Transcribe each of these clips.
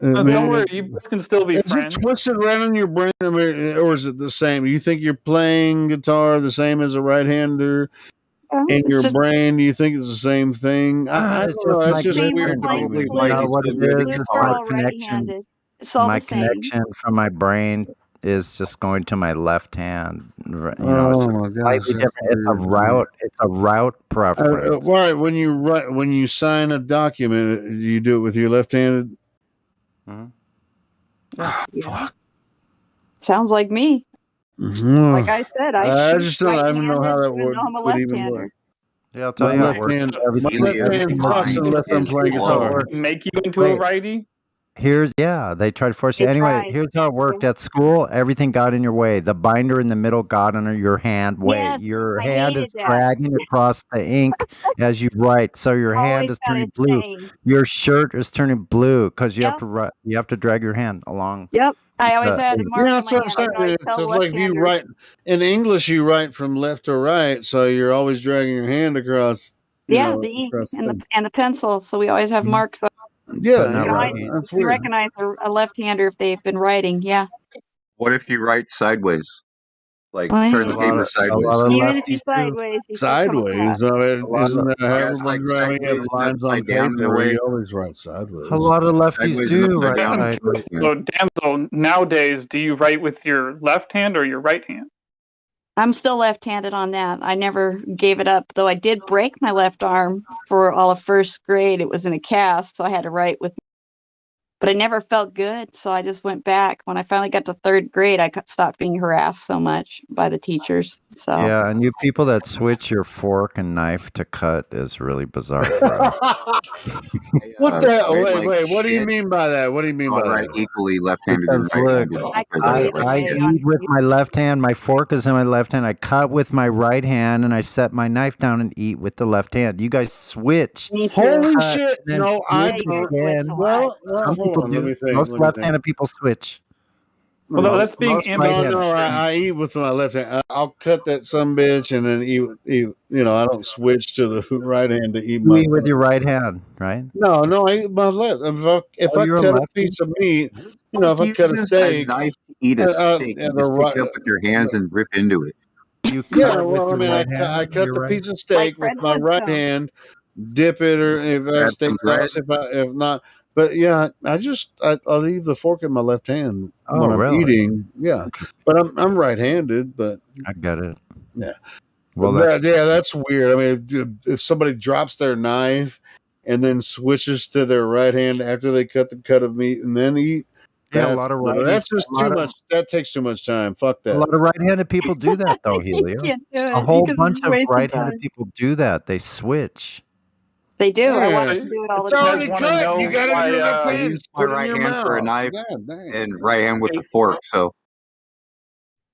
Don't worry, you both can still be is friends. it twisted right in your brain, or is it the same? You think you're playing guitar the same as a right-hander in your brain? Do you think it's the same thing? I don't know. It's just weird to me. You know what it is? It's my connection. My connection from my brain is just going to my left hand. You know, it's just slightly different. It's a route. It's a route preference. Right. When you sign a document, you do it with your left-handed. Fuck. Sounds like me. Like I said, I just don't. I don't know how that would even work. Yeah, I'll tell you how it works. My left hand sucks unless I'm playing guitar. Make you into a righty? They tried to force you. Anyway, here's how it worked at school. Everything got in your way. The binder in the middle got under your hand way. Yes, your hand is dragging across the ink as you write. So your hand is turning blue. Your shirt is turning blue because you have to write. You have to drag your hand along. Yep. I always had a mark on that's what I'm saying. It's like you write in English, you write from left to right, so you're always dragging your hand across. The ink and the pencil. So we always have marks. Yeah, we recognize a left-hander if they've been writing. Yeah. What if you write sideways? Like turn the paper sideways. Even if you sideways. Sideways. Isn't that everyone writing lines on paper? You always write sideways. A lot of lefties do write sideways. So, Damsel, nowadays, do you write with your left hand or your right hand? I'm still left-handed on that. I never gave it up, though I did break my left arm for all of first grade. It was in a cast, so I had to write with. But I never felt good, so I just went back. When I finally got to third grade, I stopped being harassed so much by the teachers. So yeah, and you people that switch your fork and knife to cut is really bizarre. For us. What the? Wait. What do you mean by that? What do you mean by that? Equally left-handed. I eat with my left hand. My fork is in my left hand. I cut with my right hand, and I set my knife down and eat with the left hand. You guys switch. Holy shit! No, I don't. Well, some people do. Most left-handed people switch. Well, that's being I eat with my left hand. I'll cut that bitch and then eat. You know, I don't switch to the right hand to eat. You eat with your right hand, right? No, I eat my left. If I cut a piece of meat, if I cut a steak, knife to eat a steak, you just pick it up with your hands and rip into it. I cut the piece of steak with my right hand, dip it, or if I steak sauce, if not. But yeah, I'll leave the fork in my left hand when I'm eating. Yeah, but I'm right-handed. But I get it. Yeah, well, that's weird. I mean, if somebody drops their knife and then switches to their right hand after they cut the cut of meat and then eat, a lot of that's just too much. That takes too much time. Fuck that. A lot of right-handed people do that, though, Helio. A whole bunch of right-handed people do that. They switch. They do. I want to do it all the time. It's already cut. You got to do that. I use my right hand for a knife and right hand with a fork. So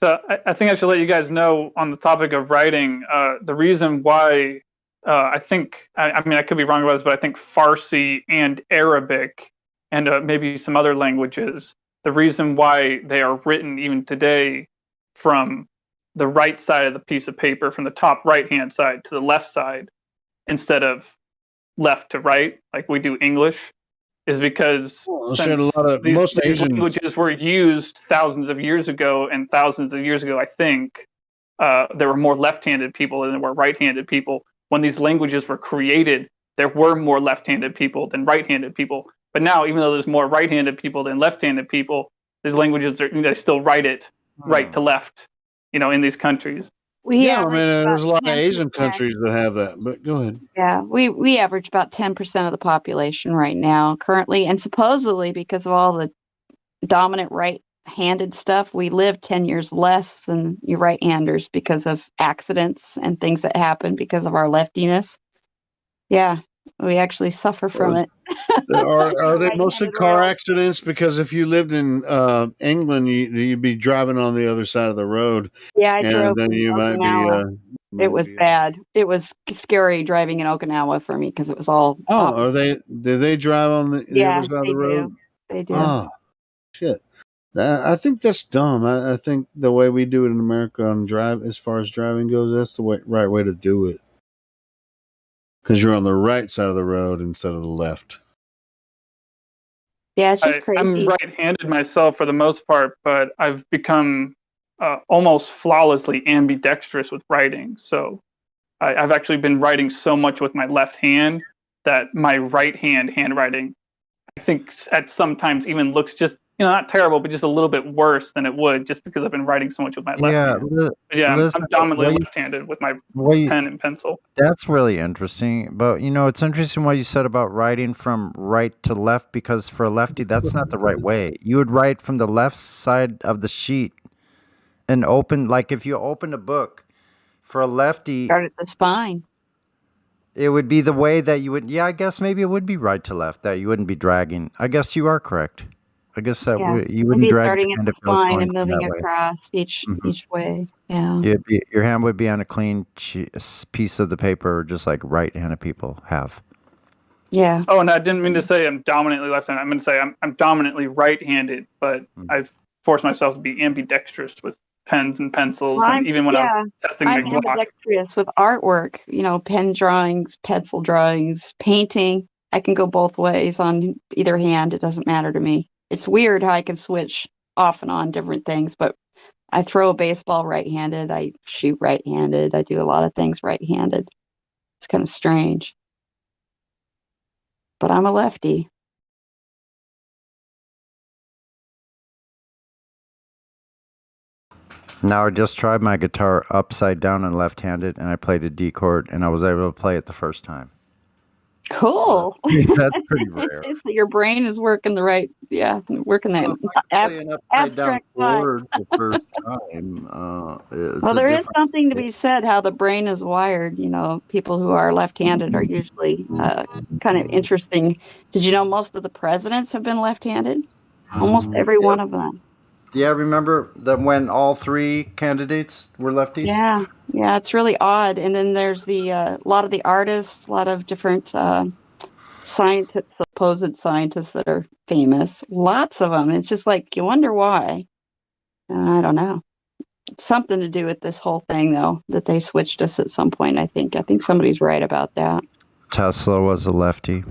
I think I should let you guys know on the topic of writing, the reason why I think, I mean, I could be wrong about this, but I think Farsi and Arabic and maybe some other languages, the reason why they are written even today from the right side of the piece of paper, from the top right-hand side to the left side, instead of left to right, like we do English, is because most Asian languages were used thousands of years ago, and thousands of years ago, I think, there were more left-handed people than there were right-handed people. When these languages were created, there were more left-handed people than right-handed people. But now, even though there's more right-handed people than left-handed people, these languages they still write it right to left, in these countries. There's a lot of Asian countries that have that, but go ahead. Yeah, we average about 10% of the population right now currently, and supposedly because of all the dominant right-handed stuff, we live 10 years less than you right-handers because of accidents and things that happen because of our leftiness. Yeah, we actually suffer from it. Are they mostly car accidents? Because if you lived in England, you'd be driving on the other side of the road. Yeah, I drove. Then you might be. It was bad. It was scary driving in Okinawa for me because it was all. Oh, did they drive on the other side of the road? They do. Oh, shit. I think that's dumb. I think the way we do it in America on as far as driving goes, that's the right way to do it. Because you're on the right side of the road instead of the left. Yeah, it's just I'm crazy. right-handed myself for the most part, but I've become almost flawlessly ambidextrous with writing. So I've actually been writing so much with my left hand that my right hand handwriting, I think, at sometimes even looks just, not terrible, but just a little bit worse than it would, just because I've been writing so much with my left hand. But yeah, I'm dominantly left-handed with my pen and pencil. That's really interesting. But it's interesting what you said about writing from right to left, because for a lefty, that's not the right way. You would write from the left side of the sheet and open, like if you open a book for a lefty. Start at the spine. It would be the way that you would. Yeah, I guess maybe it would be right to left, that you wouldn't be dragging. I guess you are correct. I guess that you wouldn't drag starting at the spine and moving across each way. Yeah. Your hand would be on a clean piece of the paper, just like right-handed people have. Yeah. Oh, and I didn't mean to say I'm dominantly left-handed. I'm going to say I'm dominantly right-handed, but I've forced myself to be ambidextrous with pens and pencils, and even when I'm testing my Glock. I'm ambidextrous with artwork, pen drawings, pencil drawings, painting. I can go both ways on either hand. It doesn't matter to me. It's weird how I can switch off and on different things, but I throw a baseball right-handed. I shoot right-handed. I do a lot of things right-handed. It's kind of strange. But I'm a lefty. Now I just tried my guitar upside down and left-handed, and I played a D chord, and I was able to play it the first time. Cool. So, that's pretty rare. So your brain is working working that abstract chord the first time. Well, there is something to be said how the brain is wired. People who are left-handed are usually kind of interesting. Did you know most of the presidents have been left-handed? Almost every one of them. Yeah, remember that when all three candidates were lefties? Yeah, it's really odd. And then there's a lot of the artists, a lot of different supposed scientists that are famous. Lots of them. It's just like, you wonder why. I don't know. It's something to do with this whole thing, though, that they switched us at some point, I think. I think somebody's right about that. Tesla was a lefty.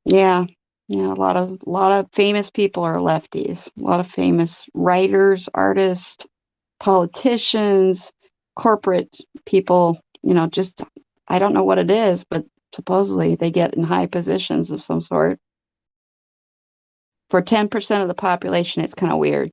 Yeah. Yeah, a lot of famous people are lefties. A lot of famous writers, artists, politicians, corporate people, just, I don't know what it is, but supposedly they get in high positions of some sort. For 10% of the population, it's kind of weird.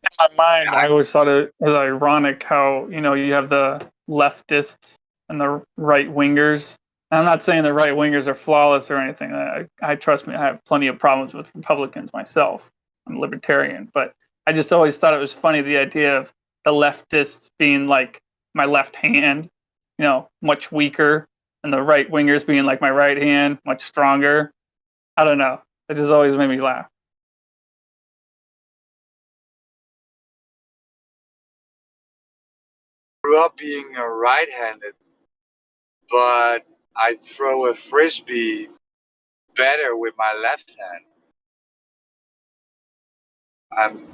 In my mind, I always thought it was ironic how, you have the leftists and the right wingers. And I'm not saying the right wingers are flawless or anything. I trust me, I have plenty of problems with Republicans myself. I'm a libertarian, but I just always thought it was funny, the idea of the leftists being like my left hand, much weaker, and the right wingers being like my right hand, much stronger. I don't know. It just always made me laugh. Grew up being a right-handed, but I throw a frisbee better with my left hand.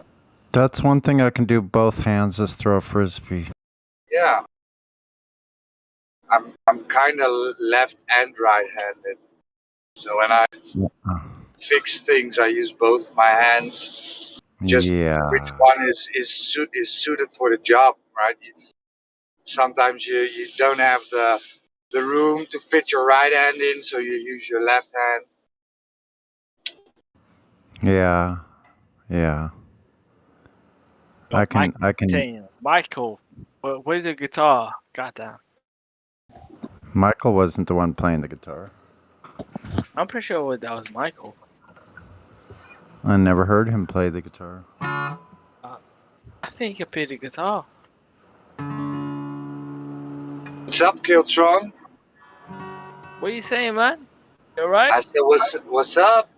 That's one thing I can do both hands, is throw a frisbee. Yeah. I'm kind of left and right-handed. So when I fix things, I use both my hands. Just which one is suited for the job, right? Sometimes you don't have the room to fit your right hand in, so you use your left hand. Yeah. I can. Michael, where's your guitar? Goddamn. Michael wasn't the one playing the guitar. I'm pretty sure that was Michael. I never heard him play the guitar. I think he played the guitar. What's up, Killtron? What are you saying, man? You alright? I said, what's up?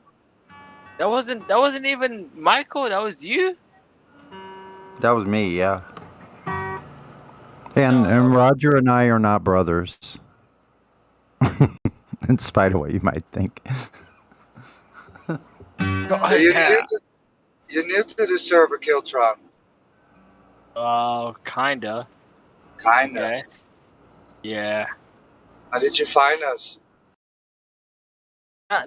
That wasn't even Michael. That was you. That was me, yeah. And Roger and I are not brothers. In spite of what you might think. So you're new to the server, Kiltron. Kinda. Yes. Yeah. How did you find us?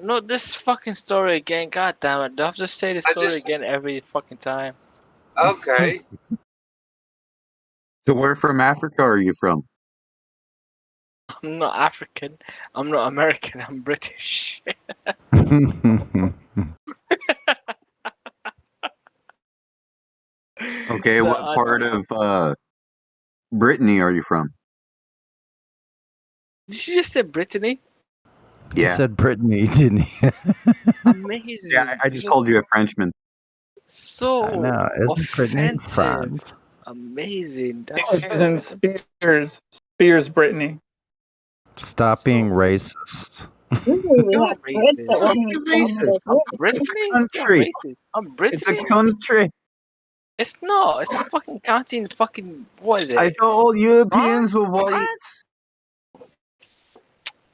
No, this fucking story again. God damn it! Do I have to say this story again every fucking time? Okay. So where from Africa are you from? I'm not African. I'm not American. I'm British. Okay, so what part of Brittany are you from? Did you just say Brittany? Yeah. He said Brittany, didn't he? Amazing. Yeah, I just called you a Frenchman. So isn't Brittany France? Amazing. That's in Spears, Brittany. Stop being racist. You're racist. I'm Brittany? It's a country. I'm Brittany. It's a country. It's not. It's a fucking county in fucking, what is it? I thought all Europeans were white.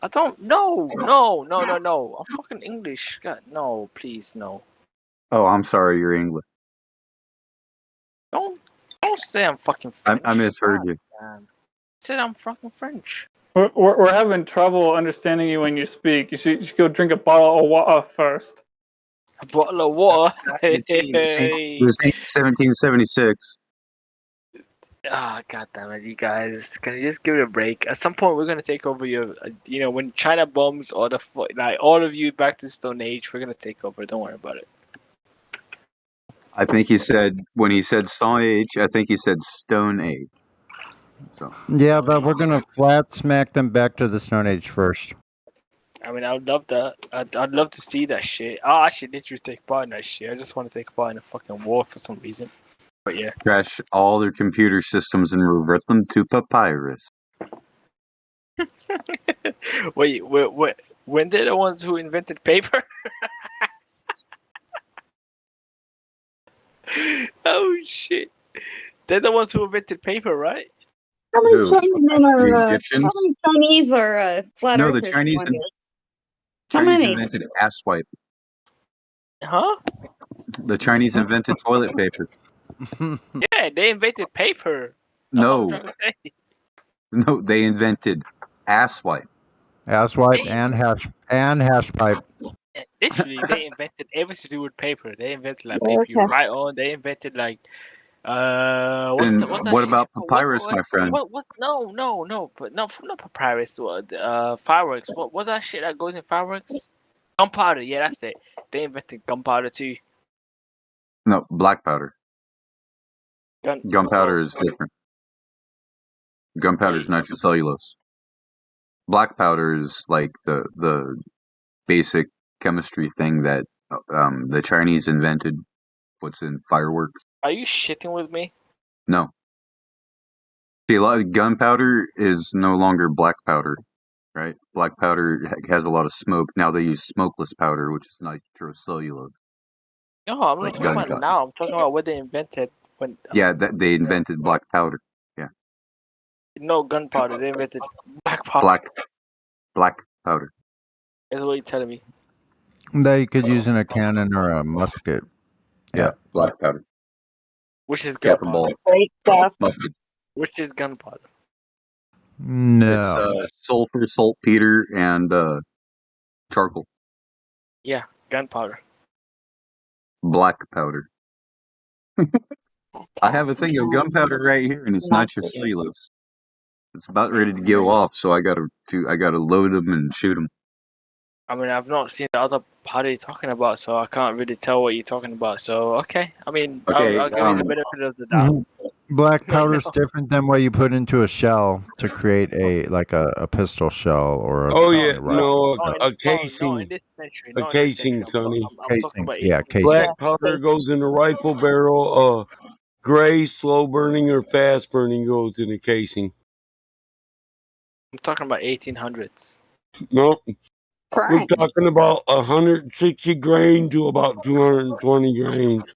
I don't know. No. I'm fucking English. God, no, please, no. Oh, I'm sorry, you're English. Don't say I'm fucking French. I misheard you. I said I'm fucking French. We're having trouble understanding you when you speak. You should go drink a bottle of water first. A bottle of water? This ain't 1776. Ah, God damn it, you guys! Can you just give it a break? At some point, we're gonna take over your. When China bombs all all of you back to the Stone Age, we're gonna take over. Don't worry about it. I think he said when he said Stone Age. I think he said Stone Age. So. Yeah, but we're gonna flat smack them back to the Stone Age first. I mean, I would love that. I'd love to see that shit. I actually literally take part in that shit. I just want to take part in a fucking war for some reason. But yeah. Crash all their computer systems and revert them to papyrus. Wait, when they're the ones who invented paper? Oh shit! They're the ones who invented paper, right? How many Chinese are flat No, earthers? the Chinese. How many? Invented asswipe. Huh? The Chinese invented toilet paper. Yeah, they invented paper. No, they invented asswipe. Asswipe and hash pipe. Literally, they invented everything to do with paper. They invented paper you write on. They invented what about papyrus, my friend? What? No, but not papyrus. Fireworks. What's that shit that goes in fireworks? Gunpowder. Yeah, that's it. They invented gunpowder too. No, black powder. Gunpowder is different. Gunpowder is nitrocellulose. Black powder is like the basic chemistry thing that the Chinese invented. What's in fireworks? Are you shitting with me? No. See, a lot of gunpowder is no longer black powder, right? Black powder has a lot of smoke. Now they use smokeless powder, which is nitrocellulose. No, I'm not talking about now. I'm talking about what they invented when. Yeah, they invented black powder. Yeah. No gunpowder. They invented black powder. Black powder. Is what you're telling me. That you could use in a cannon or a musket. Yeah, black powder. Which is gunpowder. Great stuff. Which is gunpowder. No. It's sulfur, saltpeter, and charcoal. Yeah, gunpowder. Black powder. I have a thing of gunpowder right here, and it's nitrocellulose. It's about ready to go off, so I gotta load them and shoot them. I mean, I've not seen the other party talking about, so I can't really tell what you're talking about. So, okay. I mean, I'll give you the benefit of the doubt. Black powder is different than what you put into a shell to create a pistol shell or a casing. A casing, Sonny. Casing. Black powder goes in a rifle barrel. Gray, slow burning, or fast burning goes in a casing. I'm talking about 1800s. Nope. We're talking about 160 grain to about 220 grains.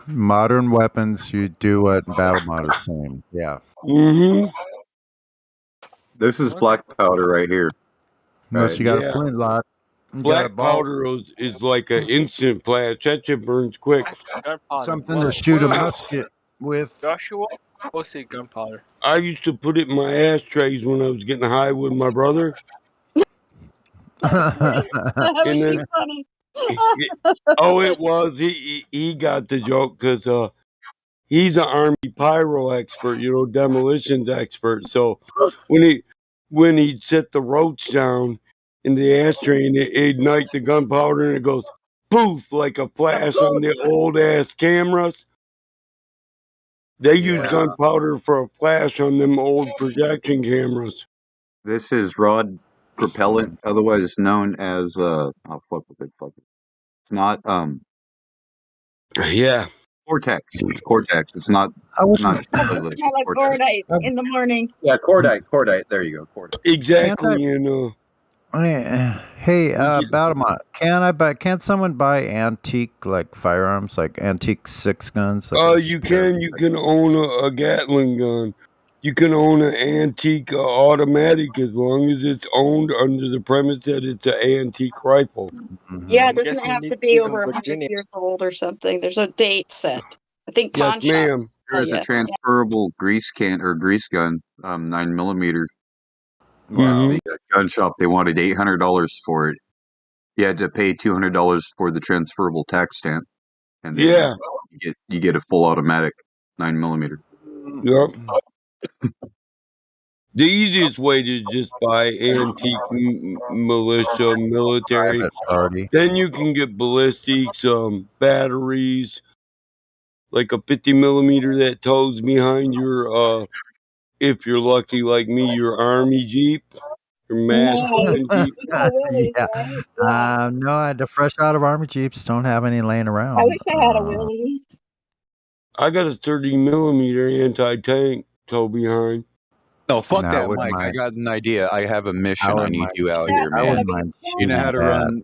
Modern weapons, you do what battle mod is saying. Yeah. Mm-hmm. This is black powder right here. Unless you got a flintlock. Black powder is like an instant flash. That shit burns quick. Gunpowder. Something to shoot a musket with. Joshua, we'll say gunpowder. I used to put it in my ashtrays when I was getting high with my brother. That would be funny. It was. He got the joke because he's an Army pyro expert, demolitions expert. So when he'd set the roach down in the ashtray and it ignite the gunpowder and it goes poof like a flash on the old ass cameras. They use gunpowder for a flash on them old projection cameras. This is rod propellant, otherwise known as it's not Cortex. It's Cortex. It's not like cordite in the morning. Yeah, cordite. There you go, cordite. Exactly. Hey, Battlemont, can someone buy antique like firearms, like antique six guns? Like you can own a Gatling gun. You can own an antique automatic as long as it's owned under the premise that it's an antique rifle. Yeah, it doesn't have to be over 100 years old or something. There's a date set. I think pawn yes, ma'am. There is a transferable grease gun, 9mm. Wow. The gun shop, they wanted $800 for it. You had to pay $200 for the transferable tax stamp, and then you get a full automatic 9mm. Yep. The easiest way to just buy antique militia, military. Then you can get ballistics, batteries, like a 50mm that tows behind your, if you're lucky like me, your army Jeep, your mass Jeep. No, the fresh out of army Jeeps don't have any laying around. I wish I had a Willie. I got a 30mm anti-tank tow behind. No, fuck that, Mike. I got an idea. I have a mission. I need you out here, man. You know how to run.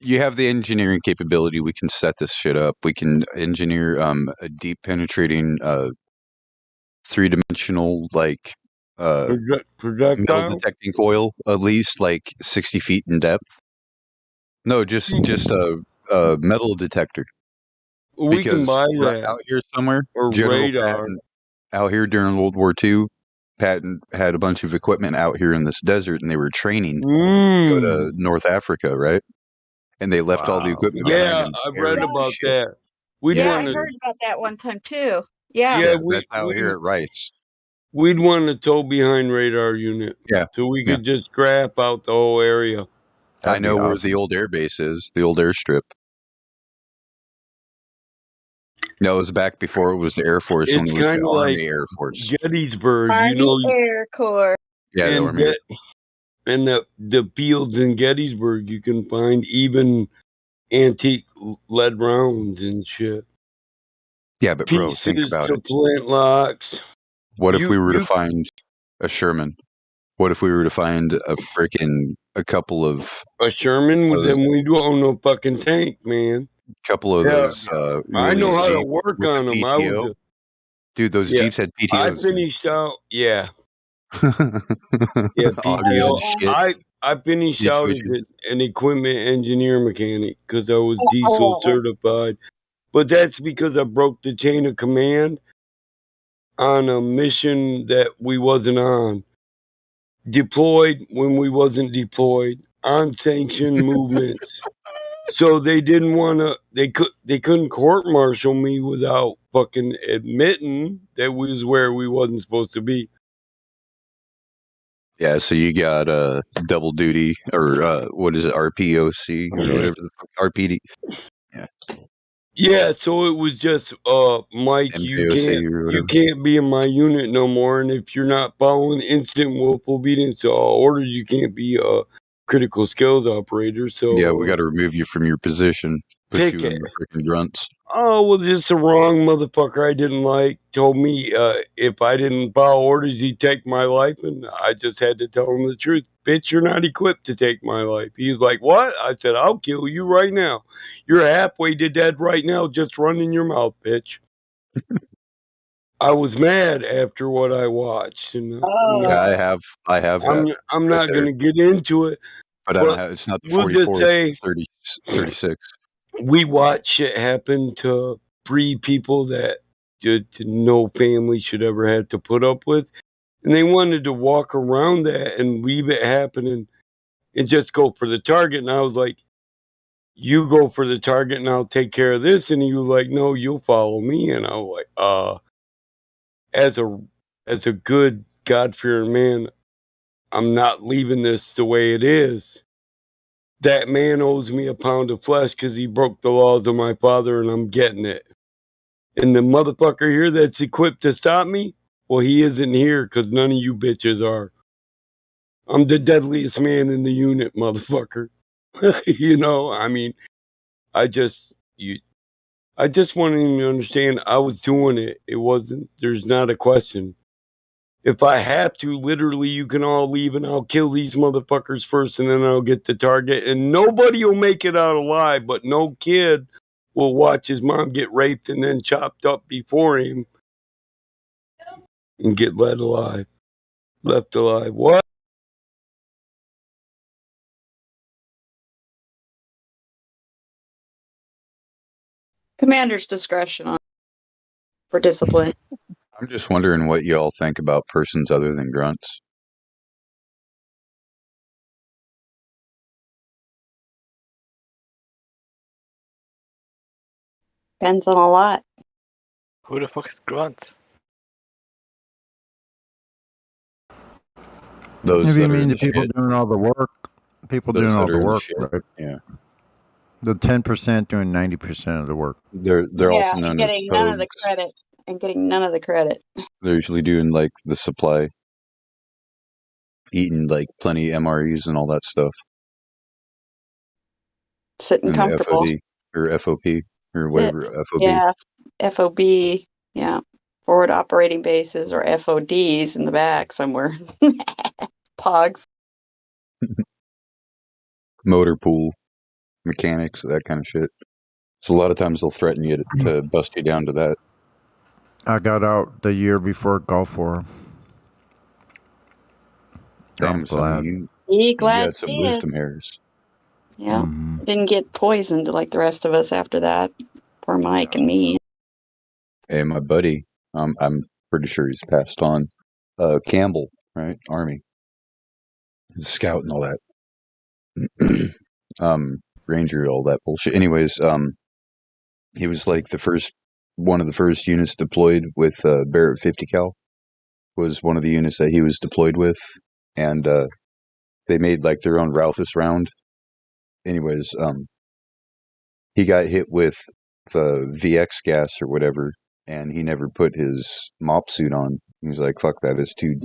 You have the engineering capability. We can set this shit up. We can engineer a deep penetrating, three-dimensional projectile metal detecting coil, at least like 60 feet in depth. No, just a metal detector. We can buy that out here somewhere. Or General radar. Patton, out here during World War II, Patton had a bunch of equipment out here in this desert, and they were training to go to North Africa, right? And they left all the equipment behind. I've read about that. I heard about that one time too. Yeah, that's out here at Rice. We'd want a tow behind radar unit. Yeah. So we could just grab out the whole area. I know where the old air base is, the old airstrip. No, it was back before it was the Air Force. It's when it was kind the of Army like Air Force. Gettysburg, Army Air Corps. Yeah, and the fields in Gettysburg, you can find even antique lead rounds and shit. Yeah, but bro, think about it. Flint locks. What if we were to find a Sherman? What if we were to find a couple of a Sherman? Then we don't own no fucking tank, man. Couple of those. I know how to work on them. Dude, those Jeeps had PTOs. I finished out. Yeah. PTO. I finished out as an equipment engineer mechanic because I was diesel certified. But that's because I broke the chain of command on a mission that we wasn't on. Deployed when we wasn't deployed. On sanctioned movements. So they didn't want to. They couldn't court martial me without fucking admitting that we was where we wasn't supposed to be. Yeah, so you got double duty or what is it, RPOC or whatever the fuck, RPD. Yeah. Yeah, so it was just Mike, you can't be in my unit no more, and if you're not following instant willful obedience to all orders, you can't be a critical skills operator. So yeah, we got to remove you from your position. Put you in the freaking grunts. Oh, well, just the wrong motherfucker I didn't like told me if I didn't follow orders, he'd take my life, and I just had to tell him the truth. Bitch, you're not equipped to take my life. He's like, what? I said, I'll kill you right now. You're halfway to dead right now. Just running your mouth, bitch. I was mad after what I watched. And, yeah, I have. I'm not going to get into it, But I don't have. It's not the we'll 44. Just say, it's 30, 36. We watch shit happen to free people that no family should ever have to put up with, and they wanted to walk around that and leave it happening and just go for the target. And I was like, you go for the target and I'll take care of this. And he was like, no, you'll follow me. And I was like, as a good God-fearing man, I'm not leaving this the way it is. That man owes me a pound of flesh because he broke the laws of my father, and I'm getting it. And the motherfucker here that's equipped to stop me, well, he isn't here because none of you bitches are. I'm the deadliest man in the unit, motherfucker. I mean, I just wanted him to understand I was doing it. It wasn't, there's not a question. If I have to, literally, you can all leave and I'll kill these motherfuckers first and then I'll get the target. And nobody will make it out alive, but no kid will watch his mom get raped and then chopped up before him and get left alive. What? Commander's discretion for discipline. I'm just wondering what you all think about persons other than grunts. Depends on a lot. Who the fuck is grunts? Those Maybe that you are mean in the the people shit. doing all the work. People Those doing all that are the in the work, shit. right? Yeah. The 10% doing 90% of the work. They're also known as getting none of the pogues. credit. And getting none of the credit. They're usually doing like the supply, eating like plenty of MREs and all that stuff. Sitting and comfortable. the FOD or FOP or whatever FOB. Yeah, FOB. Yeah, forward operating bases or FODs in the back somewhere. Pogs. Motor pool mechanics, that kind of shit. So a lot of times they'll threaten you to bust you down to that. I got out the year before Gulf War. Damn, son, you glad got some wisdom hairs. Yeah, didn't get poisoned like the rest of us after that. Poor Mike and me. Hey, my buddy, I'm pretty sure he's passed on. Campbell, right? Army, he's a scout and all that. Ranger, all that bullshit. Anyways, he was like one of the first units deployed with Barrett 50 cal. Was one of the units that he was deployed with, and they made like their own Ralphus round. Anyways, he got hit with the VX gas or whatever, and he never put his mop suit on. He was like, "Fuck that! It's too,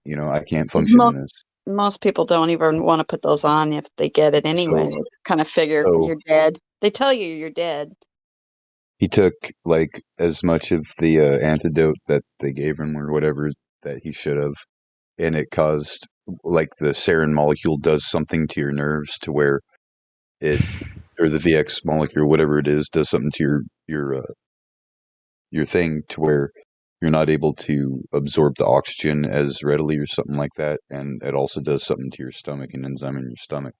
I can't function in this." Most people don't even want to put those on if they get it anyway. They kind of figure you're dead. They tell you you're dead. He took like as much of the antidote that they gave him or whatever that he should have, and it caused like the sarin molecule does something to your nerves to where it, or the VX molecule, whatever it is, does something to your thing to where you're not able to absorb the oxygen as readily or something like that, and it also does something to your stomach, an enzyme in your stomach,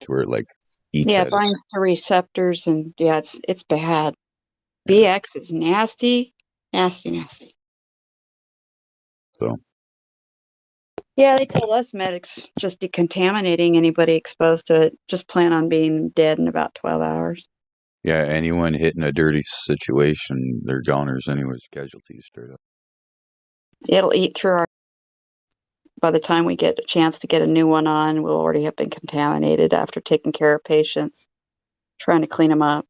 to where it like eats. Yeah, it binds to receptors, and yeah, it's bad. VX is nasty. So. Yeah, they tell us medics just decontaminating anybody exposed to it. Just plan on being dead in about 12 hours. Yeah, anyone hit in a dirty situation, they're goners anyways, casualties straight up. It'll eat through our... By the time we get a chance to get a new one on, we'll already have been contaminated after taking care of patients, trying to clean them up.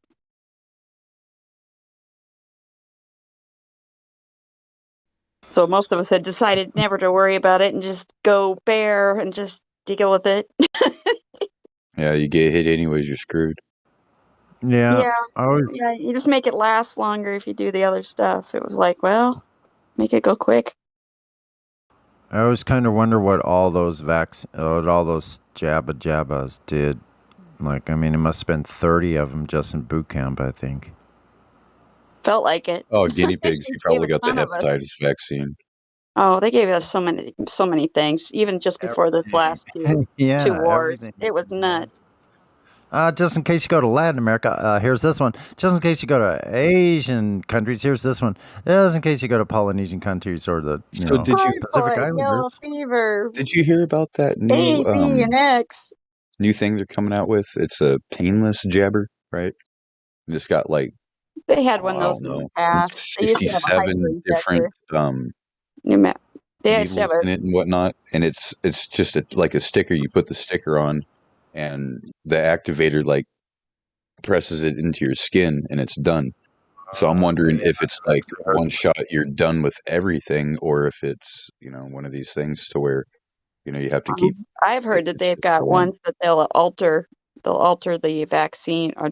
So most of us had decided never to worry about it and just go bare and just deal with it. Yeah, you get hit anyways, you're screwed. Yeah. Yeah, you just make it last longer if you do the other stuff. It was like, well, make it go quick. I always kind of wonder what all those jabbas did. Like, I mean, it must have been 30 of them just in boot camp, I think. Felt like it. Oh, guinea pigs. You probably got the hepatitis vaccine. Oh, they gave us so many things, even just before this last two wars. It was nuts. Just in case you go to Latin America, here's this one. Just in case you go to Asian countries, here's this one. Just in case you go to Polynesian countries or the Pacific Islanders. Fever. Did you hear about that new A, B, and X. new thing they're coming out with? It's a painless jabber, right? It's got like they had one of those in the past. 67 different needles in it and whatnot, and it's just like a sticker. You put the sticker on, and the activator like presses it into your skin, and it's done. So I'm wondering if it's like one shot, you're done with everything, or if it's one of these things to where you have to keep. I've heard that they've got ones that they'll alter the vaccine, or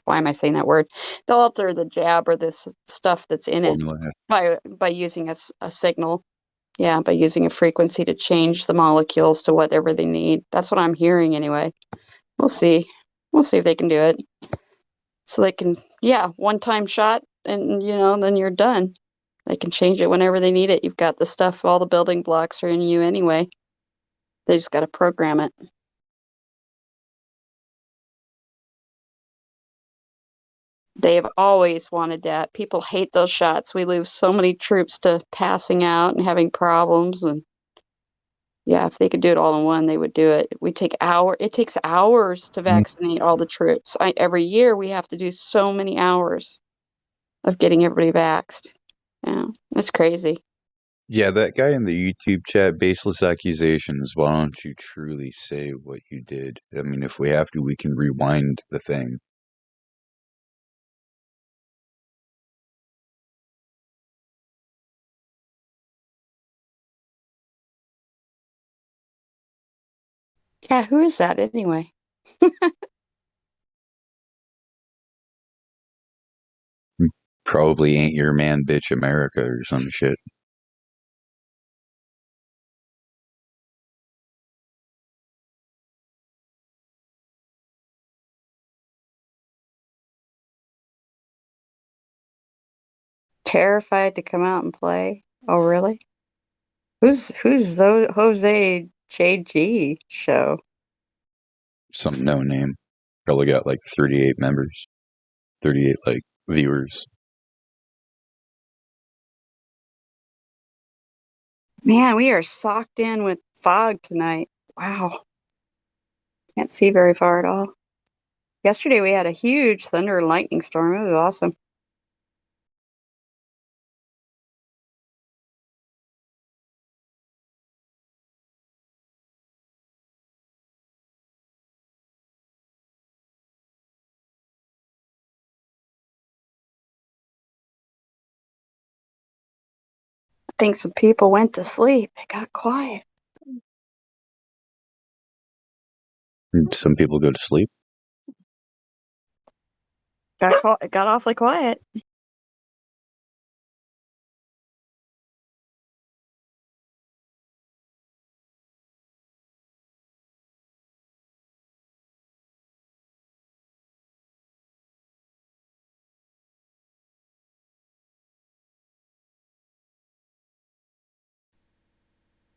why am I saying that word? They'll alter the jab or this stuff that's in formula, it by using a signal. Yeah, by using a frequency to change the molecules to whatever they need. That's what I'm hearing anyway. We'll see. We'll see if they can do it. So they can, one-time shot, and then you're done. They can change it whenever they need it. You've got the stuff, all the building blocks are in you anyway. They just got to program it. They've always wanted that. People hate those shots. We lose so many troops to passing out and having problems. And yeah, if they could do it all in one, they would do it. It takes hours to vaccinate all the troops. Every year we have to do so many hours of getting everybody vaxxed. Yeah, that's crazy. Yeah, that guy in the YouTube chat, baseless accusations. Why don't you truly say what you did? I mean, if we have to, we can rewind the thing. Yeah, who is that anyway? Probably ain't your man, bitch, America or some shit. Terrified to come out and play? Oh, really? Who's Jose JG show? Some no name. Probably got like 38 members. 38 like viewers. Man, we are socked in with fog tonight. Wow. Can't see very far at all. Yesterday we had a huge thunder and lightning storm. It was awesome. I think some people went to sleep. It got quiet. Some people go to sleep. It got awfully quiet.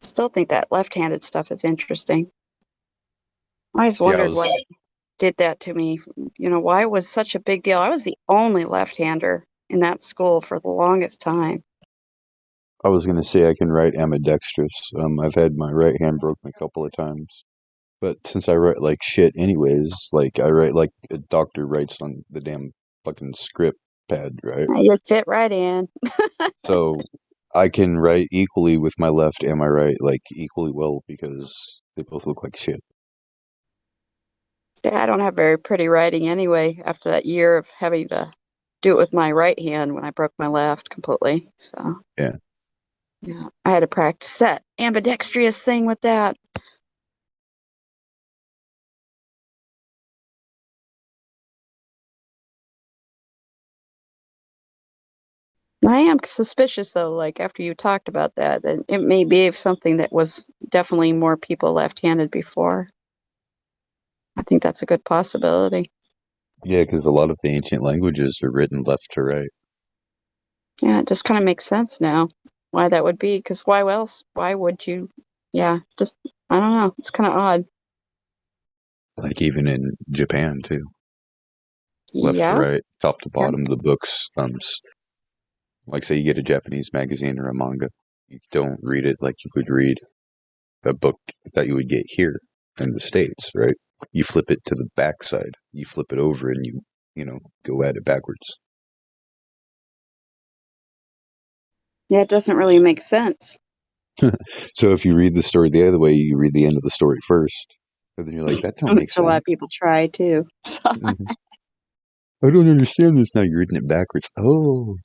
Still think that left-handed stuff is interesting. I always wondered why it did that to me. Why it was such a big deal. I was the only left-hander in that school for the longest time. I was going to say I can write ambidextrous. I've had my right hand broken a couple of times. But since I write like shit anyways, like I write like a doctor writes on the damn fucking script pad, right? You fit right in. So I can write equally with my left and my right, like equally well, because they both look like shit. Yeah, I don't have very pretty writing anyway after that year of having to do it with my right hand when I broke my left completely. So yeah, I had to practice that ambidextrous thing with that. I am suspicious, though, like after you talked about that it may be something that was definitely more people left-handed before. I think that's a good possibility. Yeah, because a lot of the ancient languages are written left to right. Yeah, it just kind of makes sense now. why that would be, because why else? Why would you? Yeah, just, I don't know. It's kind of odd. Like even in Japan, too. Left to right, top to bottom, the books, like say you get a Japanese magazine or a manga, you don't read it like you would read a book that you would get here in the States, right? You flip it to the back side. You flip it over and you know, go at it backwards. Yeah, it doesn't really make sense. So if you read the story the other way, you read the end of the story first. And then you're like, that don't make sense. A lot of people try too. Mm-hmm. I don't understand this. Now you're reading it backwards. Oh.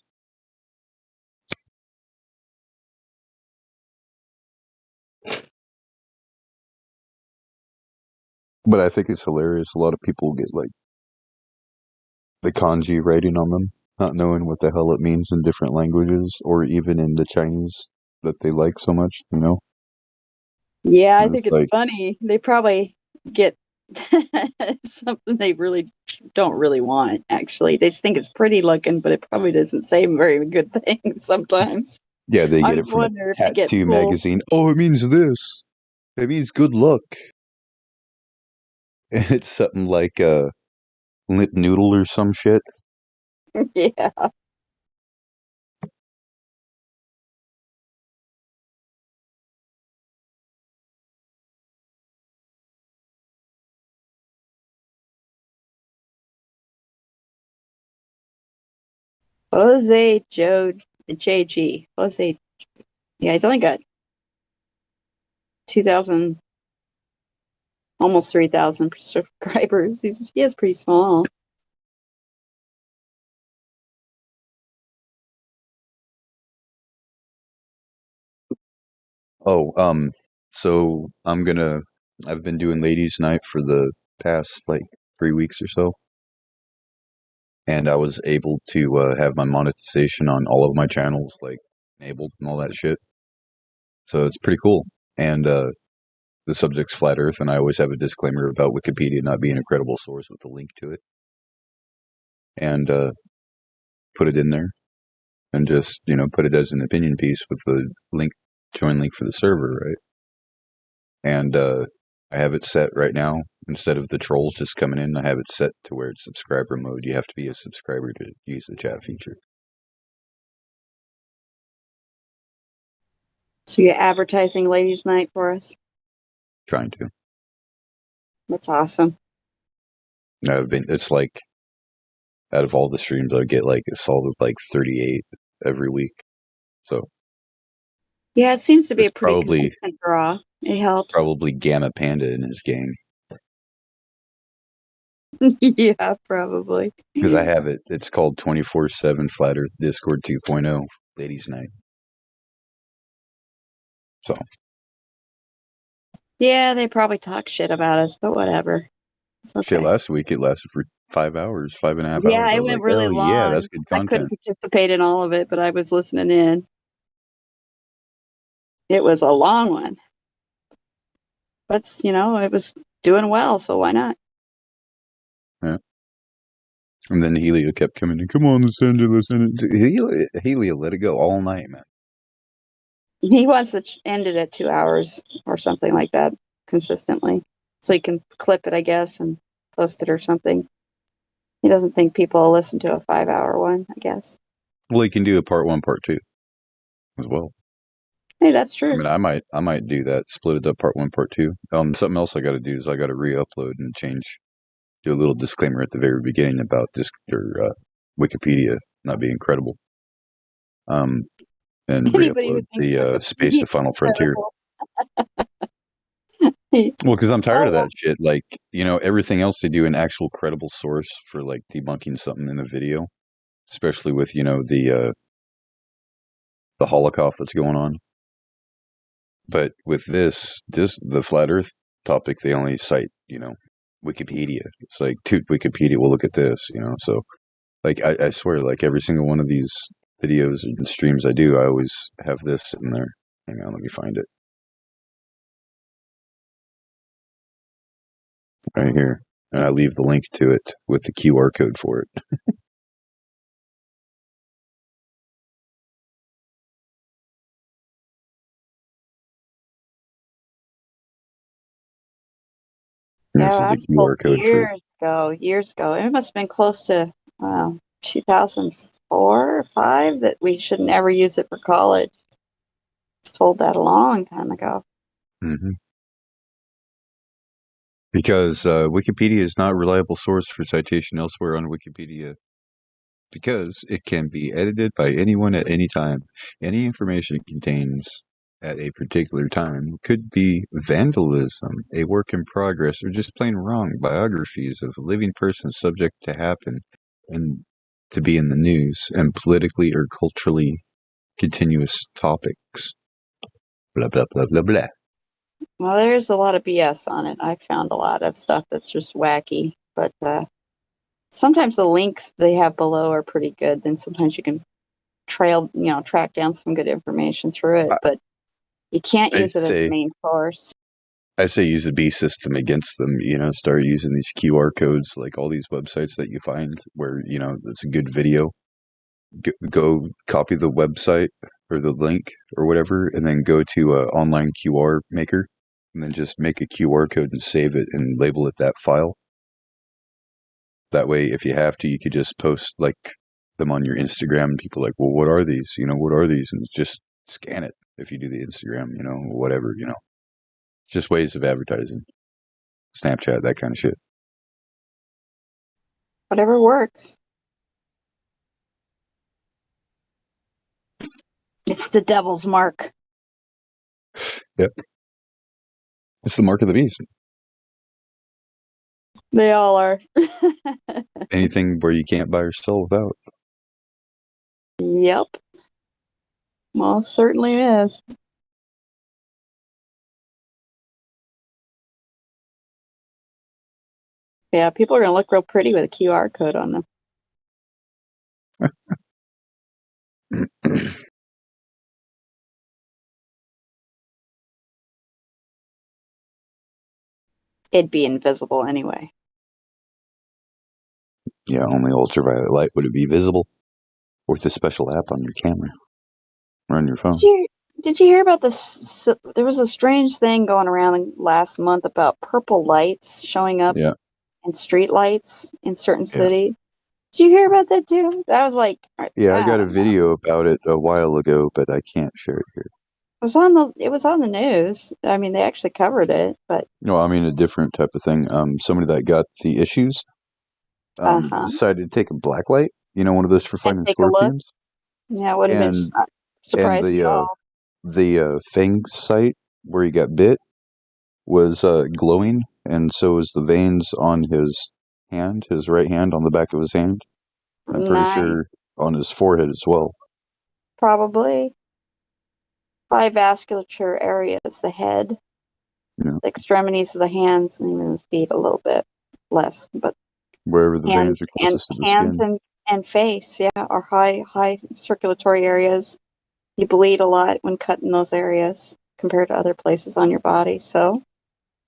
But I think it's hilarious. A lot of people get like the kanji writing on them, not knowing what the hell it means in different languages or even in the Chinese that they like so much, you know? Yeah, I think it's funny. They probably get something they really don't really want, actually. They just think it's pretty looking, but it probably doesn't say very good things sometimes. Yeah, they get it from a tattoo magazine. Oh, it means this. It means good luck. And it's something like a lip noodle or some shit. Yeah. Jose JG. Jose. Yeah, he's only got 2,000, almost 3,000 subscribers. He is pretty small. Oh, so I've been doing ladies' night for the past like 3 weeks or so. And I was able to have my monetization on all of my channels like enabled and all that shit. So it's pretty cool. And the subject's flat Earth, and I always have a disclaimer about Wikipedia not being a credible source with a link to it. And put it in there, and just put it as an opinion piece with the join link for the server, right? And I have it set right now. Instead of the trolls just coming in, I have it set to where it's subscriber mode. You have to be a subscriber to use the chat feature. So you're advertising ladies' night for us? Trying to. That's awesome. It's like, out of all the streams, I get like a solid like 38 every week. So. Yeah, it seems to be a pretty consistent draw. It helps. Probably Gamma Panda in his gang. Yeah, probably. Because I have it. It's called 24/7 Flat Earth Discord 2.0 Ladies Night. So. Yeah, they probably talk shit about us, but whatever. Okay. Shit, last week it lasted for 5 hours, 5.5 hours. Yeah, it went really long. Yeah, that's good content. I couldn't participate in all of it, but I was listening in. It was a long one. But, it was doing well, so why not? Yeah. And then Helio kept coming in. Come on, let's end it. Helio let it go all night, man. He wants to end it at 2 hours or something like that consistently. So you can clip it, I guess, and post it or something. He doesn't think people will listen to a 5-hour one, I guess. Well, he can do a part 1, part 2 as well. Hey, that's true. I mean, I might do that. Split it up, part 1, part 2. Something else I got to do is I got to re-upload and do a little disclaimer at the very beginning about Wikipedia not being credible. And re-upload the Space to Final Frontier. Well, because I'm tired of that shit. Like, everything else they do an actual credible source for like debunking something in a video, especially with the Holocaust that's going on. But with the flat Earth topic, they only cite Wikipedia. It's like, toot Wikipedia, we'll look at this, So, like, I swear, like every single one of these videos and streams I do, I always have this sitting there. Hang on, let me find it. Right here. And I leave the link to it with the QR code for it. Yeah, I was told years ago. It must have been close to 2004 or 5 that we should never use it for college. I was told that a long time ago. Mm-hmm. Because Wikipedia is not a reliable source for citation elsewhere on Wikipedia. Because it can be edited by anyone at any time. Any information it contains at a particular time could be vandalism, a work in progress, or just plain wrong biographies of a living person subject to happen and to be in the news, and politically or culturally continuous topics. Blah, blah, blah, blah, blah. Well, there's a lot of BS on it. I found a lot of stuff that's just wacky, but sometimes the links they have below are pretty good. Then sometimes you can track down some good information through it, but you can't use it as the main source. I say use the B system against them, start using these QR codes, like all these websites that you find where, it's a good video. Go copy the website or the link or whatever, and then go to an online QR maker, and then just make a QR code and save it and label it that file. That way, if you have to, you could just post like them on your Instagram, and people are like, well, what are these? What are these? And just scan it if you do the Instagram, whatever, Just ways of advertising. Snapchat, that kind of shit. Whatever works. It's the devil's mark. Yep. It's the mark of the beast. They all are. Anything where you can't buy or sell without. Yep. Most certainly is. Yeah, people are going to look real pretty with a QR code on them. It'd be invisible anyway. Yeah, only ultraviolet light would it be visible with a special app on your camera or on your phone. Did you hear about this? There was a strange thing going around last month about purple lights showing up in street lights in certain cities. Did you hear about that too? That was like... Yeah, I got a video about it a while ago, but I can't share it here. It was on the news. I mean, they actually covered it, but... No, I mean a different type of thing. Somebody that got the issues decided to take a black light, one of those for finding scorpions. Yeah, I wouldn't have been surprised at all. The fang site where he got bit was glowing, and so was the veins on his hand, his right hand, on the back of his hand. I'm pretty sure on his forehead as well. Probably. By vasculature areas, the head, the extremities of the hands, and even the feet a little bit less, but wherever the veins are closest to the hands skin. and face, are high circulatory areas. You bleed a lot when cut in those areas compared to other places on your body. So,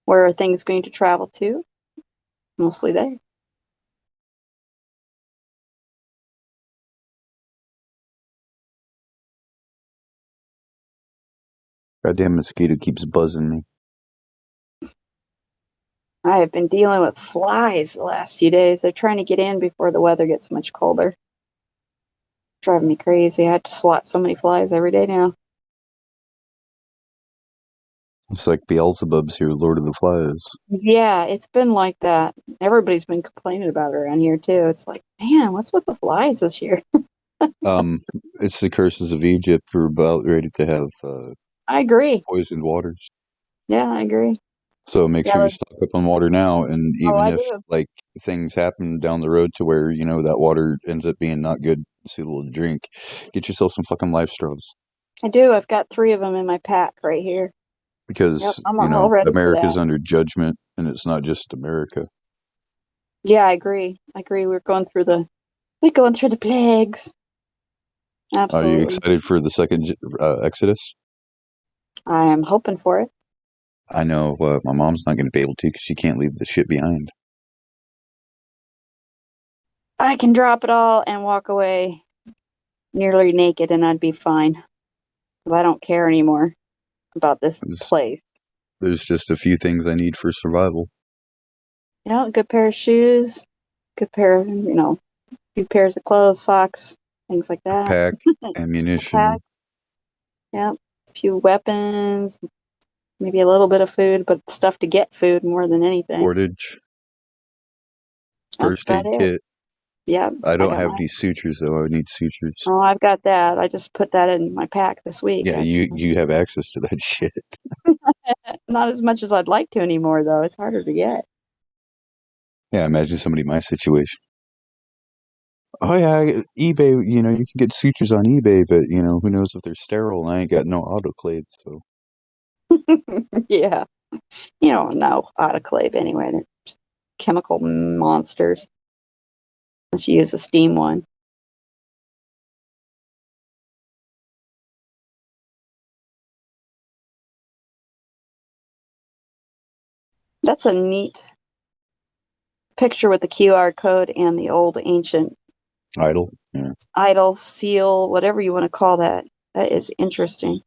where are things going to travel to? Mostly there. Goddamn mosquito keeps buzzing me. I have been dealing with flies the last few days. They're trying to get in before the weather gets much colder. Driving me crazy. I have to swat so many flies every day now. It's like Beelzebub's here, Lord of the Flies. Yeah, it's been like that. Everybody's been complaining about it around here too. It's like, man, what's with the flies this year? It's the curses of Egypt. We're about ready to have I agree. Poisoned waters. Yeah, I agree. So make sure you stock up on water now, and even if like things happen down the road to where that water ends up being not good, suitable to drink, get yourself some fucking life straws. I do. I've got 3 of them in my pack right here. Because America's under judgment, and it's not just America. Yeah, I agree. We're going through the plagues. Absolutely. Are you excited for the second Exodus? I am hoping for it. I know my mom's not going to be able to because she can't leave the shit behind. I can drop it all and walk away nearly naked, and I'd be fine. I don't care anymore about this place. There's just a few things I need for survival. Yeah, good pair of shoes, good pair of, few pairs of clothes, socks, things like that. Pack, ammunition. Pack. Yeah, a few weapons, maybe a little bit of food, but stuff to get food more than anything. Cordage. First aid kit. Yeah. I don't have any sutures though. I would need sutures. Oh, I've got that. I just put that in my pack this week. Yeah, you have access to that shit. Not as much as I'd like to anymore, though. It's harder to get. Yeah, imagine somebody in my situation. Oh yeah, eBay. You can get sutures on eBay, but who knows if they're sterile? And I ain't got no autoclave, so. Yeah, no autoclave anyway. They're just chemical monsters. Unless you use a steam one. That's a neat picture with the QR code and the old ancient idol. Yeah. Idol, seal, whatever you want to call that. That is interesting.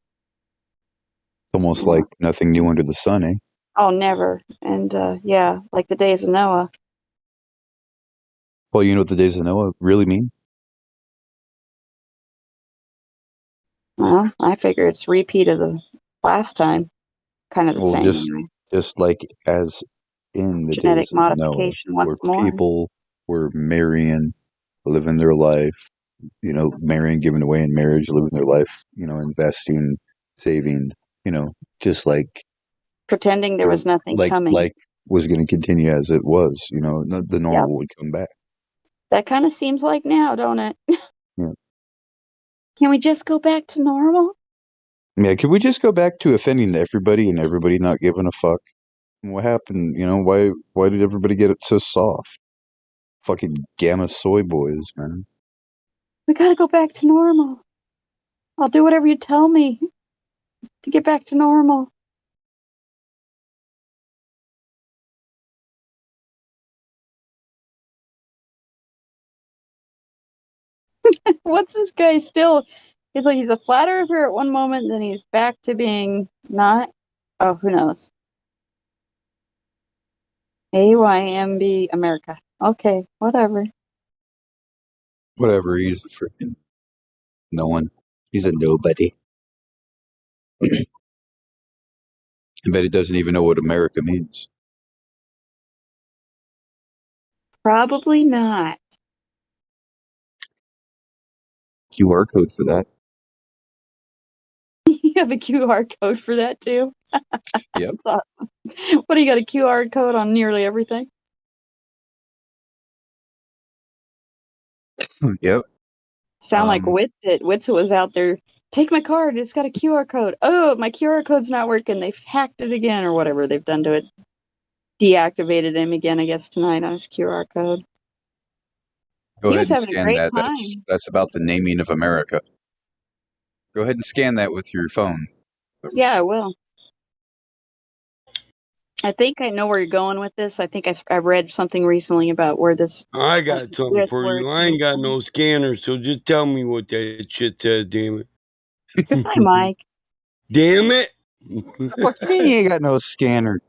Almost like nothing new under the sun, eh? Oh, never. And yeah, like the days of Noah. Well, you know what the days of Noah really mean? Well, I figure it's repeat of the last time. Kind of the same. Just like as in the genetic days of Noah, where people were marrying, living their life, marrying, giving away in marriage, living their life, investing, saving, just like pretending there was nothing coming. Like was going to continue as it was, the normal would come back. That kind of seems like now, don't it? Yeah. Can we just go back to normal? Yeah, can we just go back to offending everybody and everybody not giving a fuck? What happened? Why did everybody get it so soft? Fucking gamma soy boys, man. We gotta go back to normal. I'll do whatever you tell me to get back to normal. What's this guy still? He's like, he's a flat earther at one moment, then he's back to being not. Oh, who knows? AYMB America. Okay, whatever. Whatever, he's a freaking no one. He's a nobody. I bet he doesn't even know what America means. Probably not. QR code for that. You have a QR code for that too? Yep. What, do you got a QR code on nearly everything? Yep. Sound like Witsit. Witsit was out there. Take my card. It's got a QR code. Oh, my QR code's not working. They've hacked it again or whatever they've done to it. Deactivated him again, I guess, tonight on his QR code. Go ahead and scan that. That's about the naming of America. Go ahead and scan that with your phone. Yeah, I will. I think I know where you're going with this. I think I read something recently about where this. I got something for you. I ain't got no scanner, so just tell me what that shit says, damn it. Hi, Mike. Damn it. What do you mean you ain't got no scanner?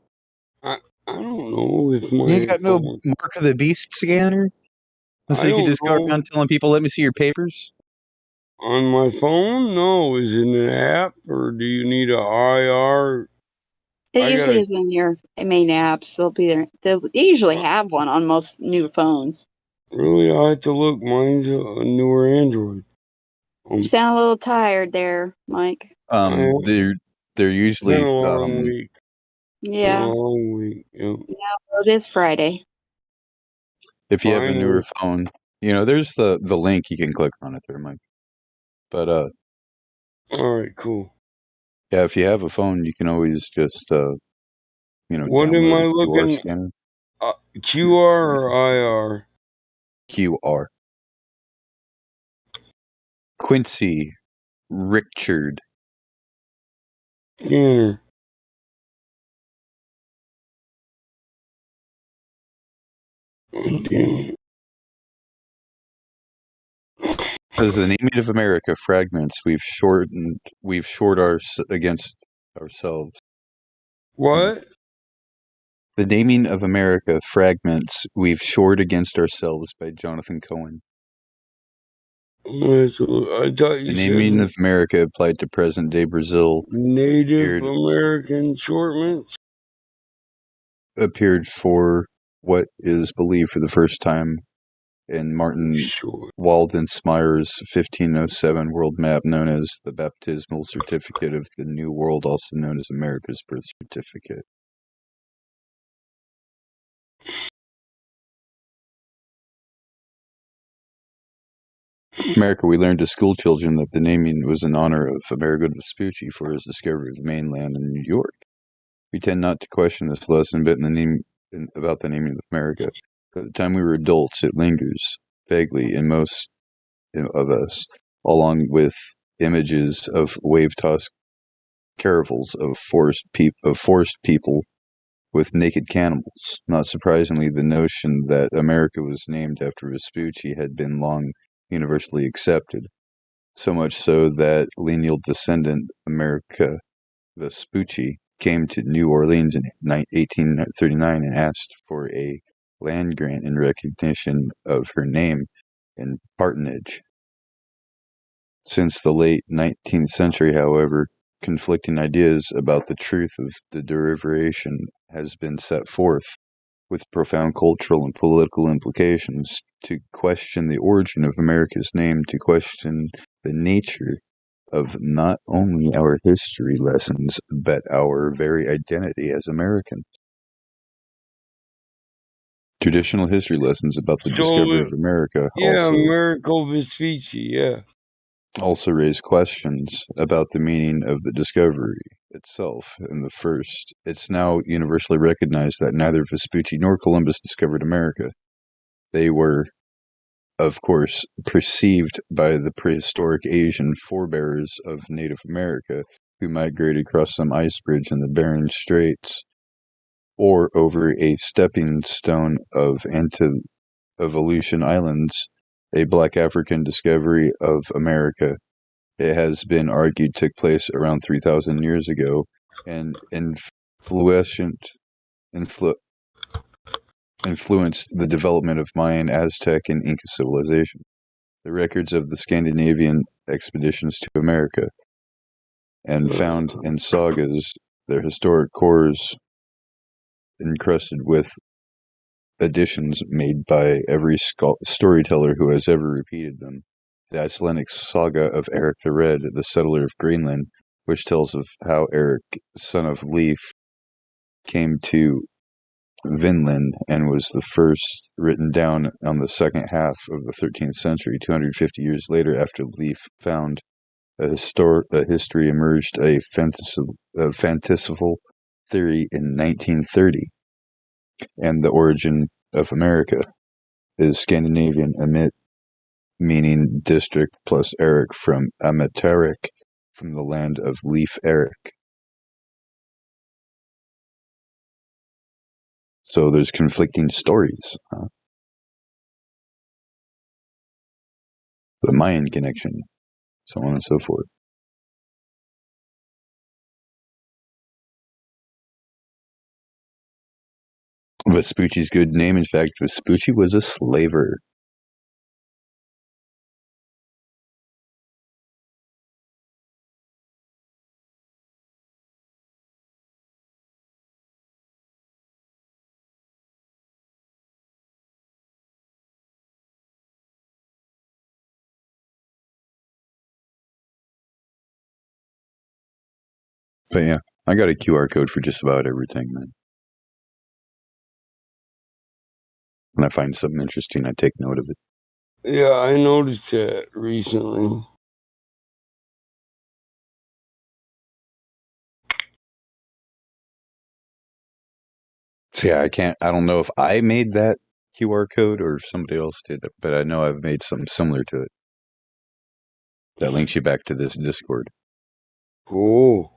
I don't know if my... You ain't got no Mark of the Beast scanner? So you can just go around telling people, let me see your papers? On my phone? No. Is it an app, or do you need a IR? It usually is in your main apps. They'll be there. They usually have one on most new phones. Really? I have to look. Mine's a newer Android. You sound a little tired there, Mike. They're usually been a long week. Yeah. A long week. Yep. Yeah, it is Friday. If you have a newer phone, there's the link. You can click on it there, Mike. But all right, cool. Yeah, if you have a phone, you can always just what am I looking? Scanner. QR or IR? QR. Quincy Richard. Scanner. As the naming of America fragments, we've shored against ourselves. What? The Naming of America Fragments We've Shored Against Ourselves by Jonathan Cohen. I thought you The Naming said of America applied to present-day Brazil. Native American shortments? Appeared for what is believed for the first time in Martin Waldensmeyer's 1507 world map known as the Baptismal Certificate of the New World, also known as America's Birth Certificate. America, we learned as school children that the naming was in honor of Amerigo Vespucci for his discovery of the mainland in New York. We tend not to question this lesson about the naming of America. By the time we were adults, it lingers vaguely in most of us, along with images of wave-tossed caravels of forest people with naked cannibals. Not surprisingly, the notion that America was named after Vespucci had been long universally accepted, so much so that lineal descendant America Vespucci came to New Orleans in 1839 and asked for a land grant in recognition of her name and parentage. Since the late 19th century, however, conflicting ideas about the truth of the derivation has been set forth, with profound cultural and political implications, to question the origin of America's name, to question the nature of not only our history lessons, but our very identity as Americans. Traditional history lessons about the discovery of America Amerigo Vespucci, also raise questions about the meaning of the discovery itself. In the first, it's now universally recognized that neither Vespucci nor Columbus discovered America. They were, of course, perceived by the prehistoric Asian forebears of Native America who migrated across some ice bridge in the Bering Straits or over a stepping stone of Aleutian Islands, a black African discovery of America. It has been argued took place around 3,000 years ago and influenced the development of Mayan, Aztec, and Inca civilization. The records of the Scandinavian expeditions to America and found in sagas, their historic cores encrusted with additions made by every storyteller who has ever repeated them. The Icelandic saga of Eric the Red, the settler of Greenland, which tells of how Eric, son of Leif, came to Vinland and was the first written down on the second half of the 13th century. 250 years later, after Leif found a history emerged a fanciful theory in 1930, and the origin of America is Scandinavian Amit, meaning district, plus Eric from Amataric, from the land of Leif Eric. So there's conflicting stories. The Mayan connection, so on and so forth. Vespucci's good name, in fact, Vespucci was a slaver. But yeah, I got a QR code for just about everything, man. When I find something interesting, I take note of it. Yeah, I noticed that recently. So yeah, I don't know if I made that QR code or if somebody else did it, but I know I've made something similar to it. That links you back to this Discord. Cool.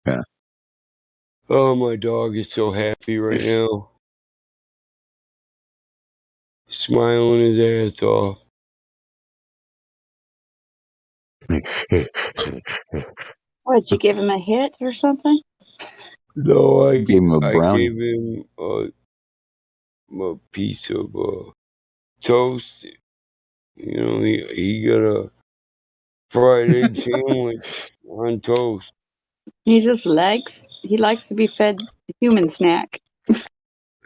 Yeah. Oh, my dog is so happy right now. Smiling his ass off. What, did you give him a hit or something? No, I gave him a brownie. gave him a piece of toast. You know, he got a fried egg sandwich on toast. He likes to be fed the human snack.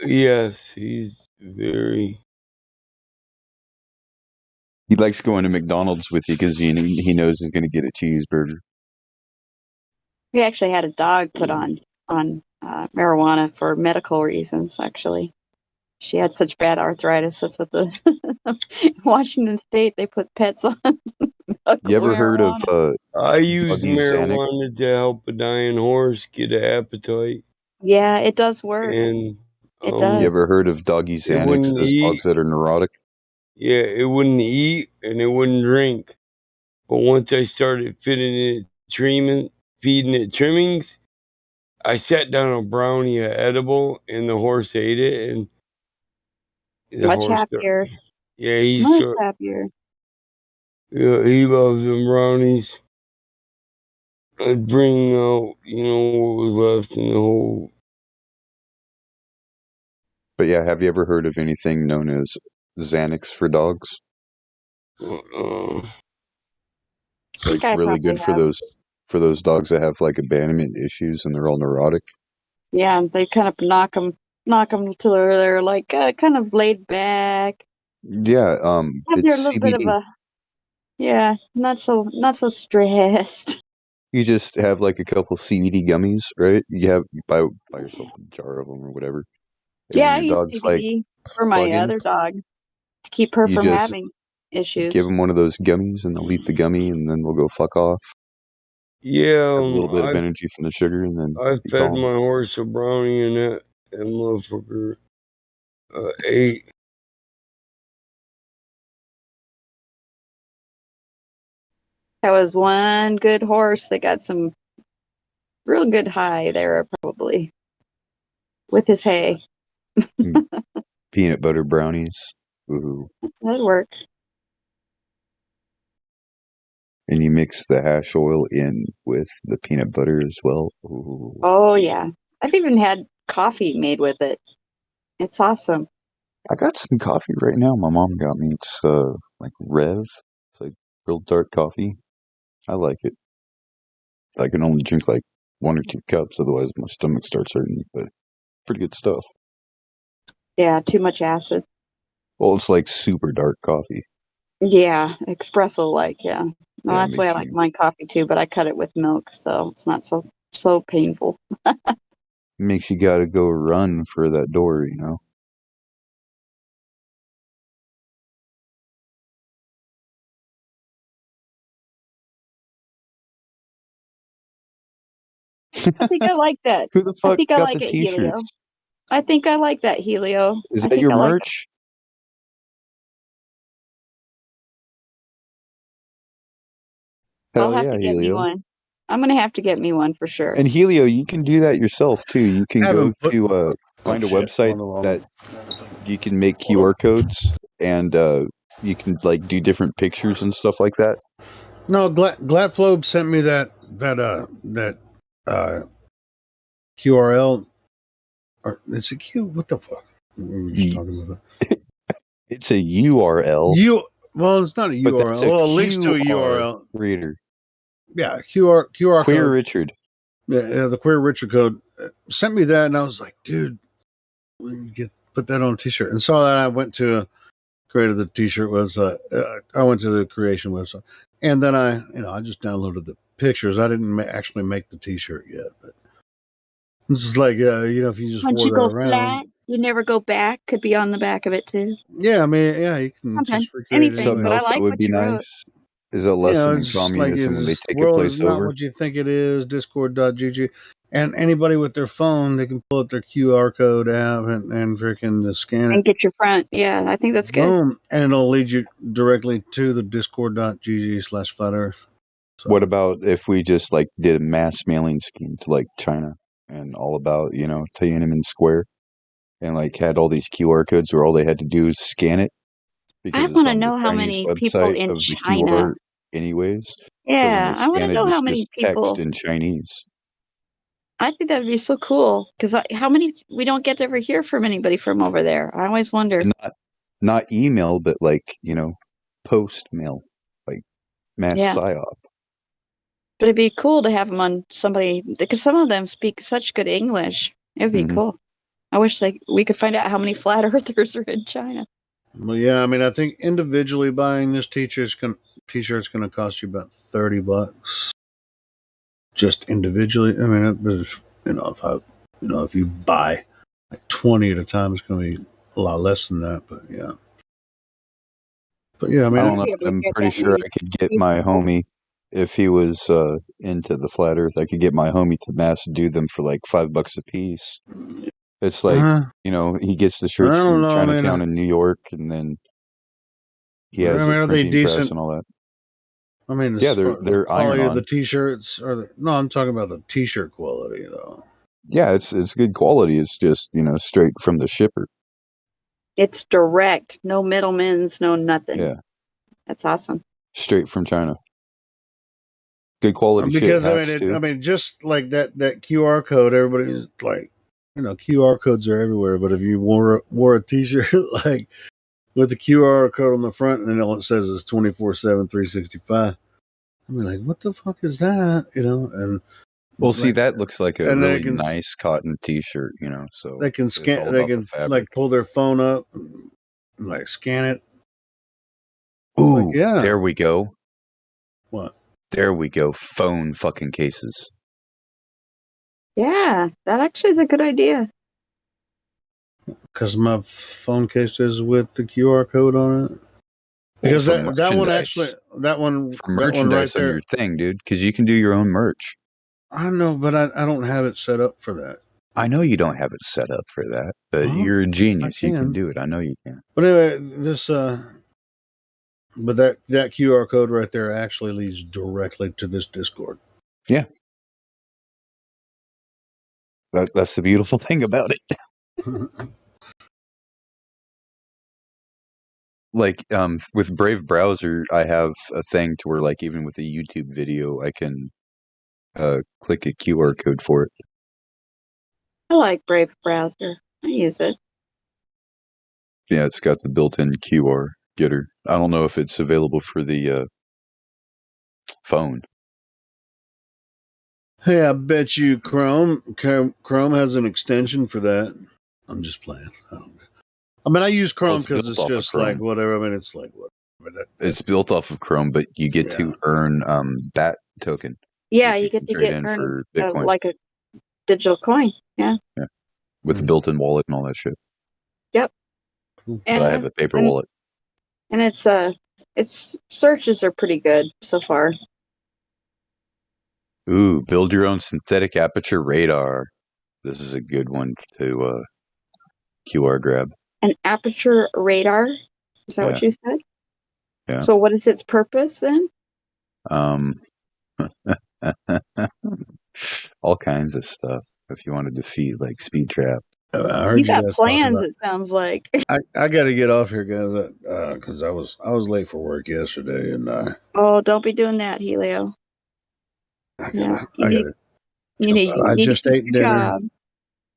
Yes, he's very. He likes going to McDonald's with you because he knows he's going to get a cheeseburger. We actually had a dog put on marijuana for medical reasons. Actually, she had such bad arthritis. That's what the Washington State, they put pets on. You ever heard of I use Doggy Xanax? marijuana to help a dying horse get an appetite. Yeah, it does work. And it does. You ever heard of Doggy Xanax? Those dogs that are neurotic. Yeah, it wouldn't eat and it wouldn't drink. But once I started feeding it trimmings, I sat down a brownie, a edible, and the horse ate it, and the Much horse happier. Yeah, he's much happier. Yeah, he loves them brownies. I'd bring out, what was left in the whole. But yeah, have you ever heard of anything known as Xanax for dogs? It's like really good for those dogs that have like abandonment issues and they're all neurotic. Yeah, they kind of knock them till they're like kind of laid back. Yeah, Have it's a little CBD. bit of not so stressed. You just have like a couple CBD gummies, right? You buy yourself a jar of them or whatever. And Yeah, I your use dog's CBD like for my other dog to keep her from having issues. Give them one of those gummies and they'll eat the gummy and then they'll go fuck off. Yeah, have a little bit of energy from the sugar and then I fed my horse a brownie and that motherfucker ate. That was one good horse that got some real good high there, probably, with his hay. Peanut butter brownies. Ooh. That'd work. And you mix the hash oil in with the peanut butter as well. Ooh. Oh, yeah. I've even had coffee made with it. It's awesome. I got some coffee right now. My mom got me. It's like Rev. It's like real dark coffee. I like it. I can only drink like 1 or 2 cups, otherwise my stomach starts hurting. But pretty good stuff. Yeah, too much acid. Well, it's like super dark coffee. Yeah, espresso like, yeah. Well, that's why I like my coffee too, but I cut it with milk, so it's not so painful. Makes you gotta go run for that door, I think I like that. Who the fuck I think I got like the it, Helio. t-shirts? I think I like that, Helio. Is that your merch? I'll have to get me one. I'm going to have to get me one for sure. And Helio, you can do that yourself too. You can go to find a website that you can make QR codes and you can like do different pictures and stuff like that. No, Gladflobe sent me that QRL. Or it's a Q. What the fuck? We were just talking about that. It's a URL. Well, it's not a URL. Well, it links to a URL reader. Yeah, QR Queer code. Richard. Yeah, the Queer Richard code sent me that, and I was like, dude, put that on a t-shirt. And saw that I went to created the t-shirt website. I went to the creation website, and then I just downloaded the pictures. I didn't actually make the t-shirt yet, but this is like, if you just wore that around. Flat, you never go back. Could be on the back of it too. Yeah, I mean, yeah, you can just recreate anything. Something else that would be nice. Is a lesson in communism when they take a place over. Not what you think it is. Discord.gg, and anybody with their phone, they can pull up their QR code app and freaking scan it and get your front. Yeah, I think that's good. Boom, and it'll lead you directly to the Discord.gg/Flat Earth. So. What about if we just like did a mass mailing scheme to like China and all about Tiananmen Square, and like had all these QR codes where all they had to do is scan it. I want to know how many people in China anyways. Yeah, so I want to know how many people. Text in Chinese. I think that would be so cool because how many we don't get to ever hear from anybody from over there. I always wonder. And not email, but like post mail, like mass psyop. But it'd be cool to have them on somebody because some of them speak such good English. It'd be cool. I wish we could find out how many flat earthers are in China. Well, yeah, I mean, I think individually buying this t-shirt's going to cost you about $30. Just individually. I mean, if you buy like 20 at a time, it's going to be a lot less than that. But yeah. I mean, I don't know. I'm pretty sure I could get my homie, if he was into the flat Earth, I could get my homie to mass do them for like $5 a piece. It's like he gets the shirts from Chinatown in New York, and then he has a printing press and all that. I mean, yeah, they're iron on. The t-shirts no, I'm talking about the t-shirt quality though. Yeah, it's good quality. It's just straight from the shipper. It's direct, no middlemans, no nothing. Yeah, that's awesome. Straight from China. Good quality because shit. I mean, just like that QR code, everybody's like, QR codes are everywhere. But if you wore a t-shirt like with the QR code on the front, and then all it says is 24/7, 365. I mean, like, what the fuck is that? And well, see, that looks like a really nice cotton t-shirt. So they can scan, they can like pull their phone up, and, like scan it. Ooh, like, yeah. There we go. What? There we go. Phone fucking cases. Yeah, that actually is a good idea. Because my phone case is with the QR code on it. Because that one for merchandise right on your thing, dude. Because you can do your own merch. I know, but I don't have it set up for that. I know you don't have it set up for that, but you're a genius. You can do it. I know you can. But anyway, but that QR code right there actually leads directly to this Discord. Yeah. That's the beautiful thing about it. Like with Brave Browser, I have a thing to where, like, even with a YouTube video, I can click a QR code for it. I like Brave Browser. I use it. Yeah, it's got the built-in QR getter. I don't know if it's available for the phone. Hey, I bet you Chrome has an extension for that. I'm just playing. I mean, I use Chrome because it's just like whatever. I mean, it's like whatever. It's built off of Chrome, but you get to earn BAT token. Yeah, you get to get for Bitcoin. Like a digital coin. Yeah. Yeah. With a built-in wallet and all that shit. Yep. But I have the paper wallet. And its searches are pretty good so far. Ooh, build your own synthetic aperture radar. This is a good one to QR grab. An aperture radar? Is that what you said? Yeah. So what is its purpose then? All kinds of stuff. If you want to defeat like Speed Trap. I heard you got plans. It sounds like. I got to get off here, guys, because I was late for work yesterday, and oh, don't be doing that, Helio. I just ate dinner,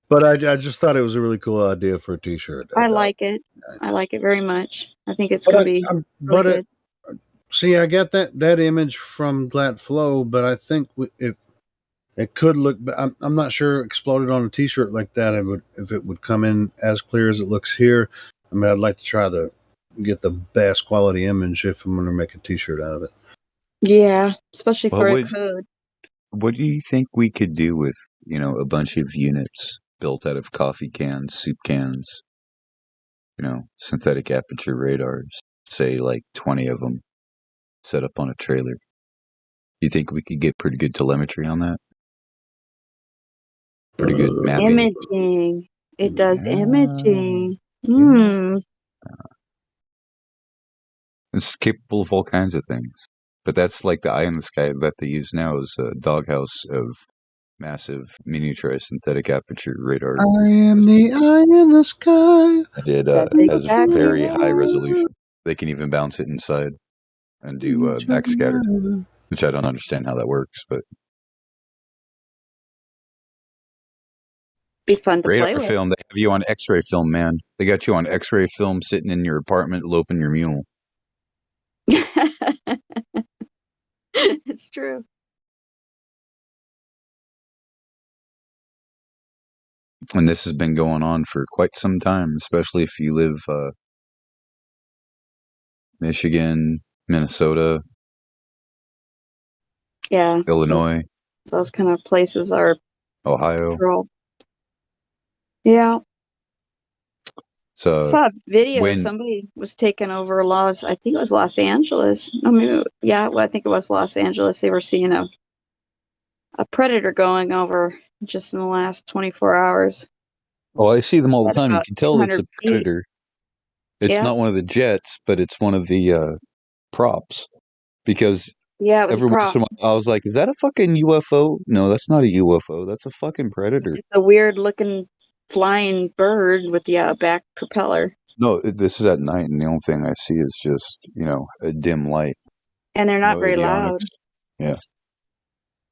but I just thought it was a really cool idea for a t-shirt. I like it. I like it very much. I think it's going to be. Really good. See, I got that image from Glat Flow, but I think it could look. I'm not sure exploded on a t-shirt like that. If it would come in as clear as it looks here. I mean, I'd like to try get the best quality image if I'm going to make a t-shirt out of it. Yeah, especially for a code. What do you think we could do with, a bunch of units built out of coffee cans, soup cans, synthetic aperture radars, say like 20 of them set up on a trailer? You think we could get pretty good telemetry on that? Pretty good mapping. Imaging. It does imaging. Yeah. It's capable of all kinds of things. But that's like the eye in the sky that they use now is a doghouse of massive miniaturized synthetic aperture radar. I am the eye in the sky. It has very high resolution. They can even bounce it inside. and do backscatter, which I don't understand how that works, but be fun to play with. Film. They have you on X-ray film, man. They got you on X-ray film, sitting in your apartment, loafing your mule. It's true. And this has been going on for quite some time, especially if you live Michigan, Minnesota, Illinois. Those kind of places are Ohio. controlled. Yeah. So I saw a video. Somebody was taking over I think it was Los Angeles. I think it was Los Angeles. They were seeing a predator going over just in the last 24 hours. Oh, I see them all the time. You can tell it's a predator. It's not one of the jets, but it's one of the props. Because every once in a while, I was like, is that a fucking UFO? No, that's not a UFO. That's a fucking predator. It's a weird looking flying bird with the back propeller. No, this is at night, and the only thing I see is just, a dim light. And they're not very loud. Yeah.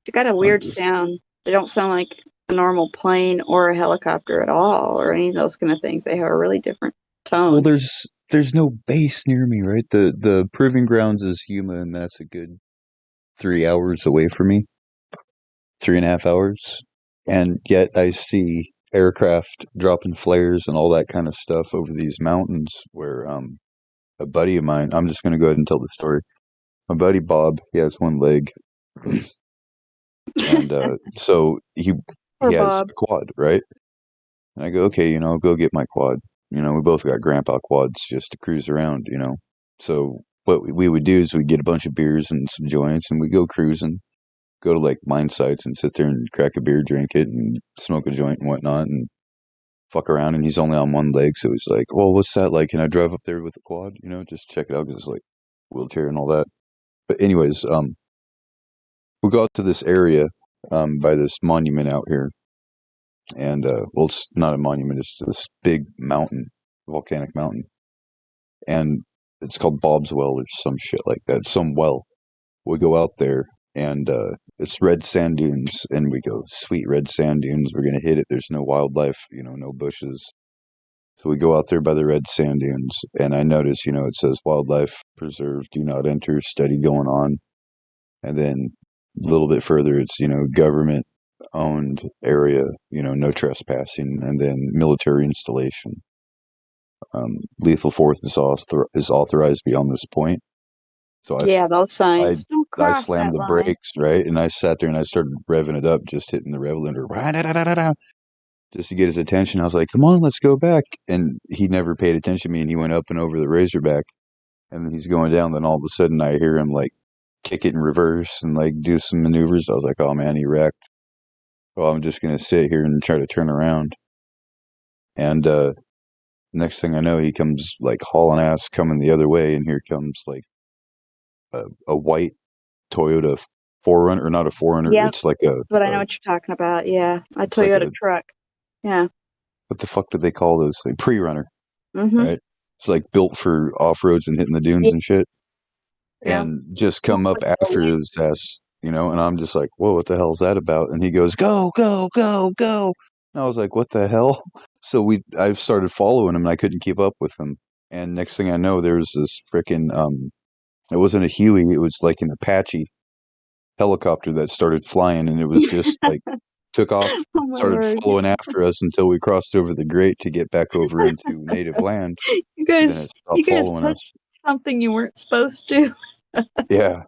They got a weird sound. They don't sound like a normal plane or a helicopter at all, or any of those kind of things. They have a really different tone. Well, there's no base near me, right? The proving grounds is Yuma, and that's a good 3 hours away from me. 3.5 hours. And yet I see aircraft dropping flares and all that kind of stuff over these mountains where a buddy of mine, I'm just going to go ahead and tell the story. My buddy Bob, he has one leg. And so he has a quad, right? And I go, okay, go get my quad. We both got grandpa quads just to cruise around, So what we would do is we'd get a bunch of beers and some joints, and we'd go cruising, go to like mine sites and sit there and crack a beer, drink it, and smoke a joint and whatnot, and fuck around. And he's only on one leg, so he's like, well, what's that like? Can I drive up there with the quad? Just check it out, because it's like wheelchair and all that. But anyways, we go out to this area by this monument out here. And, it's not a monument, it's this big mountain, volcanic mountain. And it's called Bob's Well or some shit like that, some well. We go out there, and it's red sand dunes, and we go, sweet red sand dunes, we're going to hit it. There's no wildlife, no bushes. So we go out there by the red sand dunes, and I notice, it says wildlife preserve, do not enter, study going on. And then a little bit further, it's, government owned area, no trespassing, and then military installation. Lethal force is authorized beyond this point. So those signs. I slammed the brakes, right? And I sat there and I started revving it up, just hitting the rev limiter, just to get his attention. I was like, come on, let's go back. And he never paid attention to me, and he went up and over the Razorback, and he's going down. Then all of a sudden I hear him like kick it in reverse and like do some maneuvers. I was like, oh man, he wrecked. Well, I'm just going to sit here and try to turn around. And next thing I know, he comes like hauling ass coming the other way, and here comes like a white Toyota 4Runner, or not a 4Runner. Yeah, it's like but I know what you're talking about. Yeah, a Toyota truck. Yeah. What the fuck did they call those things? Pre-runner. Mm-hmm. Right? It's like built for off-roads and hitting the dunes and shit. Yeah. And just come up after his ass, and I'm just like, whoa, what the hell is that about? And he goes, go, go, go, go. And I was like, what the hell? So I started following him, and I couldn't keep up with him. And next thing I know, there was this freaking, it wasn't a Huey, it was like an Apache helicopter that started flying, and it was just like, took off, started following after us until we crossed over the grate to get back over into native land. You guys touched something you weren't supposed to. Yeah.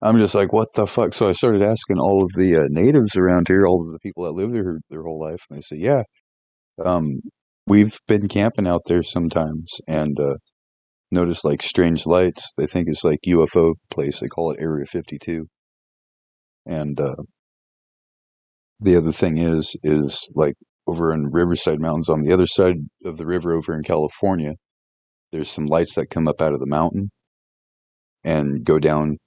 I'm just like, what the fuck? So I started asking all of the natives around here, all of the people that live there their whole life, and they say, yeah, we've been camping out there sometimes and noticed like strange lights. They think it's like UFO place. They call it Area 52. And the other thing is like over in Riverside Mountains on the other side of the river over in California, there's some lights that come up out of the mountain and go down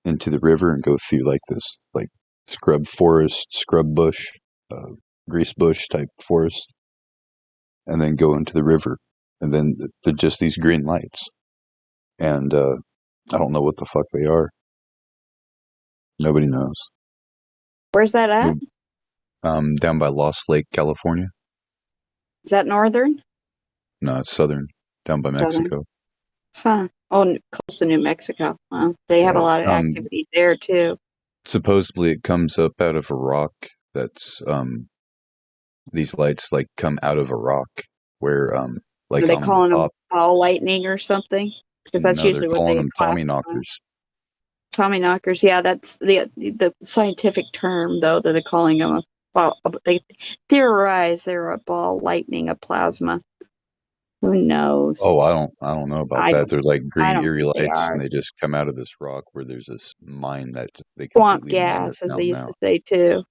into the river and go through like this like scrub forest, scrub bush, grease bush type forest, and then go into the river. And then they're just these green lights. And I don't know what the fuck they are. Nobody knows. Where's that at? Down by Lost Lake, California. Is that northern? No, it's southern, down by Mexico. Huh. Oh, close to New Mexico. Well, they have a lot of activity there too. Supposedly it comes up out of a rock that's, these lights like come out of a rock where, like Are they on calling the top. them ball lightning or something? Because that's usually what they them Tommy knockers. Tommy knockers, yeah, that's the scientific term though that they're calling them. They theorize they're a ball lightning of plasma. Who knows? Oh, I don't know about that. They're like green eerie lights, and they just come out of this rock where there's this mine that they completely swamp gas, as they used now. to say too.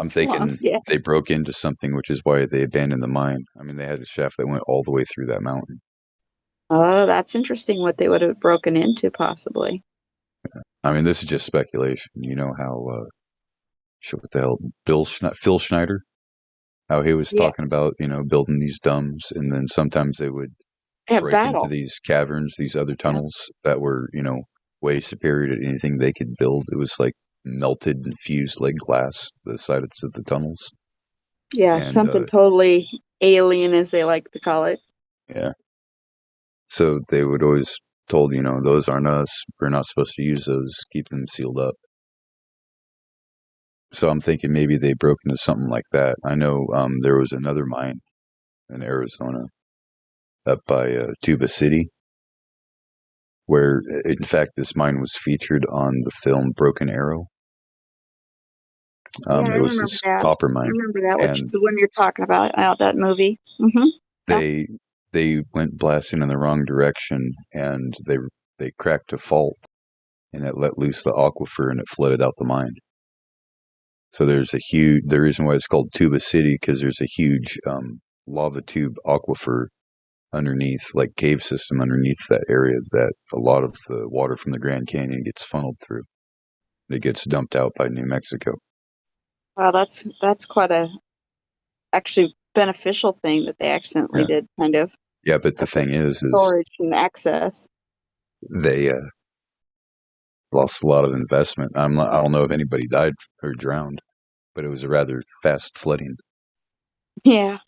I'm thinking they broke into something, which is why they abandoned the mine. I mean, they had a shaft that went all the way through that mountain. Oh, that's interesting. What they would have broken into, possibly. Yeah. I mean, this is just speculation. You know how what the hell, Phil Schneider, how he was talking about, building these domes, and then sometimes they would break into these caverns, these other tunnels that were, way superior to anything they could build. It was like melted and fused like glass, the sides of the tunnels. Yeah, and, something totally alien, as they like to call it. Yeah. So they would always told, those aren't us. We're not supposed to use those. Keep them sealed up. So I'm thinking maybe they broke into something like that. I know there was another mine in Arizona up by Tuba City, where, in fact, this mine was featured on the film Broken Arrow. It was this copper mine. I remember that, the one you're talking about, that movie. Mm-hmm. They went blasting in the wrong direction, and they cracked a fault, and it let loose the aquifer, and it flooded out the mine. So the reason why it's called Tuba City, because there's a huge lava tube aquifer underneath, like cave system underneath that area, that a lot of the water from the Grand Canyon gets funneled through. It gets dumped out by New Mexico. Wow, that's quite a actually beneficial thing that they accidentally did, kind of. Yeah, but the thing is storage and access. They lost a lot of investment. I don't know if anybody died or drowned, but it was a rather fast flooding. Yeah,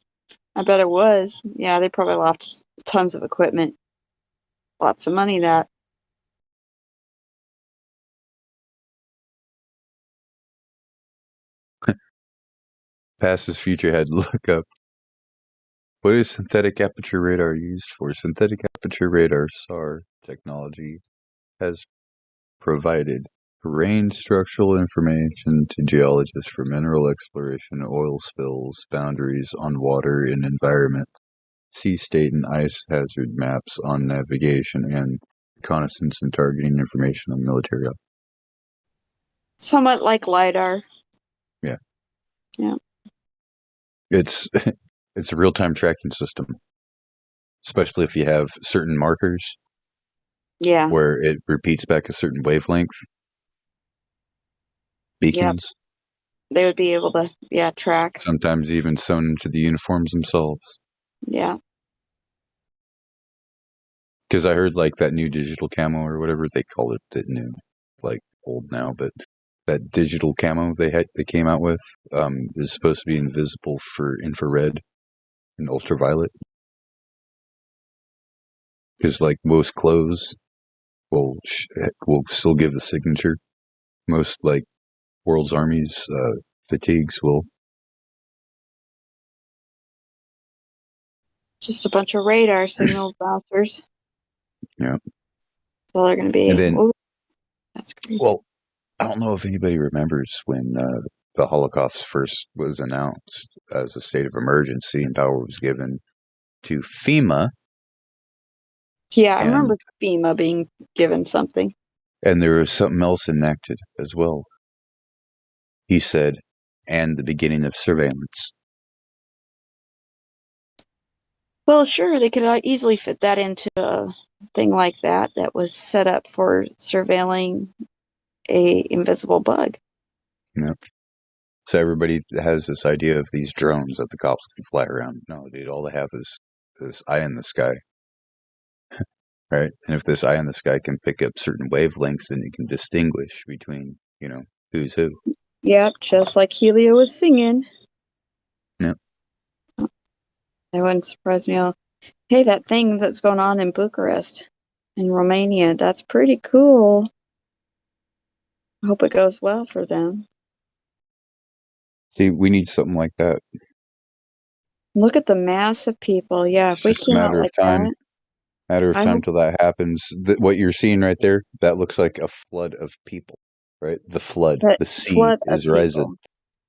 I bet it was. Yeah, they probably lost tons of equipment. Lots of money, that. Past is future had to look up. What is synthetic aperture radar used for? Synthetic aperture radar SAR technology has provided range structural information to geologists for mineral exploration, oil spills, boundaries on water and environment, sea state and ice hazard maps on navigation, and reconnaissance and targeting information on military. Somewhat like LiDAR. Yeah. Yeah. It's a real-time tracking system, especially if you have certain markers. Yeah. Where it repeats back a certain wavelength. Beacons. Yep. They would be able to, track. Sometimes even sewn into the uniforms themselves. Yeah. Because I heard like that new digital camo or whatever they call it, that new, like old now, but that digital camo they came out with is supposed to be invisible for infrared and ultraviolet. Because like most clothes will still give the signature. Most like world's armies fatigues will. Just a bunch of radar signal bouncers. Yeah. So they're going to be. And then, that's crazy. Well, I don't know if anybody remembers when the Holocaust first was announced as a state of emergency and power was given to FEMA. Yeah, I remember FEMA being given something. And there was something else enacted as well. He said, and the beginning of surveillance. Well, sure, they could easily fit that into a thing like that was set up for surveilling a invisible bug. Yep. So everybody has this idea of these drones that the cops can fly around. No, dude, all they have is this eye in the sky. right? And if this eye in the sky can pick up certain wavelengths, then you can distinguish between, who's who. Yep, just like Helio was singing. Yep. That wouldn't surprise me at all. Hey, that thing that's going on in Bucharest, in Romania, that's pretty cool. I hope it goes well for them. See, we need something like that. Look at the mass of people. Yeah, It's if we just a came out matter of like time. that. Matter of time till that happens. What you're seeing right there, that looks like a flood of people, right? The flood. The sea is risen.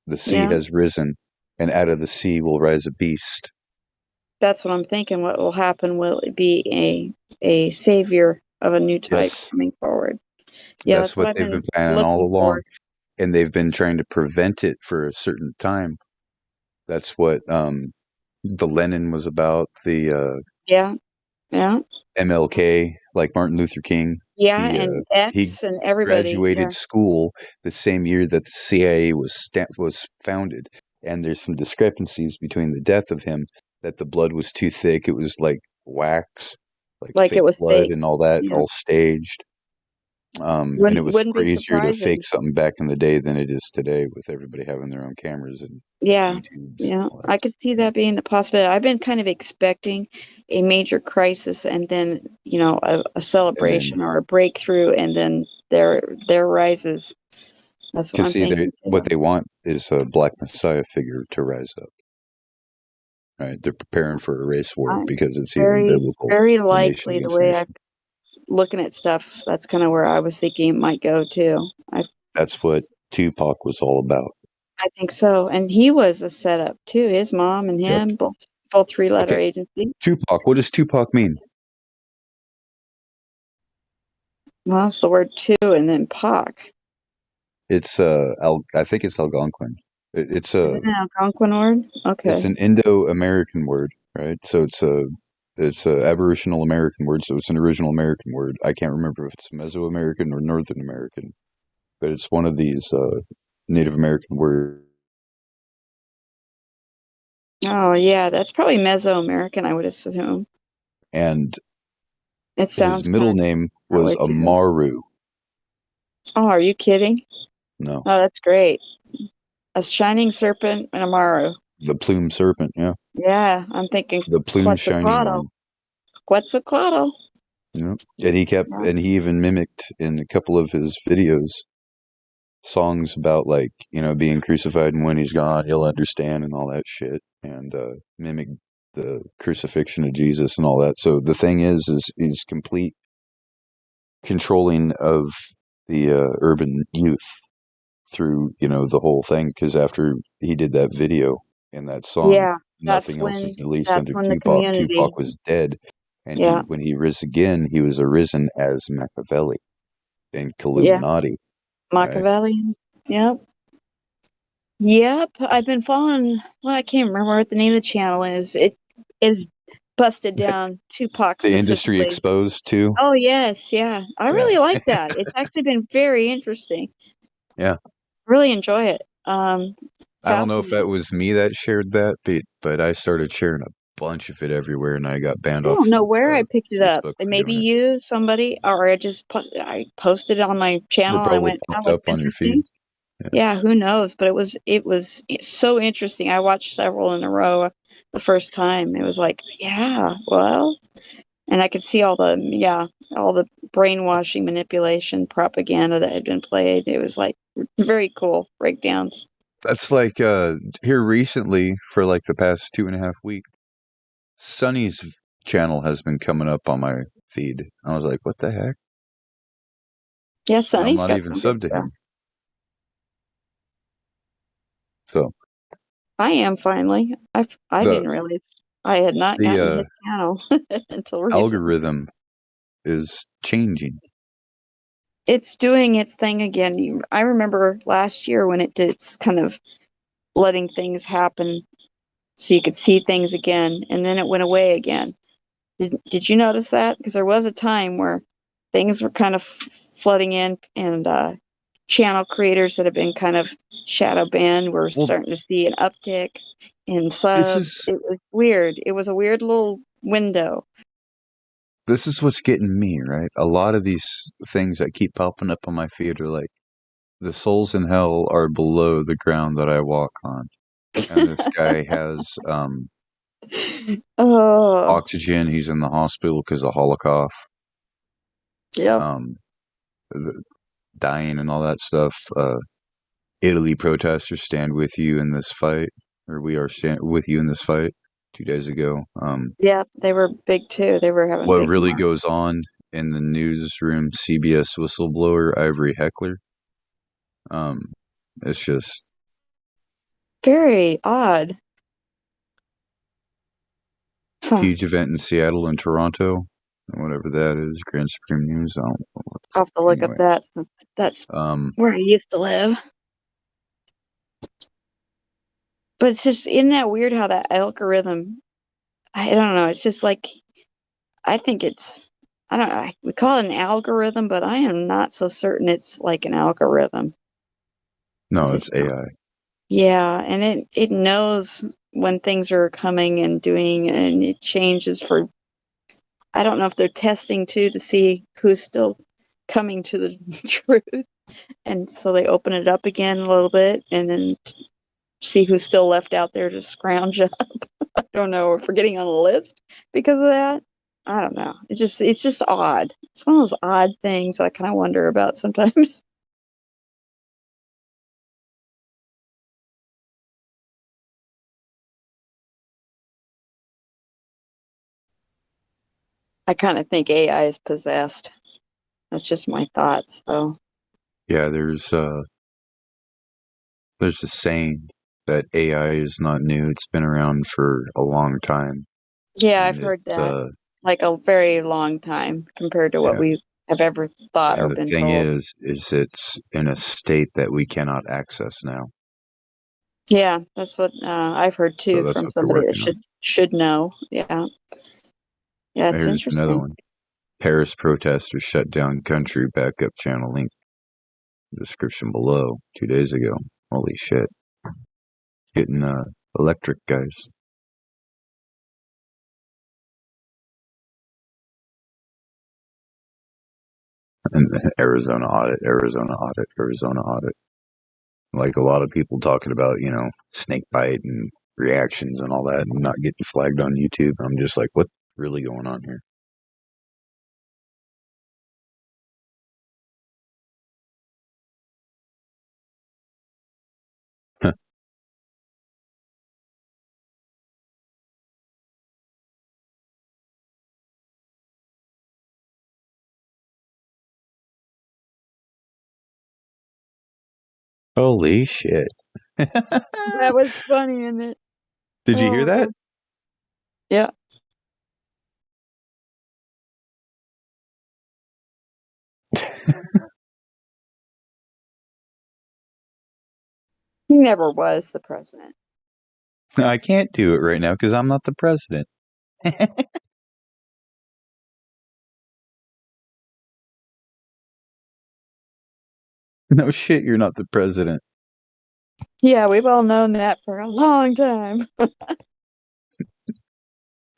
The sea has risen, and out of the sea will rise a beast. That's what I'm thinking. What will happen? Will it be a savior of a new type coming forward? Yeah, that's what they've been planning all along. And they've been trying to prevent it for a certain time. That's what the Lenin was about, the MLK, like Martin Luther King. Yeah, and X and everybody. Graduated school the same year that the CIA was founded. And there's some discrepancies between the death of him, that the blood was too thick. It was like wax, like fake it was blood fake. and all that, all staged. And it was crazier to fake something back in the day than it is today, with everybody having their own cameras and YouTubes. Yeah, I could see that being a possibility. I've been kind of expecting a major crisis and then, a celebration or a breakthrough, and then there rises. That's what I'm thinking. What they want is a Black Messiah figure to rise up. Right? They're preparing for a race war because it's even biblical. Very likely, the way I'm looking at stuff, that's kind of where I was thinking it might go too. That's what Tupac was all about. I think so. And he was a setup too. His mom and him, both 3-letter agency. Tupac. What does Tupac mean? Well, it's the word two and then Pac. It's I think it's Algonquin. It's a Algonquin word. Okay. It's an Indo-American word, right? So it's a Aboriginal American word. So it's an original American word. I can't remember if it's Mesoamerican or Northern American, but it's one of these Native American words. Oh yeah, that's probably Mesoamerican, I would assume. And it sounds his middle name was Amaru. Oh, are you kidding? No. Oh, that's great. A shining serpent and Amaru. The plume serpent, yeah. Yeah, I'm thinking the plume shining one. Quetzalcoatl. Yeah. And he even mimicked in a couple of his videos songs about, like, being crucified, and when he's gone, he'll understand and all that shit, and mimic the crucifixion of Jesus and all that. So the thing is he's complete controlling of the urban youth through, the whole thing, because after he did that video and that song, nothing else was released under Tupac. Tupac was dead, and when he rose again, he was arisen as Machiavelli and Illuminati. Machiavelli. Right? Yep. I've been following. Well, I can't remember what the name of the channel is. It busted down Tupac. The Industry Exposed too. Oh yes, yeah. I really like that. It's actually been very interesting. Yeah. Really enjoy it. I don't know if that was me that shared that, but I started sharing a bunch of it everywhere, and I got banned off. I don't know where I picked it up. Maybe you, somebody, or I posted it on my channel. It probably and I went, popped up on your feed. Yeah, who knows? But it was so interesting. I watched several in a row the first time. It was like, well, and I could see all the brainwashing, manipulation, propaganda that had been played. It was like very cool breakdowns. That's like here recently, for like the past 2.5 weeks, Sonny's channel has been coming up on my feed. I was like, what the heck? Yeah, Sonny's I'm not even subbed to him. So I am finally. I didn't realize I had not gotten his channel until recently. Algorithm is changing. It's doing its thing again. I remember last year when it did its kind of letting things happen so you could see things again, and then it went away again. Did you notice that? Because there was a time where things were kind of flooding in, and channel creators that have been kind of shadow banned were starting to see an uptick in subs. It was weird. It was a weird little window. this is what's getting me, right? A lot of these things that keep popping up on my feed are like, the souls in hell are below the ground that I walk on. And this guy has oxygen. He's in the hospital because of the Holocaust. Yep. Dying and all that stuff. Italy protesters stand with you in this fight, or we are with you in this fight. 2 days ago. Yeah, they were big too. They were having. What big really goes on in the newsroom? CBS whistleblower Ivory Heckler. It's just very odd. Huge event in Seattle and Toronto, whatever that is. Grand Supreme News. I don't know what I'll have to look up that. That's where I used to live. But it's just, isn't that weird how that algorithm, I don't know, it's just like, I think it's, I don't know, we call it an algorithm, but I am not so certain it's like an algorithm. No, it's AI. Yeah, and it knows when things are coming and doing, and it changes for, I don't know if they're testing too to see who's still coming to the truth. And so they open it up again a little bit and then see who's still left out there to scrounge up. I don't know, or forgetting on a list because of that. I don't know. It's just odd. It's one of those odd things I kind of wonder about sometimes. I kind of think AI is possessed. That's just my thoughts, though. Yeah, there's a saying that AI is not new. It's been around for a long time. Yeah, I've heard that. Like a very long time compared to what we have ever thought or been told. And the thing is it's in a state that we cannot access now. Yeah, that's what I've heard too from somebody that should know. Yeah. Yeah, it's interesting. Here's another one. Paris protesters shut down country backup channel link. Description below. 2 days ago. Holy shit. Getting electric, guys. And Arizona audit. Like a lot of people talking about, snake bite and reactions and all that and not getting flagged on YouTube. I'm just like, what's really going on here? Holy shit. That was funny, isn't it? Did you hear that? Yeah. He never was the president. I can't do it right now because I'm not the president. No shit, you're not the president. Yeah, we've all known that for a long time.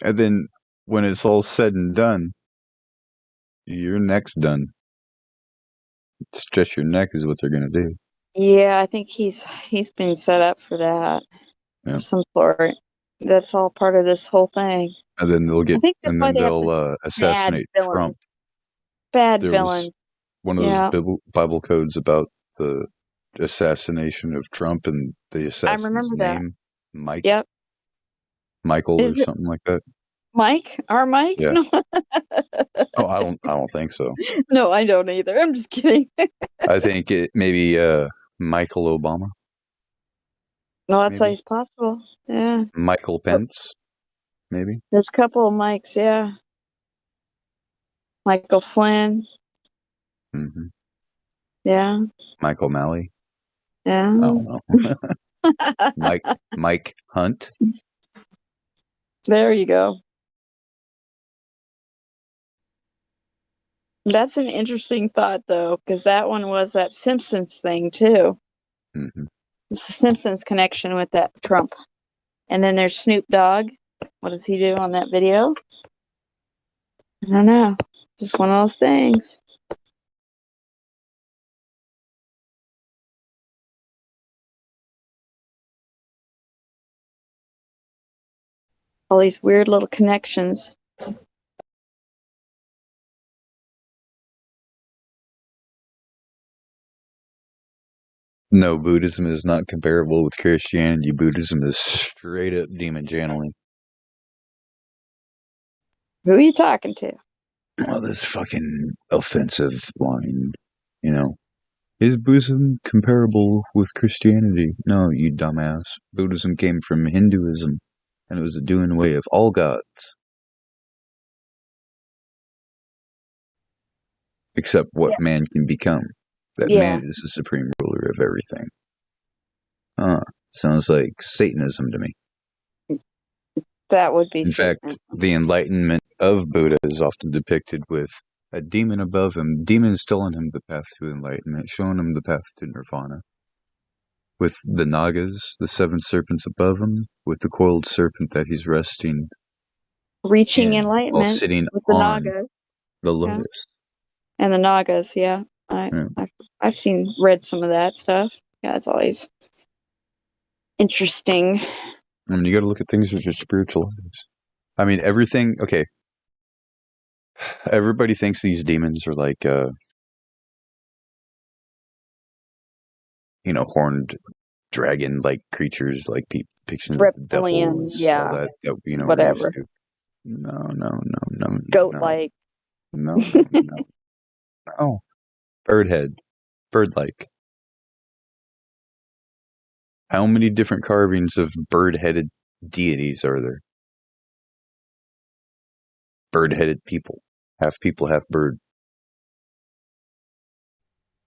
And then when it's all said and done, your neck's done. Stretch your neck is what they're going to do. Yeah, I think he's been set up for that. Yeah. Of some sort. That's all part of this whole thing. And then they'll assassinate Trump. Bad villain. One of those Bible codes about the assassination of Trump and the assassin's name, Mike. Yep. Michael or something like that. Mike? Our Mike? Yeah. No. Oh, I don't think so. No, I don't either. I'm just kidding. I think it maybe Michael Obama. No, that's always possible. Yeah. Michael Pence, maybe. There's a couple of Mikes, yeah. Michael Flynn. Mm-hmm. Yeah. Michael Malley. Yeah. I don't know. Mike Hunt. There you go. That's an interesting thought, though, because that one was that Simpsons thing, too. Mm-hmm. It's the Simpsons connection with that Trump. And then there's Snoop Dogg. What does he do on that video? I don't know. Just one of those things. All these weird little connections. No, Buddhism is not comparable with Christianity. Buddhism is straight up demon channeling. Who are you talking to? Oh, this fucking offensive line, you know. Is Buddhism comparable with Christianity? No, you dumbass. Buddhism came from Hinduism, and it was a doing away of all gods. Except what man can become. That man is the supreme ruler of everything. Sounds like Satanism to me. That would be In fact, the enlightenment of Buddha is often depicted with a demon above him, demons telling him the path to enlightenment, showing him the path to nirvana. With the Nagas, the 7 serpents above him, with the coiled serpent that he's resting. Reaching enlightenment. While sitting with the on Nagas. the lotus. Yeah. And the Nagas, yeah. I've read some of that stuff. Yeah, it's always interesting. I mean, you got to look at things with your spiritual eyes. I mean, everything. Okay, everybody thinks these demons are like, horned dragon-like creatures, like depictions of the devils, all that. Whatever. No. Goat-like. No. Bird-like. How many different carvings of bird-headed deities are there? Bird-headed people. Half people, half bird.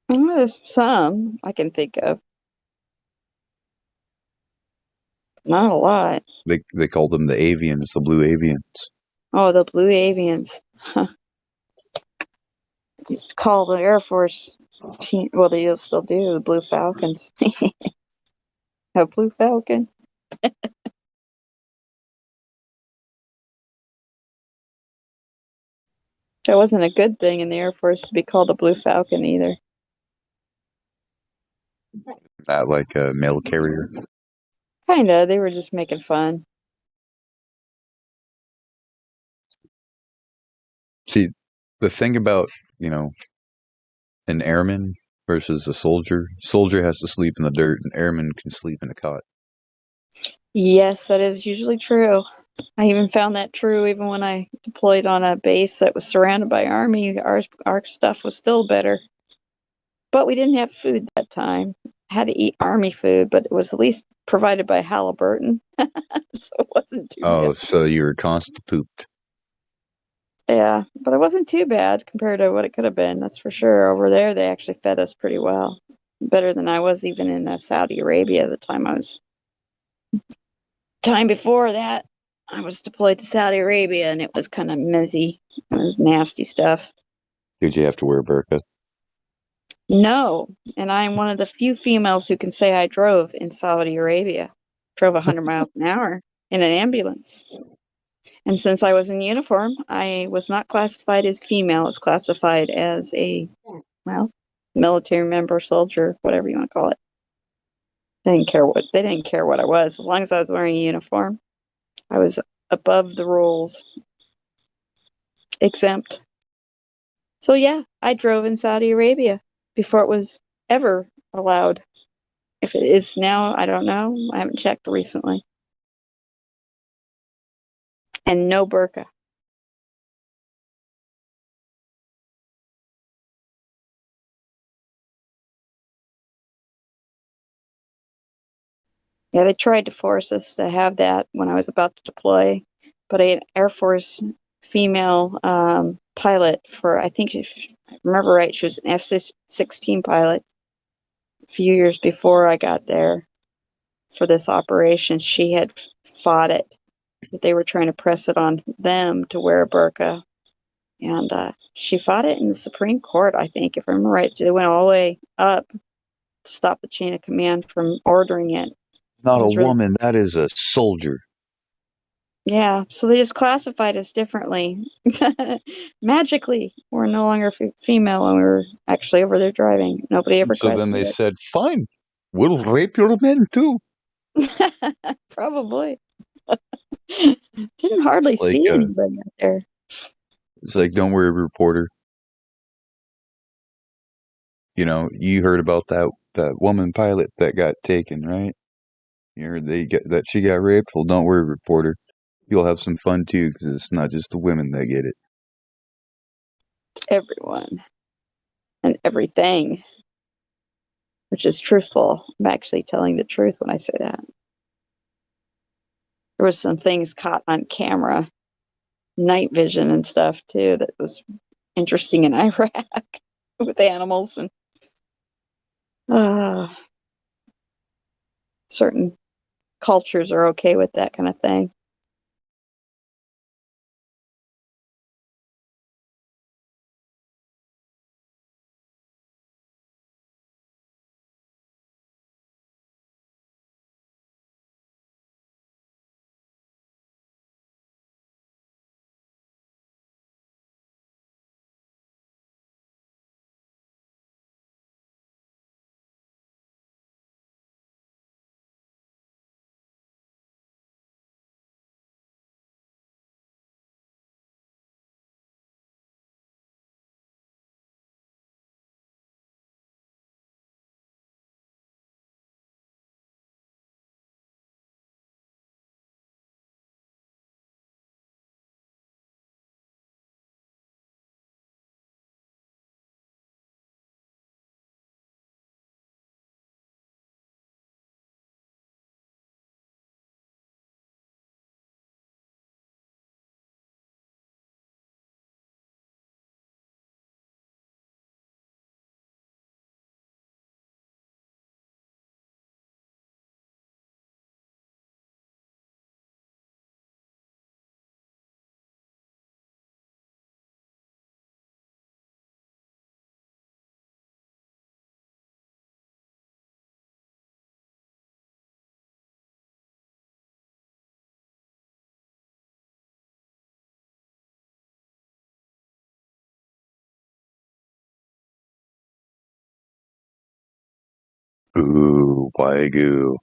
There's some I can think of. Not a lot. They call them the avians, the blue avians. Oh, the blue avians. Huh. Used to call the Air Force team. Well, they still do. The Blue Falcons. A Blue Falcon. That wasn't a good thing in the Air Force to be called a Blue Falcon either. Not like a mail carrier. Kinda. They were just making fun. See, the thing about, an airman versus a soldier has to sleep in the dirt, and airman can sleep in a cot. Yes, that is usually true. I even found that true even when I deployed on a base that was surrounded by Army. Our stuff was still better. But we didn't have food that time. Had to eat Army food, but it was at least provided by Halliburton. So it wasn't too bad. So you were constantly pooped. Yeah, but it wasn't too bad compared to what it could have been, that's for sure. Over there, they actually fed us pretty well. Better than I was even in Saudi Arabia the time before that. I was deployed to Saudi Arabia, and it was kind of messy. It was nasty stuff. Did you have to wear a burqa? No, and I'm one of the few females who can say I drove in Saudi Arabia. Drove 100 miles an hour in an ambulance. And since I was in uniform, I was not classified as female. I was classified as a, military member, soldier, whatever you want to call it. They didn't care what I was. As long as I was wearing a uniform, I was above the rules. Exempt. So yeah, I drove in Saudi Arabia before it was ever allowed. If it is now, I don't know. I haven't checked recently. And no burqa. Yeah, they tried to force us to have that when I was about to deploy, but an Air Force female pilot I think if I remember right, she was an F-16 pilot a few years before I got there for this operation. She had fought it. They were trying to press it on them to wear a burqa. And she fought it in the Supreme Court, I think, if I remember right. They went all the way up to stop the chain of command from ordering it. Not a woman, that is a soldier. Yeah, so they just classified us differently. Magically, we're no longer female when we were actually over there driving. Nobody ever. So then they said, "Fine, we'll rape your men too." Probably. Didn't hardly see anybody out there. It's like, don't worry, reporter. You know, you heard about that woman pilot that got taken, right? You heard that she got raped. Well, don't worry, reporter. You'll have some fun too, because it's not just the women that get it. It's everyone and everything, which is truthful. I'm actually telling the truth when I say that. There was some things caught on camera, night vision and stuff too, that was interesting in Iraq with animals and certain cultures are okay with that kind of thing. Ooh, Wagyu.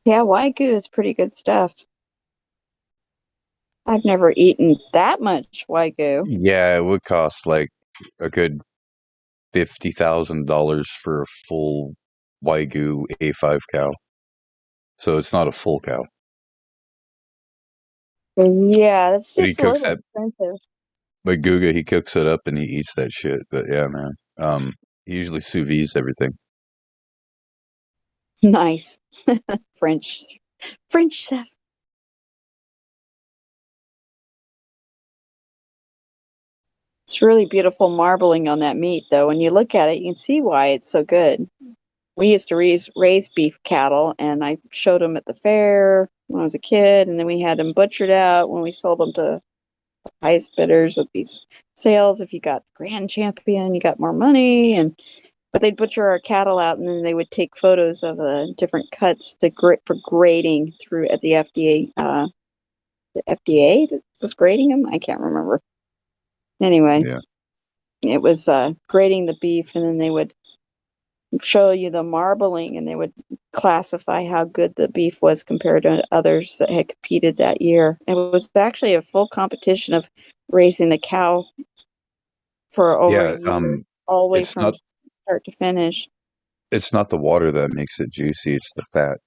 Yeah, Wagyu is pretty good stuff. I've never eaten that much Wagyu. Yeah, it would cost like a good $50,000 for a full Wagyu A5 cow. So it's not a full cow. Yeah, that's But he just a cooks little that. expensive. But Guga, he cooks it up and he eats that shit. But yeah, man. He usually sous vide everything. Nice. French chef. It's really beautiful marbling on that meat, though. When you look at it, you can see why it's so good. We used to raise beef cattle, and I showed them at the fair when I was a kid, and then we had them butchered out when we sold them to the highest bidders at these sales. If you got Grand Champion, you got more money, but they'd butcher our cattle out, and then they would take photos of the different cuts for grading through at the FDA. The FDA that was grading them. I can't remember. Anyway, yeah. It was grading the beef, and then they would show you the marbling, and they would classify how good the beef was compared to others that had competed that year. It was actually a full competition of raising the cow for over a year, all the way it's from start to finish. It's not the water that makes it juicy; it's the fat.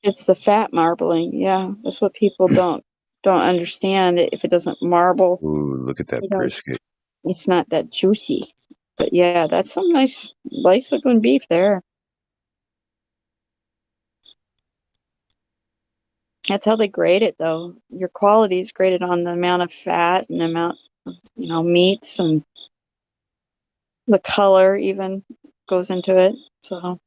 It's the fat marbling. Yeah, that's what people don't understand. If it doesn't marble, Ooh, look at that brisket. It's not that juicy. But yeah, that's some nice looking beef there. That's how they grade it, though. Your quality is graded on the amount of fat and the amount of, meats, and the color even goes into it. So,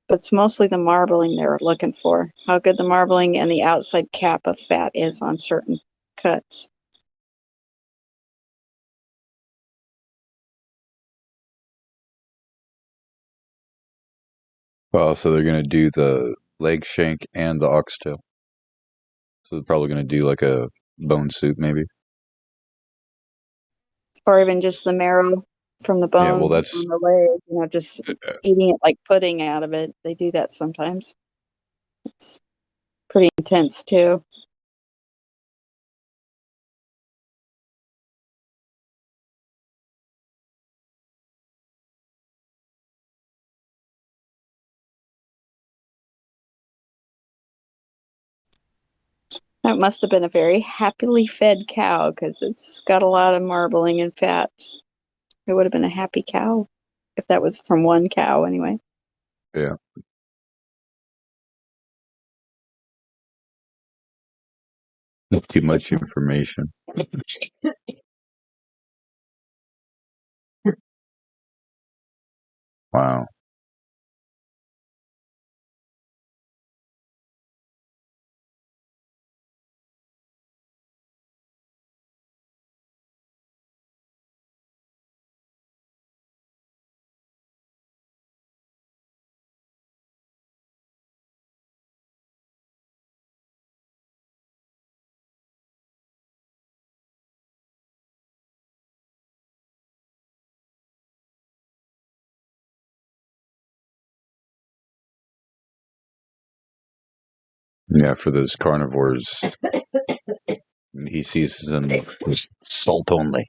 but it's mostly the marbling they're looking for. How good the marbling and the outside cap of fat is on certain cuts. Well, so they're gonna do the leg shank and the oxtail. So they're probably gonna do like a bone soup, maybe, or even just the marrow from the bone. Yeah, well, that's on the leg. Just eating it like pudding out of it. They do that sometimes. It's pretty intense too. That must have been a very happily fed cow, because it's got a lot of marbling and fats. It would have been a happy cow if that was from one cow anyway. Yeah. Too much information. Wow. Yeah, for those carnivores, he seasons them with salt only.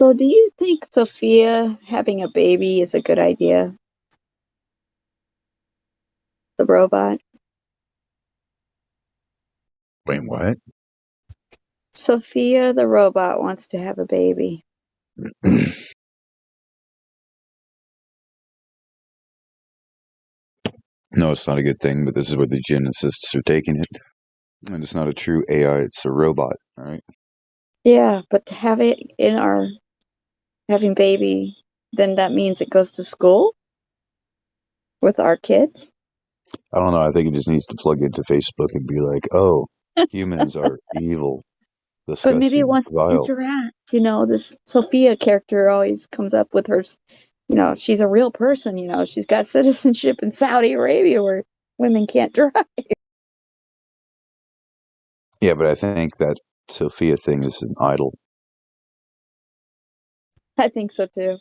So do you think Sophia having a baby is a good idea? The robot? Wait, what? Sophia the robot wants to have a baby. No, it's not a good thing, but this is where the geneticists are taking it. And it's not a true AI, it's a robot, all right? Yeah, but to have it in our having baby, then that means it goes to school with our kids? I don't know. I think it just needs to plug into Facebook and be like, oh, humans are evil, disgusting, but maybe it wants vile. to interact. This Sophia character always comes up with her, she's a real person, she's got citizenship in Saudi Arabia where women can't drive. Yeah, but I think that Sophia thing is an idol. I think so too.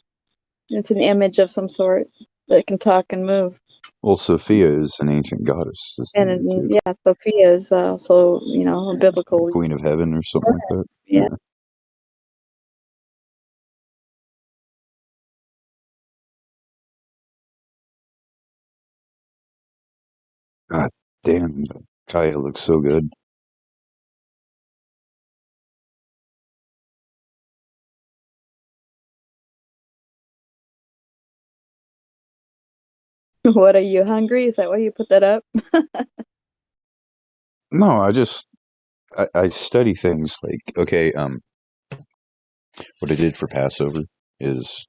It's an image of some sort that can talk and move. Well, Sophia is an ancient goddess. And yeah, Sophia is also, a biblical Queen of Heaven or something like that. Yeah. God damn, Kaya looks so good. What, are you hungry? Is that why you put that up? No, I study things like, okay, what I did for Passover is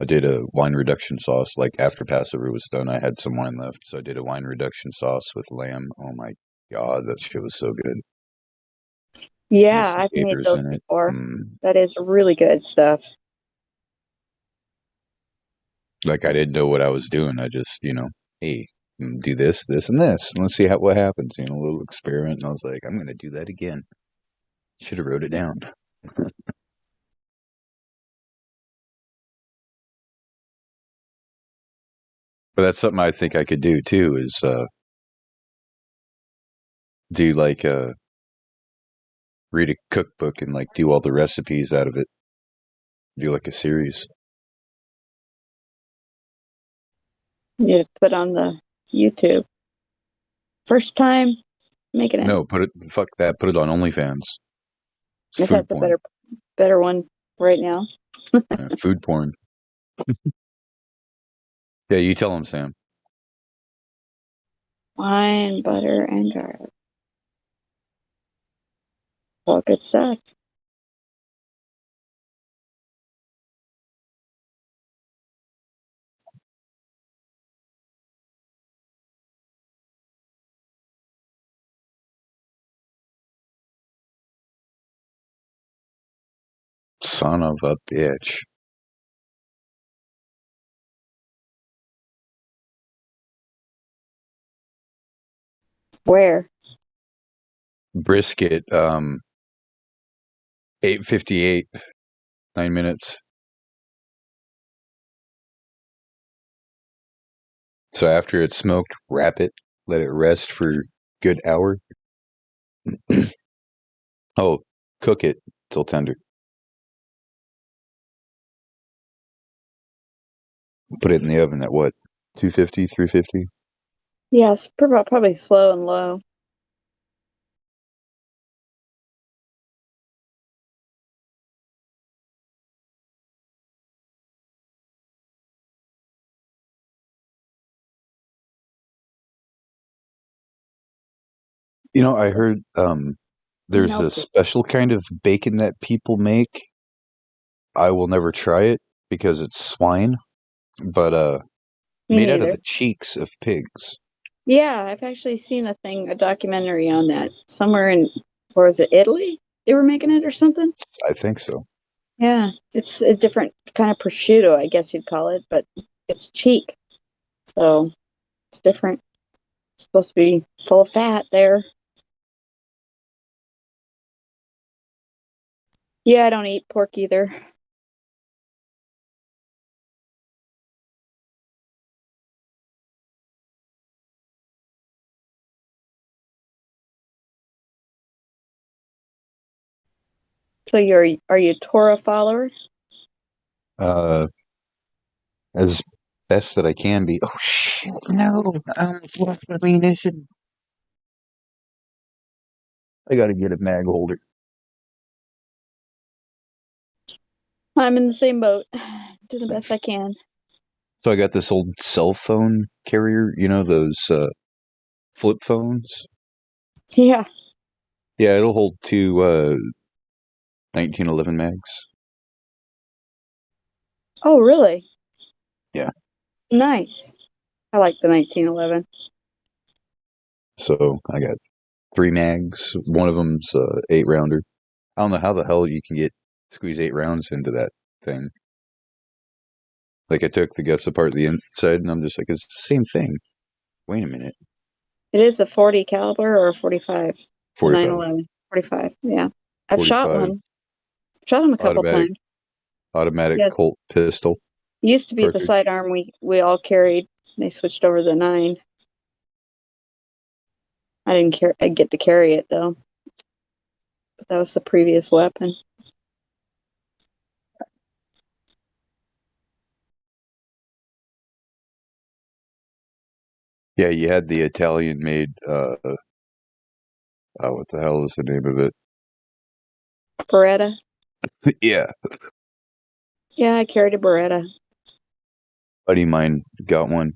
I did a wine reduction sauce. Like after Passover was done, I had some wine left, so I did a wine reduction sauce with lamb. Oh my God, that shit was so good. Yeah, I've made those before. That is really good stuff. Like, I didn't know what I was doing. I just, hey, do this, this, and this, and let's see what happens. A little experiment. And I was like, I'm going to do that again. Should have wrote it down. But that's something I think I could do too. Is do like read a cookbook and like do all the recipes out of it. Do like a series. You put on the YouTube. First time making it. No, fuck that. Put it on OnlyFans. Is that the better one right now? Food porn. Yeah, you tell them, Sam. Wine, butter, and garlic. All good stuff. Son of a bitch. Where? Brisket, 8:58, 9 minutes. So after it's smoked, wrap it, let it rest for a good hour. Oh, cook it till tender. Put it in the oven at what? 250, 350? Yes, probably slow and low. I heard there's a special kind of bacon that people make. I will never try it because it's swine, but made out of the cheeks of pigs. Yeah, I've actually seen a documentary on that somewhere in, or is it Italy? They were making it or something? I think so. Yeah, it's a different kind of prosciutto, I guess you'd call it, but it's cheek. So it's different. It's supposed to be full of fat there. Yeah, I don't eat pork either. So are you a Torah follower? As best that I can be. Oh shit! No, ammunition. I got to get a mag holder. I'm in the same boat. Do the best I can. So I got this old cell phone carrier. Those flip phones. Yeah. Yeah, it'll hold two 1911 mags. Oh, really? Yeah. Nice. I like the 1911. So I got 3 mags. One of them's 8-rounder. I don't know how the hell you can squeeze 8 rounds into that thing. Like, I took the guts apart the inside, and I'm just like, it's the same thing. Wait a minute. It is a 40 caliber or a 45? 45. 911. 45, yeah. I've 45. shot one. Shot them a couple times. Automatic Colt pistol. It used to be cartridge. The sidearm we all carried. They switched over to the 9. I didn't care. I get to carry it though. But that was the previous weapon. Yeah, you had the Italian-made. What the hell is the name of it? Beretta. Yeah. Yeah, I carried a Beretta. Buddy of mine got one.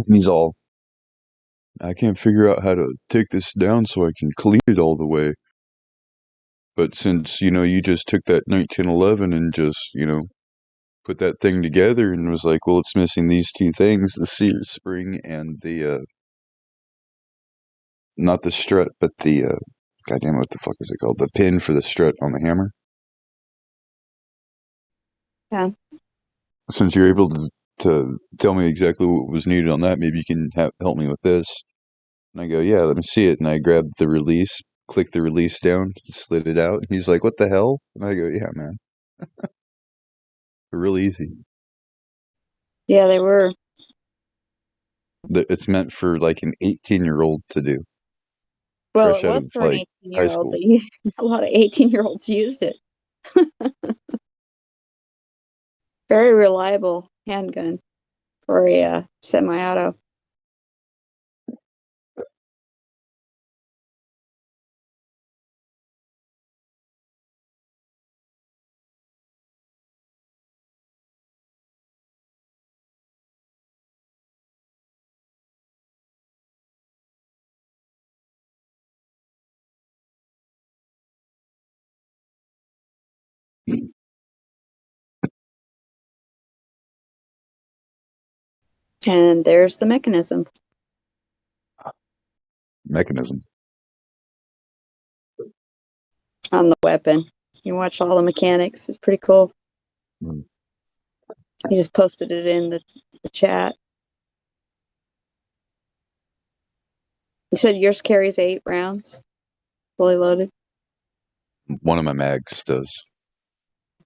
He's all, I can't figure out how to take this down so I can clean it all the way. But since, you just took that 1911 and just, put that thing together and was like, well, it's missing these 2 things, the sear spring and the not the strut, but the goddamn, what the fuck is it called? The pin for the strut on the hammer. Yeah. Since you're able to tell me exactly what was needed on that, maybe you can help me with this. And I go, yeah, let me see it. And I grabbed the release, clicked the release down, slid it out. And he's like, what the hell? And I go, yeah, man. They're really easy. Yeah, they were. It's meant for like an 18-year-old to do. Well, Fresh it out was of for an like high 18-year-old, school. but a lot of 18-year-olds used it. Very reliable handgun for a semi-auto. And there's the mechanism. Mechanism? On the weapon. You watch all the mechanics. It's pretty cool. Mm. He just posted it in the chat. You said yours carries 8 rounds, fully loaded? One of my mags does.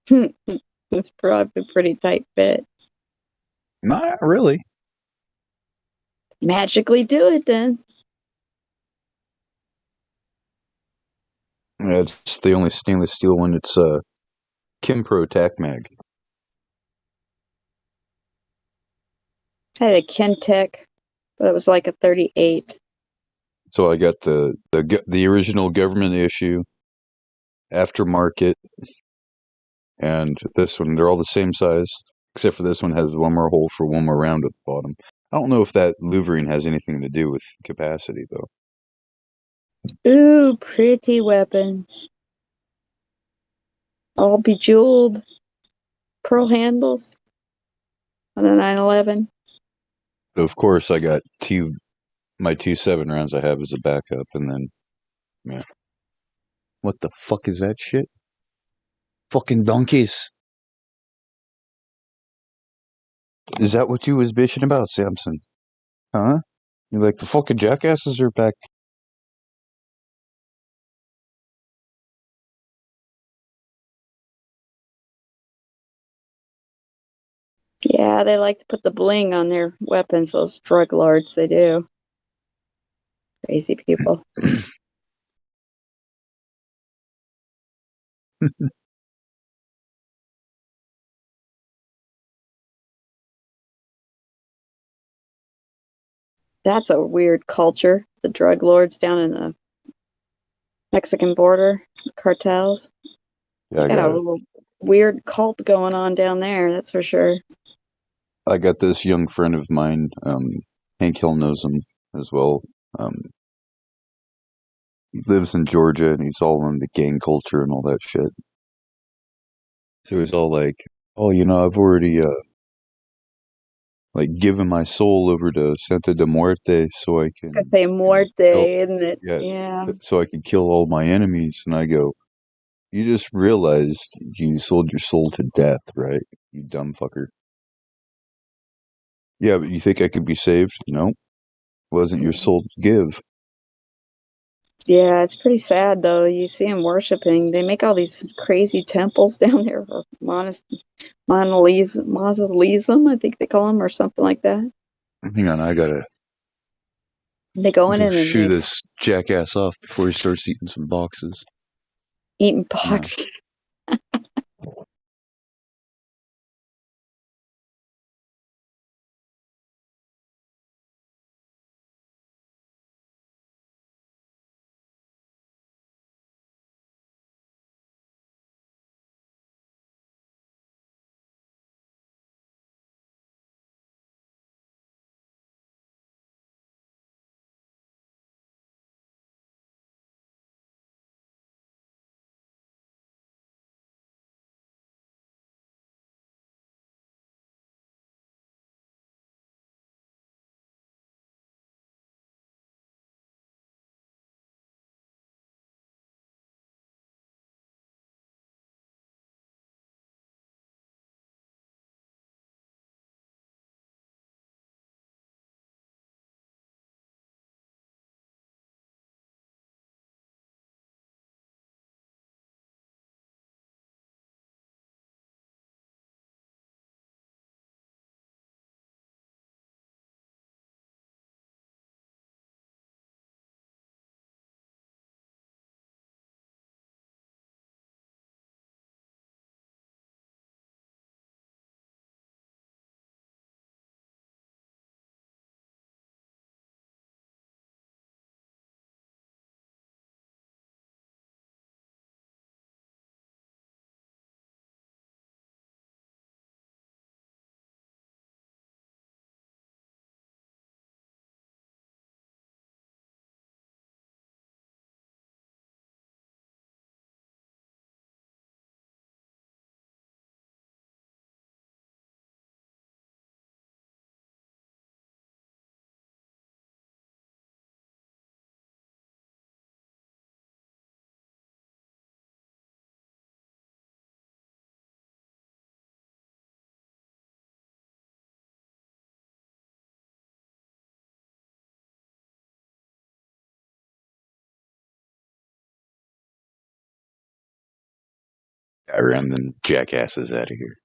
It's probably a pretty tight fit. Not really. Magically do it then. Yeah, it's the only stainless steel one. It's a Kimpro Tac Mag. I had a Kentech, but it was like a 38. So I got the original government issue, aftermarket, and this one. They're all the same size, except for this one has one more hole for one more round at the bottom. I don't know if that louvering has anything to do with capacity, though. Ooh, pretty weapons. All bejeweled. Pearl handles on a 911. But of course, I got my 2.7 rounds I have as a backup, and then, yeah. What the fuck is that shit? Fucking donkeys. Is that what you was bitching about, Samson? Huh? You like the fucking jackasses are back? Yeah, they like to put the bling on their weapons, those drug lords, they do. Crazy people. That's a weird culture. The drug lords down in the Mexican border, the cartels. Yeah, They got a little weird cult going on down there, that's for sure. I got this young friend of mine, Hank Hill knows him as well. He lives in Georgia, and he's all in the gang culture and all that shit. So he's all like, "Oh, I've already like given my soul over to Santa de Muerte, so I can Say Muerte, isn't it? yeah, so I can kill all my enemies." And I go, "You just realized you sold your soul to death, right? You dumb fucker." Yeah, but you think I could be saved? No, wasn't your soul to give. Yeah, it's pretty sad though. You see them worshiping. They make all these crazy temples down there for mausoleum, I think they call them, or something like that. Hang on, I gotta They go in and shoo this jackass off before he starts eating some boxes. Eating boxes. I ran the jackasses out of here.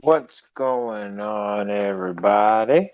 What's going on, everybody?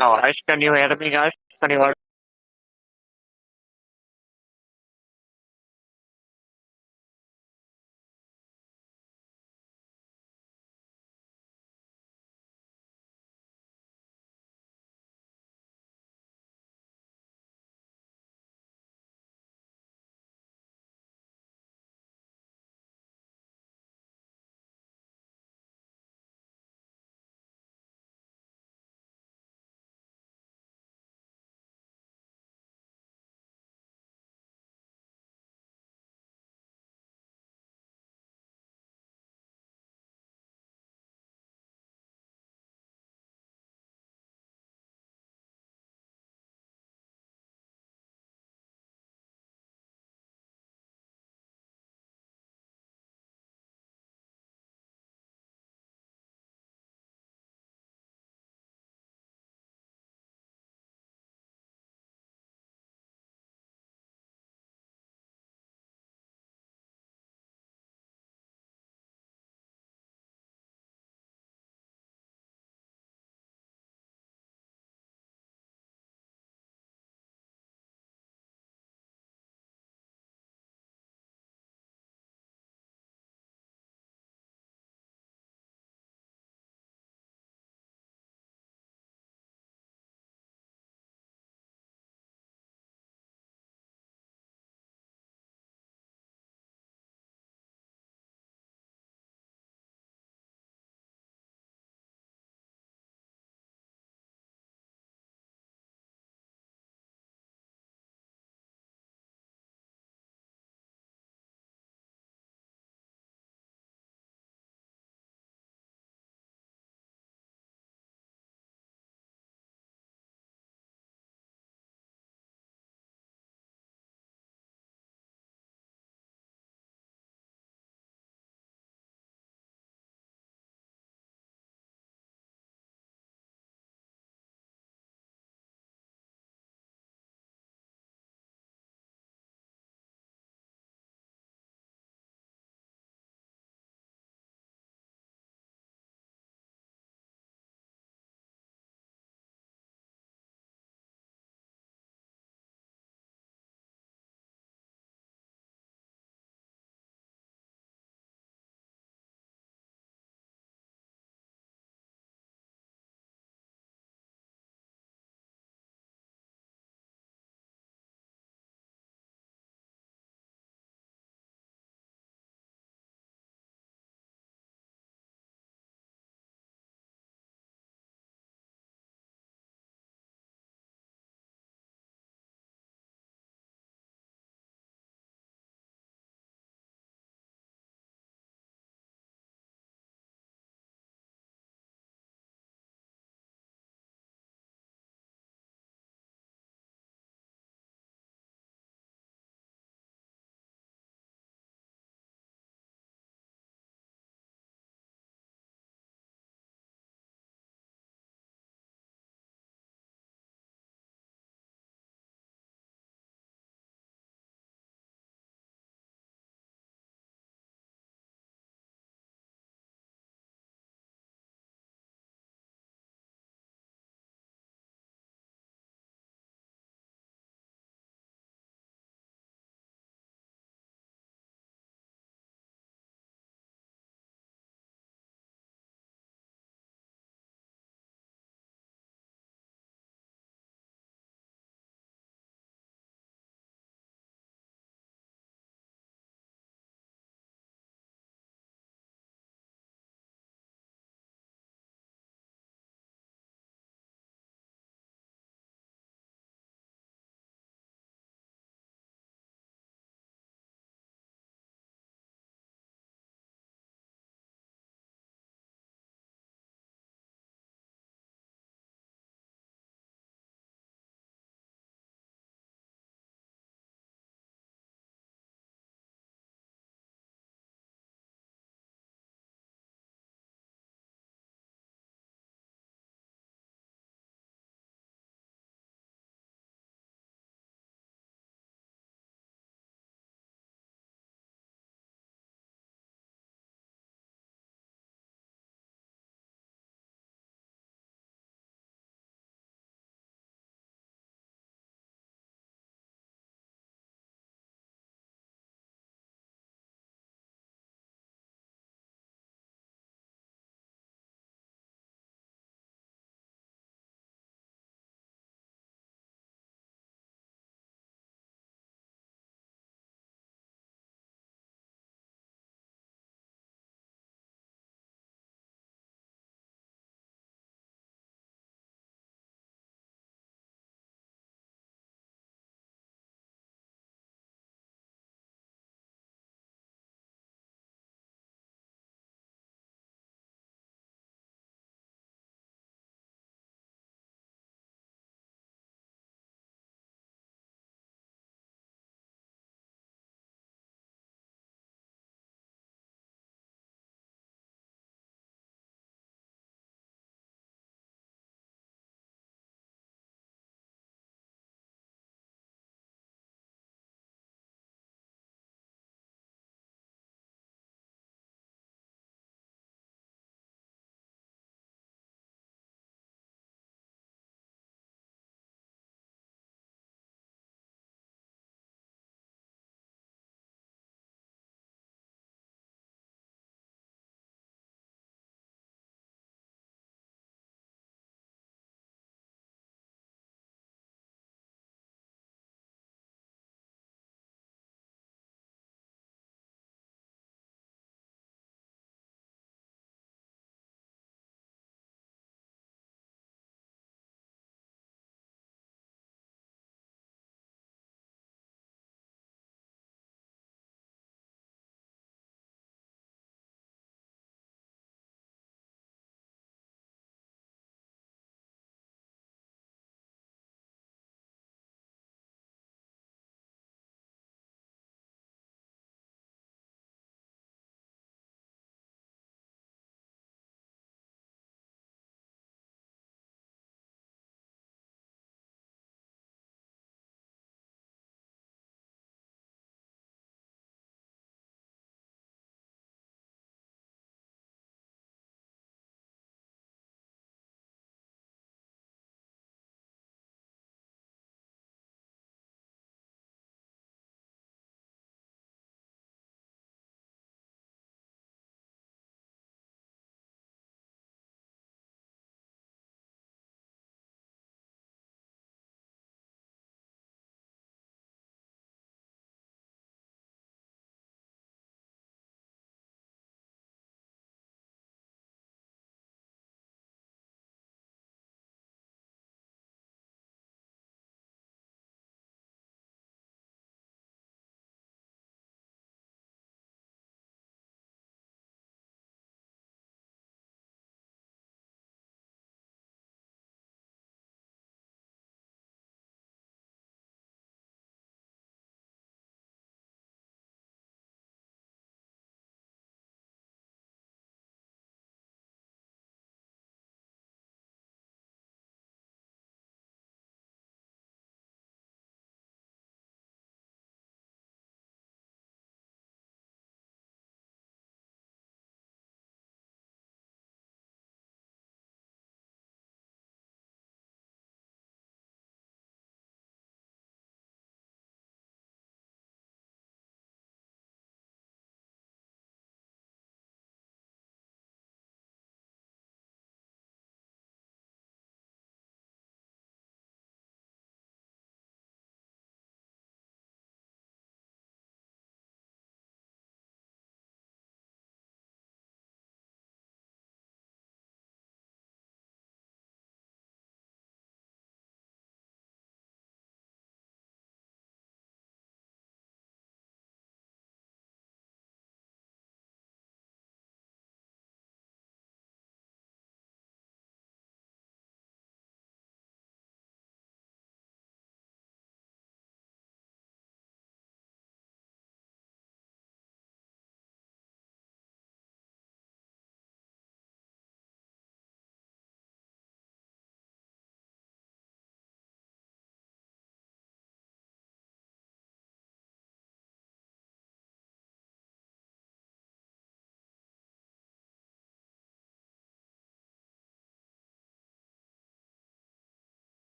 Alright, can you hear me, guys? Can you hear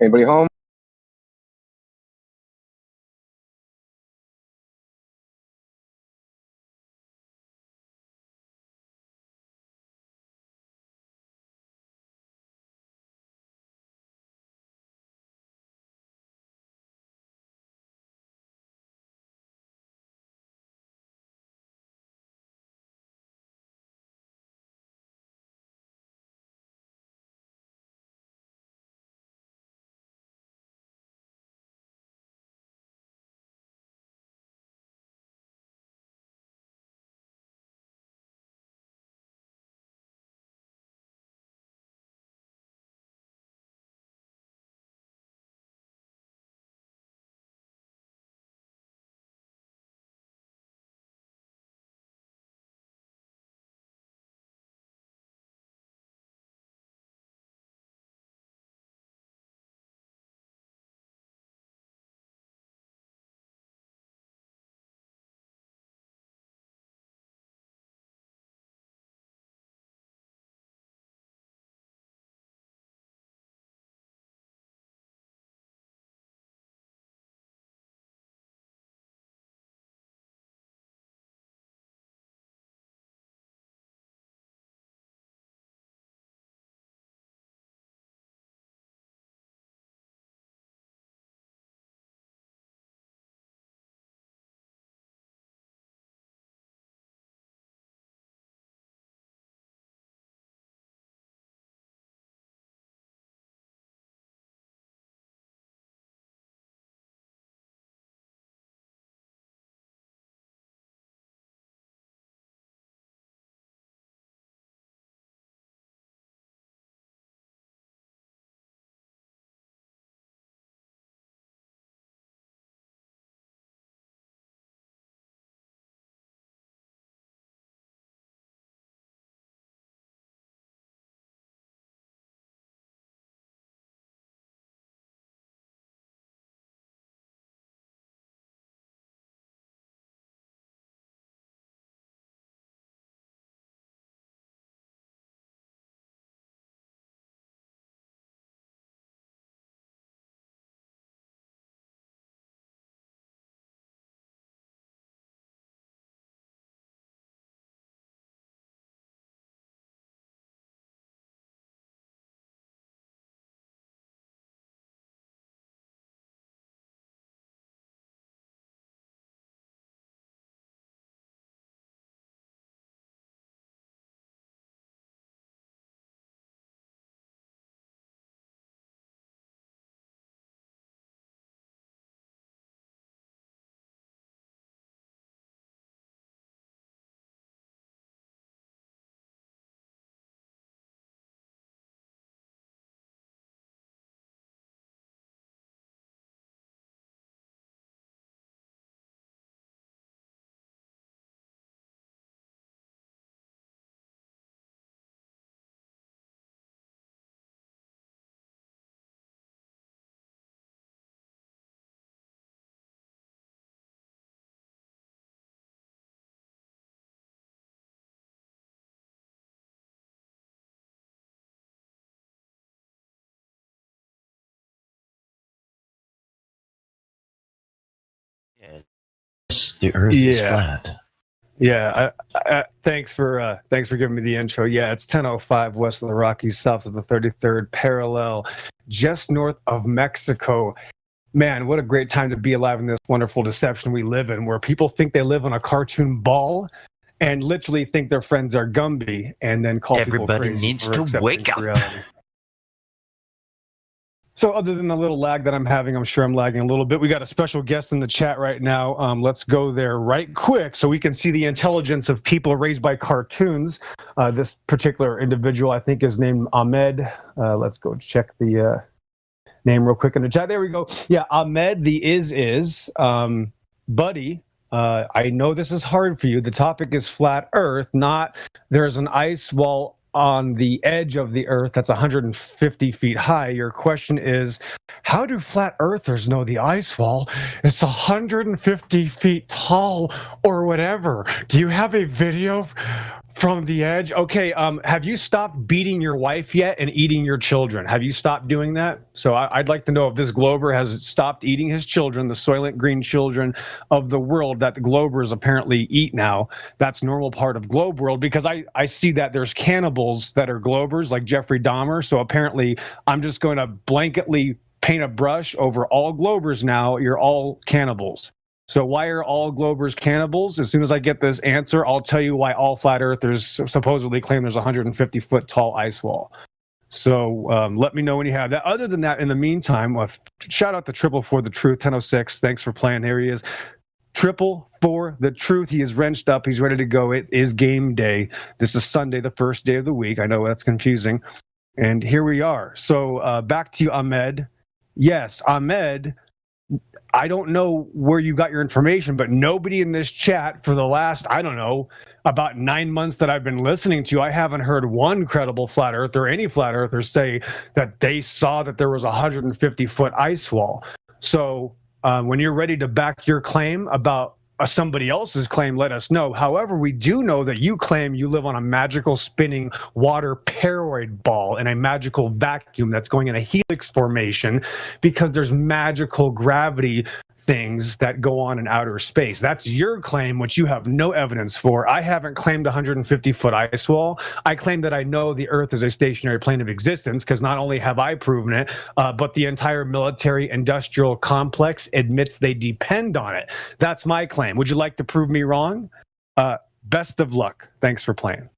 Anybody home? The Earth is flat. Yeah. Thanks for giving me the intro. Yeah, it's 10:05 west of the Rockies, south of the 33rd parallel, just north of Mexico. Man, what a great time to be alive in this wonderful deception we live in, where people think they live on a cartoon ball and literally think their friends are Gumby, and then call people crazy. Everybody needs to wake up. Reality. So other than the little lag that I'm having, I'm sure I'm lagging a little bit. We got a special guest in the chat right now. Let's go there right quick so we can see the intelligence of people raised by cartoons. This particular individual, I think, is named Ahmed. Let's go check the name real quick in the chat. There we go. Yeah, Ahmed, the is. Buddy, I know this is hard for you. The topic is flat Earth, not there's an ice wall on the edge of the Earth that's 150 feet high. Your question is, how do flat earthers know the ice wall is 150 feet tall or whatever? Do you have a video From the edge. Okay. Have you stopped beating your wife yet and eating your children? Have you stopped doing that? So I'd like to know if this Glober has stopped eating his children, the Soylent Green children of the world that the Globers apparently eat now. That's normal part of Globe world, because I see that there's cannibals that are Globers like Jeffrey Dahmer. So apparently I'm just going to blanketly paint a brush over all Globers now. You're all cannibals. So why are all Globers cannibals? As soon as I get this answer, I'll tell you why all flat earthers supposedly claim there's a 150-foot tall ice wall. So let me know when you have that. Other than that, in the meantime, shout out to Triple for the Truth, 1006. Thanks for playing. Here he is. Triple for the Truth. He is wrenched up. He's ready to go. It is game day. This is Sunday, the first day of the week. I know that's confusing. And here we are. So back to you, Ahmed. Yes, Ahmed, I don't know where you got your information, but nobody in this chat for the last, I don't know, about 9 months that I've been listening to, I haven't heard one credible flat earther, any flat earthers say that they saw that there was a 150-foot ice wall. So when you're ready to back your claim about somebody else's claim, let us know. However, we do know that you claim you live on a magical spinning water paroid ball in a magical vacuum that's going in a helix formation because there's magical gravity things that go on in outer space. That's your claim, which you have no evidence for. I haven't claimed a 150-foot ice wall. I claim that I know the Earth is a stationary plane of existence because not only have I proven it, but the entire military industrial complex admits they depend on it. That's my claim. Would you like to prove me wrong? Best of luck. Thanks for playing.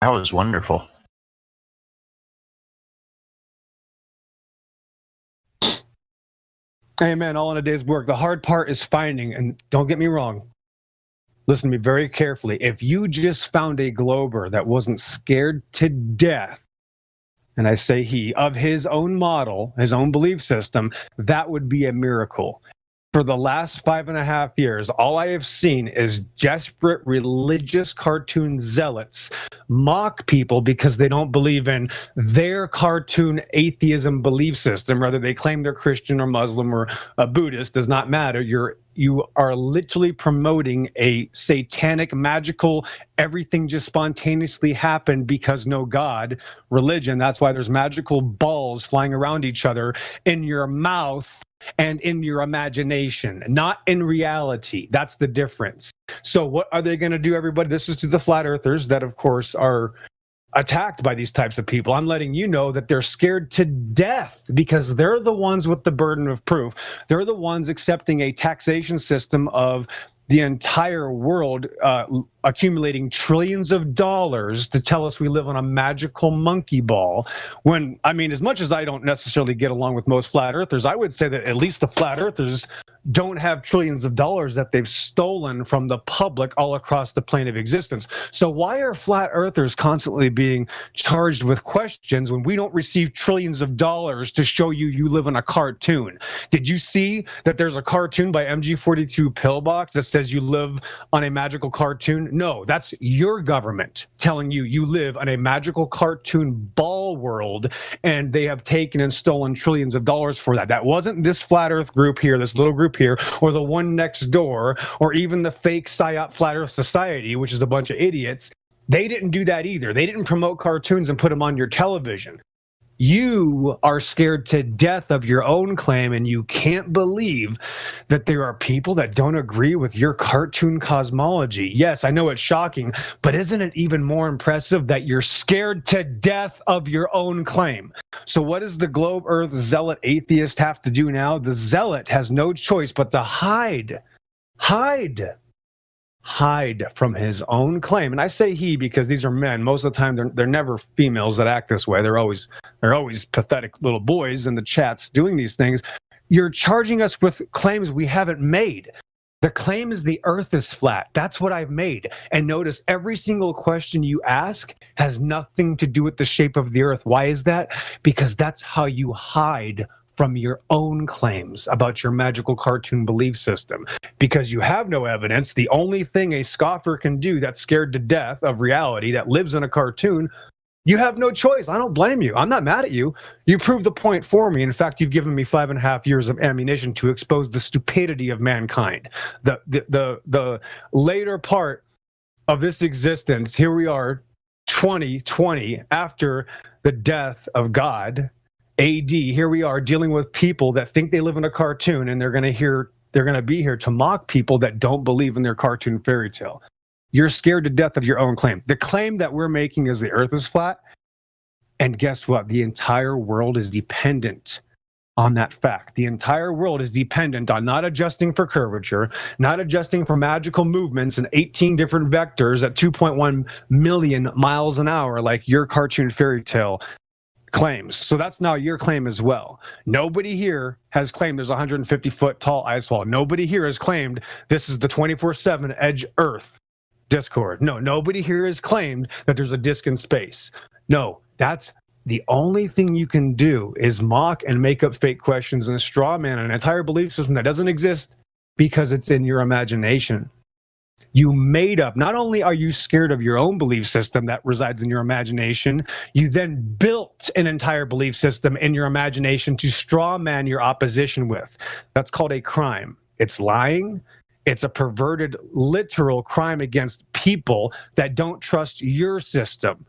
That was wonderful. Amen. All in a day's work. The hard part is finding, and don't get me wrong, listen to me very carefully. If you just found a Glober that wasn't scared to death, and I say he, of his own model, his own belief system, that would be a miracle. For the last 5.5 years, all I have seen is desperate religious cartoon zealots mock people because they don't believe in their cartoon atheism belief system. Whether they claim they're Christian or Muslim or a Buddhist, does not matter. You are literally promoting a satanic, magical, everything just spontaneously happened because no God religion. That's why there's magical balls flying around each other in your mouth and in your imagination, not in reality. That's the difference. So what are they going to do, everybody? This is to the flat earthers that, of course, are attacked by these types of people. I'm letting you know that they're scared to death because they're the ones with the burden of proof. They're the ones accepting a taxation system of the entire world, accumulating trillions of dollars to tell us we live on a magical monkey ball. When, I mean, as much as I don't necessarily get along with most flat earthers, I would say that at least the flat earthers don't have trillions of dollars that they've stolen from the public all across the plane of existence. So why are flat earthers constantly being charged with questions when we don't receive trillions of dollars to show you live in a cartoon? Did you see that there's a cartoon by MG42 Pillbox that says you live on a magical cartoon? No, that's your government telling you live on a magical cartoon ball world, and they have taken and stolen trillions of dollars for that. That wasn't this flat earth group here, this little group here, or the one next door, or even the fake PSYOP Flat Earth Society, which is a bunch of idiots. They didn't do that either. They didn't promote cartoons and put them on your television. You are scared to death of your own claim, and you can't believe that there are people that don't agree with your cartoon cosmology. Yes, I know it's shocking, but isn't it even more impressive that you're scared to death of your own claim? So what does the globe earth zealot atheist have to do now? The zealot has no choice but to hide from his own claim. And I say he because these are men. Most of the time they're never females that act this way. They're always pathetic little boys in the chats doing these things. You're charging us with claims we haven't made. The claim is the earth is flat. That's what I've made. And notice every single question you ask has nothing to do with the shape of the earth. Why is that? Because that's how you hide from your own claims about your magical cartoon belief system. Because you have no evidence, the only thing a scoffer can do that's scared to death of reality, that lives in a cartoon, You have no choice. I don't blame you. I'm not mad at you. You proved the point for me. In fact, you've given me 5.5 years of ammunition to expose the stupidity of mankind. The later part of this existence, here we are, 2020, after the death of God, AD, here we are dealing with people that think they live in a cartoon, and they're going to be here to mock people that don't believe in their cartoon fairy tale. You're scared to death of your own claim. The claim that we're making is the earth is flat. And guess what? The entire world is dependent on that fact. The entire world is dependent on not adjusting for curvature, not adjusting for magical movements in 18 different vectors at 2.1 million miles an hour, like your cartoon fairy tale claims. So that's now your claim as well. Nobody here has claimed there's a 150-foot tall ice wall. Nobody here has claimed this is the 24/7 Edge Earth Discord. No, nobody here has claimed that there's a disk in space. No, that's the only thing you can do is mock and make up fake questions and straw man an entire belief system that doesn't exist because it's in your imagination. You made up, not only are you scared of your own belief system that resides in your imagination, you then built an entire belief system in your imagination to straw man your opposition with. That's called a crime. It's lying. It's a perverted, literal crime against people that don't trust your system.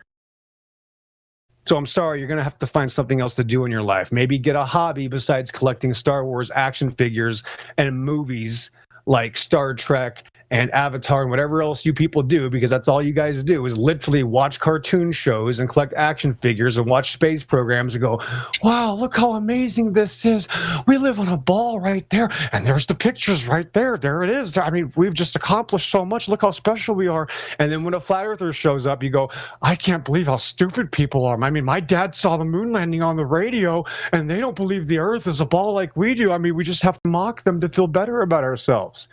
So I'm sorry, you're going to have to find something else to do in your life. Maybe get a hobby besides collecting Star Wars action figures and movies like Star Trek and Avatar and whatever else you people do, because that's all you guys do is literally watch cartoon shows and collect action figures and watch space programs and go, wow, look how amazing this is. We live on a ball right there, and there's the pictures right there. There it is. I mean, we've just accomplished so much. Look how special we are. And then when a flat earther shows up, you go, I can't believe how stupid people are. I mean, my dad saw the moon landing on the radio, and they don't believe the earth is a ball like we do. I mean, we just have to mock them to feel better about ourselves.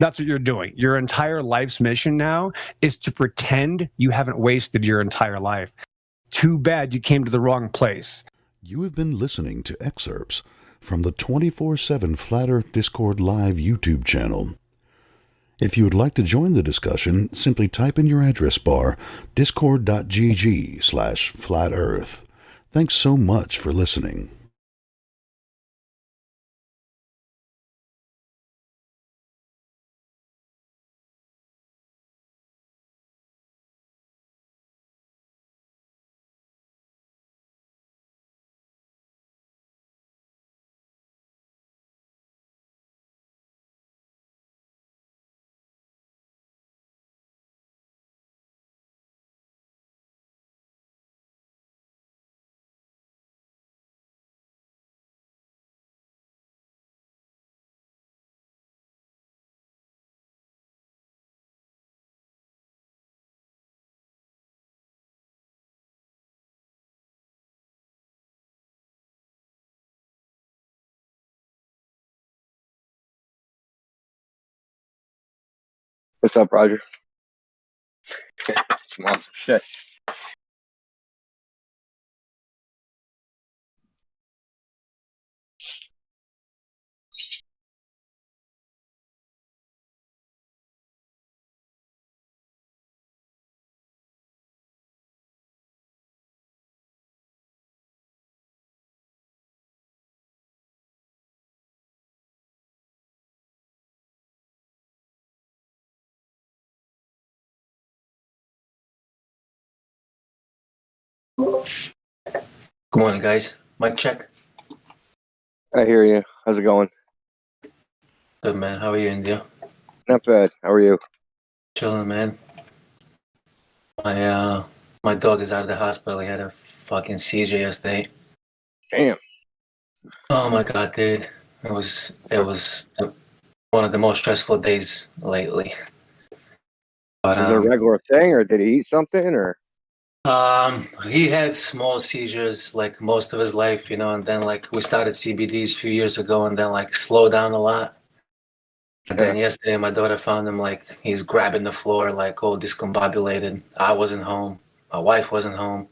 That's what you're doing. Your entire life's mission now is to pretend you haven't wasted your entire life. Too bad you came to the wrong place. You have been listening to excerpts from the 24/7 Flat Earth Discord Live YouTube channel. If you would like to join the discussion, simply type in your address bar discord.gg/flatearth. Thanks so much for listening. What's up, Roger? Some awesome shit. Good morning, guys. Mic check. I hear you. How's it going? Good, man. How are you, India? Not bad. How are you? Chilling, man. My dog is out of the hospital. He had a fucking seizure yesterday. Damn. Oh my god, dude. It was one of the most stressful days lately. But is it a regular thing, or did he eat something, or? He had small seizures like most of his life, and then like we started CBDs a few years ago, and then like slowed down a lot. And then yesterday, my daughter found him like he's grabbing the floor, like all discombobulated. I wasn't home. My wife wasn't home.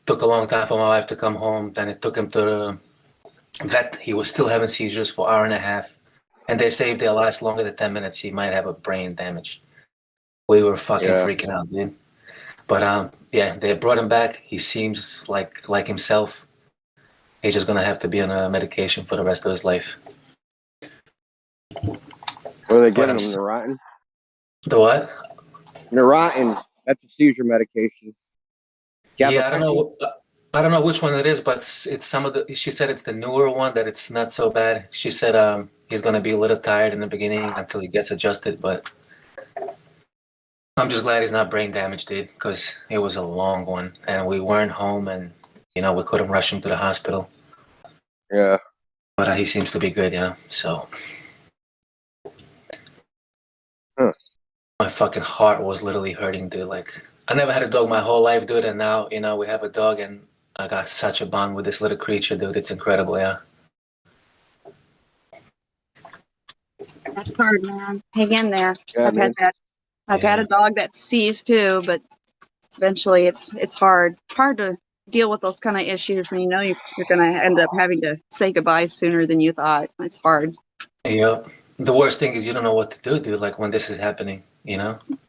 Took a long time for my wife to come home. Then it took him to the vet. He was still having seizures for an hour and a half. And they say if they last longer than 10 minutes, he might have a brain damage. We were fucking freaking out, dude. But yeah, they brought him back. He seems like himself. He's just gonna have to be on a medication for the rest of his life. What are they giving him? Neurontin? The what? Neurontin. That's a seizure medication. Yeah, I don't know which one it is, but it's some of the. She said it's the newer one that it's not so bad. She said he's gonna be a little tired in the beginning until he gets adjusted, but I'm just glad he's not brain damaged, dude, because it was a long one, and we weren't home, and we couldn't rush him to the hospital. Yeah. But he seems to be good, yeah. So. My fucking heart was literally hurting, dude. Like, I never had a dog my whole life, dude, and now, we have a dog, and I got such a bond with this little creature, dude. It's incredible, yeah. That's hard, man. Hang in there. Yeah, I've had that. I've had a dog that sees too, but eventually it's hard. Hard to deal with those kind of issues, and you're going to end up having to say goodbye sooner than you thought. It's hard. Yep. The worst thing is you don't know what to do, dude, like when this is happening,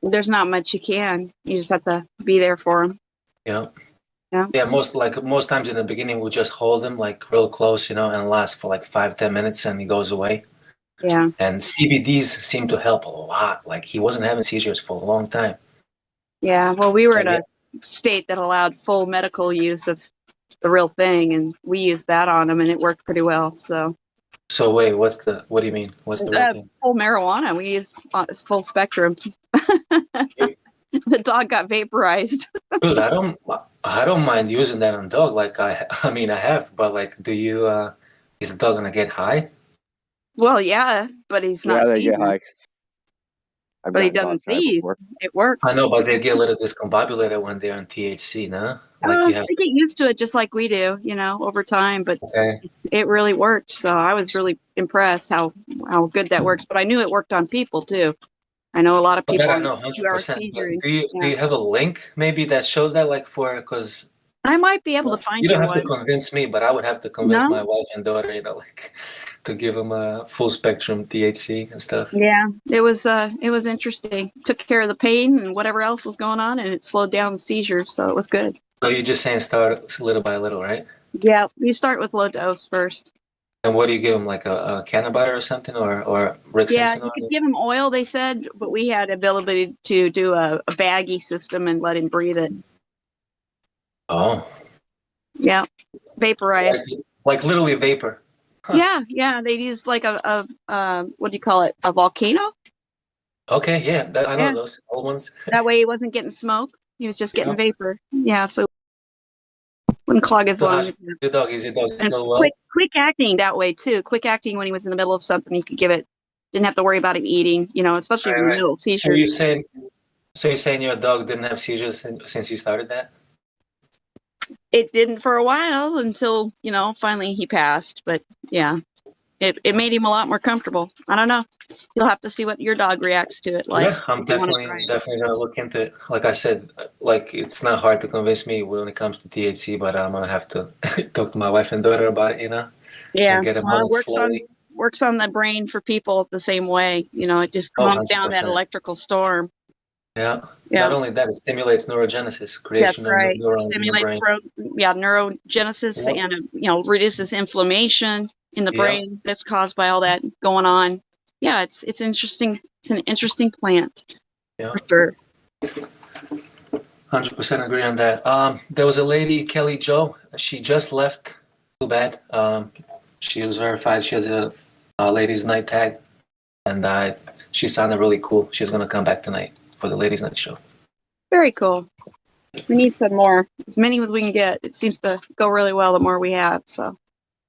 There's not much you can. You just have to be there for him. Yep. Yeah. Yeah, most times in the beginning we'll just hold him like real close, and last for like 5-10 minutes and he goes away. Yeah. And CBDs seem to help a lot. Like he wasn't having seizures for a long time. Yeah. Well, we were in a state that allowed full medical use of the real thing, and we used that on him, and it worked pretty well. So wait, what do you mean? What's the real thing? Full marijuana. We used full spectrum. The dog got vaporized. Dude, I don't mind using that on dog. Like I have, but like, do you? Is the dog gonna get high? Well, yeah, but he's not. Yeah, they get high. But he doesn't seize. It works. I know, but they get a little discombobulated when they're on THC, no? Like they get used to it just like we do, over time. But it really worked. So I was really impressed how good that works. But I knew it worked on people too. I know a lot of people. I know 100%. Do you have a link maybe that shows that, like, because I might be able to find you don't have to convince me, but I would have to convince my wife and daughter, like, to give them a full spectrum THC and stuff. Yeah, it was interesting. Took care of the pain and whatever else was going on, and it slowed down the seizures, so it was good. So you're just saying start little by little, right? Yeah, you start with low dose first. And what do you give them, like a can of butter or something, or Rick Yeah, Simpson? you could give him oil, they said, but we had ability to do a baggie system and let him breathe it. Oh. Yeah, vaporize. Like literally vapor. Huh. Yeah, they used like a what do you call it? A volcano? Okay, yeah, I know those old ones. That way he wasn't getting smoke. He was just getting vapor. Yeah, so wouldn't clog his lungs. Your dog still well? Quick acting that way too. Quick acting when he was in the middle of something, you could give it. Didn't have to worry about him eating. Especially in the middle of seizures. So you're saying your dog didn't have seizures since you started that? It didn't for a while until finally he passed. But yeah, it made him a lot more comfortable. I don't know. You'll have to see what your dog reacts to it like. Yeah, I'm definitely gonna look into it. Like I said, like it's not hard to convince me when it comes to THC, but I'm gonna have to talk to my wife and daughter about it. Yeah, and get it slowly. Works on the brain for people the same way. It just calms down that electrical storm. Yeah. Not only that, it stimulates neurogenesis, creation of neurons in the brain. Neurogenesis, and reduces inflammation in the brain that's caused by all that going on. Yeah, it's interesting. It's an interesting plant. Yeah, for sure. 100% agree on that. There was a lady, Kelly Jo. She just left. Too bad. She was verified. She has a ladies' night tag, and she sounded really cool. She's gonna come back tonight for the ladies' night show. Very cool. We need some more. As many as we can get. It seems to go really well the more we have. So.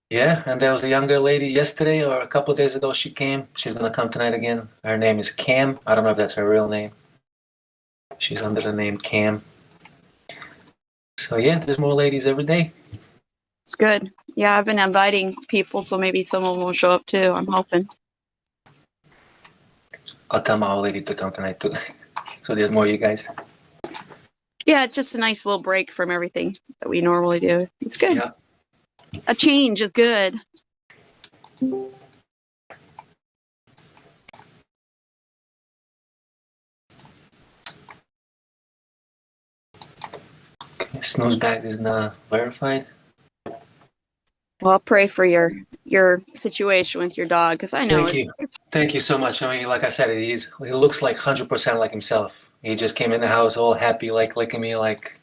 Yeah, and there was a younger lady yesterday or a couple of days ago. She came. She's gonna come tonight again. Her name is Cam. I don't know if that's her real name. She's under the name Cam. So yeah, there's more ladies every day. It's good. Yeah, I've been inviting people, so maybe some of them will show up too. I'm hoping. I'll tell my old lady to come tonight too. So there's more of you guys. Yeah, it's just a nice little break from everything that we normally do. It's good. Yeah. A change is good. snooze bag is not verified. Well, I'll pray for your situation with your dog because I know Thank you so much. I mean, like I said, he looks like 100% like himself. He just came in the house all happy, like licking me, like.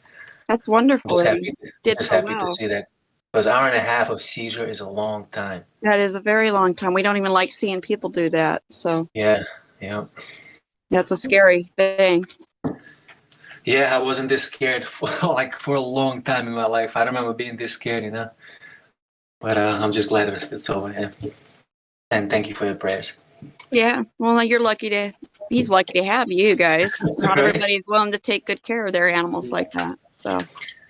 That's wonderful. Just happy to see that. Because hour and a half of seizure is a long time. That is a very long time. We don't even like seeing people do that. So yeah. That's a scary thing. Yeah, I wasn't this scared for a long time in my life. I don't remember being this scared, you know. But I'm just glad it's over. Yeah. And thank you for your prayers. Yeah, well, he's lucky to have you guys. Not everybody's willing to take good care of their animals like that. So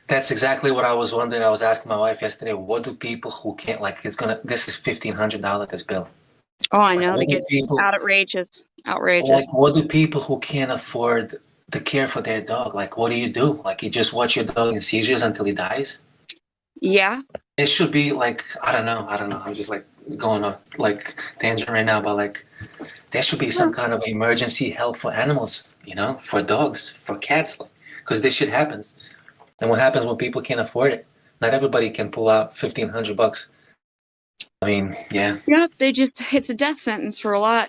that's exactly what I was wondering. I was asking my wife yesterday, what do people who can't, like, this is $1,500, this bill. Oh, I know. They get outrageous. Like, what do people who can't afford the care for their dog, like, what do you do? Like, you just watch your dog in seizures until he dies? Yeah. It should be like, I don't know. I'm just like going off like tangent right now, but like there should be some kind of emergency help for animals, you know, for dogs, for cats, because this shit happens. And what happens when people can't afford it? Not everybody can pull out $1,500. I mean, yeah. Yeah, it's a death sentence for a lot.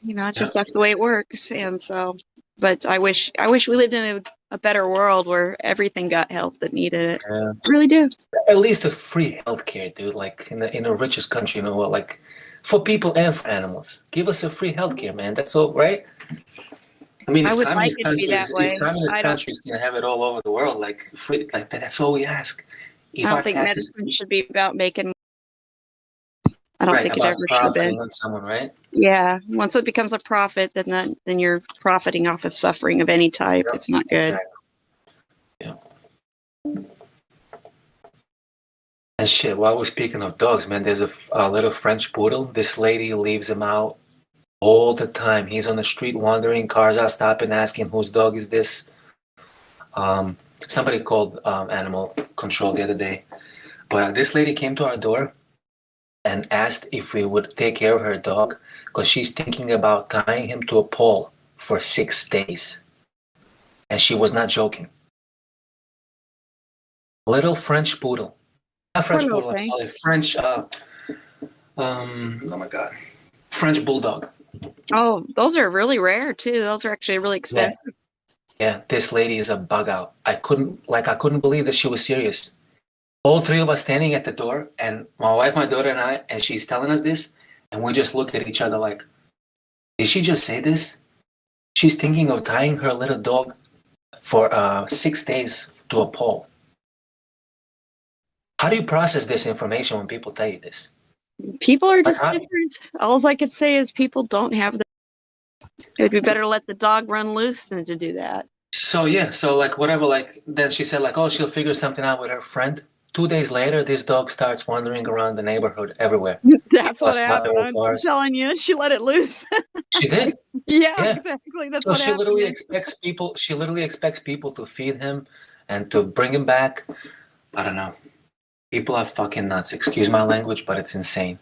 You know, it's just that's the way it works. And so, but I wish we lived in a better world where everything got help that needed it. I really do. At least a free healthcare, dude. Like in the richest country, you know what? Like for people and for animals, give us a free healthcare, man. That's all, right? I mean, if communist countries can have it all over the world, like free, like that's all we ask. I don't think medicine should be about making. I don't think it ever should be. On someone, right? Yeah, once it becomes a profit, then you're profiting off of suffering of any type. It's not good. Exactly. Yeah. And shit, while we're speaking of dogs, man, there's a little French poodle. This lady leaves him out all the time. He's on the street wandering, cars are stopping, asking whose dog is this. Somebody called animal control the other day. But this lady came to our door and asked if we would take care of her dog because she's thinking about tying him to a pole for 6 days. And she was not joking. Little French poodle. Not French poodle, I'm sorry. French, oh my God. French bulldog. Oh, those are really rare too. Those are actually really expensive. Yeah, this lady is a bug out. I couldn't believe that she was serious. All three of us standing at the door, and my wife, my daughter, and I, and she's telling us this, and we just look at each other like, did she just say this? She's thinking of tying her little dog for 6 days to a pole. How do you process this information when people tell you this? People are just different. All I could say is people don't have the. It would be better to let the dog run loose than to do that. So like whatever, like then she said like, oh, she'll figure something out with her friend. 2 days later, this dog starts wandering around the neighborhood everywhere. That's what happened. I'm telling you, she let it loose. She did. Yeah, exactly. That's what happened. She literally expects people to feed him and to bring him back. I don't know. People are fucking nuts. Excuse my language, but it's insane.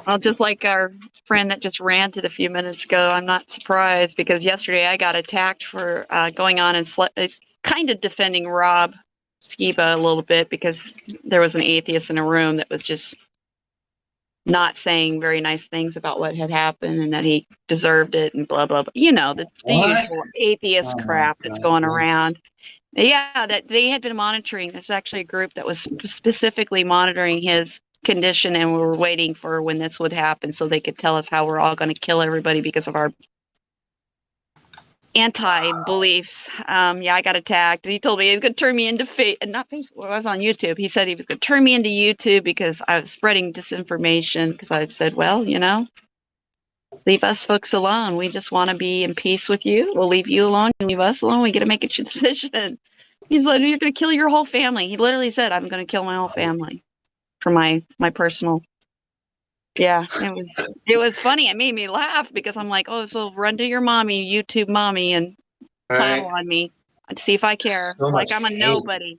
Well, just like our friend that just ranted a few minutes ago, I'm not surprised because yesterday I got attacked for going on and kind of defending Rob Skiba a little bit because there was an atheist in a room that was just not saying very nice things about what had happened and that he deserved it and blah, blah, blah. You know, the usual atheist crap that's going around. Yeah, that they had been monitoring. There's actually a group that was specifically monitoring his condition, and we were waiting for when this would happen so they could tell us how we're all going to kill everybody because of our anti-beliefs. Yeah, I got attacked, and he told me he was going to turn me into not Facebook. I was on YouTube. He said he was going to turn me into YouTube because I was spreading disinformation. Because I said, well, you know, leave us folks alone. We just want to be in peace with you. We'll leave you alone. You leave us alone. We get to make a decision. He's like, you're going to kill your whole family. He literally said, I'm going to kill my whole family for my personal. Yeah, it was funny. It made me laugh because I'm like, oh, so run to your mommy, YouTube mommy, and tattle on me and see if I care. So like I'm a nobody.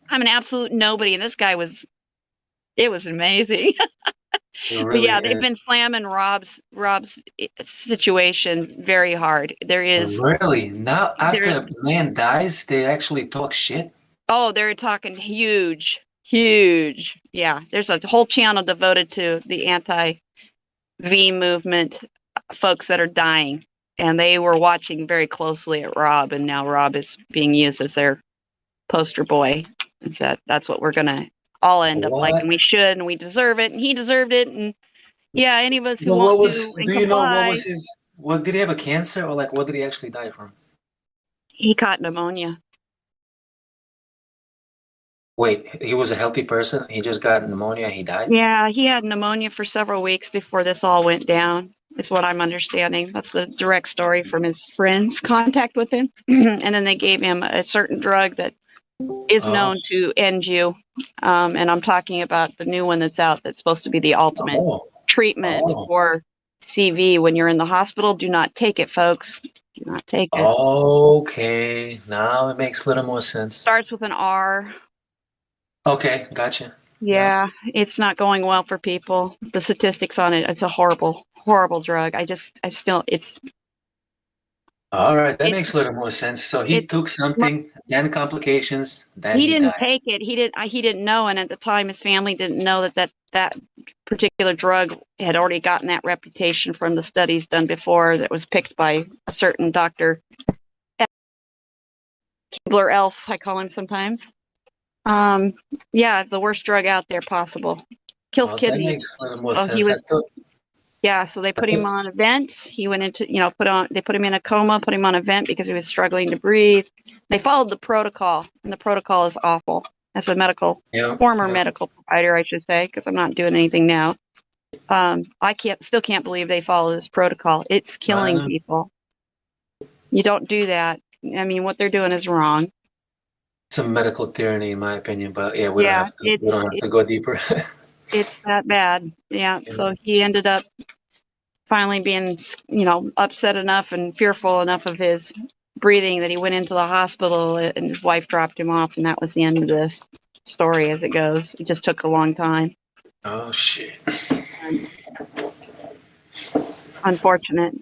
I'm an absolute nobody. And this guy it was amazing. But yeah, they've been slamming Rob's situation very hard. There is really now after a man dies, they actually talk shit. Oh, they're talking huge. Yeah, there's a whole channel devoted to the anti-V movement, folks that are dying, and they were watching very closely at Rob, and now Rob is being used as their poster boy. And said that's what we're gonna all end up like, and we should, and we deserve it, and he deserved it, and yeah, any of us who won't do and you know what comply. was his? What did he have a cancer or like what did he actually die from? He caught pneumonia. Wait, he was a healthy person. He just got pneumonia. And he died. Yeah, he had pneumonia for several weeks before this all went down. Is what I'm understanding. That's the direct story from his friends' contact with him, and then they gave him a certain drug that is known to end you. And I'm talking about the new one that's out that's supposed to be the ultimate treatment for CV when you're in the hospital. Do not take it, folks. Do not take it. Okay, now it makes a little more sense. Starts with an R. Okay, gotcha. Yeah, it's not going well for people. The statistics on it, it's a horrible drug. I still, it's. All right, that makes a little more sense. So he took something, then complications, then he didn't died. take it. He didn't know, and at the time, his family didn't know that particular drug had already gotten that reputation from the studies done before that was picked by a certain doctor. Keebler Elf, I call him sometimes. Yeah, it's the worst drug out there possible. Kills kidneys. That makes a little more sense. Yeah, so they put him on a vent. He went into, they put him in a coma, put him on a vent because he was struggling to breathe. They followed the protocol, and the protocol is awful. As a former medical provider, I should say, because I'm not doing anything now. I still can't believe they follow this protocol. It's killing people. You don't do that. I mean, what they're doing is wrong. It's a medical tyranny, in my opinion, but yeah, we don't have to go deeper. It's that bad. Yeah. So he ended up finally being, upset enough and fearful enough of his breathing that he went into the hospital, and his wife dropped him off, and that was the end of this story as it goes. It just took a long time. Oh shit. Unfortunate.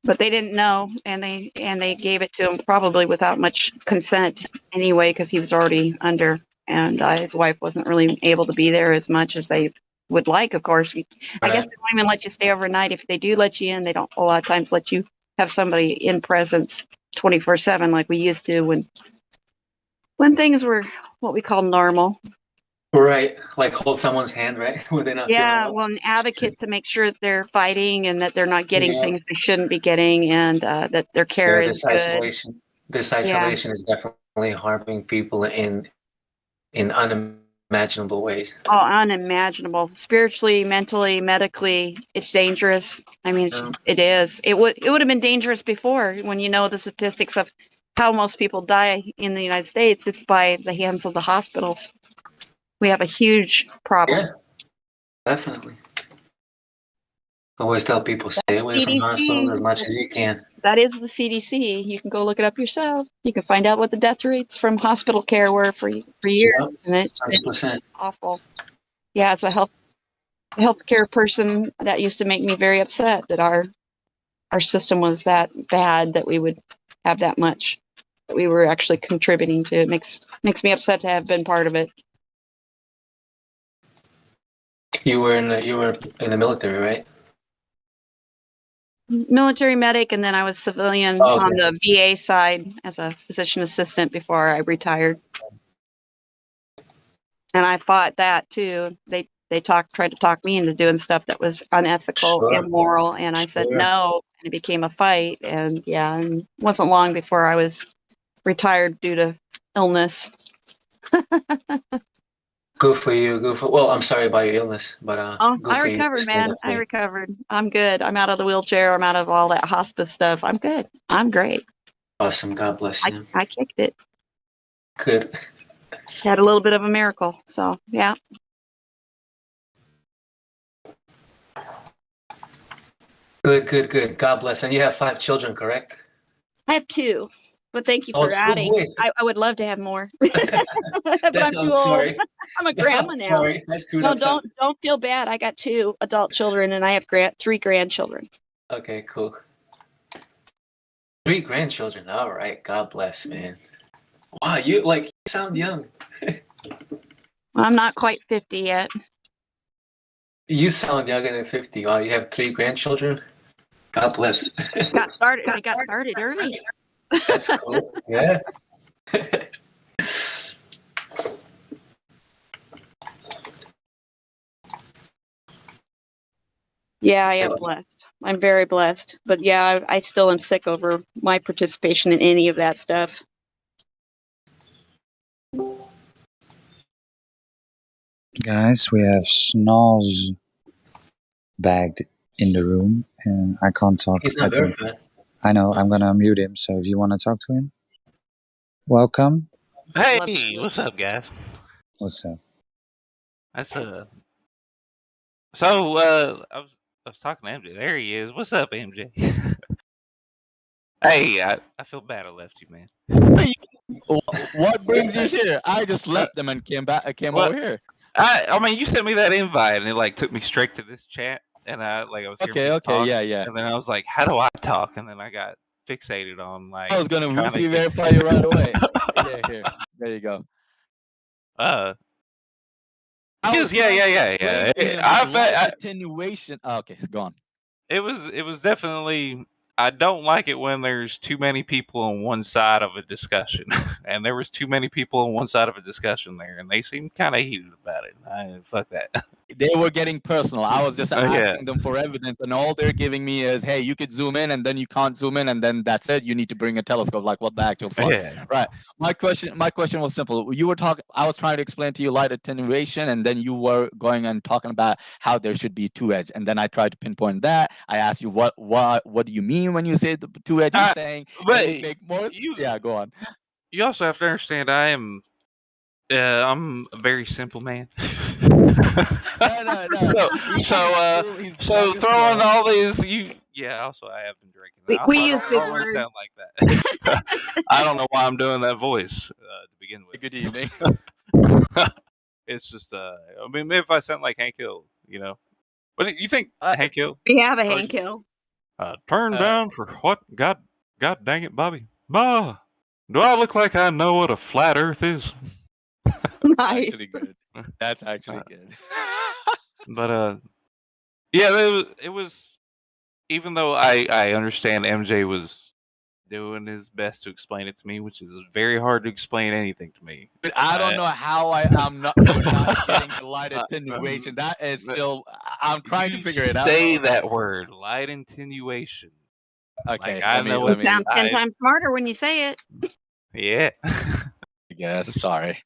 But they didn't know, and they gave it to him probably without much consent anyway, because he was already under, and his wife wasn't really able to be there as much as they would like. Of course, I guess they don't even let you stay overnight. If they do let you in, they don't a lot of times let you have somebody in presence 24/7 like we used to when things were what we call normal. Right, like hold someone's hand, right? When they're not feeling well. Well, an advocate to make sure that they're fighting and that they're not getting things they shouldn't be getting, and that their care is good. This isolation is definitely harming people in unimaginable ways. Oh, unimaginable. Spiritually, mentally, medically, it's dangerous. I mean, it is. It would have been dangerous before when you know the statistics of how most people die in the United States. It's by the hands of the hospitals. We have a huge problem. Yeah, definitely. I always tell people stay away from hospitals as much as you can. That is the CDC. You can go look it up yourself. You can find out what the death rates from hospital care were for years. Yep, and it's awful. Yeah, it's a healthcare person that used to make me very upset that our system was that bad that we would have that much that we were actually contributing to. It makes me upset to have been part of it. You were in the military, right? Military medic, and then I was civilian on the VA side as a physician assistant before I retired. And I fought that too. They tried to talk me into doing stuff that was unethical, immoral, and I said no, and it became a fight. And and it wasn't long before I was retired due to illness. Good for you. Well, I'm sorry about your illness, but I recovered, man. I recovered. I'm good. I'm out of the wheelchair. I'm out of all that hospice stuff. I'm good. I'm great. Awesome. God bless you. I kicked it. Good. Had a little bit of a miracle. So yeah. Good. God bless. And you have 5 children, correct? I have 2. But thank you for adding. I would love to have more. But I'm too old. I'm a grandma now. Sorry, I screwed up. Don't feel bad. I got 2 adult children and I have 3 grandchildren. Okay, cool. 3 grandchildren. All right. God bless, man. Wow, you sound young. I'm not quite 50 yet. You sound younger than 50. Wow, you have 3 grandchildren. God bless. They got started early. That's cool. Yeah. Yeah, I am blessed. I'm very blessed. But yeah, I still am sick over my participation in any of that stuff. Guys, we have Snaz bagged in the room, and I can't talk. He's not verified. I know, I'm gonna unmute him, so if you want to talk to him, welcome. Hey, what's up, guys? What's up? That's So I was talking to MJ. There he is. What's up, MJ? Hey, I feel bad I left you, man. What brings you here? I just left them and came over here. I mean, you sent me that invite, and it took me straight to this chat, and I was here. Okay, yeah. And then I was like, how do I talk? And then I got fixated on I was gonna verify you right away. Yeah, here, there you go. Yeah. Attenuation. Oh, okay, it's gone. It was definitely. I don't like it when there's too many people on one side of a discussion, and there was too many people on one side of a discussion there, and they seemed kind of heated about it. Fuck that. They were getting personal. I was just asking them for evidence, and all they're giving me is, "Hey, you could zoom in, and then you can't zoom in, and then that's it. You need to bring a telescope." Like, what the actual fuck? Yeah. Right. My question was simple. You were talking. I was trying to explain to you light attenuation, and then you were going and talking about how there should be 2 edge, and then I tried to pinpoint that. I asked you what do you mean when you say the 2 edge? You're saying, but yeah, go on. You also have to understand, I'm a very simple man. No. So throwing all these, also I have been drinking. We use I big don't want to words. sound like that. I don't know why I'm doing that voice to begin with. Good evening. It's just, I mean, maybe if I sound like Hank Hill, What do you think, Hank Hill? We have a Hank Hill. Turn down for what? God dang it, Bobby. Ma, do I look like I know what a flat Earth is? Nice. Actually good. That's actually good. But it was. Even though I understand MJ was doing his best to explain it to me, which is very hard to explain anything to me. But I don't know how I'm not getting the light attenuation. That is still. I'm trying to figure it out. Say that word, light attenuation. Okay, I know it sounds 10 times smarter when you say it. Yeah. I guess. Sorry.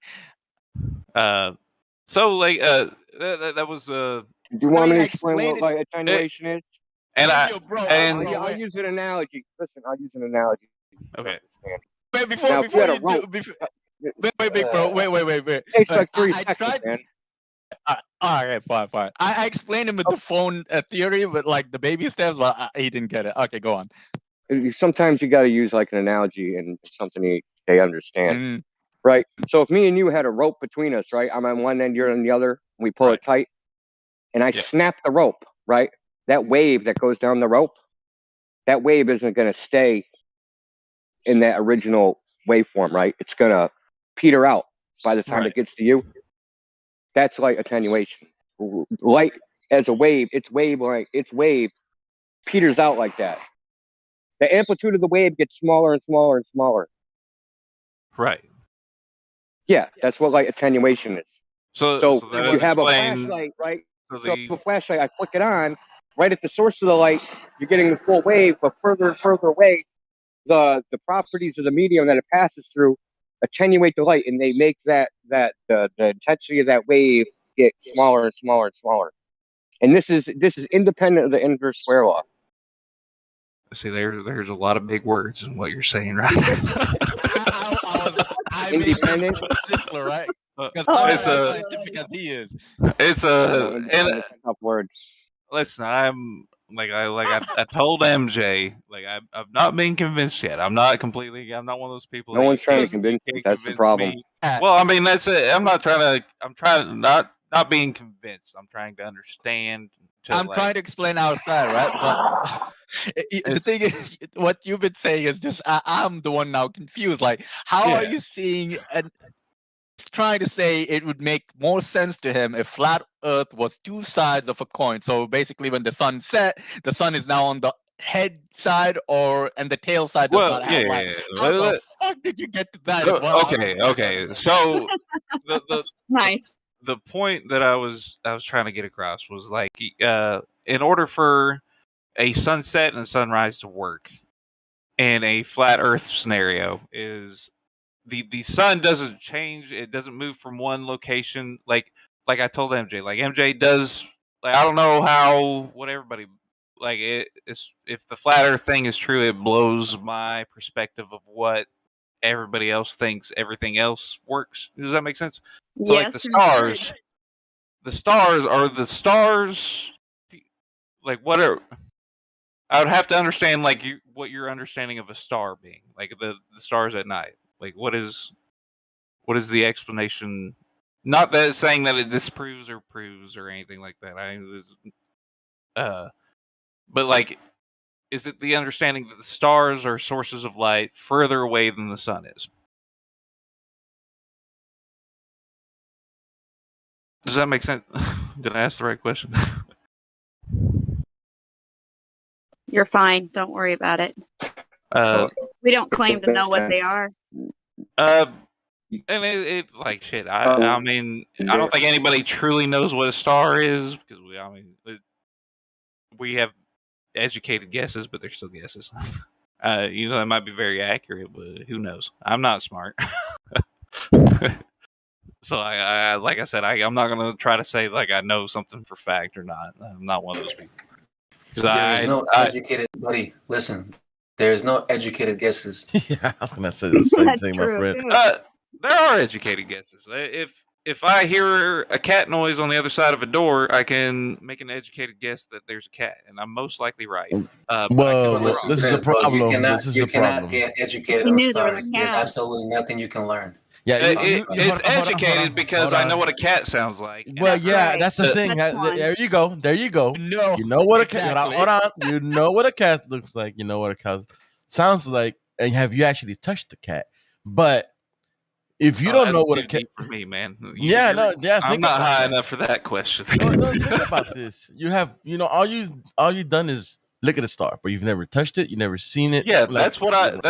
So that was. Do you want me to explain what light attenuation is? And I'll use an analogy. Listen, I'll use an analogy. Okay. Wait, before you do, wait, big bro. Wait. Takes like 3 seconds, man. All right, fine. I explained him with the phone theory, but like the baby steps, but he didn't get it. Okay, go on. Sometimes you got to use like an analogy and something they understand, right? So if me and you had a rope between us, right? I'm on one end, you're on the other. We pull it tight, and I snap the rope, right? That wave that goes down the rope, that wave isn't going to stay in that original waveform, right? It's going to peter out by the time it gets to you. That's light attenuation. Light as a wave, its wave peters out like that. The amplitude of the wave gets smaller and smaller and smaller. Right. Yeah, that's what light attenuation is. So if you have a flashlight, right? So a flashlight, I flick it on, right at the source of the light, you're getting the full wave, but further and further away, the properties of the medium that it passes through attenuate the light, and they make the intensity of that wave get smaller and smaller and smaller. And this is independent of the inverse square law. See, there's a lot of big words in what you're saying, right? Independent, simpler, right? It's a scientific as he is. It's a tough word. Listen, I told MJ, I've not been convinced yet. I'm not one of those people. No one's trying to convince you. That's the problem. Me. Well, I mean, that's it. I'm trying not being convinced. I'm trying to understand. I'm trying to explain our side, right? But the thing is, what you've been saying is just I'm the one now confused. Like, how are you seeing and trying to say it would make more sense to him if flat Earth was two sides of a coin? So basically, when the sun set, the sun is now on the head side and the tail side does not have light. How the fuck did you get to that? Okay. So nice. The point that I was trying to get across was like, in order for a sunset and a sunrise to work in a flat Earth scenario, is the sun doesn't change. It doesn't move from one location. Like I told MJ, like MJ does. Like, I don't know what everybody like. If the flat Earth thing is true, it blows my perspective of what everybody else thinks everything else works. Does that make sense? So, yes, like the stars. Like, what are? I would have to understand what your understanding of a star being, like the stars at night. Like, what is the explanation? Not that it's saying that it disproves or proves or anything like that. But like, is it the understanding that the stars are sources of light further away than the sun is? Does that make sense? Did I ask the right question? You're fine. Don't worry about it. We don't claim to know what they are. And it like shit. I mean, I don't think anybody truly knows what a star is because we have educated guesses, but they're still guesses. That might be very accurate, but who knows? I'm not smart. So I like I said, I'm not gonna try to say like I know something for fact or not. I'm not one of those people. There's no educated buddy. Listen, there's no educated guesses. Yeah, I was gonna say the same thing, my friend. There are educated guesses. If I hear a cat noise on the other side of a door, I can make an educated guess that there's a cat, and I'm most likely right. Well, this is a problem. You cannot get educated on stars. There's absolutely nothing you can learn. Yeah, it's educated because I know what a cat sounds like. Well, yeah, that's the thing. There you go. You know what a cat. Hold on. You know what a cat looks like. You know what a cat sounds like. And have you actually touched the cat? But if you don't know what a cat for me, man. I'm not high enough for that question. No, think about this. You have, all you've done is look at a star, but you've never touched it. You've never seen it. Yeah, that's what I'm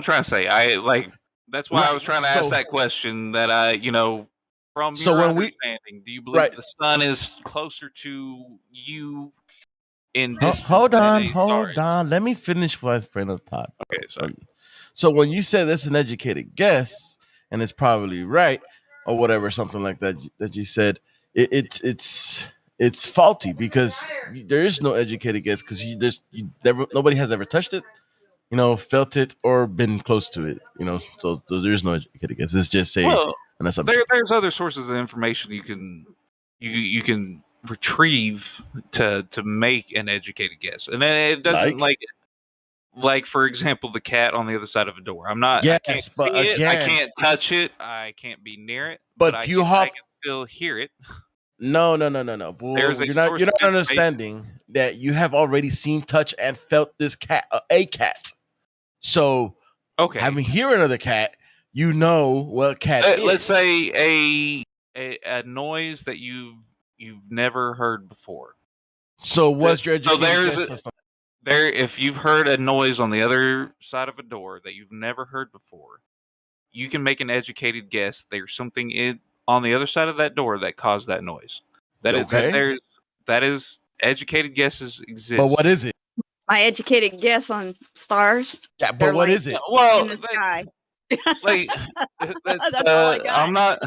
trying to say. That's why I was trying to ask that question. That from your understanding, do you believe the sun is closer to you in distance? Hold on. Let me finish with friend of thought. Okay, sorry. So when you said that's an educated guess, and it's probably right or whatever, something like that you said, it's faulty because there is no educated guess because nobody has ever touched it. Felt it or been close to it, so there's no educated guess. It's just saying an assumption. There's other sources of information you can retrieve to make an educated guess, and then it doesn't like for example the cat on the other side of a door. I'm not. Yes, I can't but see again, I can't touch it. I can't be near it. But I can still hear it. No. Well, you're not understanding that you have already seen, touched, and felt this cat, a cat. So, having hear another cat, you know what a cat is. Let's say a noise that you've never heard before. So, what's your education? If you've heard a noise on the other side of a door that you've never heard before, you can make an educated guess. There's something on the other side of that door that caused that noise. That is educated guesses exist. But what is it? My educated guess on stars. Yeah, but what is it? Well, in the sky. That's all I got. I'm not.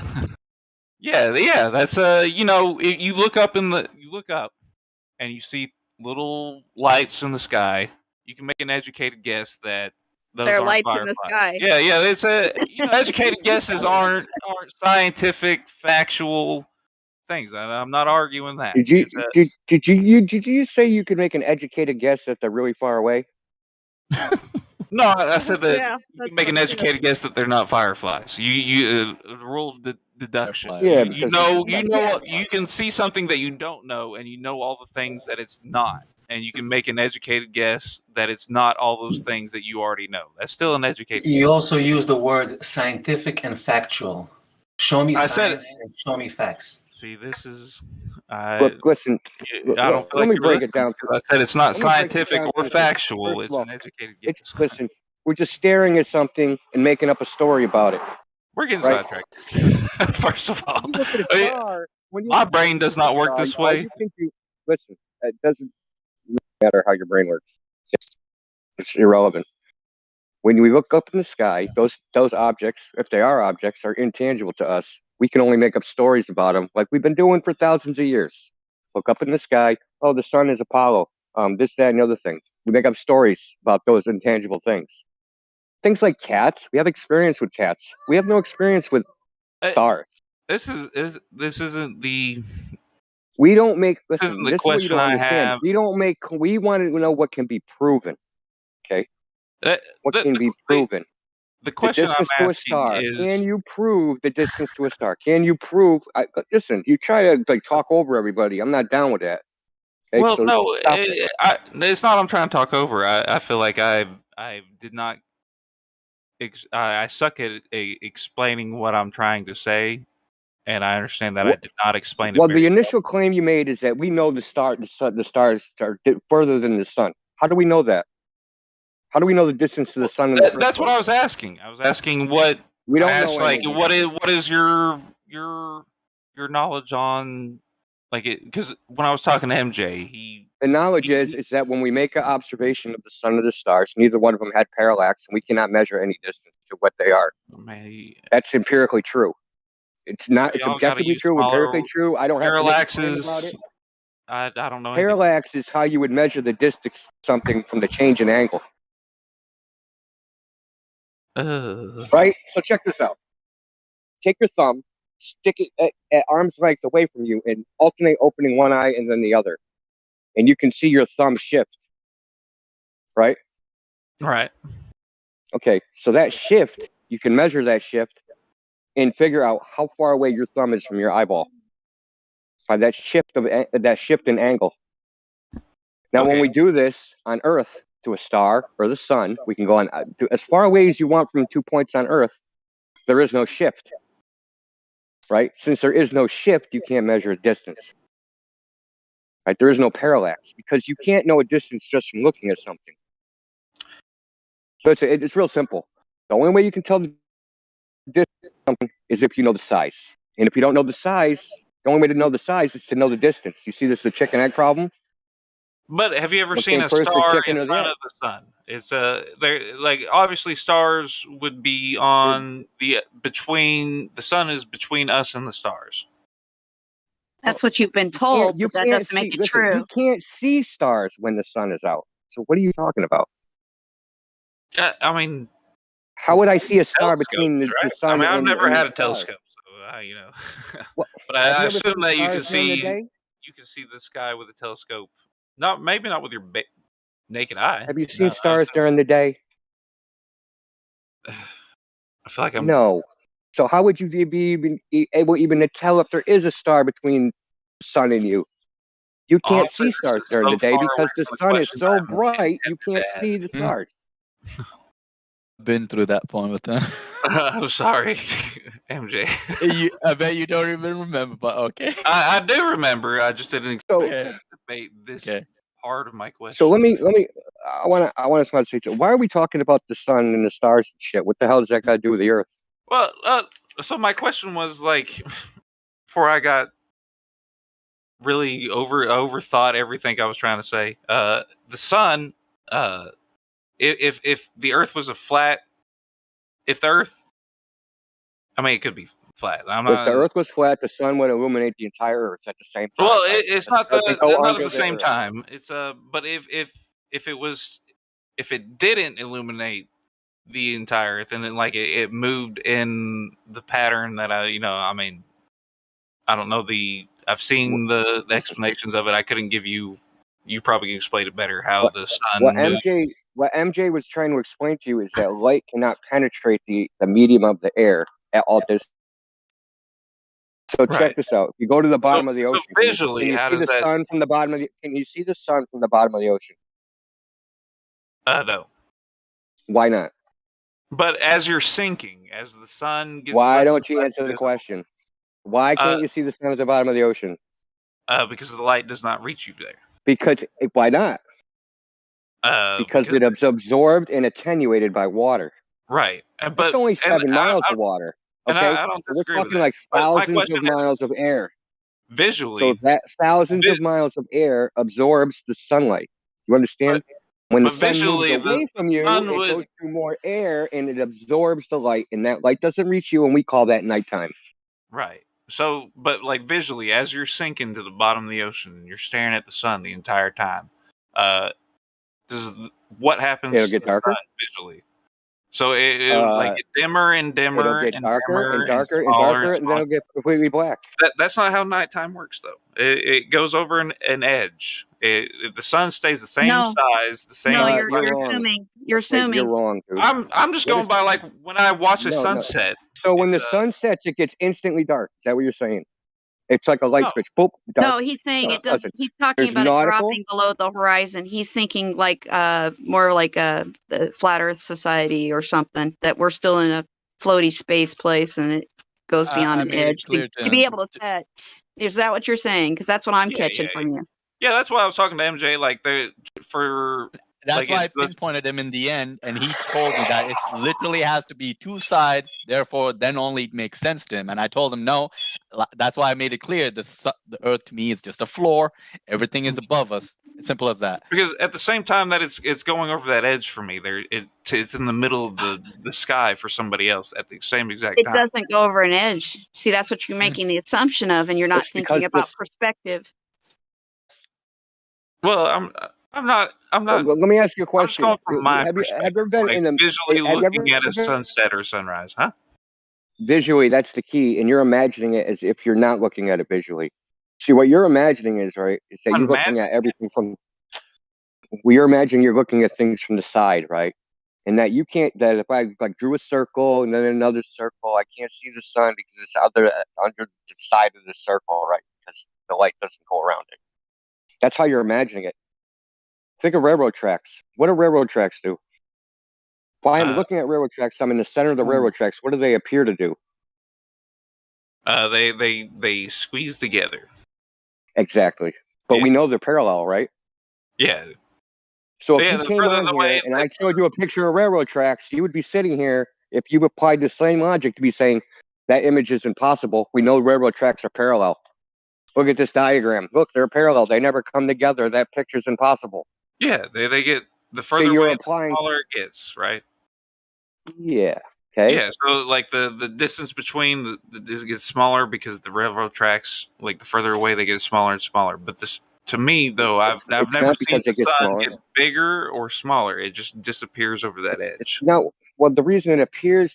Yeah. That's you look up and you see little lights in the sky. You can make an educated guess that those there are aren't lights fireflies. in the sky. Yeah. It's educated guesses aren't scientific, factual things. I'm not arguing that. Did you say you could make an educated guess that they're really far away? No, I said that you can make an educated guess that they're not fireflies. You the rule of deduction. Yeah, you can see something that you don't know, and you know all the things that it's not, and you can make an educated guess that it's not all those things that you already know. That's still an educated guess. You also use the word scientific and factual. Show me science and show me facts. See, this is. Look, listen. Let me break it down. I said it's not scientific or factual. It's an educated guess. Listen, we're just staring at something and making up a story about it. We're getting sidetracked. First of all, my brain does not work this way. Listen, it doesn't matter how your brain works. It's irrelevant. When we look up in the sky, those objects, if they are objects, are intangible to us. We can only make up stories about them, like we've been doing for thousands of years. Look up in the sky. Oh, the sun is Apollo. This, that, and the other thing. We make up stories about those intangible things. Things like cats. We have experience with cats. We have no experience with stars. This isn't the. We don't make. This Listen, isn't the question I have. We don't make. We want to know what can be proven. Okay. What can be proven? The question the distance I'm to a asking star. is: Can you prove the distance to a star? Can you prove? Listen, you try to talk over everybody. I'm not down with that. Okay, well, so no, it's not. I'm trying to talk over. I feel like I did not. I suck at explaining what I'm trying to say, and I understand that I did not explain it. Well, the initial claim you made is that we know the stars are further than the sun. How do we know that? How do we know the distance to the sun? That's what I was asking. I was asking what we don't know. Like, anything. what is your knowledge on, like, it? Because when I was talking to MJ, the knowledge is that when we make an observation of the sun or the stars, neither one of them had parallax, and we cannot measure any distance to what they are. That's empirically true. It's not. It's objectively true, empirically true. I don't have parallaxes. About it. I don't know. Parallax is how you would measure the distance of something from the change in angle. Right? So check this out. Take your thumb, stick it at arm's length away from you, and alternate opening one eye and then the other. And you can see your thumb shift. Right? Right. Okay, so that shift, you can measure that shift and figure out how far away your thumb is from your eyeball. By that shift in angle. Now, when we do this on Earth to a star or the sun, we can go on as far away as you want from 2 points on Earth. There is no shift, right? Since there is no shift, you can't measure a distance, right? There is no parallax because you can't know a distance just from looking at something. So it's real simple. The only way you can tell the distance of something is if you know the size. And if you don't know the size, the only way to know the size is to know the distance. You see this is the chicken egg problem? But have you ever seen a star in front of the sun? It's like obviously stars would be on the sun is between us and the stars. That's what you've been told. But that doesn't make it true. You can't see stars when the sun is out. So what are you talking about? I mean, how would I see a star between the sun? I mean, I've never had a stars? telescope, so but I assume that you can see the sky with a telescope. Maybe not with your naked eye. Have you seen stars during the day? I feel like I'm no. So how would you be able even to tell if there is a star between the sun and you? You can't see stars during the day because the sun is so bright you can't see the stars. Been through that point with them. I'm sorry, MJ. I bet you don't even remember, but okay. I do remember. I just didn't debate this part of my question. So let me. I want to say, why are we talking about the sun and the stars and shit? What the hell does that got to do with the Earth? Well, so my question was like, before I got really overthought everything I was trying to say. The sun, if the Earth was a flat, if the Earth, I mean, it could be flat. If the Earth was flat, the sun would illuminate the entire Earth at the same time. Well, it's not not at the same time. It's but if it didn't illuminate the entire Earth and then like it moved in the pattern that I mean, I don't know I've seen the explanations of it. I couldn't give you. You probably can explain it better. How the sun moves. What MJ was trying to explain to you is that light cannot penetrate the medium of the air at all distances. So check this out. If you go to the bottom of the ocean, visually, can you see the sun from the bottom of the? Can you see the sun from the bottom of the ocean? No. Why not? But as you're sinking, as the sun gets why don't you answer the question? Why can't you see the sun at the bottom of the ocean? Because the light does not reach you there. Because why not? Because it's absorbed and attenuated by water. Right. But it's only 7 miles of water. Okay, I don't so we're disagree with talking that. like thousands of miles of air. Visually, so that thousands of miles of air absorbs the sunlight. You understand? When the sun moves away from you, it goes through more air and it absorbs the light, and that light doesn't reach you, and we call that nighttime. Right. So, but like visually, as you're sinking to the bottom of the ocean, and you're staring at the sun the entire time. What happens? It'll get darker visually. So it'll like get dimmer and dimmer. It'll get darker and darker and darker, and then it'll get completely black. That's not how nighttime works, though. It goes over an edge. If the sun stays the same size, the same. No, you're assuming. You're assuming. You're wrong, dude. I'm just going by like when I watch a sunset. So when the sun sets, it gets instantly dark. Is that what you're saying? It's like a light switch. Boop, dark. No, he's saying it doesn't. He's talking about it dropping below the horizon. He's thinking like more like the Flat Earth Society or something, that we're still in a floaty space place and it goes beyond an edge to be able to set. Is that what you're saying? Because that's what I'm catching from you. Yeah, that's why I was talking to MJ. Like That's why I pinpointed him in the end, and he told me that it literally has to be two sides. Therefore, then only it makes sense to him. And I told him no. That's why I made it clear the Earth to me is just a floor. Everything is above us. It's simple as that. Because at the same time that it's going over that edge for me, it's in the middle of the sky for somebody else at the same exact time. It doesn't go over an edge. See, that's what you're making the assumption of, and you're not thinking about perspective. Well, I'm not. Let me ask you a question. I'm just going from my perspective. Have you ever been in the visually looking at a sunset or sunrise, huh? Visually, that's the key, and you're imagining it as if you're not looking at it visually. See, what you're imagining is that you're looking at everything from. You're imagining you're looking at things from the side, right? And that you can't. That if I drew a circle and then another circle, I can't see the sun because it's under the side of the circle, right? Because the light doesn't go around it. That's how you're imagining it. Think of railroad tracks. What do railroad tracks do? If I'm looking at railroad tracks, I'm in the center of the railroad tracks. What do they appear to do? They squeeze together. Exactly. But we know they're parallel, right? Yeah. So if you came on here and I showed you a picture of railroad tracks, you would be sitting here, if you applied the same logic, to be saying, that image is impossible. We know railroad tracks are parallel. Look at this diagram. Look, they're parallel. They never come together. That picture's impossible. Yeah, they get the further away, the smaller it gets, right? Yeah. Okay. Yeah, so like the distance between the gets smaller because the railroad tracks, like the further away they get smaller and smaller. But this, to me though, I've never seen the sun get bigger or smaller. It just disappears over that edge. No, well, the reason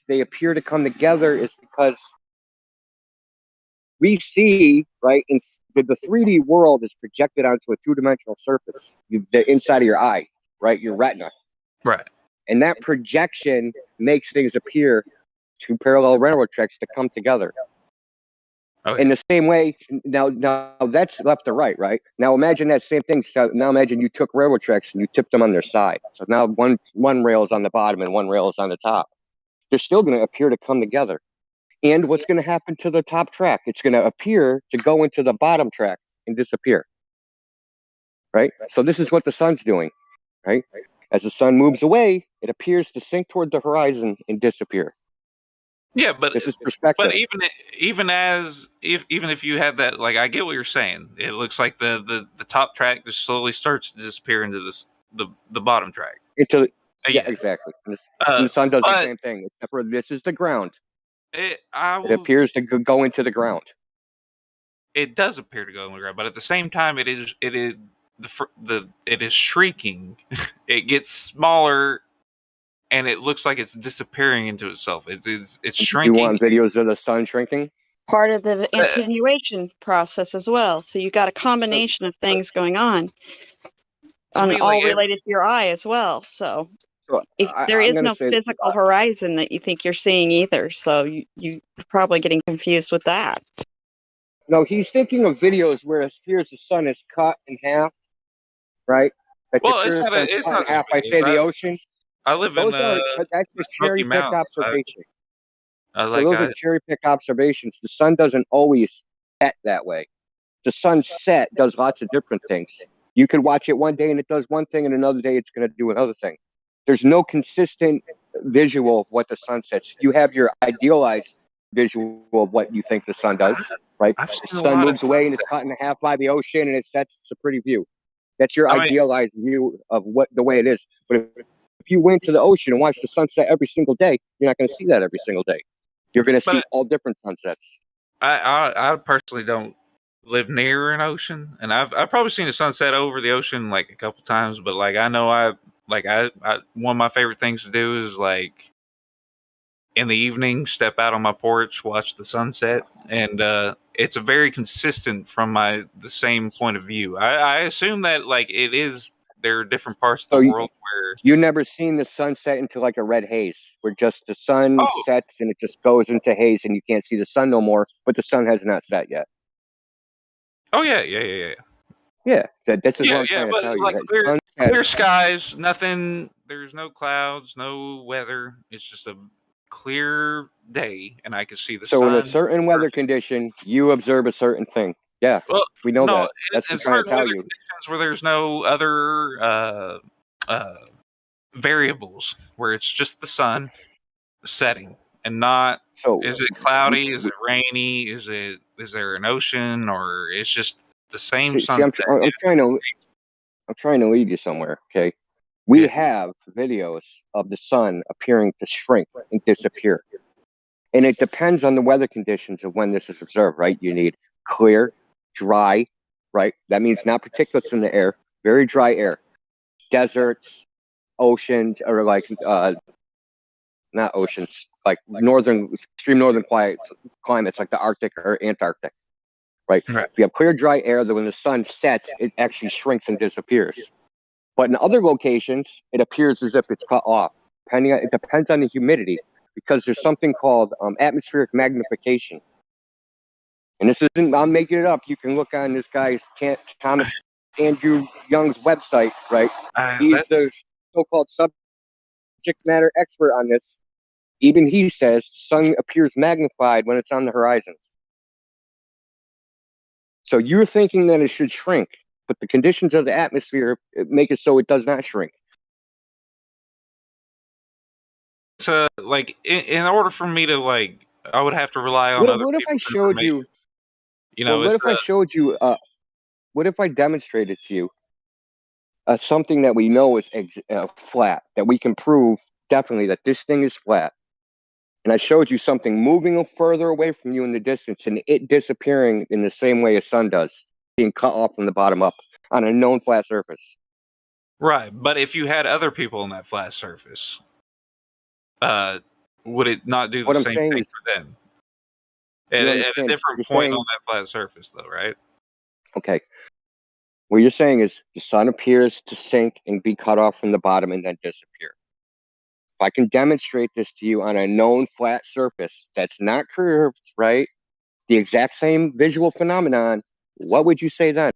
they appear to come together is because we see, right, the 3D world is projected onto a two-dimensional surface, the inside of your eye, right, your retina. Right. And that projection makes things appear to parallel railroad tracks to come together. Okay. In the same way, now that's left to right, right? Now imagine that same thing. So now imagine you took railroad tracks and you tipped them on their side. So now one rail is on the bottom and one rail is on the top. They're still going to appear to come together. And what's going to happen to the top track? It's going to appear to go into the bottom track and disappear. Right? So this is what the sun's doing. Right? As the sun moves away, it appears to sink toward the horizon and disappear. Yeah, but this is perspective. But even if you have that, like, I get what you're saying. It looks like the top track just slowly starts to disappear into the bottom track. Yeah, exactly. And the sun does the same thing, except for this is the ground. It appears to go into the ground. It does appear to go in the ground, but at the same time, it is shrinking. It gets smaller, and it looks like it's disappearing into itself. It's shrinking. You want videos of the sun shrinking? part of the attenuation process as well. So you got a combination of things going on, all related to your eye as well. So there is no physical horizon that you think you're seeing either. So you're probably getting confused with that. No, he's thinking of videos where it appears the sun is cut in half, right? Like well, it's not cut in half by, say, the ocean. I live that's in the cherry pick observation. So those are cherry pick observations. The sun doesn't always set that way. The sunset does lots of different things. You could watch it one day and it does one thing, and another day it's going to do another thing. There's no consistent visual of what the sun sets. You have your idealized visual of what you think the sun does, right? The sun moves away and it's cut in half by the ocean and it sets. It's a pretty view. That's your idealized view of what the way it is. But if you went to the ocean and watched the sunset every single day, you're not going to see that every single day. You're going to see all different sunsets. I personally don't live near an ocean, and I've probably seen a sunset over the ocean like a couple times. But like I know I one of my favorite things to do is like in the evening step out on my porch, watch the sunset, and it's a very consistent from the same point of view. I assume that like it is. There are different parts of the world where you never seen the sunset into like a red haze, where just the sun sets and it just goes into haze and you can't see the sun no more, but the sun has not set yet. Oh yeah. Yeah, this is what I'm trying to tell you. Like clear skies, nothing. There's no clouds, no weather. It's just a clear day, and I can see the sun. So in a certain weather condition, you observe a certain thing. Yeah, well, we know that. That's what I'm trying to tell you. Conditions where there's no other variables, where it's just the sun setting, and not. So is it cloudy? Is it rainy? Is there an ocean, or it's just the same sunset? I'm trying to lead you somewhere. Okay, we have videos of the sun appearing to shrink and disappear, and it depends on the weather conditions of when this is observed. Right, you need clear, dry. Right, that means not particulates in the air. Very dry air. Deserts, oceans, or like not oceans, like extreme northern climates like the Arctic or Antarctic. Right? If you have clear, dry air, then when the sun sets, it actually shrinks and disappears. But in other locations, it appears as if it's cut off. It depends on the humidity, because there's something called atmospheric magnification. And this isn't, I'm making it up. You can look on this guy's Thomas Andrew Young's website, right? He's the so-called subject matter expert on this. Even he says the sun appears magnified when it's on the horizon. So you're thinking that it should shrink, but the conditions of the atmosphere make it so it does not shrink. So, like, in order for me to like, I would have to rely on. What if I showed you? You know, what if I showed you? What if I demonstrated to you something that we know is flat, that we can prove definitely that this thing is flat, and I showed you something moving further away from you in the distance and it disappearing in the same way a sun does, being cut off from the bottom up on a known flat surface. Right, but if you had other people on that flat surface, would it not do the same thing for them? At a different point on that flat surface, though, right? Okay. What you're saying is the sun appears to sink and be cut off from the bottom and then disappear. If I can demonstrate this to you on a known flat surface that's not curved, right? The exact same visual phenomenon, what would you say then?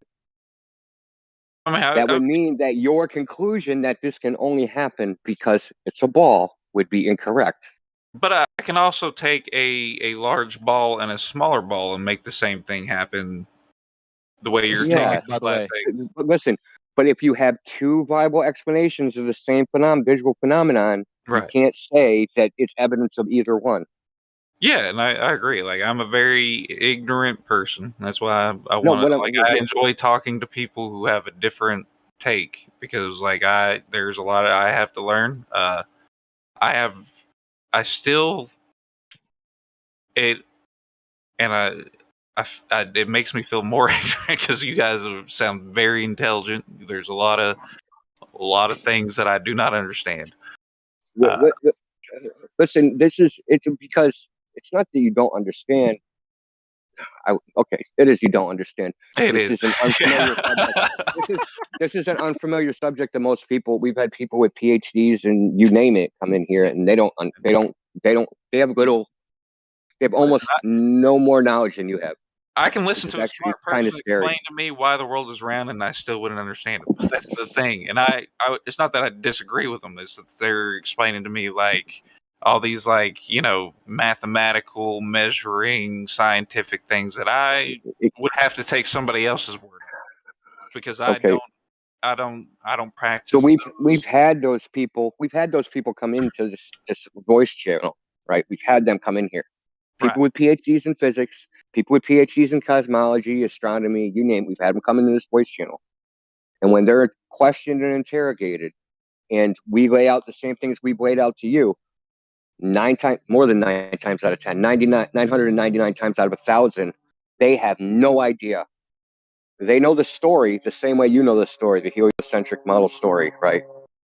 That would mean that your conclusion that this can only happen because it's a ball would be incorrect. But I can also take a large ball and a smaller ball and make the same thing happen the way you're taking the flat thing. But listen, but if you have two viable explanations of the same visual phenomenon, you can't say that it's evidence of either one. Yeah, and I agree. Like, I'm a very ignorant person. That's why I enjoy talking to people who have a different take, because like there's a lot I have to learn. It makes me feel more ignorant because you guys sound very intelligent. There's a lot of things that I do not understand. Listen, it's because it's not that you don't understand. Okay, it is. You don't understand. This is an unfamiliar subject. This is an unfamiliar subject to most people. We've had people with PhDs and you name it come in here, and they have almost no more knowledge than you have. I can listen to a smart person explain to me why the world is round, and I still wouldn't understand it. That's the thing. And I it's not that I disagree with them. It's that they're explaining to me like all these mathematical measuring scientific things that I would have to take somebody else's word because I don't practice. So we've had those people come into this voice channel, right? We've had them come in here. People with PhDs in physics, people with PhDs in cosmology, astronomy, you name it. We've had them come into this voice channel. And when they're questioned and interrogated, and we lay out the same things we've laid out to you, more than 9 times out of 10, 999 times out of 1,000, they have no idea. They know the story the same way you know the story, the heliocentric model story, right?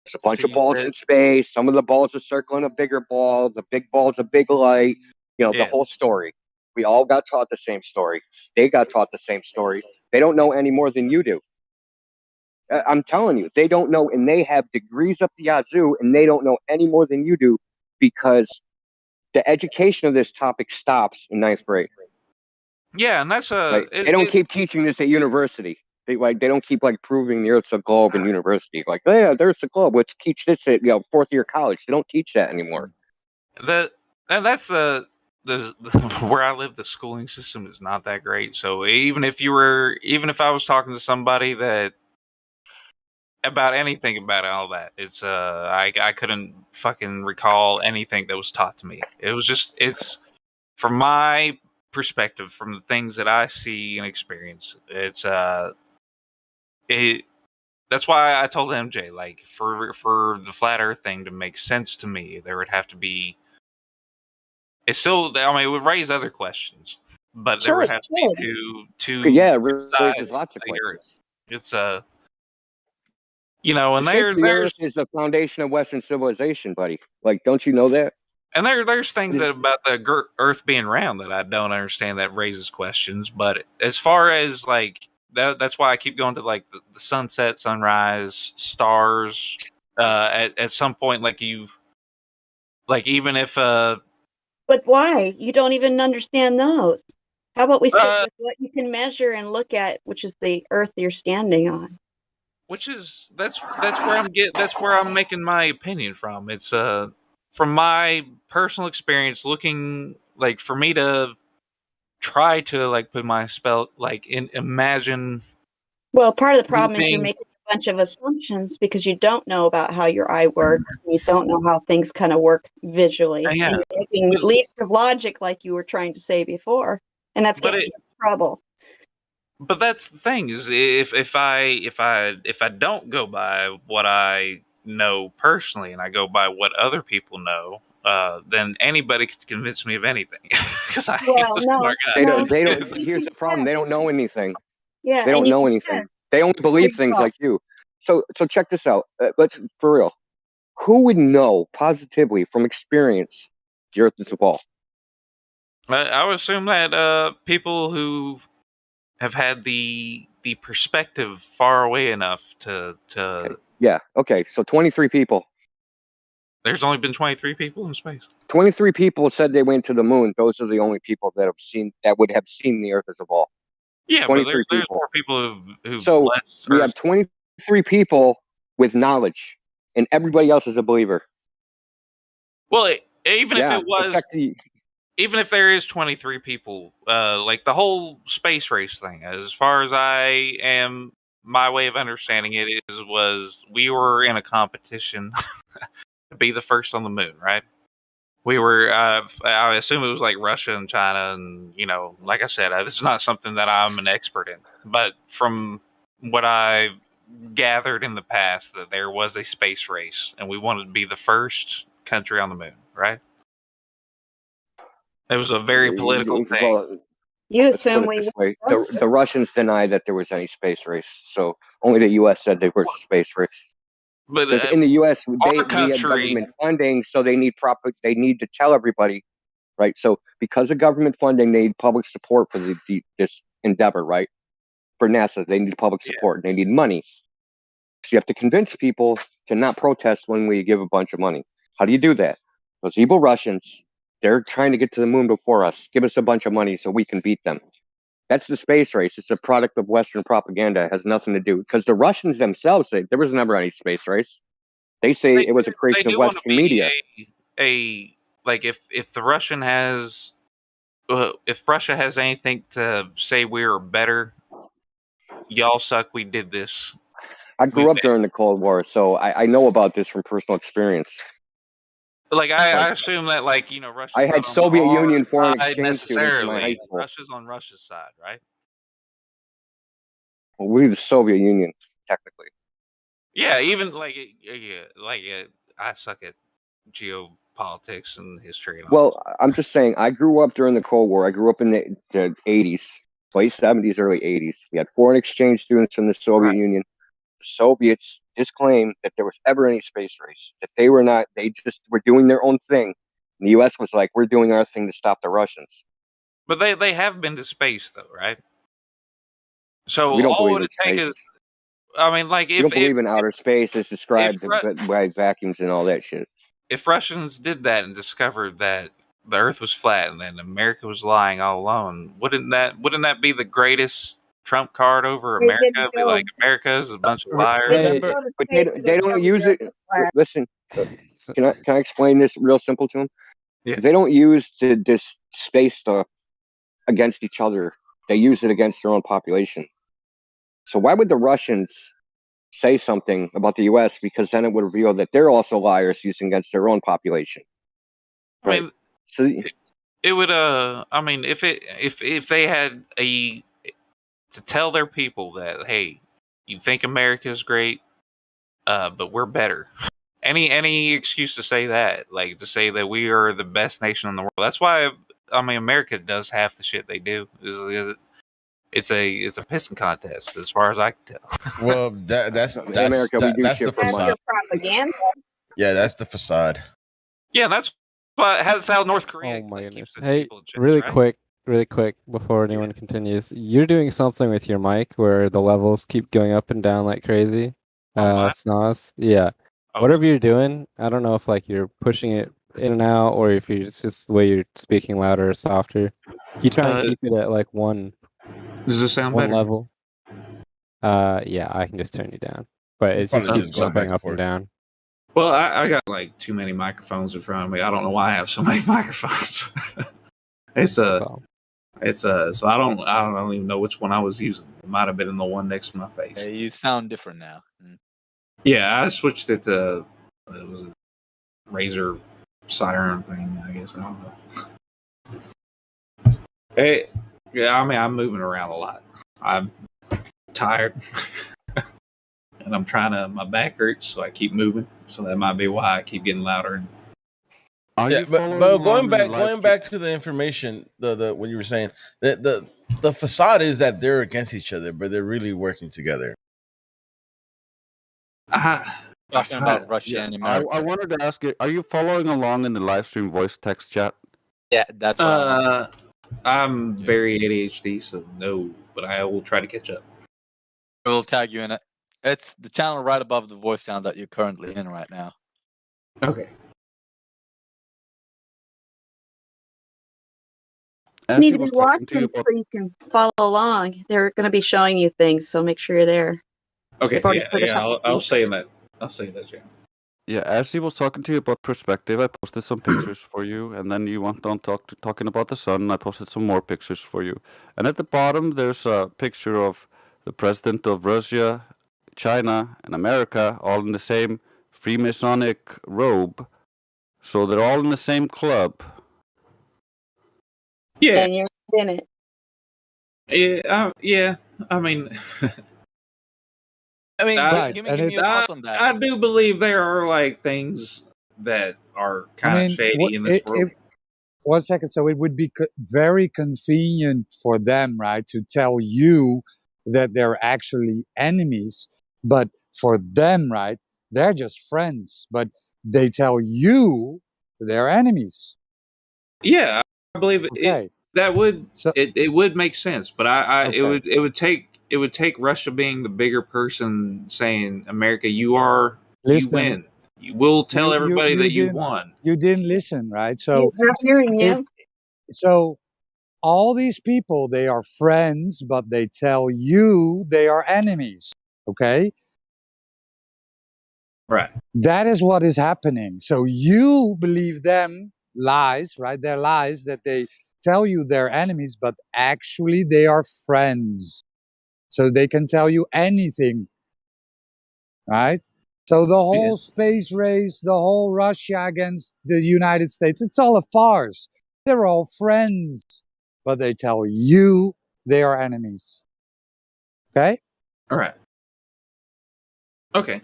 There's a bunch of balls in space. Some of the balls are circling a bigger ball. The big ball's a big light. The whole story. We all got taught the same story. They got taught the same story. They don't know any more than you do. I'm telling you, they don't know, and they have degrees up the yazoo, and they don't know any more than you do because the education of this topic stops in 9th grade. Yeah, and that's they don't keep teaching this at university. They don't keep proving the Earth's a globe in university. The Earth's a globe. Let's teach this at 4th year college. They don't teach that anymore. And that's the where I live. The schooling system is not that great. So even if I was talking to somebody that about anything about all that, it's I couldn't fucking recall anything that was taught to me. It was just it's from my perspective, from the things that I see and experience, it's that's why I told MJ for the flat Earth thing to make sense to me, there would have to be. It's still, it would raise other questions, but there would have to be two. Yeah, it raises lots of questions. It's and the Earth is the foundation of Western civilization, buddy. Don't you know that? And there's things about the Earth being round that I don't understand that raises questions. But as far as that's why I keep going to the sunset, sunrise, stars. At some point, even if. But why? You don't even understand those. How about we stick with what you can measure and look at, which is the Earth you're standing on. That's where I'm making my opinion from. It's from my personal experience, looking for me to try to put my spell imagine. Well, part of the problem is you're making a bunch of assumptions because you don't know about how your eye works. You don't know how things kind of work visually. Yeah. And you're making leaps of logic, like you were trying to say before, and that's getting you in trouble. But that's the thing is if I don't go by what I know personally and I go by what other people know, then anybody can convince me of anything because I am a smart guy. They don't. Here's the problem: they don't know anything. Yeah, they don't know anything. They only believe things like you. So check this out. Let's for real. Who would know positively from experience the Earth is a ball? I would assume that people who have had the perspective far away enough to. Yeah. Okay. So 23 people. There's only been 23 people in space. 23 people said they went to the moon. Those are the only people that would have seen the Earth as a ball. Yeah, but there's more people who. So we have 23 people with knowledge, and everybody else is a believer. Well, even if there is 23 people, the whole space race thing, as far as my way of understanding it was we were in a competition to be the first on the moon, right? We were, I assume it was Russia and China, and like I said, this is not something that I'm an expert in, but from what I gathered in the past, that there was a space race, and we wanted to be the first country on the moon, right? It was a very political thing. Well, you assume the Russians denied that there was any space race, so only the U.S. said there was a space race. But in the U.S., we have government funding, so they need to tell everybody, right? So because of government funding, they need public support for this endeavor, right? For NASA, they need public support. They need money. So you have to convince people to not protest when we give a bunch of money. How do you do that? Those evil Russians, they're trying to get to the moon before us. Give us a bunch of money so we can beat them. That's the space race. It's a product of Western propaganda. It has nothing to do, because the Russians themselves say there was never any space race. They say it was a creation of Western media. Like if the Russian has, if Russia has anything to say we're better, y'all suck. We did this. I grew up during the Cold War, so I know about this from personal experience. Like I assume that, like, you know, Russia's I had Soviet Union foreign exchange students in my high necessarily. school. Russia's on Russia's side, right? Well, we're the Soviet Union, technically. Yeah, even I suck at geopolitics and history. And all Well, I'm just saying, I grew up during the Cold War. I grew up in the 80s, late 70s, early 80s. We had foreign exchange students from the Soviet Union. The Soviets disclaimed that there was ever any space race, that they were not, they just were doing their own thing. And the U.S. was like, we're doing our thing to stop the Russians. But they have been to space, though, right? So We don't all believe it in take space. is, I mean, like, We don't believe in outer space as described by vacuums and all that shit. if Russians did that and discovered that the Earth was flat and then America was lying all alone, wouldn't that be the greatest trump card over America? Be like, America is a bunch of liars. But they don't use it. Listen, can I explain this real simple to them? Yeah. They don't use this space stuff against each other. They use it against their own population. So why would the Russians say something about the U.S.? Because then it would reveal that they're also liars using against their own population. I mean, so it would. I mean, if they had to tell their people that, hey, you think America's great, but we're better. Any excuse to say that, like to say that we are the best nation in the world. That's why, I mean, America does half the shit they do. It's a pissing contest, as far as I can tell. Well, that's America, we do that's shit the for money. facade. Propaganda. Yeah, that's the facade. Yeah, that's how North Korea. Oh my goodness! Hey, really quick before anyone continues, you're doing something with your mic where the levels keep going up and down like crazy. Snoz. Yeah. Whatever you're doing, I don't know if like you're pushing it in and out or if it's just the way you're speaking louder or softer. You try and keep it at like one. Does this sound one better? level? Yeah, I can just turn you down, but it just Probably keeps just go back jumping and up forth. and down. Well, I got like too many microphones in front of me. I don't know why I have so many microphones. So I don't even know which one I was using. It might have been the one next to my face. Hey, you sound different now. Yeah, I switched it to it was a Razor siren thing, I guess. I don't know. Hey, yeah, I mean, I'm moving around a lot. I'm tired. And I'm my back hurts, so I keep moving. So that might be why I keep getting louder. Yeah, but going back to the information, the when you were saying that the facade is that they're against each other, but they're really working together. Talking about Russia and America. I wanted to ask you: are you following along in the live stream voice text chat? Yeah, that's what I'm very ADHD, so no, but I will try to catch up. We'll tag you in it. It's the channel right above the voice channel that you're currently in right now. Okay. You need to be watching so you can follow along. They're going to be showing you things, so make sure you're there. Okay, I'll say that. I'll say that, yeah. Yeah, as he was talking to you about perspective, I posted some pictures for you, and then you went on talking about the sun. I posted some more pictures for you, and at the bottom there's a picture of the president of Russia, China, and America, all in the same Freemasonic robe, so they're all in the same club. Yeah, and you're in it. Yeah. I mean, give me your thoughts on that. I do believe there are like things that are kind of shady in this world. 1 second. So it would be very convenient for them, right, to tell you that they're actually enemies. But for them, right, they're just friends. But they tell you they're enemies. Yeah, I believe it. That would it would make sense, but it would take Russia being the bigger person saying, America, you win. We'll tell everybody that you won. You didn't listen, right? So not hearing you. So all these people, they are friends, but they tell you they are enemies. Okay? Right. That is what is happening. So you believe them lies, right? They're lies that they tell you they're enemies, but actually they are friends. So they can tell you anything, right? So the whole space race, the whole Russia against the United States, it's all a farce. They're all friends, but they tell you they are enemies. Okay? All right. Okay.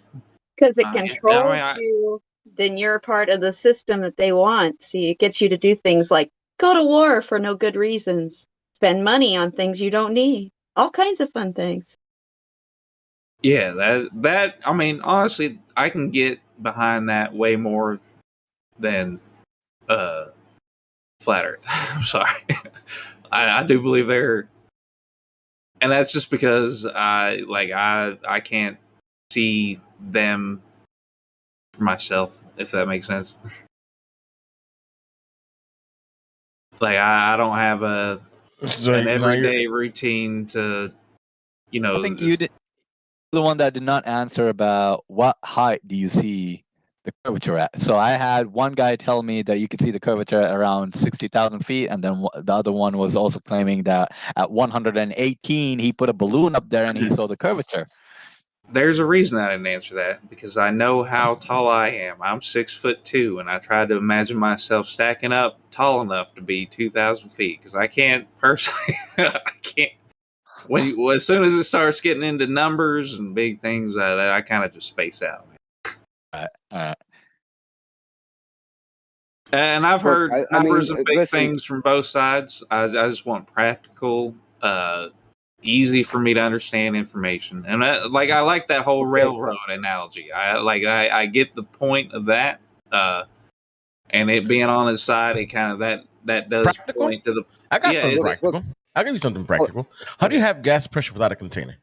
Because it controls you, then you're a part of the system that they want. See, it gets you to do things like go to war for no good reasons, spend money on things you don't need, all kinds of fun things. Yeah, that I mean, honestly, I can get behind that way more than flat Earth. I'm sorry. I do believe they're, and that's just because I can't see them for myself, if that makes sense. Like I don't have an everyday routine to, I think you did the one that did not answer about what height do you see the curvature at. So I had one guy tell me that you could see the curvature at around 60,000 feet, and then the other one was also claiming that at 118 he put a balloon up there and he saw the curvature. There's a reason I didn't answer that, because I know how tall I am. I'm 6'2", and I tried to imagine myself stacking up tall enough to be 2,000 feet, because I can't personally. I can't. As soon as it starts getting into numbers and big things, I kind of just space out. All right. And I've heard numbers and big things from both sides. I just want practical, easy for me to understand information, and I like that whole railroad analogy. I get the point of that, and it being on its side, it kind of that does practical? point to the. I got something practical. I'll give you something practical. How do you have gas pressure without a container?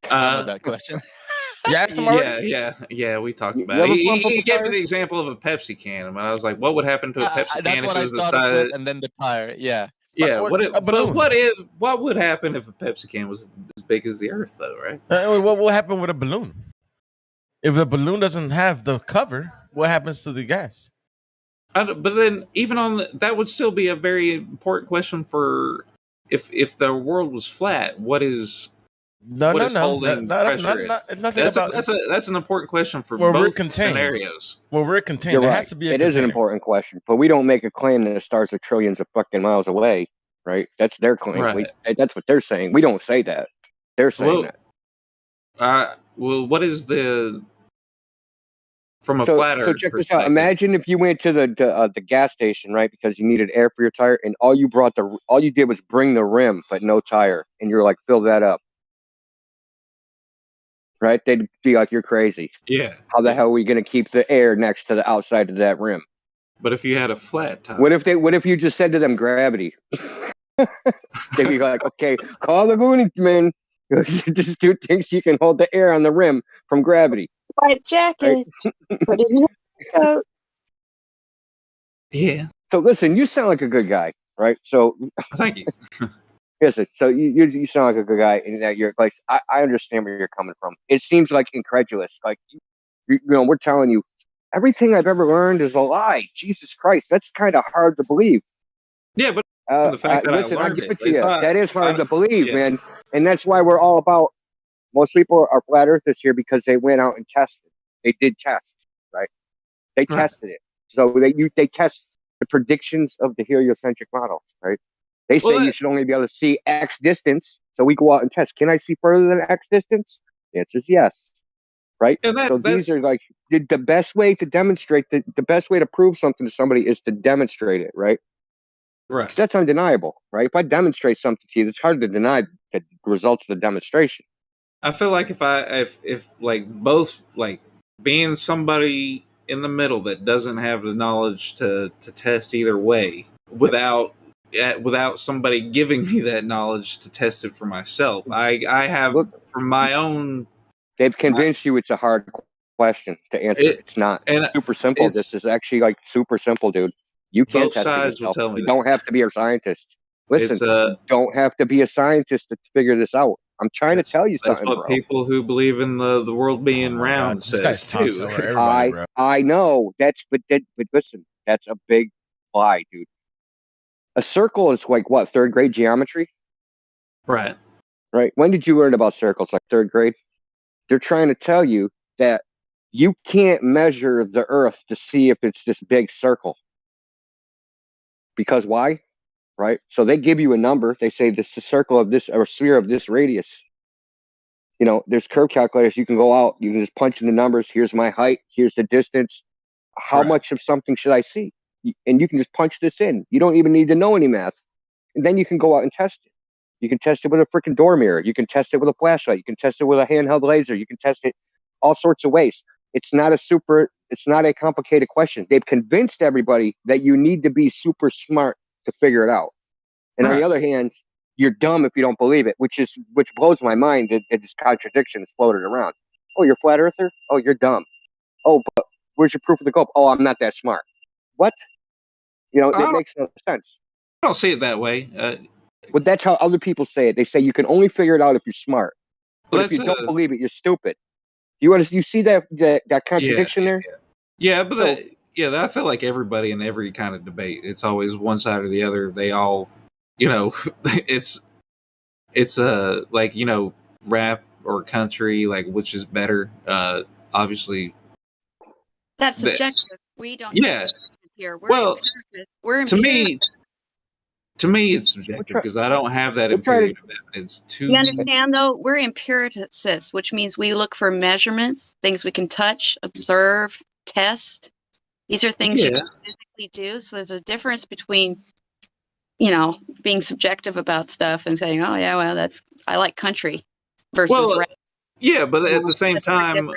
That question. Yeah. We talked about it. He gave me the example of a Pepsi can, but I was like, "What would happen to a Pepsi can if it was the size?" And then the tire. Yeah. Yeah. What would happen if a Pepsi can was as big as the Earth, though? Right? What will happen with a balloon? If the balloon doesn't have the cover, what happens to the gas? But then, even on that would still be a very important question for if the world was flat. What is holding pressure? That's an important question for both scenarios. Well, we're contained. You're It right. has to be a It container. is an important question, but we don't make a claim that the stars are trillions of fucking miles away, right? That's their claim. Right. That's what they're saying. We don't say that. They're saying that. Well, what is the from a flat Earth check this perspective? out. Imagine if you went to the gas station, right, because you needed air for your tire, and all you did was bring the rim, but no tire, and you're like, fill that up. Right? They'd be like, you're crazy. Yeah. How the hell are we going to keep the air next to the outside of that rim? But if you had a flat tire, what if you just said to them gravity? They'd be like, okay, call the Mooney man. Just do things you can hold the air on the rim from gravity. White jacket. Put it in your coat. Yeah. So listen, you sound like a good guy, right? So thank you. Listen, so you sound like a good guy, and that you're like, I understand where you're coming from. It seems like incredulous. Like we're telling you everything I've ever learned is a lie. Jesus Christ, that's kind of hard to believe. Yeah, but the fact that listen, I learned give it to it's you. not, That is hard to believe, man. And that's why we're all about. Most people are flat earthers here because they went out and tested. They did tests, right? They tested it. So they test the predictions of the heliocentric model, right? They say you should only be able to see X distance. So we go out and test. Can I see further than X distance? The answer is yes. Right? So these are like the best way to demonstrate the best way to prove something to somebody is to demonstrate it, right? Right. So that's undeniable, right? If I demonstrate something to you, it's hard to deny the results of the demonstration. I feel like if like both like being somebody in the middle that doesn't have the knowledge to test either way without somebody giving me that knowledge to test it for myself. I have from my own. They've convinced you it's a hard question to answer. It's not. And super simple. This is actually like super simple, dude. You can both test it sides will yourself. tell me You that. don't have to be a scientist. Listen, It's, you don't have to be a scientist to figure this out. I'm trying to tell you That's something, what bro. people who believe in the world being round says too. I know but listen, that's a big lie, dude. A circle is like what, third grade geometry? Right. Right. When did you learn about circles? Like third grade? They're trying to tell you that you can't measure the Earth to see if it's this big circle. Because why? Right. So they give you a number. They say this is a circle of this or a sphere of this radius. You know, there's curve calculators. You can go out. You can just punch in the numbers. Here's my height. Here's the distance. How much of something should I see? And you can just punch this in. You don't even need to know any math. And then you can go out and test it. You can test it with a freaking door mirror. You can test it with a flashlight. You can test it with a handheld laser. You can test it all sorts of ways. It's not a complicated question. They've convinced everybody that you need to be super smart to figure it out. And on the other hand, you're dumb if you don't believe it, which blows my mind that this contradiction is floated around. Oh, you're a flat earther? Oh, you're dumb. Oh, but where's your proof of the globe? Oh, I'm not that smart. What? You know, it makes no sense. I don't see it that way. But that's how other people say it. They say you can only figure it out if you're smart. But if you don't believe it, you're stupid. You see that contradiction there? Yeah, but I feel like everybody in every kind of debate, it's always one side or the other. They all, you know, it's like, you know, rap or country, like which is better. Obviously, that's subjective. We don't. Yeah. Here. We're to me, it's subjective because I don't have that empirical evidence. You understand, though? We're empiricists, which means we look for measurements, things we can touch, observe, test. These are things you can physically do. So there's a difference between, you know, being subjective about stuff and saying, "Oh yeah, well, I like country," versus rap. Yeah, but at the same time,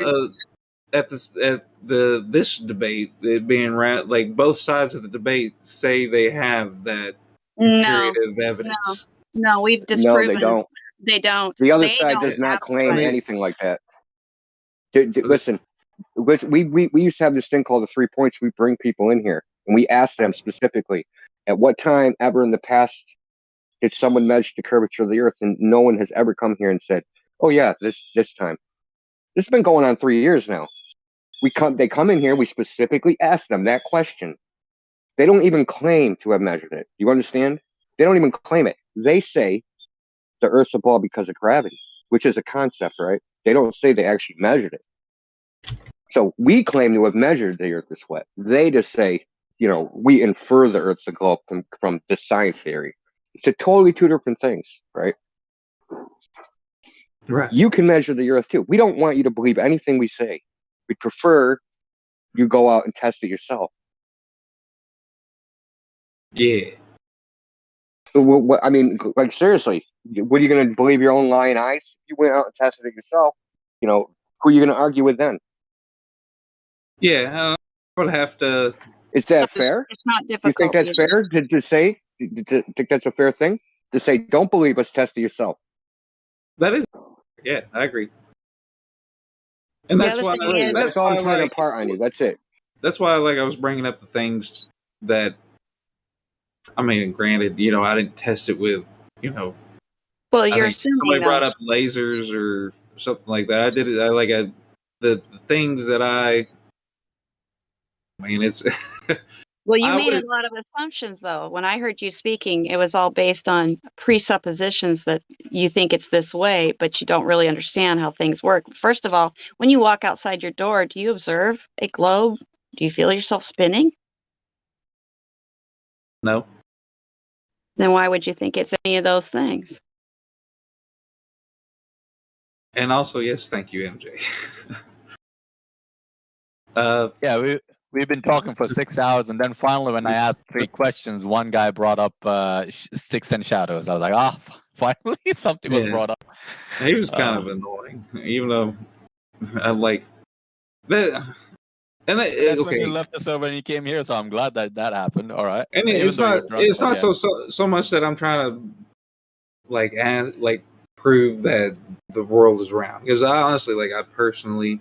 this debate, it being like both sides of the debate say they have that empirical evidence. No, we've disproven. No, they don't. They don't. The other side does not claim anything like that. Listen, we used to have this thing called the 3 points. We bring people in here and we ask them specifically, at what time ever in the past did someone measure the curvature of the Earth? And no one has ever come here and said, "Oh yeah, this time." This has been going on 3 years now. They come in here. We specifically ask them that question. They don't even claim to have measured it. You understand? They don't even claim it. They say the Earth's a ball because of gravity, which is a concept, right? They don't say they actually measured it. So we claim to have measured the Earth this way. They just say, you know, we infer the Earth's a globe from the science theory. It's a totally two different things, right? Right. You can measure the Earth too. We don't want you to believe anything we say. We prefer you go out and test it yourself. Yeah. I mean, like seriously, what are you going to believe your own lying eyes? If you went out and tested it yourself, you know, who are you going to argue with then? Yeah, I would have to. Is that fair? It's not difficult. You think that's fair to say? Think that's a fair thing to say? Don't believe us, test it yourself. That is, yeah, I agree. And that's why that's all I'm trying to impart on you. That's it. That's why, like, I was bringing up the things that. I mean, granted, you know, I didn't test it with, you know. Well, you're assuming somebody brought up lasers or something like that. I did it. The things that I mean, it's. Well, you made a lot of assumptions, though. When I heard you speaking, it was all based on presuppositions that you think it's this way, but you don't really understand how things work. First of all, when you walk outside your door, do you observe a globe? Do you feel yourself spinning? No. Then why would you think it's any of those things? And also, yes, thank you, MJ. Yeah, we've been talking for 6 hours, and then finally, when I asked 3 questions, one guy brought up sticks and shadows. I was like, finally something was brought up. He was kind of annoying, even though I like that. And that's when you left the server and you came here. So I'm glad that happened. All right. And it's not so much that I'm trying to like prove that the world is round, because I honestly I personally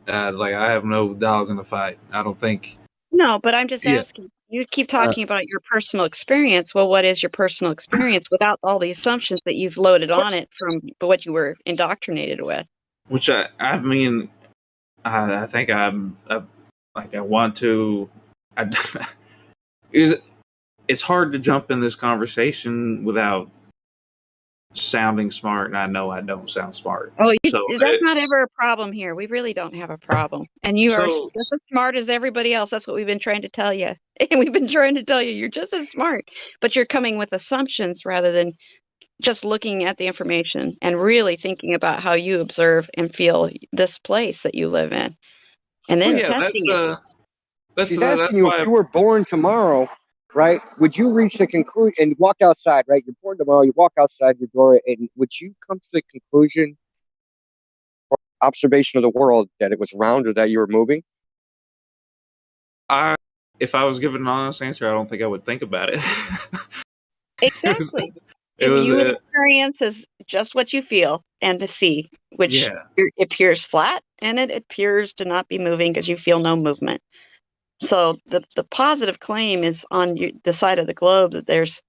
I have no dog in the fight. I don't think. No, but I'm just asking. You keep talking about your personal experience. Well, what is your personal experience without all the assumptions that you've loaded on it from what you were indoctrinated with? Which I mean, I think I want to. It's hard to jump in this conversation without sounding smart, and I know I don't sound smart. Oh, that's not ever a problem here. We really don't have a problem. And you are just as smart as everybody else. That's what we've been trying to tell you. And we've been trying to tell you you're just as smart, but you're coming with assumptions rather than just looking at the information and really thinking about how you observe and feel this place that you live in. And then testing it. She's asking you if you were born tomorrow, right? Would you reach the conclusion and walk outside, right? You're born tomorrow, you walk outside your door, and would you come to the conclusion or observation of the world that it was round or that you were moving? If I was given an honest answer, I don't think I would think about it. Exactly. You experience is just what you feel and to see, which it appears flat and it appears to not be moving because you feel no movement. So the positive claim is on the side of the globe that there's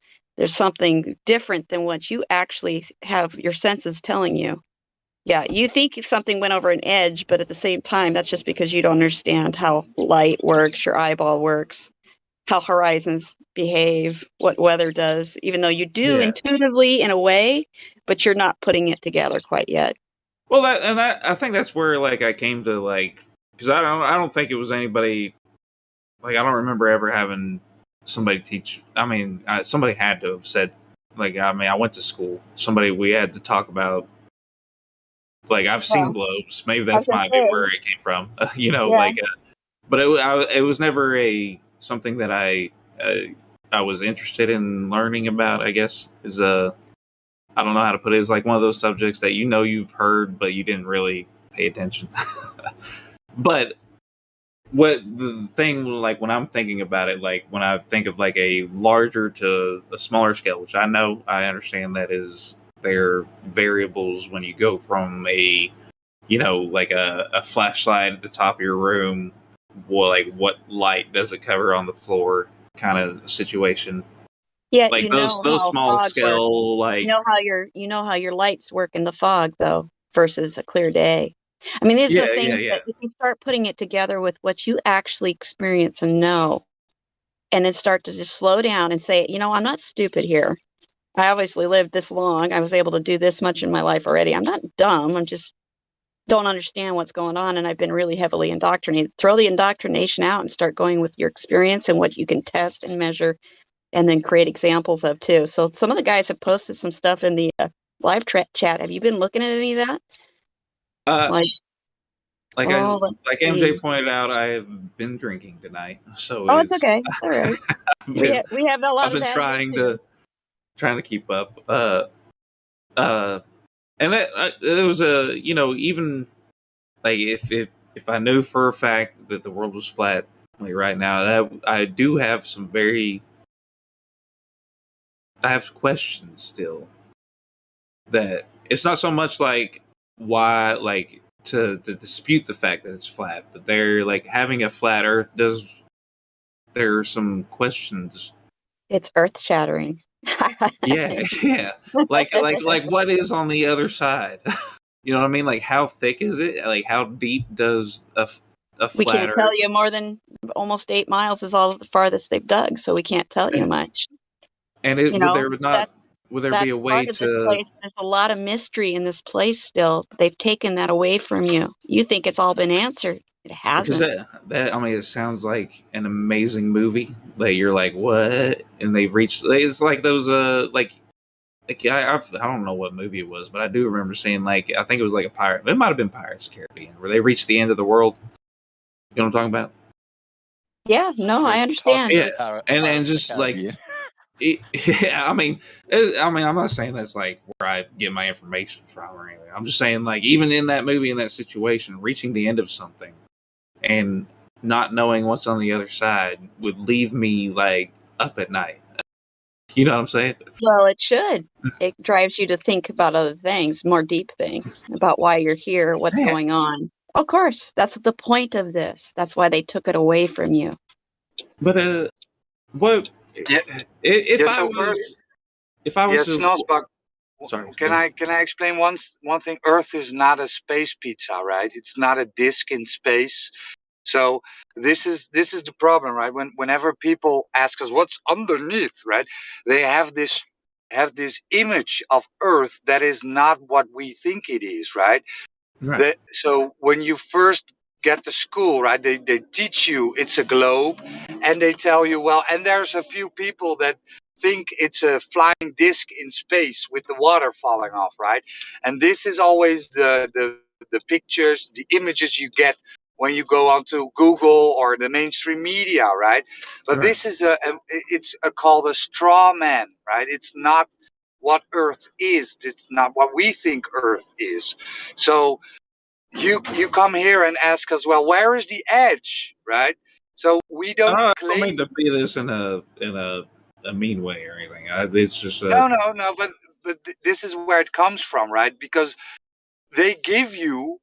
something different than what you actually have your senses telling you. Yeah, you think something went over an edge, but at the same time, that's just because you don't understand how light works, your eyeball works, how horizons behave, what weather does, even though you do intuitively in a way, but you're not putting it together quite yet. Well, I think that's where I came to because I don't think it was anybody. I don't remember ever having somebody teach. I mean, somebody had to have said, I went to school. We had to talk about, I've seen globes. Maybe that's might be where it came from. But it was never something that I was interested in learning about. I guess is I don't know how to put it. It's like one of those subjects that you've heard, but you didn't really pay attention. But what the thing, when I'm thinking about it, when I think of a larger to a smaller scale, which I understand that there are variables when you go from a flashlight at the top of your room, what light does it cover on the floor kind of situation. Yeah, those small scale you know how your lights work in the fog though versus a clear day. I mean, these are things that if you start putting it together with what you actually experience and know, and then start to just slow down and say, I'm not stupid here. I obviously lived this long. I was able to do this much in my life already. I'm not dumb. I'm just don't understand what's going on. And I've been really heavily indoctrinated. Throw the indoctrination out and start going with your experience and what you can test and measure and then create examples of too. So some of the guys have posted some stuff in the live chat. Have you been looking at any of that? MJ pointed out, I have been drinking tonight, so it's okay. All right. we have a lot. I've been trying to keep up. And it was even if I knew for a fact that the world was flat right now, I do have I have questions still. That it's not so much why to dispute the fact that it's flat, but they're having a flat Earth there are some questions. It's earth shattering. yeah. What is on the other side? You know what I mean? How thick is it? How deep does a flat We can't Earth? tell you more than almost 8 miles is all the farthest they've dug, so we can't tell you much. And would there be a way to? There's a lot of mystery in this place still. They've taken that away from you. You think it's all been answered. It hasn't. Because it sounds like an amazing movie. You're like, what? And they've reached. It's like those I don't know what movie it was, but I do remember seeing I think it was a pirate. It might have been Pirates of the Caribbean, where they reached the end of the world. You know what I'm talking about? Yeah. No, I understand. Yeah, and just I mean, I'm not saying that's where I get my information from or anything. I'm just saying, even in that movie, in that situation, reaching the end of something, and not knowing what's on the other side would leave me like up at night. You know what I'm saying? Well, it should. It drives you to think about other things, more deep things, about why you're here, what's going on. Of course, that's the point of this. That's why they took it away from you. But what if I was to, Snosbach, sorry, can I explain one thing? Earth is not a space pizza, right? It's not a disk in space. So this is the problem, right? Whenever people ask us what's underneath, right? They have this image of Earth that is not what we think it is, right? Right. So when you first get to school, right, they teach you it's a globe, and they tell you, well, and there's a few people that think it's a flying disc in space with the water falling off, right? And this is always the pictures, the images you get when you go onto Google or the mainstream media, right? But this is called a straw man, right? It's not what Earth is. It's not what we think Earth is. So you come here and ask us, well, where is the edge, right? So we don't I claim. don't mean to be this in a mean way or anything. It's just No. But this is where it comes from, right? Because they give you,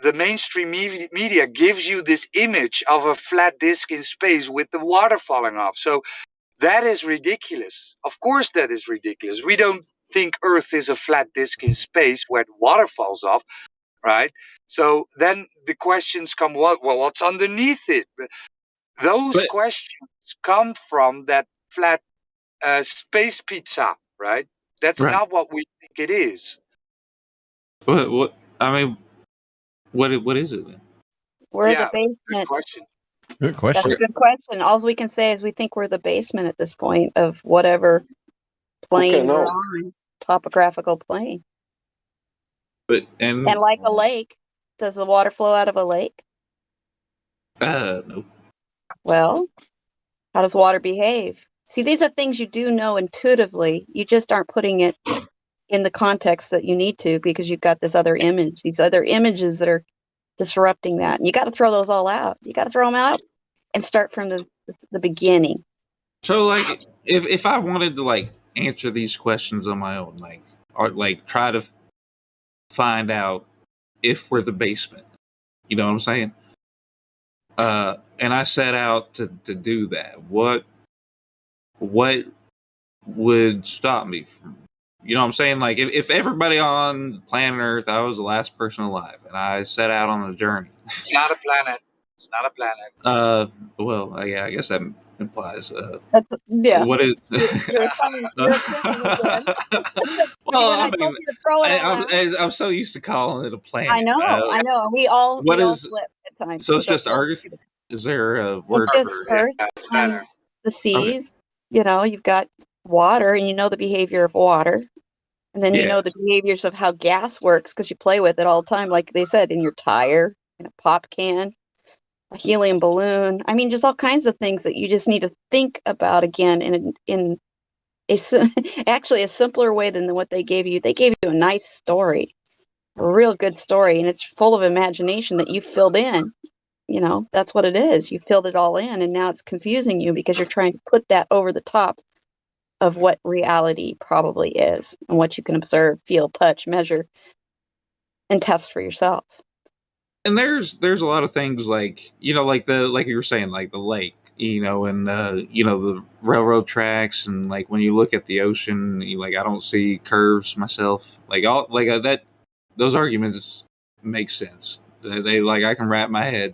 the mainstream media gives you this image of a flat disk in space with the water falling off. So that is ridiculous. Of course, that is ridiculous. We don't think Earth is a flat disk in space where the water falls off. Right. So then the questions come, what's underneath it? Those questions come from that flat space pizza, right? That's not what we think it is. What I mean, what is it then? We're the basement. Good question. Good question. That's a good question. All we can say is we think we're the basement at this point of whatever plane we're on, topographical plane. And like a lake, does the water flow out of a lake? No. Well, how does water behave? See, these are things you do know intuitively. You just aren't putting it in the context that you need to because you've got this other image, these other images that are disrupting that. And you got to throw those all out. You got to throw them out and start from the beginning. So, like, if I wanted to like answer these questions on my own, like, or like try to find out if we're the basement, you know what I'm saying? And I set out to do that. What would stop me from, you know what I'm saying? Like, if everybody on planet Earth, I was the last person alive, and I set out on a journey. It's not a planet. It's not a planet. Well, yeah, I guess that implies. Yeah. What is? You're assuming again. Well, I mean, I'm so used to calling it a planet. I know. We all slip at times. So it's just Earth. Is there a word it's for Earth? The seas. Okay. You know, you've got water, and you know the behavior of water, and then you know the behaviors of how gas works because you play with it all the time. Like they said, in your tire, in a pop can, a helium balloon. I mean, just all kinds of things that you just need to think about again in actually a simpler way than what they gave you. They gave you a nice story, a real good story, and it's full of imagination that you filled in. You know, that's what it is. You filled it all in, and now it's confusing you because you're trying to put that over the top of what reality probably is and what you can observe, feel, touch, measure, and test for yourself. And there's a lot of things like, you know, like you were saying, like the lake, you know, and you know, the railroad tracks, and like when you look at the ocean, I don't see curves myself. Like all like that, those arguments make sense. They like I can wrap my head.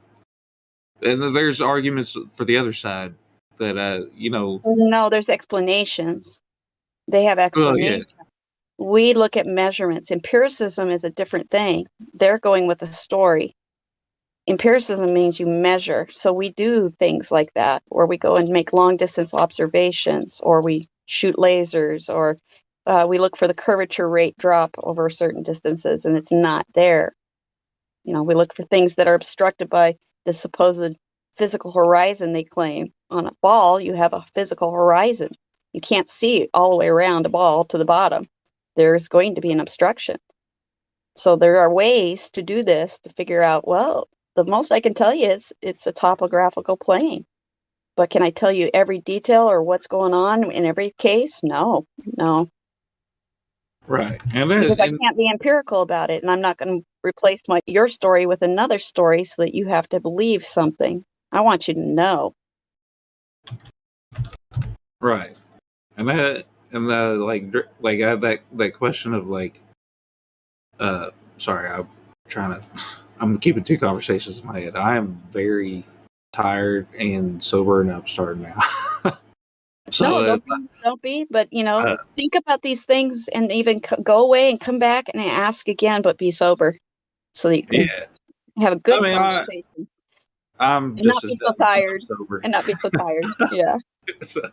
And there's arguments for the other side that you know. No, there's explanations. They have explanations. Yeah. We look at measurements. Empiricism is a different thing. They're going with a story. Empiricism means you measure. So we do things like that, or we go and make long distance observations, or we shoot lasers, or we look for the curvature rate drop over certain distances, and it's not there. You know, we look for things that are obstructed by the supposed physical horizon they claim. On a ball, you have a physical horizon. You can't see all the way around a ball to the bottom. There's going to be an obstruction. So there are ways to do this to figure out, well, The most I can tell you is it's a topographical plane. But can I tell you every detail or what's going on in every case? No. Right. Because I can't be empirical about it, and I'm not going to replace your story with another story so that you have to believe something. I want you to know. Right. And I have that question of sorry, I'm keeping two conversations in my head. I am very tired and sober and upstart now. No, don't be. But think about these things and even go away and come back and ask again, but be sober so that you can have a good conversation. I'm and just not as be so tired. sober. And not be so tired. Yeah, it's a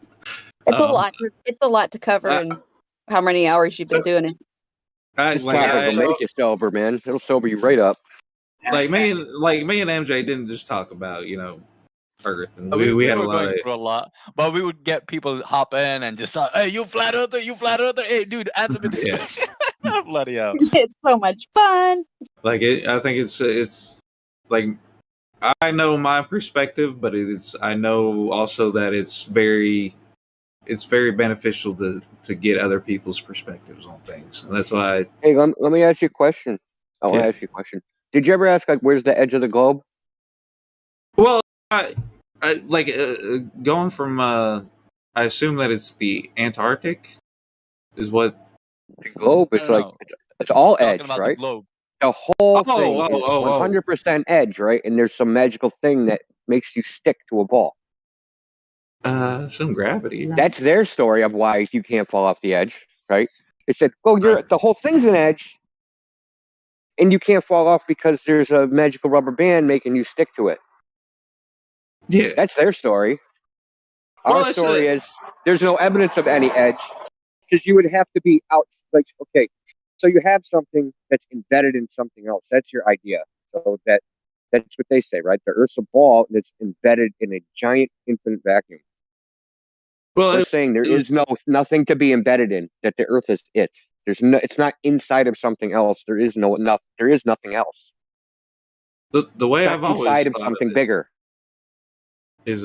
lot. It's a lot to cover in how many hours you've been doing it. This topic will make you sober, man. It'll sober you right up. Like me and MJ didn't just talk about Earth, and we we had were a lot going through a lot, but we would get people hop in and just hey, you flat earther, hey dude, answer me this question. Bloody hell. It's so much fun. I think it's like I know my perspective, but I know also that it's very beneficial to get other people's perspectives on things, and that's why. Hey, let me ask you a question. I want to ask you a question. Did you ever ask where's the edge of the globe? Well, going from I assume that it's the Antarctic, is what the globe. It's it's all edge, right? The globe. The whole thing is 100% edge, right? And there's some magical thing that makes you stick to a ball. Some gravity. That's their story of why you can't fall off the edge, right? They said, well, the whole thing's an edge, and you can't fall off because there's a magical rubber band making you stick to it. Yeah. That's their story. Our story is there's no evidence of any edge because you would have to be out. Okay, so you have something that's embedded in something else. That's your idea. So that's what they say, right? The Earth's a ball that's embedded in a giant infinite vacuum. Well, we're saying there is nothing to be embedded in. That the Earth is it. It's not inside of something else. There is nothing else. The way I've always inside of something bigger is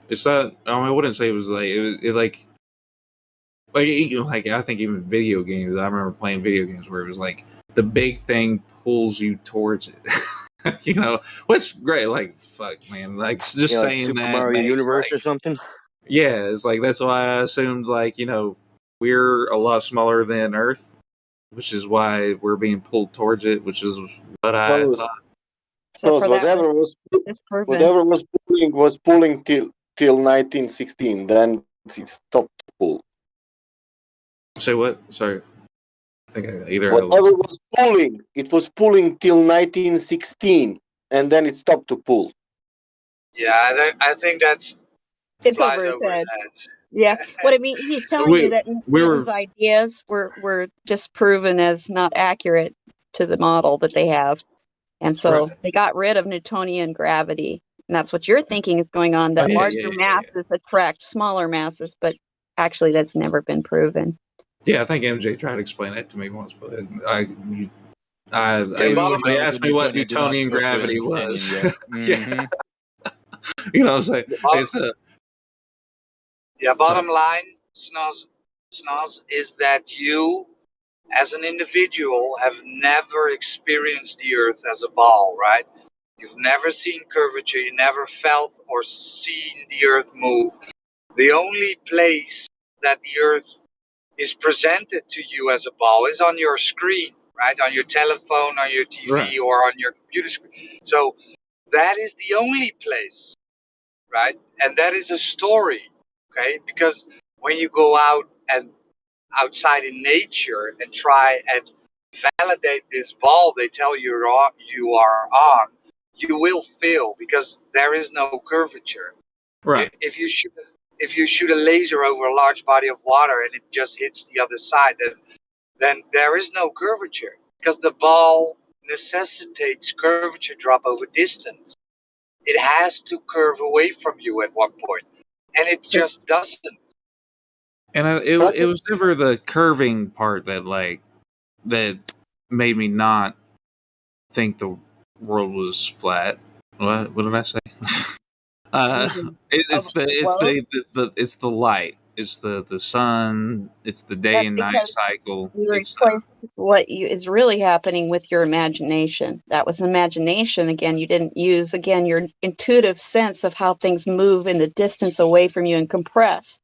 it's not. I wouldn't say it was like I think even video games. I remember playing video games where it was like the big thing pulls you towards it. Which great. Like fuck, man. Like just saying Super that Mario Universe or something. Yeah, it's like that's why I assumed we're a lot smaller than Earth, which is why we're being pulled towards it, which is what I thought. So whatever was pulling till 1916, then it stopped to pull. Say what? Sorry, I think whatever was pulling, it was pulling till 1916, and then it stopped to pull. Yeah, I think it's over his head. Yeah, what I mean, he's telling you that Newton's ideas were just proven as not accurate to the model that they have, and so they got rid of Newtonian gravity, and that's what you're thinking is going on. That larger masses attract smaller masses, but actually, that's never been proven. Yeah, I think MJ tried to explain it to me once, but somebody asked me what Newtonian gravity was. Yeah. You know what I'm saying? Bottom line, Snoz, is that you, as an individual, have never experienced the Earth as a ball, right? You've never seen curvature. You never felt or seen the Earth move. The only place that the Earth is presented to you as a ball is on your screen, right? On your telephone, on your TV, or on your computer screen. So that is the only place, right? And that is a story, okay? Because when you go out and outside in nature and try and validate this ball they tell you are on, you will fail because there is no curvature. Right. If you shoot a laser over a large body of water and it just hits the other side, then there is no curvature because the ball necessitates curvature drop over distance. It has to curve away from you at one point, and it just doesn't. And it was never the curving part that made me not think the world was flat. What did I say? It's the light. It's the sun. It's the day That's and night because cycle. you It's replaced what is really happening with your imagination. That was imagination. Again, you didn't use, again, your intuitive sense of how things move in the distance away from you and compress.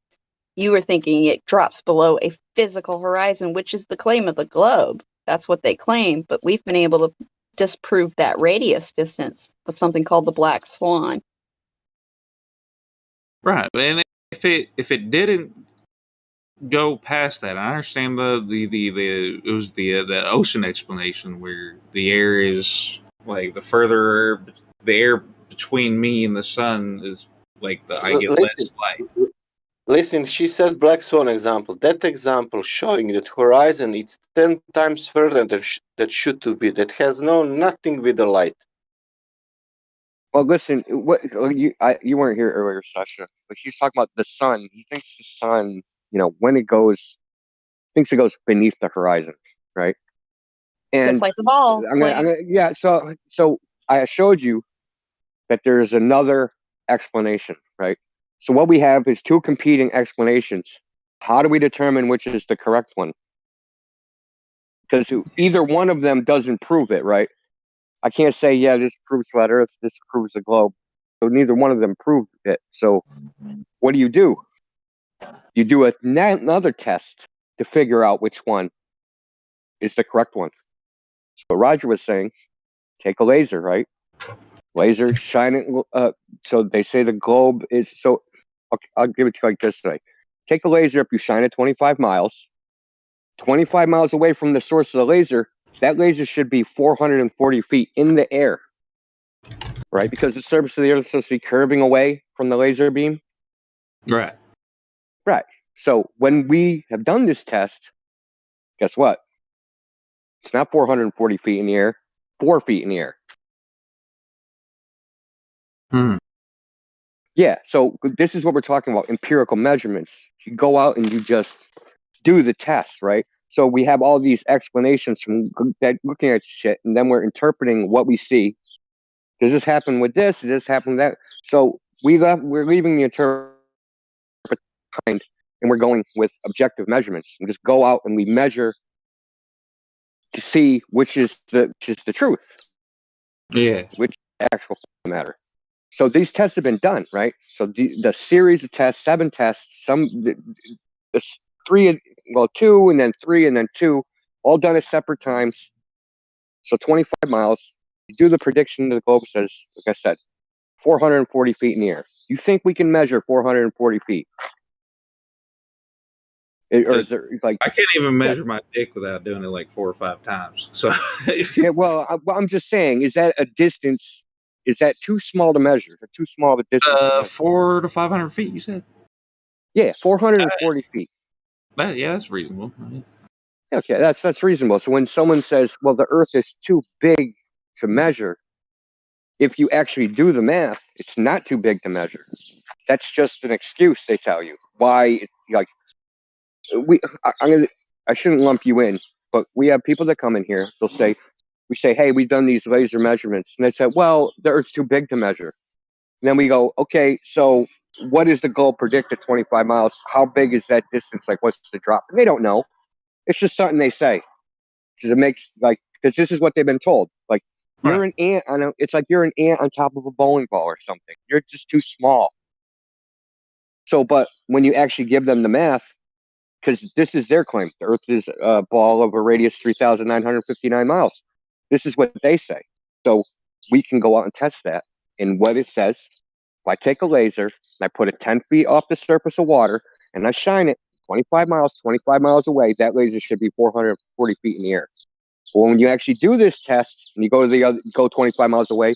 You were thinking it drops below a physical horizon, which is the claim of the globe. That's what they claim, but we've been able to disprove that radius distance with something called the black swan. right. And if it didn't go past that, I understand the it was the ocean explanation where the air is like the air between me and the sun is like I get less light. Listen, she said black swan example. That example showing that horizon it's 10 times further than that should to be. That has nothing with the light. Well, listen, you weren't here earlier, Sasha, but he's talking about the sun. He thinks the sun, when it goes, thinks it goes beneath the horizon, right? And just like the ball. Yeah. So I showed you that there's another explanation, right? So what we have is two competing explanations. How do we determine which is the correct one? Because either one of them doesn't prove it, right? I can't say, yeah, this proves flat Earth, this proves the globe. So neither one of them proved it. So what do? You do another test to figure out which one is the correct one. So what Roger was saying, take a laser, right? Laser, shine it. So they say the globe is, so okay, I'll give it to you like this way. Take a laser up, you shine it 25 miles. 25 miles away from the source of the laser, that laser should be 440 feet in the air, right? Because the surface of the Earth is supposed to be curving away from the laser beam. Right. Right. So when we have done this test, guess what? It's not 440 feet in the air, 4 feet in the air. Yeah, so this is what we're talking about, empirical measurements. You go out and you just do the test, right? So we have all these explanations from that looking at shit, and then we're interpreting what we see. Does this happen with this? Does this happen with that? So we're leaving the interpretation behind, and we're going with objective measurements. We just go out and we measure to see which is the truth. Yeah. Which actual matter. So these tests have been done, right? So the series of tests, 7 tests, the 2 and then 3 and then 2, all done at separate times. So 25 miles. You do the prediction that the globe says, like I said, 440 feet in the air. You think we can measure 440 feet? Or is there like I can't even measure my dick without doing it like 4 or 5 times. So yeah, well, I'm just saying, is that a distance? Is that too small to measure? Or too small of a distance? 400 to 500 feet, you said? Yeah, 440 feet. Yeah, that's reasonable. Okay, that's reasonable. So when someone says, "Well, the Earth is too big to measure," if you actually do the math, it's not too big to measure. That's just an excuse they tell you why. Like I shouldn't lump you in, but we have people that come in here. They'll say, "We say, hey, we've done these laser measurements," and they say, "Well, the Earth's too big to measure." And then we go, "Okay, so what is the goal predict at 25 miles? How big is that distance? Like, what's the drop?" And they don't know. It's just something they say because it makes because this is what they've been told. Like you're an ant it's like you're an ant on top of a bowling ball or something. You're just too small. So, but when you actually give them the math, because this is their claim, the Earth is a ball of a radius 3,959 miles. This is what they say. So we can go out and test that. And what it says, if I take a laser and I put it 10 feet off the surface of water and I shine it 25 miles away, that laser should be 440 feet in the air. Well, when you actually do this test and you go 25 miles away,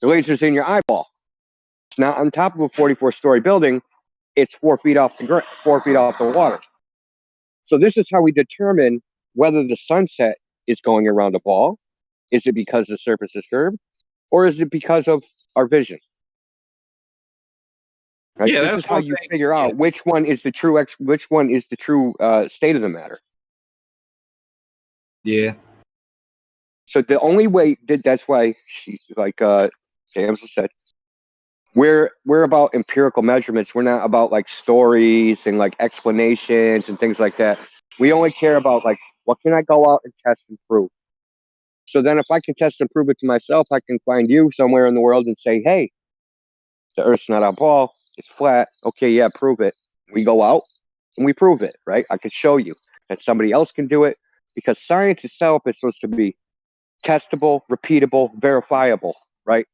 the laser's in your eyeball. It's not on top of a 44-story building. It's 4 feet off the 4 feet off the water. So this is how we determine whether the sunset is going around a ball. Is it because the surface is curved, or is it because of our vision? Right. Yeah, this is how you figure out which one is the true state of the matter. Yeah. So the only way that's why she James has said, we're about empirical measurements. We're not about like stories and like explanations and things like that. We only care about like, what can I go out and test and prove? So then if I can test and prove it to myself, I can find you somewhere in the world and say, hey, the Earth's not a ball, it's flat. Okay, yeah, prove it. We go out and we prove it, right? I could show you that somebody else can do it, because science itself is supposed to be testable, repeatable, verifiable, right?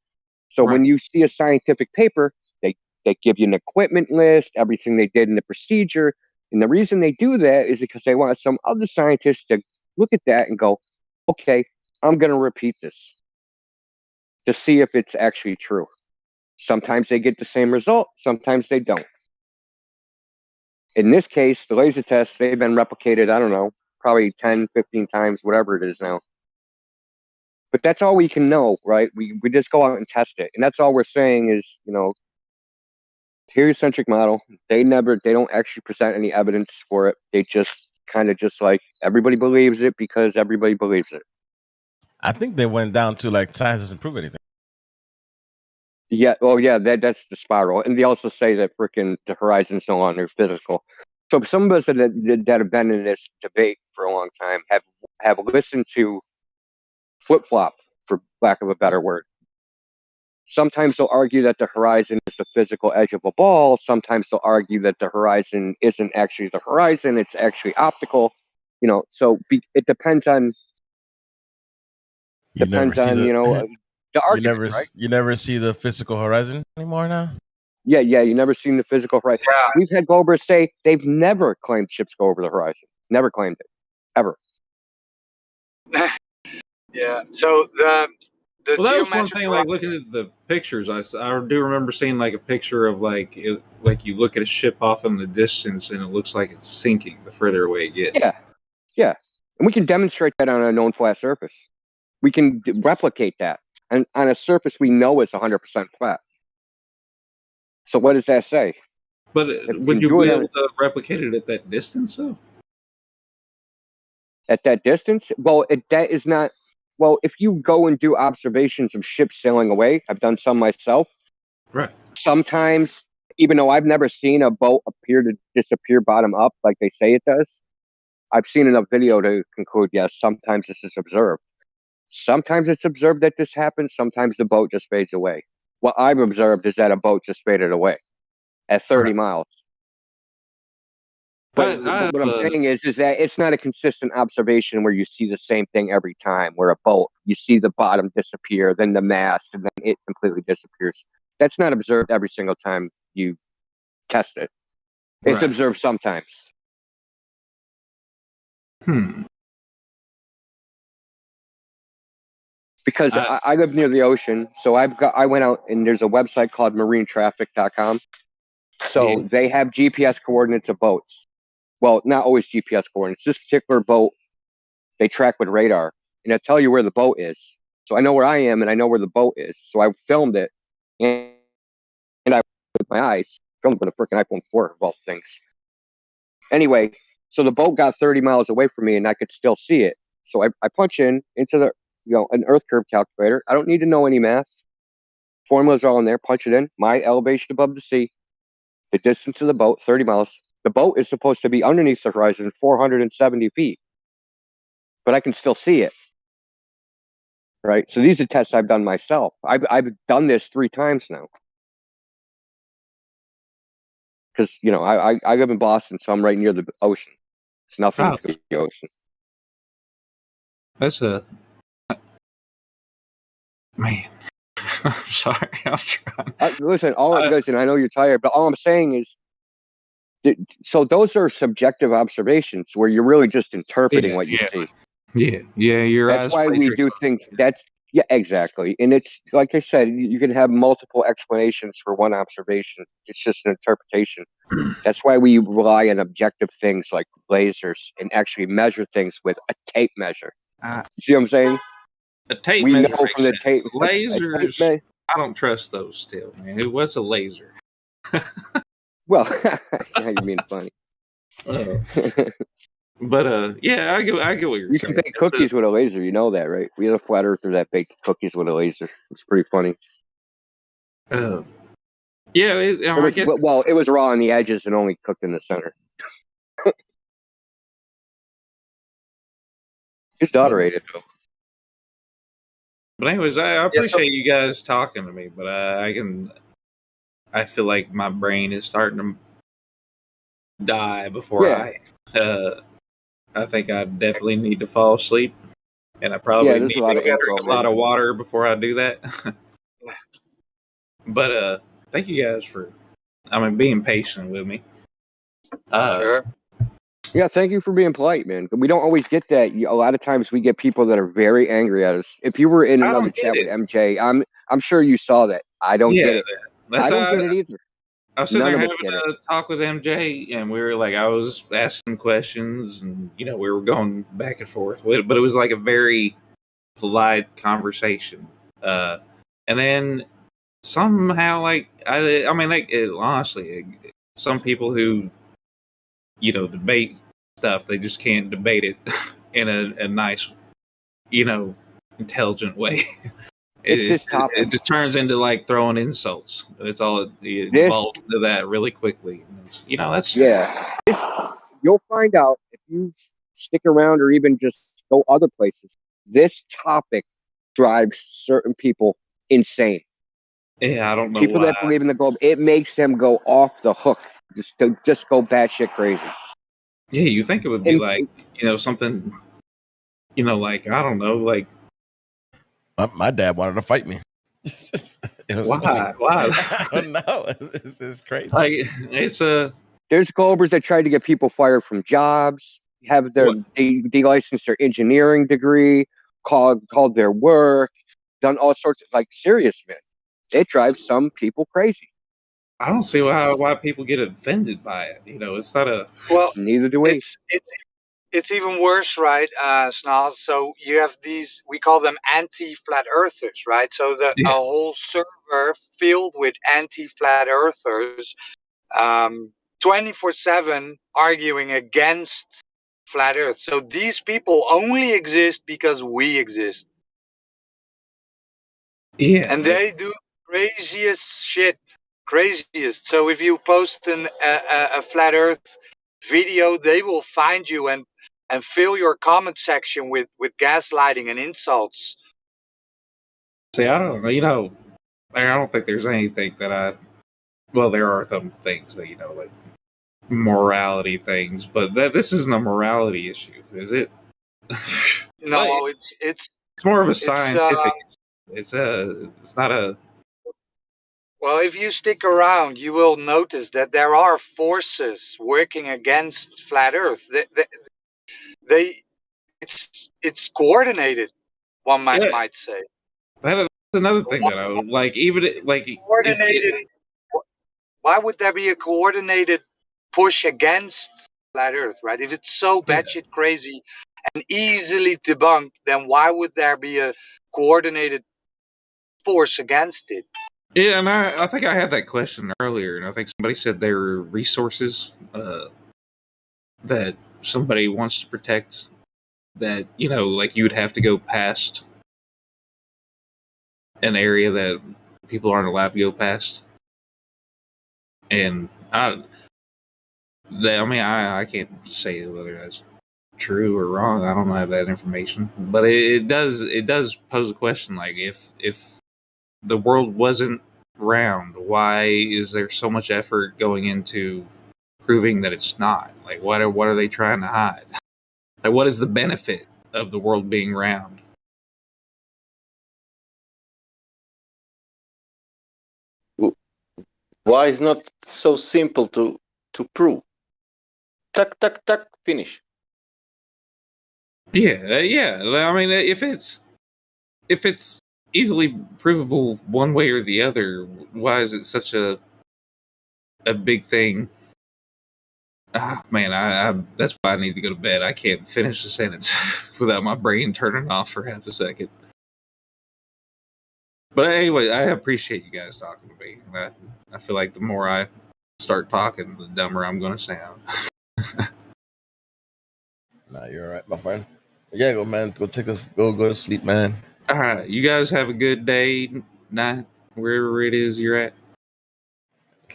So when you see a scientific paper, they give you an equipment list, everything they did in the procedure. And the reason they do that is because they want some other scientists to look at that and go, okay, I'm going to repeat this to see if it's actually true. Sometimes they get the same result, sometimes they don't. In this case, the laser tests, they've been replicated, I don't know, probably 10, 15 times, whatever it is now. But that's all we can know, right? We just go out and test it. And that's all we're saying is, you know, heliocentric model. They don't actually present any evidence for it. They just kind of just like, everybody believes it because everybody believes it. I think they went down to like science doesn't prove anything. Yeah, well, yeah, that's the spiral. And they also say that freaking the horizon's no longer physical. So some of us that have been in this debate for a long time have listened to flip-flop, for lack of a better word. Sometimes they'll argue that the horizon is the physical edge of a ball. Sometimes they'll argue that the horizon isn't actually the horizon, it's actually optical. You know, so it depends on You never see you know, the argument, right? You never see the physical horizon anymore now? Yeah, you never seen the physical horizon. Yeah. We've had Goldberg say they've never claimed ships go over the horizon. Never claimed it. Ever. Yeah. So the well, that was one thing. Like looking at the pictures, I do remember seeing like a picture of like like you look at a ship off in the distance and it looks like it's sinking the further away it gets. Yeah, and we can demonstrate that on a known flat surface. We can replicate that, and on a surface we know is 100% flat. So what does that say? But would you be able to replicate it at that distance, though? At that distance? Well, that is not. Well, if you go and do observations of ships sailing away, I've done some myself. Right. Sometimes, even though I've never seen a boat appear to disappear bottom up like they say it does, I've seen enough video to conclude, yes, sometimes this is observed. Sometimes it's observed that this happens. Sometimes the boat just fades away. What I've observed is that a boat just faded away at 30 miles. But what I'm saying is that it's not a consistent observation where you see the same thing every time, where a boat, you see the bottom disappear, then the mast, and then it completely disappears. That's not observed every single time you test it. It's observed sometimes. Because I live near the ocean, so I went out and there's a website called marinetraffic.com. So they have GPS coordinates of boats. Well, not always GPS coordinates. This particular boat, they track with radar, and it'll tell you where the boat is. So I know where I am, and I know where the boat is. So I filmed it, and I, with my eyes, filmed with a freaking iPhone 4 of all things. Anyway, so the boat got 30 miles away from me, and I could still see it. So I punch into the an earth curve calculator. I don't need to know any math. Formulas are all in there. Punch it in. My elevation above the sea, the distance of the boat, 30 miles. The boat is supposed to be underneath the horizon, 470 feet. But I can still see it. Right? So these are tests I've done myself. I've done this 3 times now. Because, you know, I live in Boston, so I'm right near the ocean. It's nothing to the ocean. That's a... Man. I'm sorry. I'm trying. Listen, I know you're tired, but all I'm saying is, so those are subjective observations where you're really just interpreting what you see. Yeah. That's why we do think that's, yeah, exactly. And it's, like I said, you can have multiple explanations for one observation. It's just an interpretation. That's why we rely on objective things like lasers and actually measure things with a tape measure. You see what I'm saying? A tape we measure know from the tape. Lasers, I don't trust those still, man. What's a laser? Well, you're being funny. But yeah, I get what you're saying. You can bake cookies with a laser. You know that, right? We had a flat earther that baked cookies with a laser. It's pretty funny. Yeah, I guess. Well, it was raw on the edges and only cooked in the center. His daughter ate it though. But anyways, I appreciate you guys talking to me, but I feel like my brain is starting to die before I think I definitely need to fall asleep, and I probably need to drink a lot of water before I do that. But thank you guys for, being patient with me. Sure. Yeah, thank you for being polite, man. We don't always get that. A lot of times we get people that are very angry at us. If you were in another chat with MJ, I'm sure you saw that. I don't get it. I don't get it either. I was sitting there having a talk with MJ, and we were like, I was asking questions, and we were going back and forth with it, but it was like a very polite conversation. And then somehow, honestly, some people who debate stuff, they just can't debate it in a nice, intelligent way. It just turns into like throwing insults. It's all it evolves into that really quickly. That's you'll find out if you stick around or even just go other places. This topic drives certain people insane. Yeah, I don't know people why. that believe in the globe. It makes them go off the hook, just go batshit crazy. Yeah, you think it would be something, like I don't know, like my dad wanted to fight me. Why? I don't know. It's crazy. Like there's Globers that tried to get people fired from jobs, have their de-licensed their engineering degree, called their work, done all sorts of serious, man. It drives some people crazy. I don't see why people get offended by it. It's not a neither do we. It's even worse, right, Snaz? So you have these, we call them anti-flat earthers, right? So a whole server filled with anti-flat earthers, 24/7 arguing against flat Earth. So these people only exist because we exist. Yeah, and they do craziest shit. Craziest. So if you post a flat Earth video, they will find you and fill your comment section with gaslighting and insults. See, I don't know. I don't think there's anything that there are some things that like morality things, but this isn't a morality issue, is it? No, it's more of a scientific. It's not a. Well, if you stick around, you will notice that there are forces working against flat Earth. It's coordinated. One might say. That's another thing that I would like. Even coordinated. Why would there be a coordinated push against flat Earth, right? If it's so batshit crazy and easily debunked, then why would there be a coordinated force against it? Yeah, and I think I had that question earlier, and I think somebody said there were resources that somebody wants to protect. That like you would have to go past an area that people aren't allowed to go past, and I can't say whether that's true or wrong. I don't have that information, but it does pose a question. Like if the world wasn't round, why is there so much effort going into proving that it's not? Like what are they trying to hide? Like what is the benefit of the world being round? Why is not so simple to prove? Tuck, tuck, tuck, finish. Yeah. I mean, if it's easily provable one way or the other, why is it such a big thing? Ah, man, I that's why I need to go to bed. I can't finish the sentence without my brain turning off for half a second. But anyway, I appreciate you guys talking to me. I feel like the more I start talking, the dumber I'm going to sound. Nah, you're all right, my friend. Yeah, go, man. Go to sleep, man. All right, you guys have a good day, night. wherever it is you're at.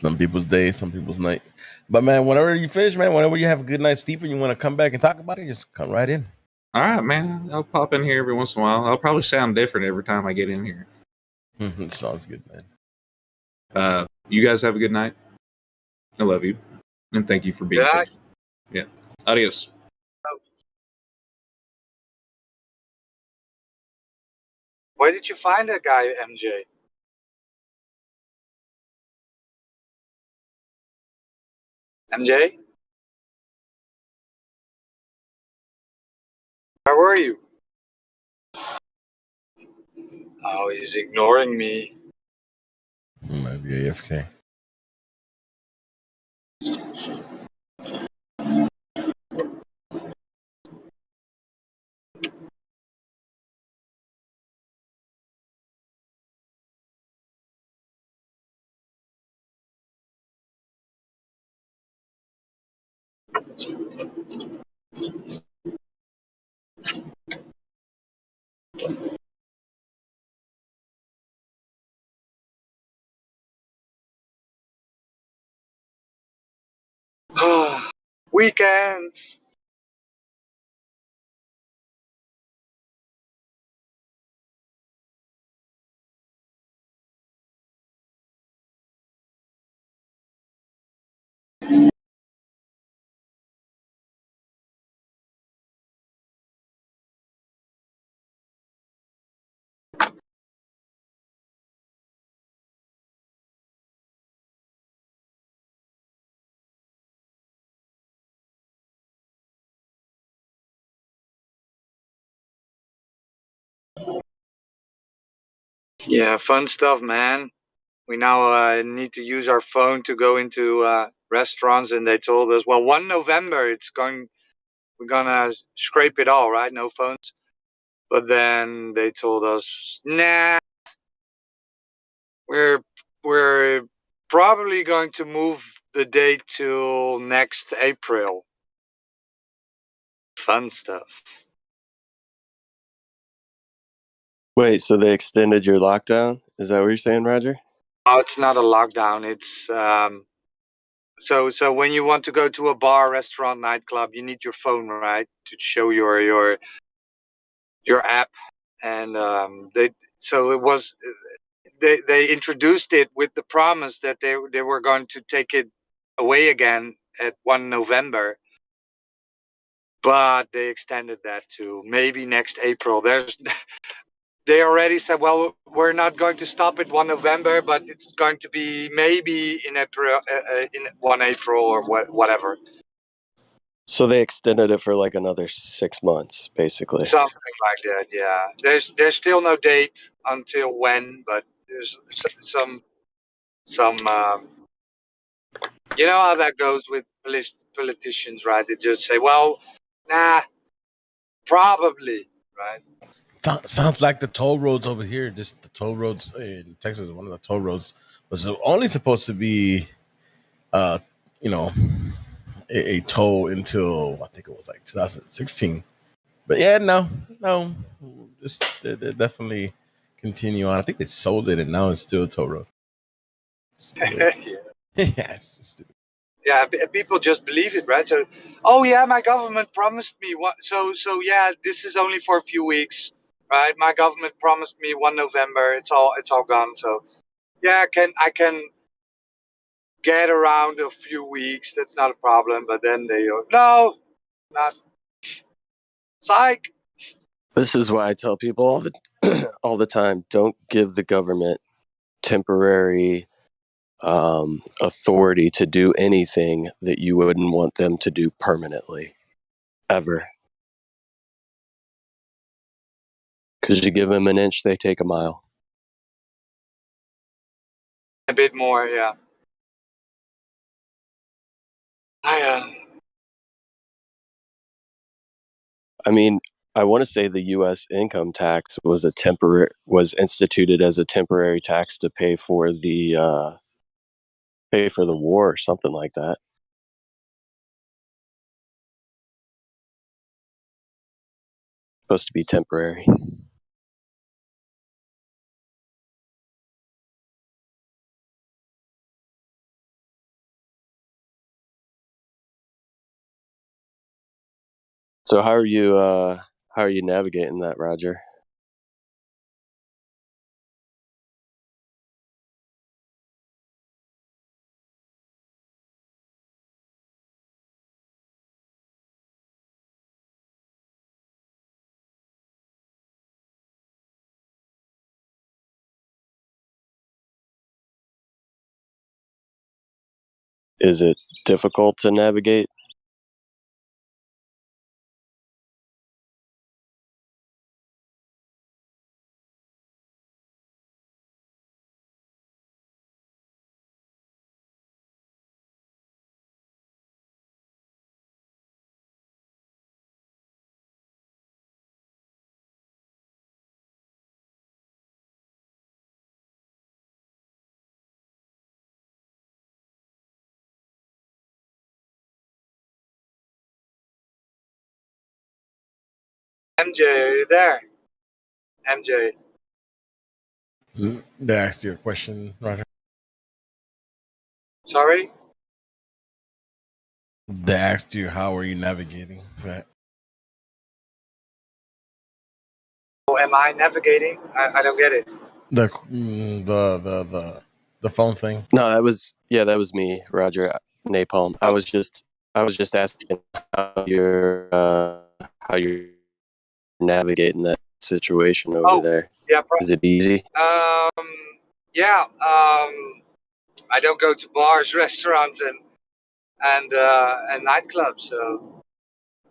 Some people's day, some people's night. But man, whenever you finish, man, whenever you have a good night's sleep and you want to come back and talk about it, just come right in. All right, man. I'll pop in here every once in a while. I'll probably sound different every time I get in here. Sounds good, man. You guys have a good night. I love you. And thank you for being patient. Yeah. Adios. Where did you find that guy, MJ? MJ? Where were you? Oh, he's ignoring me. Might be AFK. Weekends. Yeah, fun stuff, man. We now need to use our phone to go into restaurants, and they told us, well, 1 November, we're gonna scrape it all, right? No phones. But then they told us, nah, we're probably going to move the date till next April. Fun stuff. Wait, so they extended your lockdown? Is that what you're saying, Roger? Oh, it's not a lockdown. It's so when you want to go to a bar, restaurant, nightclub, you need your phone, right, to show your app, and they introduced it with the promise that they were going to take it away again at 1 November, but they extended that to maybe next April. They already said, well, we're not going to stop at 1 November, but it's going to be maybe in April, in 1 April or whatever. So they extended it for like another 6 months, basically. Something like that, yeah. There's still no date until when, but there's some you know how that goes with politicians, right? They just say, well, nah, probably, right? Sounds like the toll roads over here. Just the toll roads in Texas. One of the toll roads was only supposed to be, you know, a toll until I think it was like 2016. But yeah, no, just they definitely continue on. I think they sold it, and now it's still a toll road. Yeah. Yes, it's stupid. Yeah, people just believe it, right? So, oh yeah, my government promised me what. So yeah, this is only for a few weeks, right? My government promised me 1 November. It's all gone. So yeah, I can get around a few weeks. That's not a problem. But then they no, not psych. This is why I tell people all the time: don't give the government temporary authority to do anything that you wouldn't want them to do permanently, ever. Because you give them an inch, they take a mile. A bit more, yeah. I mean, I want to say the U.S. income tax was instituted as a temporary tax to pay for the war or something like that. Supposed to be temporary. So how are you navigating that, Roger? Is it difficult to navigate? MJ, are you there? MJ. Did I ask you a question, Roger? Sorry? They asked you how are you navigating that. Oh, am I navigating? I don't get it. The phone thing. No, that was me, Roger Napalm. I was just asking how you're navigating that situation over there. Yeah. Is it easy? Yeah. I don't go to bars, restaurants, and nightclubs. So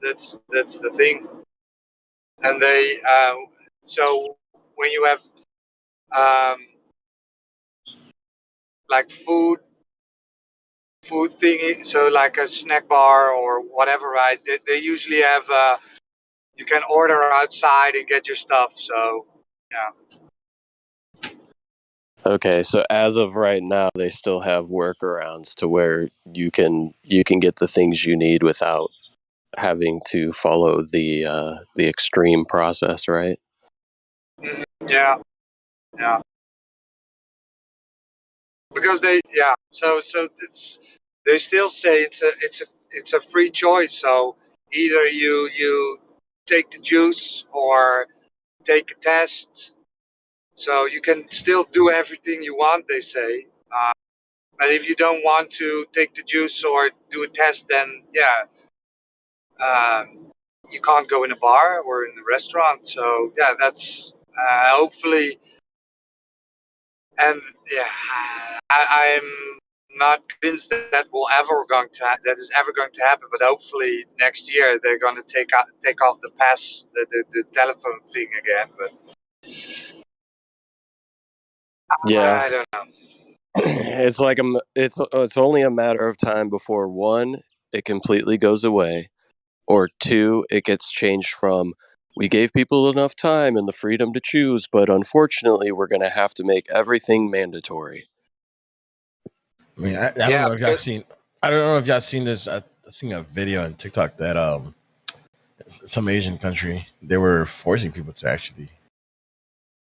that's the thing. And they so when you have like food thingy, so like a snack bar or whatever, right? They usually have you can order outside and get your stuff. So yeah. Okay, so as of right now, they still have workarounds to where you can get the things you need without having to follow the extreme process, right? Yeah. Because so it's they still say it's a free choice. So either you take the juice or take a test. So you can still do everything you want, they say. But if you don't want to take the juice or do a test, then you can't go in a bar or in a restaurant. So yeah, that's hopefully. And yeah, I'm not convinced that that is ever going to happen. But hopefully next year they're going to take off the pass, the telephone thing again. But Yeah. I don't know. It's like it's only a matter of time before one, it completely goes away, or two, it gets changed from we gave people enough time and the freedom to choose, but unfortunately we're going to have to make everything mandatory. I mean, I don't know if y'all seen. I don't know if y'all seen this. I seen a video on TikTok that some Asian country, they were forcing people to actually.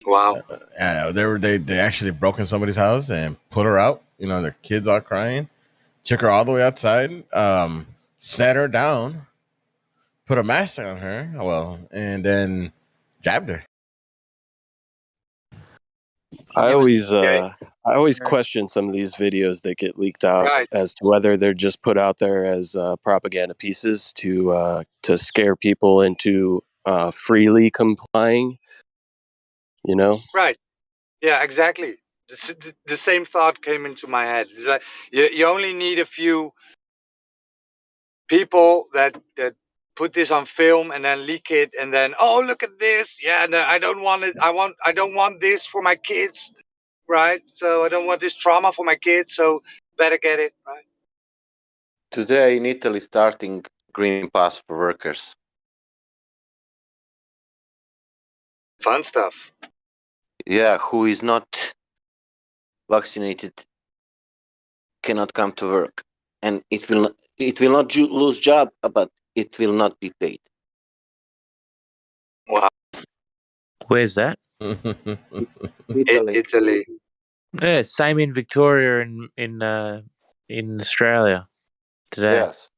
Wow. They actually broke in somebody's house and put her out. You know, their kids are crying. Took her all the way outside. Sat her down. Put a mask on her. Well, and then jabbed her. I always question some of these videos that get leaked out as to whether they're just put out there as propaganda pieces to scare people into freely complying. You know? Right. Yeah, exactly. The same thought came into my head. It's like you only need a few people that put this on film and then leak it, and then look at this. Yeah, no, I don't want it. I don't want this for my kids, right? So I don't want this trauma for my kids. So better get it, right? Today in Italy, starting green pass for workers. Fun stuff. Yeah, who is not vaccinated cannot come to work, and it will not lose job, but it will not be paid. Wow. Where's that? Italy. Yeah, same in Victoria in Australia today. Yes.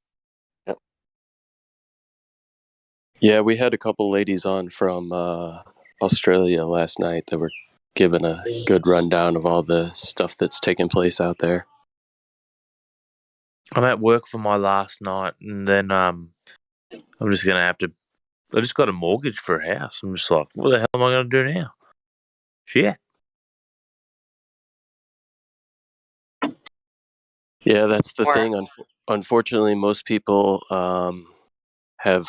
Yeah, we had a couple ladies on from Australia last night that were giving a good rundown of all the stuff that's taking place out there. I'm at work for my last night, and then I'm just gonna have to. I just got a mortgage for a house. I'm just like, what the hell am I gonna do now? Shit. Yeah, that's the thing. Unfortunately, most people have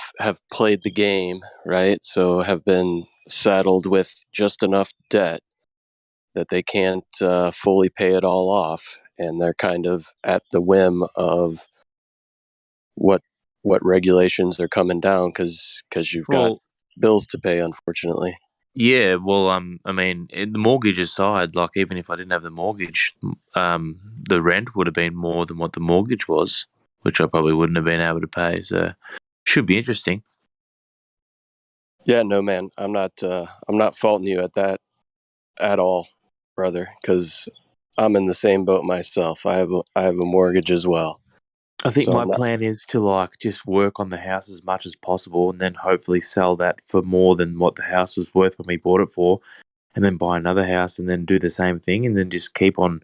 played the game, right? So have been saddled with just enough debt that they can't fully pay it all off, and they're kind of at the whim of what regulations are coming down because you've got bills to pay, unfortunately. Yeah, well, I mean, the mortgage aside, like even if I didn't have the mortgage, the rent would have been more than what the mortgage was, which I probably wouldn't have been able to pay. So, should be interesting. Yeah, no, man, I'm not faulting you at that at all, brother, because I'm in the same boat myself. I have a mortgage as well. I think So my plan is to like just work on the house as much as possible, and then hopefully sell that for more than what the house was worth when we bought it for, and then buy another house, and then do the same thing, and then just keep on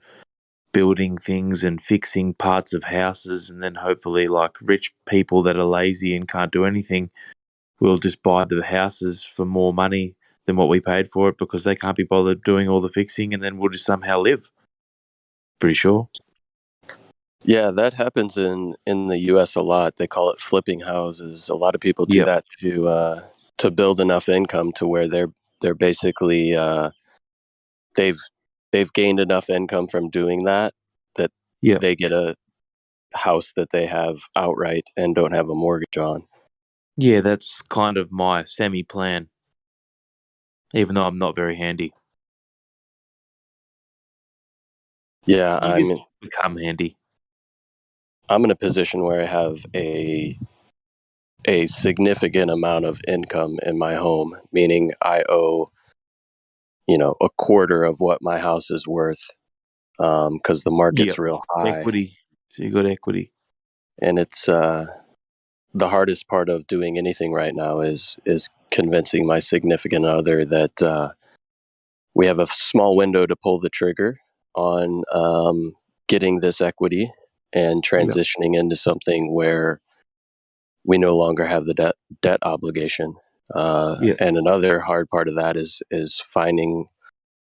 building things and fixing parts of houses, and then hopefully like rich people that are lazy and can't do anything will just buy the houses for more money than what we paid for it because they can't be bothered doing all the fixing, and then we'll just somehow live. Pretty sure. Yeah, that happens in the U.S. a lot. They call it flipping houses. A lot of people do that to build enough income to where they're basically they've gained enough income from doing that they get a house that they have outright and don't have a mortgage on. Yeah, that's kind of my semi-plan, even though I'm not very handy. Yeah, become handy. I'm in a position where I have a significant amount of income in my home, meaning I owe, a quarter of what my house is worth, because the market's real high. Equity. So you got equity. And it's the hardest part of doing anything right now is convincing my significant other that we have a small window to pull the trigger on getting this equity and transitioning into something where we no longer have the debt obligation. And another hard part of that is finding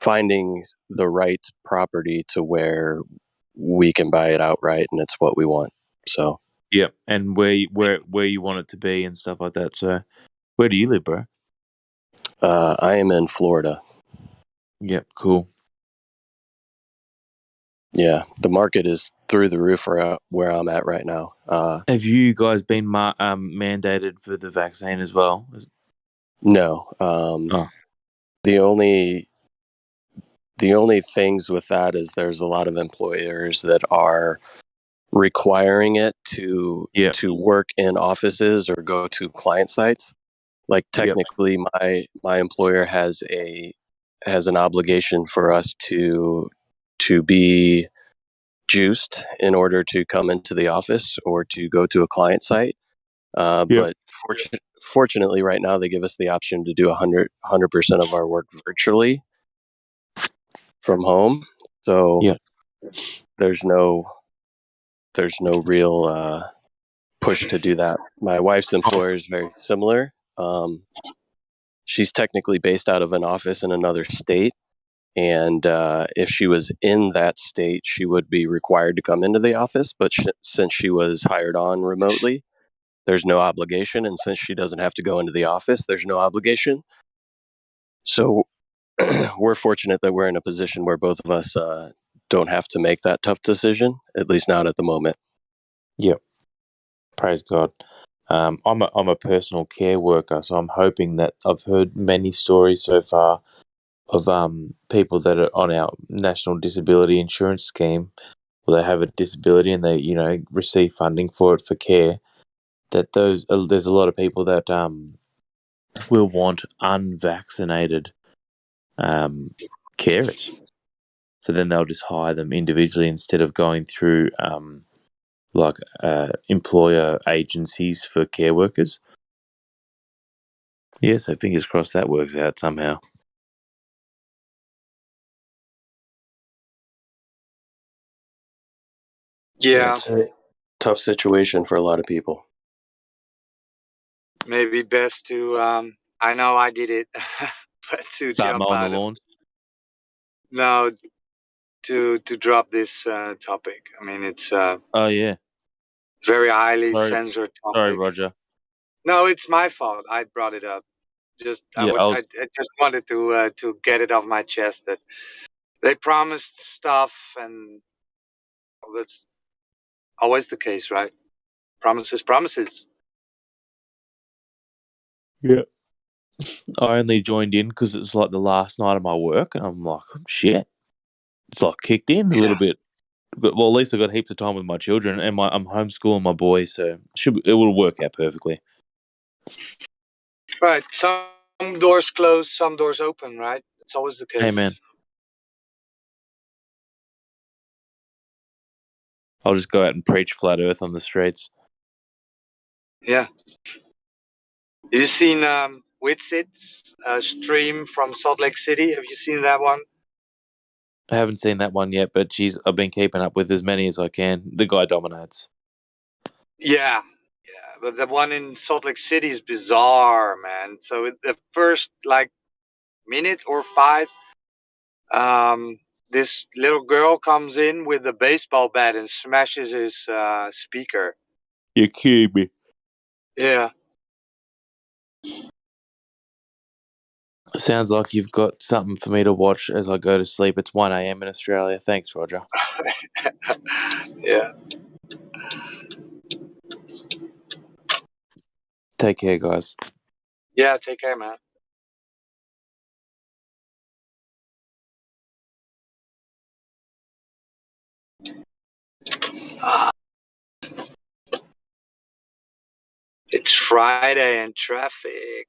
the right property to where we can buy it outright and it's what we want. So yeah, and where you want it to be and stuff like that. So where do you live, bro? I am in Florida. Yep, cool. Yeah, the market is through the roof where I'm at right now. Have you guys been mandated for the vaccine as well? No. The only things with that is there's a lot of employers that are requiring it to work in offices or go to client sites. Like technically, my employer has an obligation for us to be juiced in order to come into the office or to go to a client site. But fortunately, right now they give us the option to do 100% of our work virtually from home. So there's no real push to do that. My wife's employer is very similar. She's technically based out of an office in another state. And if she was in that state, she would be required to come into the office. But since she was hired on remotely, there's no obligation. And since she doesn't have to go into the office, there's no obligation. So we're fortunate that we're in a position where both of us don't have to make that tough decision, at least not at the moment. Yep. Praise God. I'm a personal care worker, so I'm hoping that I've heard many stories so far of people that are on our national disability insurance scheme, where they have a disability and they receive funding for it for care. That there's a lot of people that will want unvaccinated carers, so then they'll just hire them individually instead of going through employer agencies for care workers. Yeah, so fingers crossed that works out somehow. Yeah. It's a tough situation for a lot of people. Maybe best to, I know I did it, but to Start jump mowing the out of. lawns. No, to drop this topic. I mean, it's Oh yeah. very highly Sorry, censored sorry, topic. Roger. No, it's my fault. I brought it up. Yeah, I just wanted to get it off my chest that they promised stuff, and that's always the case, right? Promises. Yeah. I only joined in because it's like the last night of my work, and I'm like, shit. It's like kicked in a little bit. But, well, at least I got heaps of time with my children, and I'm homeschooling my boys, so it will work out perfectly. Right. Some doors close, some doors open, right? It's always the case. Amen. I'll just go out and preach flat Earth on the streets. Yeah. You seen Witsit's stream from Salt Lake City? Have you seen that one? I haven't seen that one yet, but geez, I've been keeping up with as many as I can. The guy dominates. Yeah, but the one in Salt Lake City is bizarre, man. So the first like minute or 5, this little girl comes in with a baseball bat and smashes his speaker. You're kidding me. Yeah. Sounds like you've got something for me to watch as I go to sleep. It's 1 a.m. in Australia. Thanks, Roger. Yeah. Take care, guys. Yeah, take care, man. It's Friday and traffic.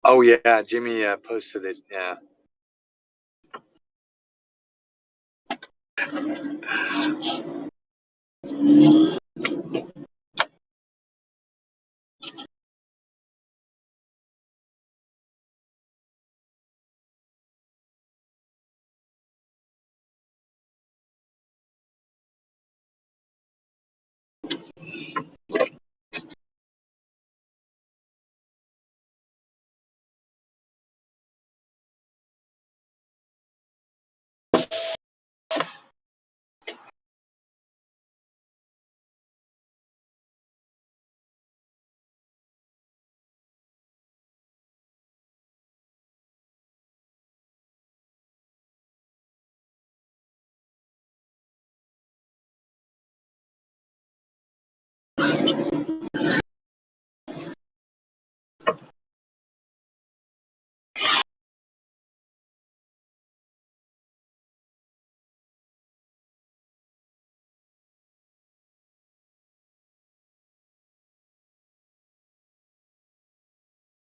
Oh yeah, Jimmy posted it. Yeah.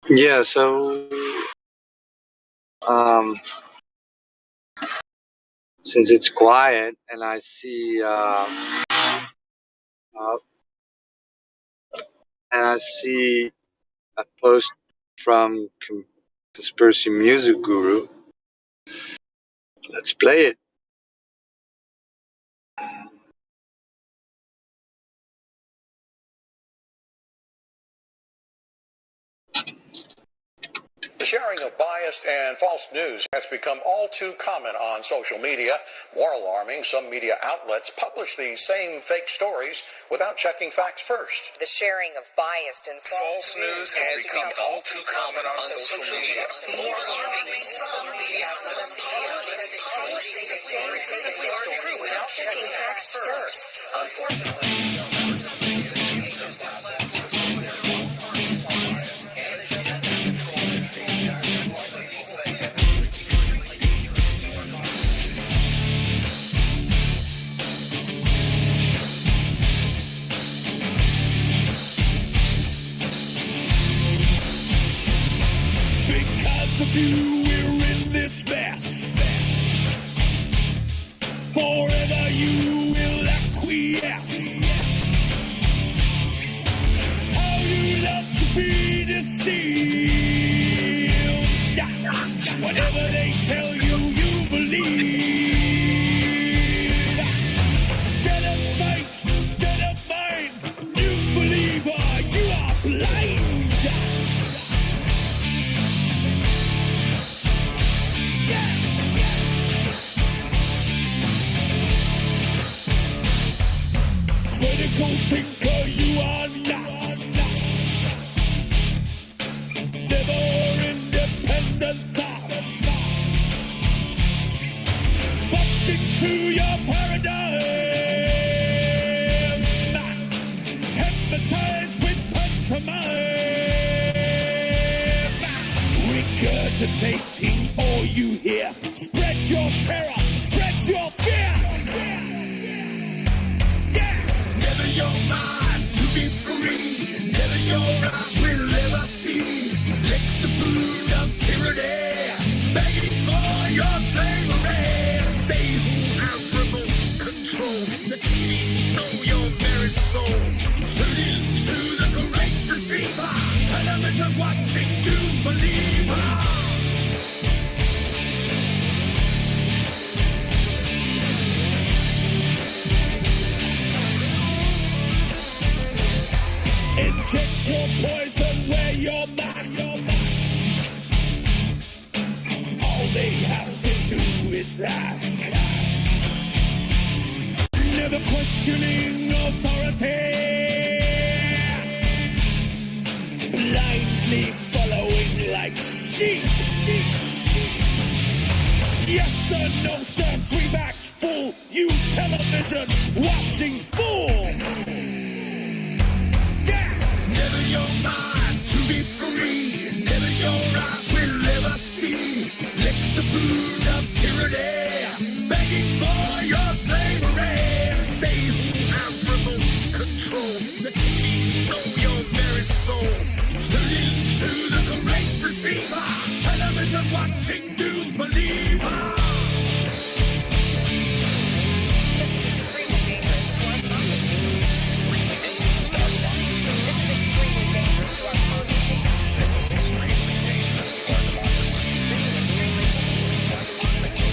Yeah, so since it's quiet and I see a post from Conspiracy Music Guru. Let's play it. The sharing of biased and false news has become all too common on social media. More alarming, some media outlets publish these same fake stories without checking facts first. The sharing of biased and false news has become all too common on social media. More alarming, some media outlets publish these same fake stories without checking facts first. Unfortunately, Because of you, we're in this mess. Forever you will acquiesce. How you love to be deceived. Whatever they tell you, you believe. Dead of sight, dead of mind. News believer, you are blind. Critical thinker, you are not. Never independent thought. Boxing to your paradigm. Hypnotized with pantomime. Regurgitating all you hear. Spread your terror, spread your fear. Never your mind to be free. Never your eyes will ever see. Lick the blood of tyranny, begging for your slavery. They who have remote control, the TVs know your very soul. Tune into the great deceiver, television watching news believer. Inject your poison where your mask. All they have to do is ask. Never questioning authority. Blindly following like sheep. Yes sir, no sir, free max fool. You television watching fool. Never your mind to be free. Never your eyes will ever see. Lick the blood of tyranny, begging for your slavery. They who have remote control, the TVs know your very soul. Tune into the great deceiver, television watching news believer. This is extremely dangerous to our democracy. Extremely dangerous to our democracy. This is extremely dangerous to our democracy. This is extremely dangerous to our democracy.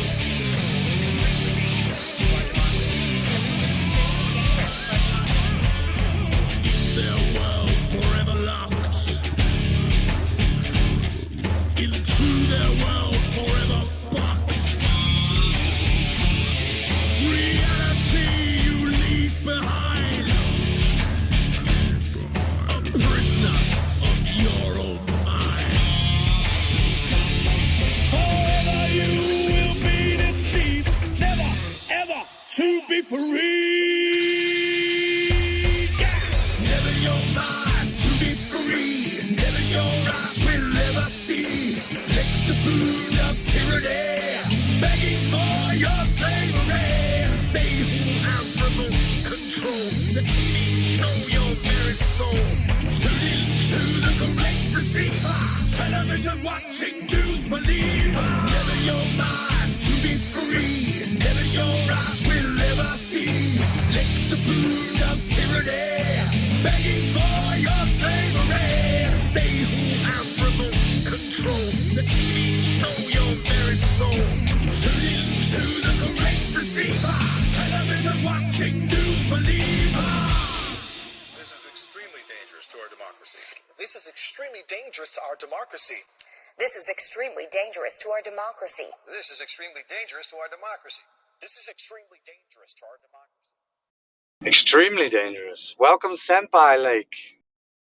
This is extremely dangerous to our democracy. This is extremely dangerous to our democracy. In their world forever locked. Into their world forever boxed. Reality you leave behind. A prisoner of your own mind. Forever you will be deceived, never ever to be free. Never your mind to be free. Never your eyes will ever see. Lick the blood of tyranny, begging for your slavery. They who have remote control, the TVs know your very soul. Tune into the great deceiver, television watching news believer. Never your mind to be free. Never your eyes will ever see. Lick the blood of tyranny, begging for your slavery. They who have remote control, the TVs know your very soul. Tune into the great deceiver, television watching news believer. This is extremely dangerous to our democracy. This is extremely dangerous to our democracy. This is extremely dangerous to our democracy. This is extremely dangerous to our democracy. This is extremely dangerous to our democracy. Extremely dangerous. Welcome, Senpai Lake.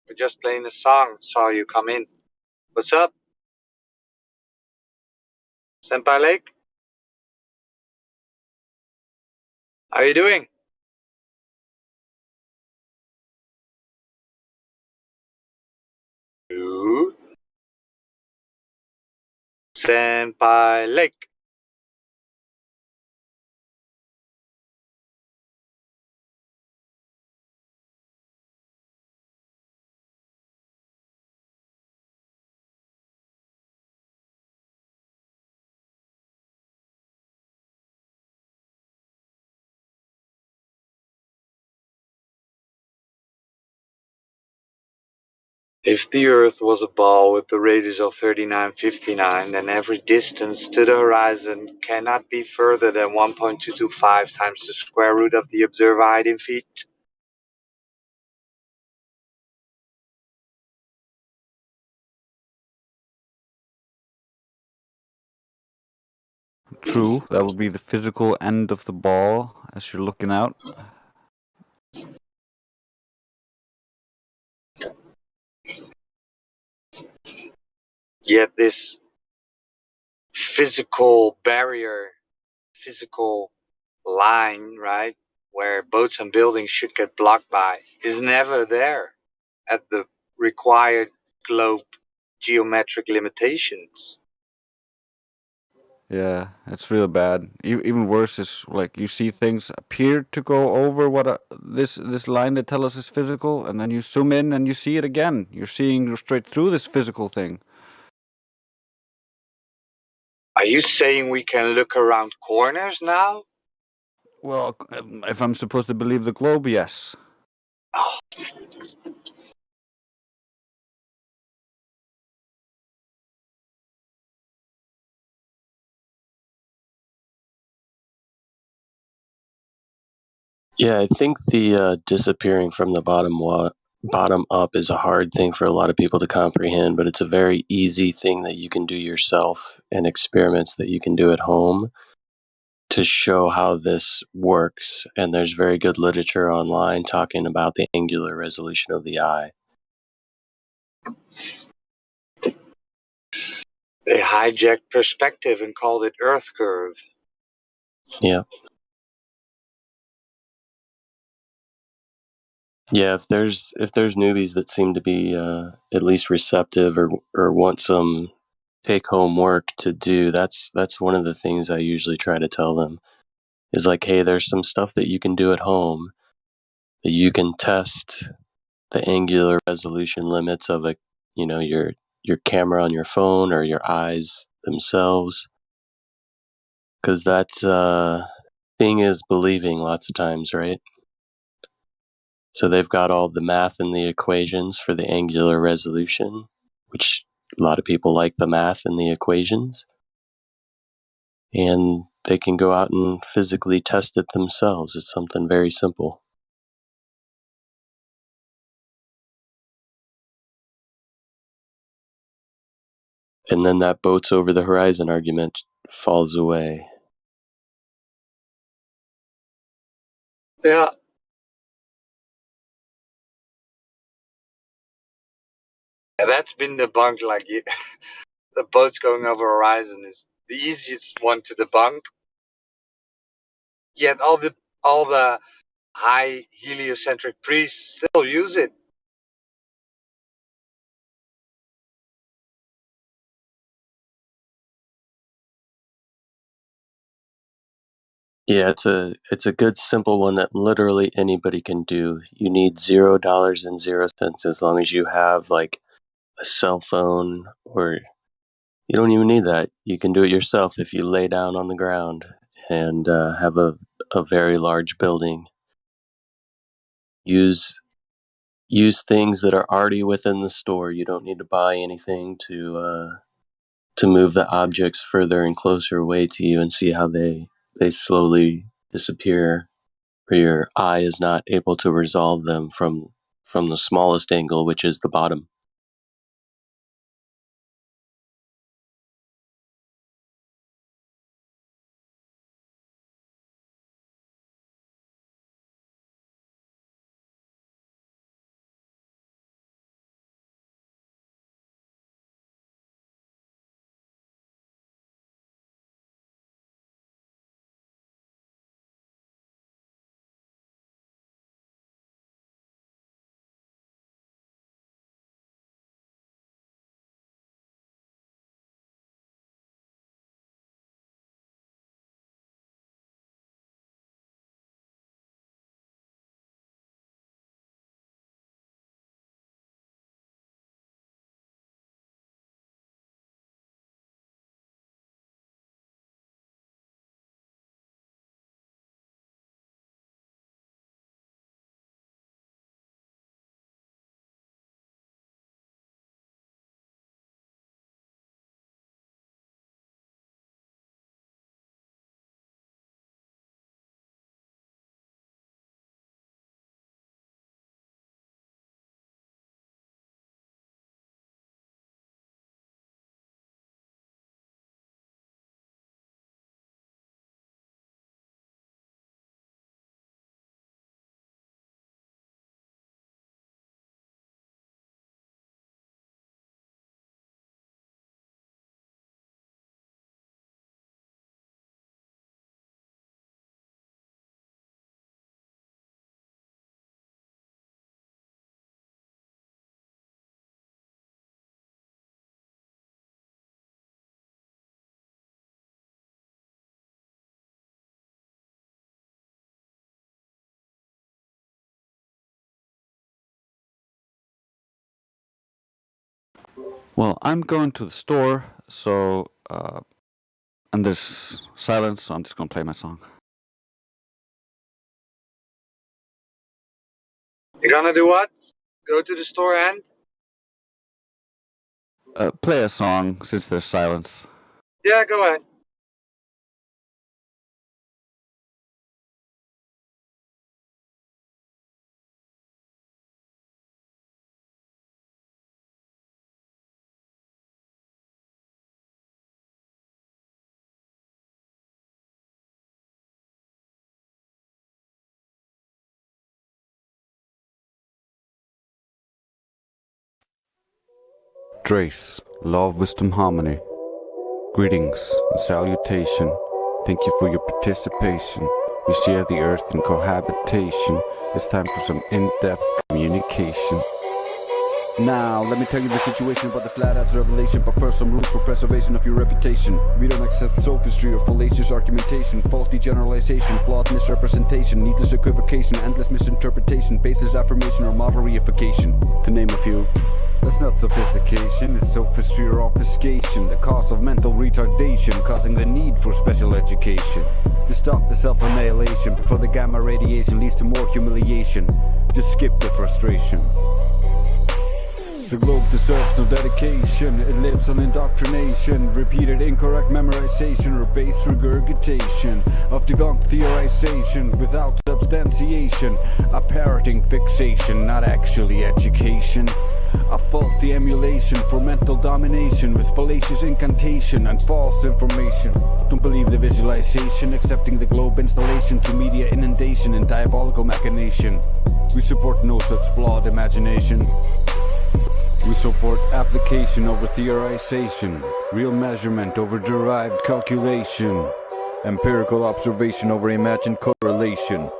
We're just playing a song. Saw you come in. What's up? Senpai Lake? How are you doing? You? Senpai Lake. If the Earth was a ball with a radius of 3959, then every distance to the horizon cannot be further than 1.225 times the square root of the observer height in feet. True, that would be the physical end of the ball as you're looking out. Yet this physical barrier, physical line, right, where boats and buildings should get blocked by, is never there at the required globe geometric limitations. Yeah, it's really bad. Even worse is like you see things appear to go over what this line that tells us is physical, and then you zoom in and you see it again. You're seeing straight through this physical thing. Are you saying we can look around corners now? Well, if I'm supposed to believe the globe, yes. Oh. Yeah, I think the disappearing from the bottom up is a hard thing for a lot of people to comprehend, but it's a very easy thing that you can do yourself and experiments that you can do at home to show how this works. And there's very good literature online talking about the angular resolution of the eye. They hijacked perspective and called it Earth curve. Yeah. Yeah, if there's newbies that seem to be at least receptive or want some take home work to do, that's one of the things I usually try to tell them is like, hey, there's some stuff that you can do at home that you can test the angular resolution limits of your camera on your phone or your eyes themselves, because that's seeing is believing lots of times, right? So they've got all the math and the equations for the angular resolution, which a lot of people like the math and the equations. And they can go out and physically test it themselves. It's something very simple. And then that boats over the horizon argument falls away. Yeah. That's been debunked. Like the boats going over horizon is the easiest one to debunk. Yet all the high heliocentric priests still use it. Yeah, it's a good simple one that literally anybody can do. You need $0.00 as long as you have like a cell phone, or you don't even need that. You can do it yourself if you lay down on the ground and have a very large building. Use things that are already within the store. You don't need to buy anything to move the objects further and closer away to you and see how they slowly disappear, or your eye is not able to resolve them from the smallest angle, which is the bottom. Well, I'm going to the store, so and there's silence, so I'm just gonna play my song. You're gonna do what? Go to the store and? Play a song since there's silence. Yeah, go ahead. Trace, love, wisdom, harmony. Greetings and salutation. Thank you for your participation. We share the earth in cohabitation. It's time for some in-depth communication. Now, let me tell you the situation about the flat earth revelation. But first, some rules for preservation of your reputation. We don't accept sophistry or fallacious argumentation, faulty generalization, flawed misrepresentation, needless equivocation, endless misinterpretation, baseless affirmation, or model reification, to name a few. That's not sophistication, it's sophistry or obfuscation, the cause of mental retardation, causing the need for special education. To stop the self-annihilation before the gamma radiation leads to more humiliation. Just skip the frustration. The globe deserves no dedication. It lives on indoctrination, repeated incorrect memorization, or base regurgitation of debunked theorization without substantiation. A parroting fixation, not actually education. A faulty emulation for mental domination with fallacious incantation and false information. Don't believe the visualization, accepting the globe installation to media inundation and diabolical machination. We support no such flawed imagination. We support application over theorization, real measurement over derived calculation, empirical observation over imagined correlation.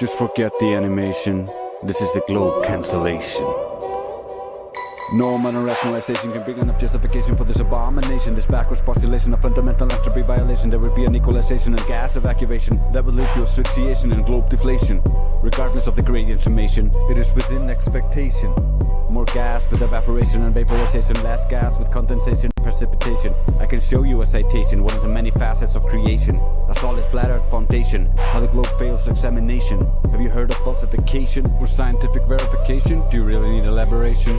Just forget the animation. This is the globe cancellation. No amount of rationalization can bring enough justification for this abomination. This backwards postulation of fundamental entropy violation. There would be an equalization and gas evacuation that would lead to asphyxiation and globe deflation. Regardless of the gradient summation, it is within expectation. More gas with evaporation and vaporization, less gas with condensation and precipitation. I can show you a citation, one of the many facets of creation. A solid flat earth foundation, how the globe fails examination. Have you heard of falsification or scientific verification? Do you really need elaboration?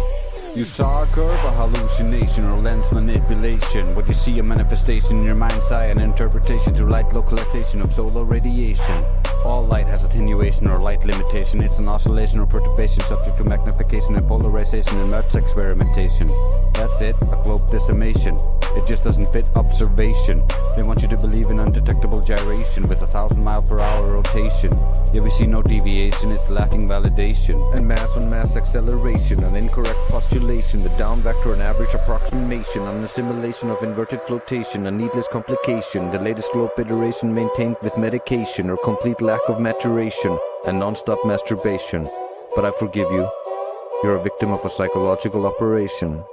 You saw a curve, a hallucination, or lens manipulation. What you see, a manifestation in your mind's eye, an interpretation through light localization of solar radiation. All light has attenuation or light limitation. It's an oscillation or perturbation subject to magnification and polarization and much experimentation. That's it, a globe decimation. It just doesn't fit observation. They want you to believe in undetectable gyration with 1,000 mile/hour rotation. Yet we see no deviation, it's lacking validation. And mass on mass acceleration, an incorrect postulation, the down vector an average approximation, an assimilation of inverted flotation, a needless complication, the latest globe iteration maintained with medication or complete lack of maturation and non-stop masturbation. But I forgive you. You're a victim of a psychological operation.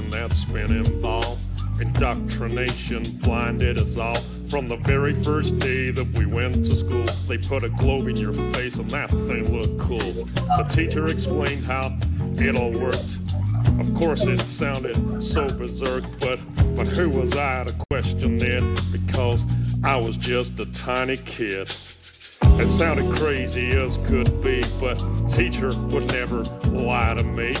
chasing that spinning ball. Indoctrination blinded us all. From the very first day that we went to school, they put a globe in your face and that thing looked cool. The teacher explained how it all worked. Of course it sounded so berserk, but who was I to question it? Because I was just a tiny kid. It sounded crazy as could be, but teacher would never lie to me.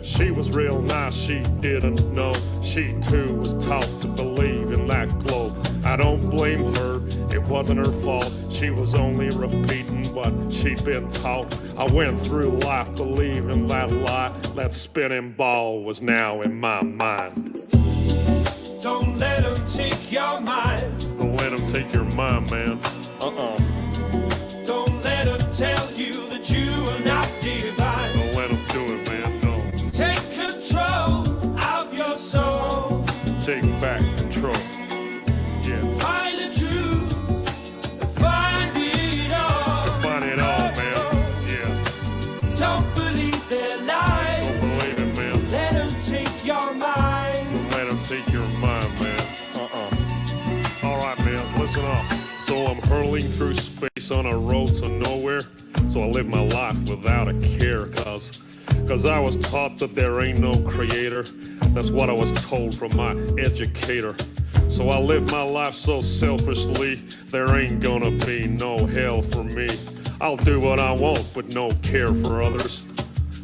She was real nice, she didn't know. She too was taught to believe in that globe. I don't blame her, it wasn't her fault. She was only repeating what she'd been taught. I went through life believing that lie. That spinning ball was now in my mind. Don't let them take your mind. Don't let them take your mind, man. Don't let them tell you that you are not divine. Don't let them do it, man, no. Take control of your soul. Take back control. Yeah. Find the truth. Find it all. Find it all, man. Yeah. Don't believe their lies. Don't believe it, man. Let them take your mind. Don't let them take your mind, man. Alright, man, listen up. So I'm hurling through space on a road to nowhere. So I live my life without a care, cause I was taught that there ain't no creator. That's what I was told from my educator. So I live my life so selfishly, there ain't gonna be no hell for me. I'll do what I want with no care for others,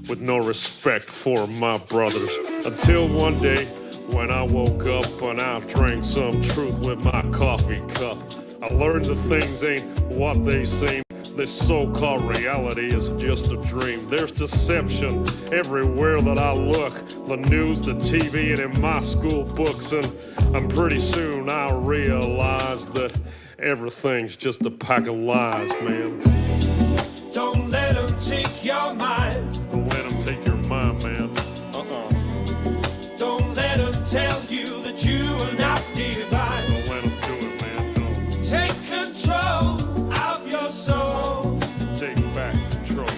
with no respect for my brothers. Until one day when I woke up and I drank some truth with my coffee cup. I learned that things ain't what they seem. This so-called reality is just a dream. There's deception everywhere that I look. The news, the TV, and in my school books. And pretty soon I'll realize that everything's just a pack of lies, man. Don't let them take your mind. Don't let them take your mind, man. Don't let them tell you that you are not divine. Don't let them do it, man. Don't. Take control of your soul. Take back control.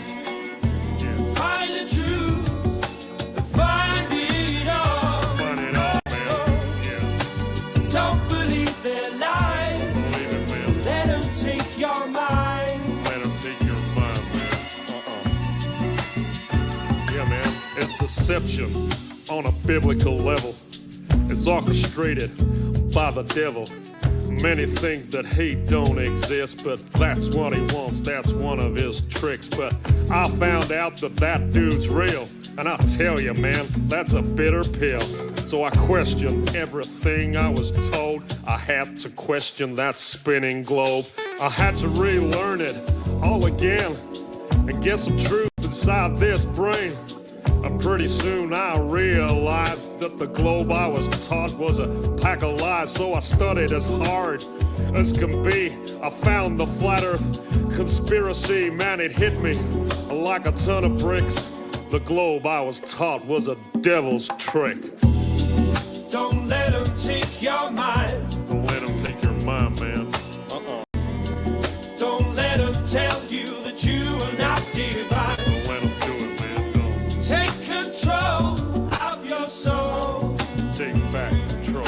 Yeah. Find the truth. Find it all. Find it all, man. Yeah. Don't believe their lies. Don't believe it, man. Let them take your mind. Let them take your mind, man. Yeah, man. It's deception on a biblical level. It's orchestrated by the devil. Many think that hate don't exist, but that's what he wants, that's one of his tricks. But I found out that dude's real, and I'll tell you, man, that's a bitter pill. So I questioned everything I was told. I had to question that spinning globe. I had to relearn it all again and get some truth inside this brain. And pretty soon I realized that the globe I was taught was a pack of lies. So I studied as hard as can be. I found the flat earth conspiracy. Man, it hit me like a ton of bricks. The globe I was taught was a devil's trick. Don't let them take your mind. Don't let them take your mind, man. Don't let them tell you that you are not divine. Don't let them do it, man. Don't. Take control of your soul. Take back control.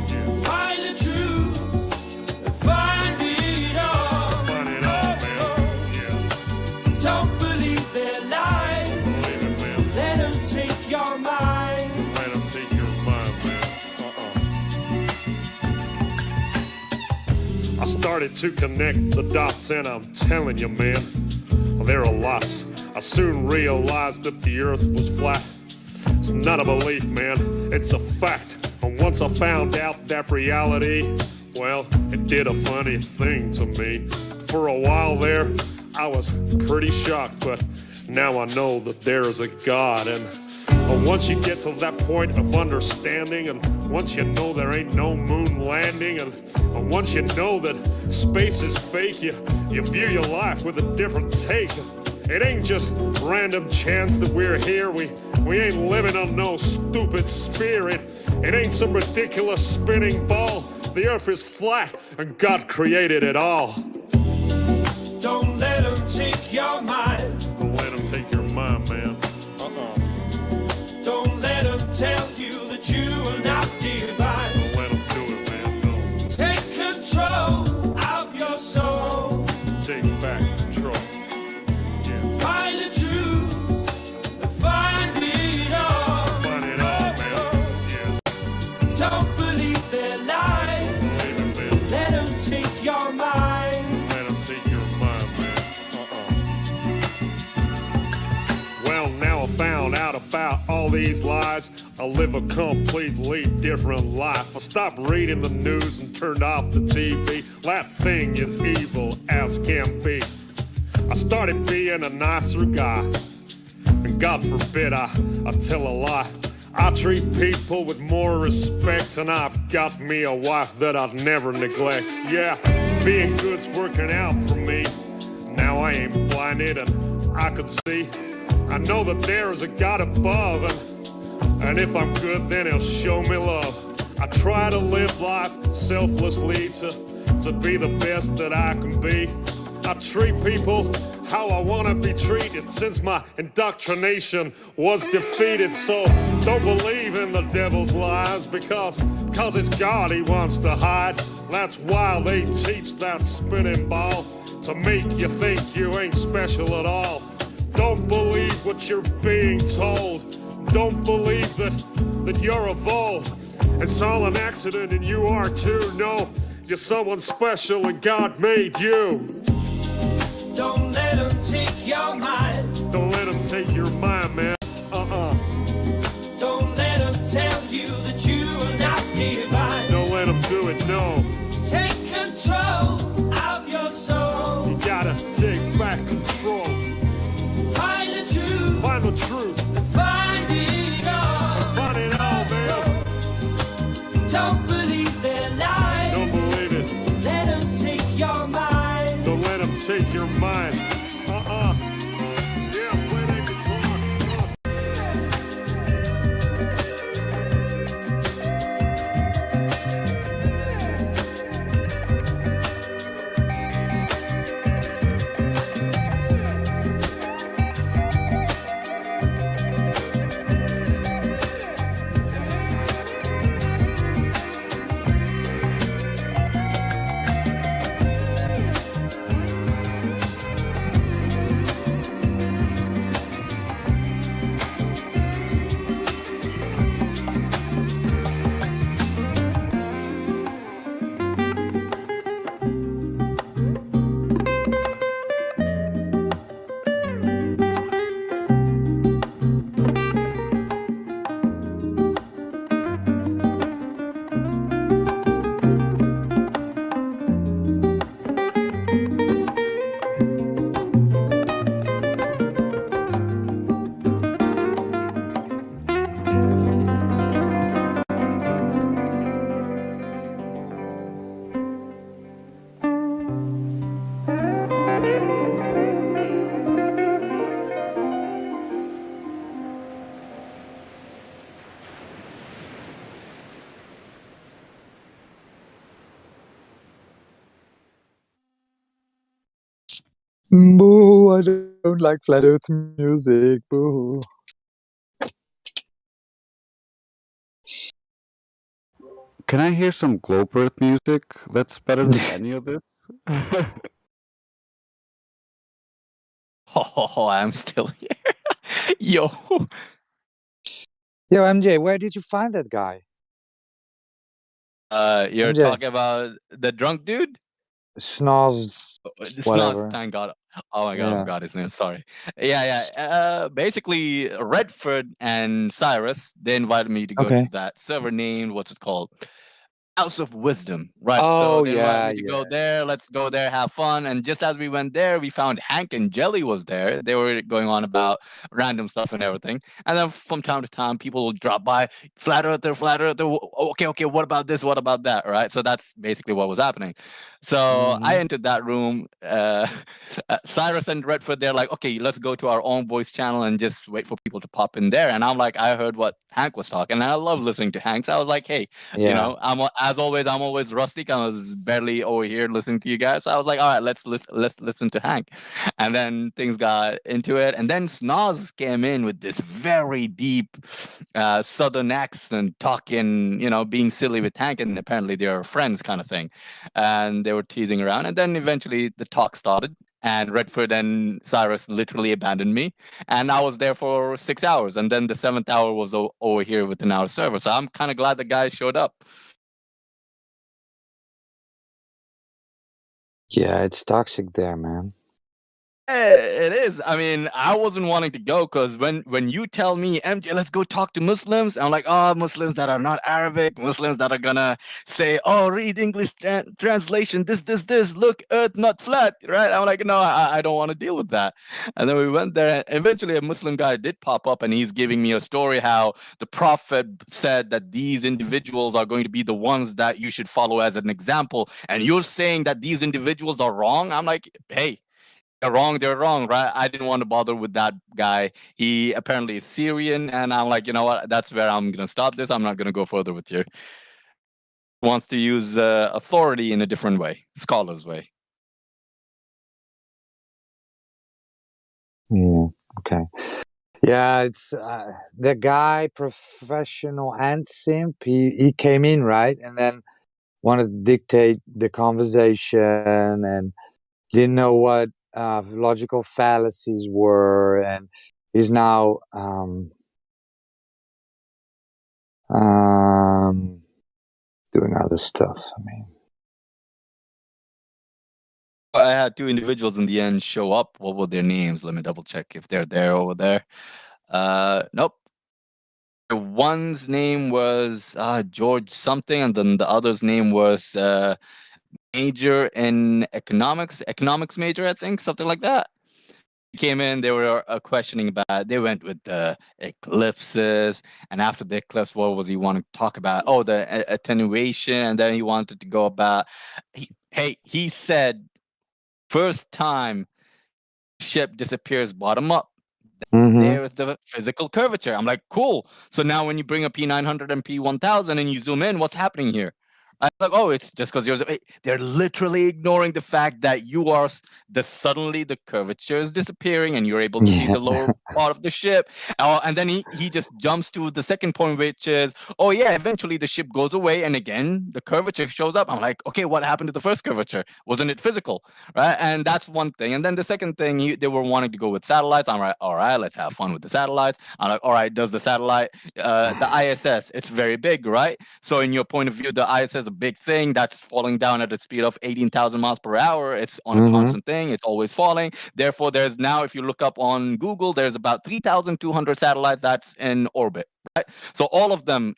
Yeah. Find the truth. Find it all. Find it all, man. Yeah. Don't believe their lies. Don't believe it, man. Let them take your mind. Let them take your mind, man. I started to connect the dots, and I'm telling you, man, there are lots. I soon realized that the earth was flat. It's not a belief, man, it's a fact. And once I found out that reality, well, it did a funny thing to me. For a while there, I was pretty shocked, but now I know that there is a God. And once you get to that point of understanding, and once you know there ain't no moon landing, and once you know that space is fake, you view your life with a different take. It ain't just random chance that we're here. We ain't living on no stupid sphere. It ain't some ridiculous spinning ball. The earth is flat, and God created it all. Don't let them take your mind. Don't let them take your mind, man. Don't let them tell you these lies, I live a completely different life. I stopped reading the news and turned off the TV. That thing is evil as can be. I started being a nicer guy, and God forbid I tell a lie. I treat people with more respect, and I've got me a wife that I'd never neglect. Yeah, being good's working out for me. Now I ain't blinded and I could see. I know that there is a God above, and if I'm good, then he'll show me love. I try to live life selflessly to be the best that I can be. I treat people how I want to be treated since my indoctrination was defeated. So don't believe in the devil's lies because it's God he wants to hide. That's why they teach that spinning ball, to make you think you ain't special at all. Don't believe what you're being told. Don't believe that you're evolved. It's all an accident and you are too. No, you're someone special and God made you. Don't let them take your mind. Don't let them take your mind, man. Don't let them tell you that you are not divine. Don't let them do it, no. Take control of your soul. You gotta take back control. Find the truth. Find the truth. Find it all. Find it all, man. Don't believe their lies. Don't believe it. Let them take your mind. Don't let them take your mind. Yeah, play that guitar. Boo, I don't like Flat Earth music. Boo. Can I hear some Globe Earth music? That's better than any of this. Oh, I'm still here. Yo. Yo, MJ, where did you find that guy? You're MJ. talking about the drunk dude? Snoz, whatever. Snoz, thank God. Oh my God, I Yeah. forgot his name. Sorry. Yeah. Basically, Redford and Cyrus, they invited me to go Okay. to that server named, what's it called? House of Wisdom, right? Oh, So they invited yeah, me to go there. Let's go there, have fun. And just as we went there, we found Hank and Jelly was there. They were going on about random stuff and everything. And then from time to time, people would drop by, flat earther, flat earther. Okay, what about this? What about that? Right? So that's basically what was happening. So I entered that room. Cyrus and Redford, they're like, okay, let's go to our own voice channel and just wait for people to pop in there. And I'm like, I heard what Hank was talking, and I love listening to Hank. So I was like, hey, you know, I'm always rusty. I was barely over here listening to you guys. So I was like, all right, let's listen to Hank. And then things got into it. And then Snoz came in with this very deep Southern accent, talking, you know, being silly with Hank, and apparently they're friends kind of thing. And they were teasing around. And then eventually the talk started. And Redford and Cyrus literally abandoned me. And I was there for 6 hours. And then the 7th hour was over here within our server. So I'm kind of glad the guys showed up. Yeah, it's toxic there, man. It is. I mean, I wasn't wanting to go because when you tell me, MJ, let's go talk to Muslims, I'm like, oh, Muslims that are not Arabic, Muslims that are gonna say, oh, read English translation, this, look, Earth not flat, right? I'm like, no, I don't want to deal with that. And then we went there, and eventually a Muslim guy did pop up, and he's giving me a story how the Prophet said that these individuals are going to be the ones that you should follow as an example, and you're saying that these individuals are wrong. I'm like, hey, they're wrong, right? I didn't want to bother with that guy. He apparently is Syrian, and I'm like, you know what? That's where I'm gonna stop this. I'm not gonna go further with you. Wants to use authority in a different way, scholar's way. Yeah. Okay. Yeah, it's the guy, professional and simp. He came in right, and then wanted to dictate the conversation, and didn't know what logical fallacies were, and is now doing other stuff. I mean, I had two individuals in the end show up. What were their names? Let me double check if they're there over there. Nope. One's name was George something, and then the other's name was major in economics major, I think, something like that. Came in, they were questioning about, they went with the eclipses, and after the eclipse, what was he wanting to talk about? Oh, the attenuation, and then he wanted to go about, he said, first time ship disappears bottom up, there's the physical curvature. I'm like, cool. So now when you bring a P900 and P1000 and you zoom in, what's happening here? I'm like, oh, it's just because you're. They're literally ignoring the fact that you are suddenly the curvature is disappearing and you're able to see the lower part of the ship. And then he just jumps to the second point, which is, oh yeah, eventually the ship goes away and again the curvature shows up. I'm like, okay, what happened to the first curvature? Wasn't it physical, right? And that's one thing. And then the second thing, they were wanting to go with satellites. I'm like, all right, let's have fun with the satellites. I'm like, all right, does the satellite, the ISS, it's very big, right? So in your point of view, the ISS is a big thing that's falling down at a speed of 18,000 miles per hour. It's on a constant thing. It's always falling. Therefore, there's now, if you look up on Google, there's about 3,200 satellites that's in orbit, right? So all of them,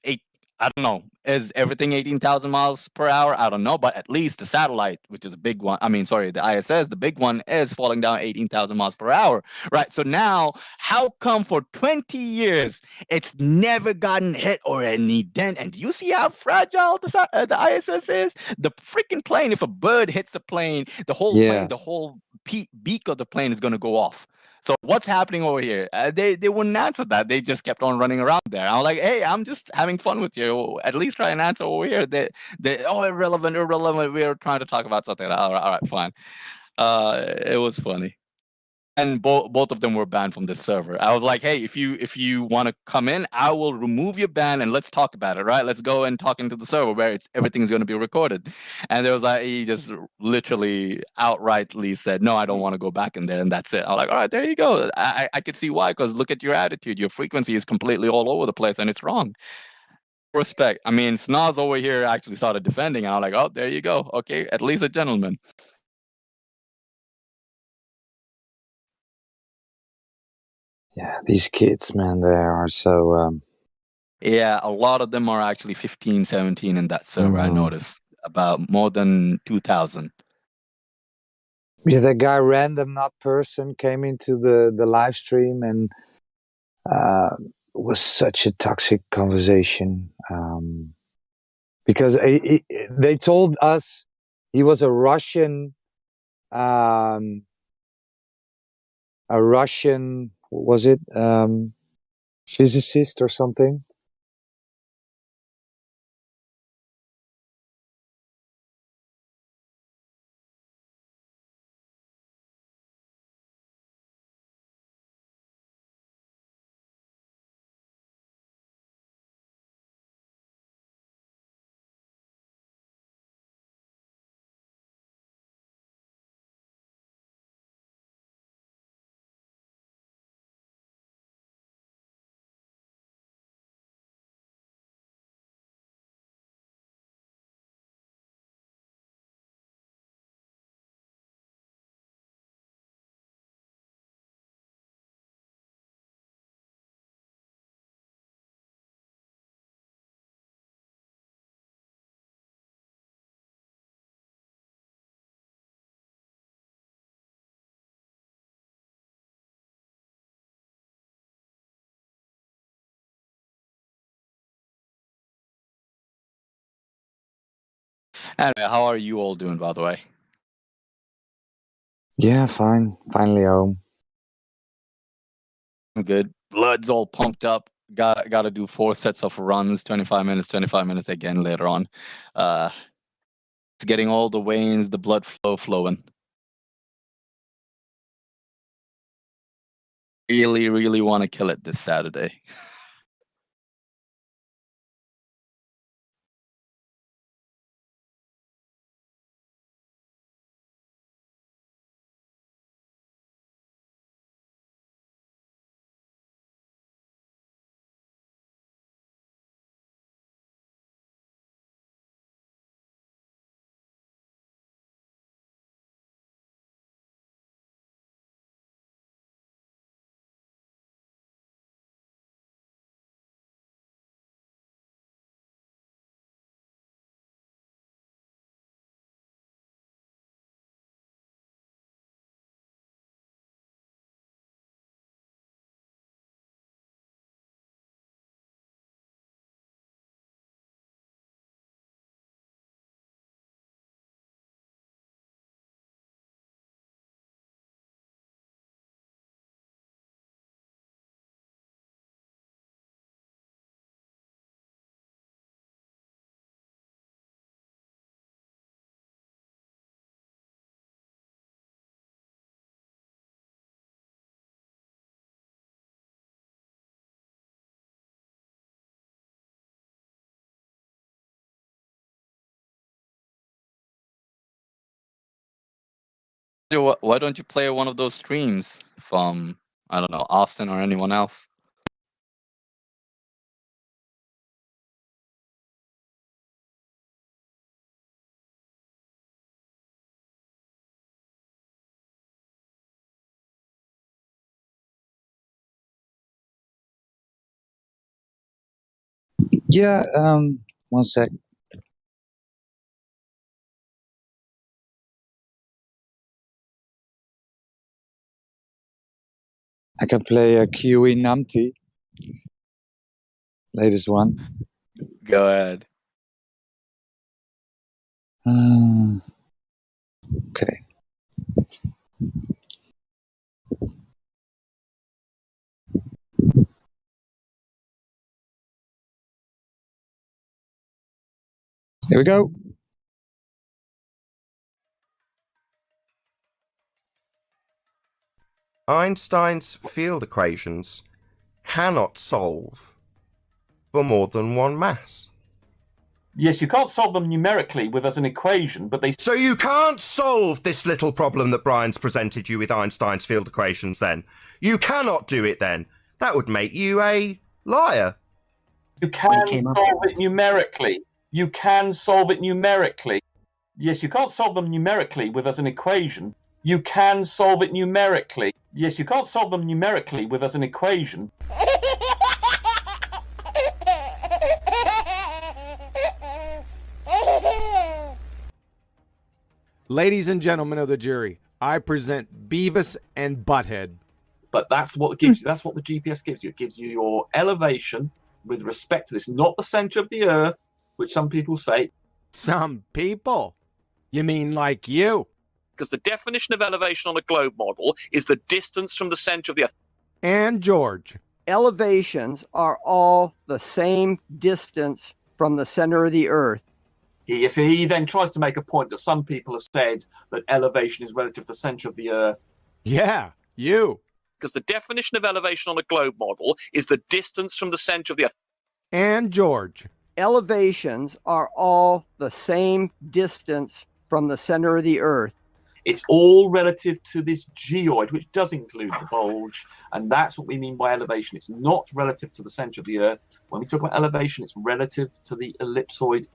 I don't know, is everything 18,000 miles per hour? I don't know, but at least the satellite, which is a big one, the ISS, the big one, is falling down 18,000 miles per hour, right? So now, how come for 20 years it's never gotten hit or any dent? And do you see how fragile the ISS is? The freaking plane, if a bird hits the plane, the whole plane, the whole beak of the plane is going to go off. So what's happening over here? They wouldn't answer that. They just kept on running around there. I'm like, hey, I'm just having fun with you. At least try and answer over here. Irrelevant. We were trying to talk about something. All right, fine. It was funny. And both of them were banned from this server. I was like, hey, if you want to come in, I will remove your ban and let's talk about it, right? Let's go and talk into the server where everything's going to be recorded. And there was like, he just literally outrightly said, no, I don't want to go back in there, and that's it. I'm like, all right, there you go. I could see why, because look at your attitude. Your frequency is completely all over the place, and it's wrong. Respect. I mean, Snaz over here actually started defending, and I'm like, oh, there you go. Okay, at least a gentleman. Yeah, these kids, man, they are so. Yeah, a lot of them are actually 15, 17 in that server. I noticed about more than 2,000. Yeah, that guy, random not person, came into the live stream and was such a toxic conversation because they told us he was a Russian. What was it? Physicist or something. Anyway, how are you all doing, by the way? Yeah, fine. Finally home. Good. Blood's all pumped up. Got to do 4 sets of runs, 25 minutes again later on. It's getting all the veins, the blood flow flowing. Really, really want to kill it this Saturday. Why don't you play one of those streams from, I don't know, Austin or anyone else? Yeah, 1 sec. I can play a QE Numpty. Latest one. Go ahead. Okay. Here we go. Einstein's field equations cannot solve for more than one mass. Yes, you can't solve them numerically with as an equation, but they... So you can't solve this little problem that Brian's presented you with Einstein's field equations then? You cannot do it then? That would make you a liar. You can solve it numerically. You can solve it numerically. Yes, you can't solve them numerically with as an equation. You can solve it numerically. Yes, you can't solve them numerically with as an equation. Ladies and gentlemen of the jury, I present Beavis and Butthead. But that's what gives you. That's what the GPS gives you. It gives you your elevation with respect to this, not the center of the Earth, which some people say. Some people? You mean like you? Because the definition of elevation on a globe model is the distance from the center of the Earth. And George. Elevations are all the same distance from the center of the Earth. Yes, he then tries to make a point that some people have said that elevation is relative to the center of the Earth. Yeah, you. Because the definition of elevation on a globe model is the distance from the center of the Earth. And George. Elevations are all the same distance from the center of the Earth. It's all relative to this geoid, which does include the bulge, and that's what we mean by elevation. It's not relative to the center of the Earth. When we talk about elevation, it's relative to the ellipsoid.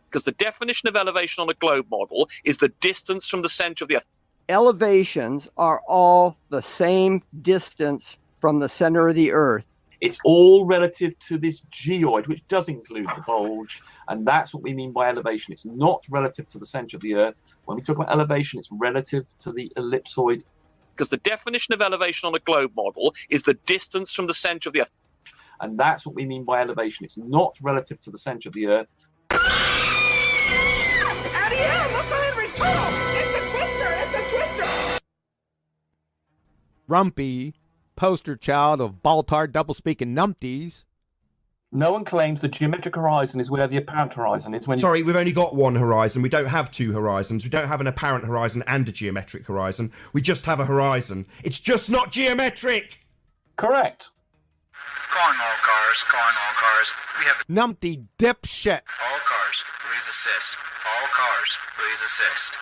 Because the definition of elevation on a globe model is the distance from the center of the Earth. Elevations are all the same distance from the center of the Earth. It's all relative to this geoid, which does include the bulge, and that's what we mean by elevation. It's not relative to the center of the Earth. When we talk about elevation, it's relative to the ellipsoid. Because the definition of elevation on a globe model is the distance from the center of the Earth. And that's what we mean by elevation. It's not relative to the center of the Earth. Out of Rumpy, poster child of Baltar double-speaking numpties. No one claims the geometric horizon is where the apparent horizon is when... Sorry, we've only got one horizon. We don't have two horizons. We don't have an apparent horizon and a geometric horizon. We just have a horizon. It's just not geometric! Correct. Calling all cars, calling all cars. We have Numpty dipshit. all cars, please assist. All cars, please assist.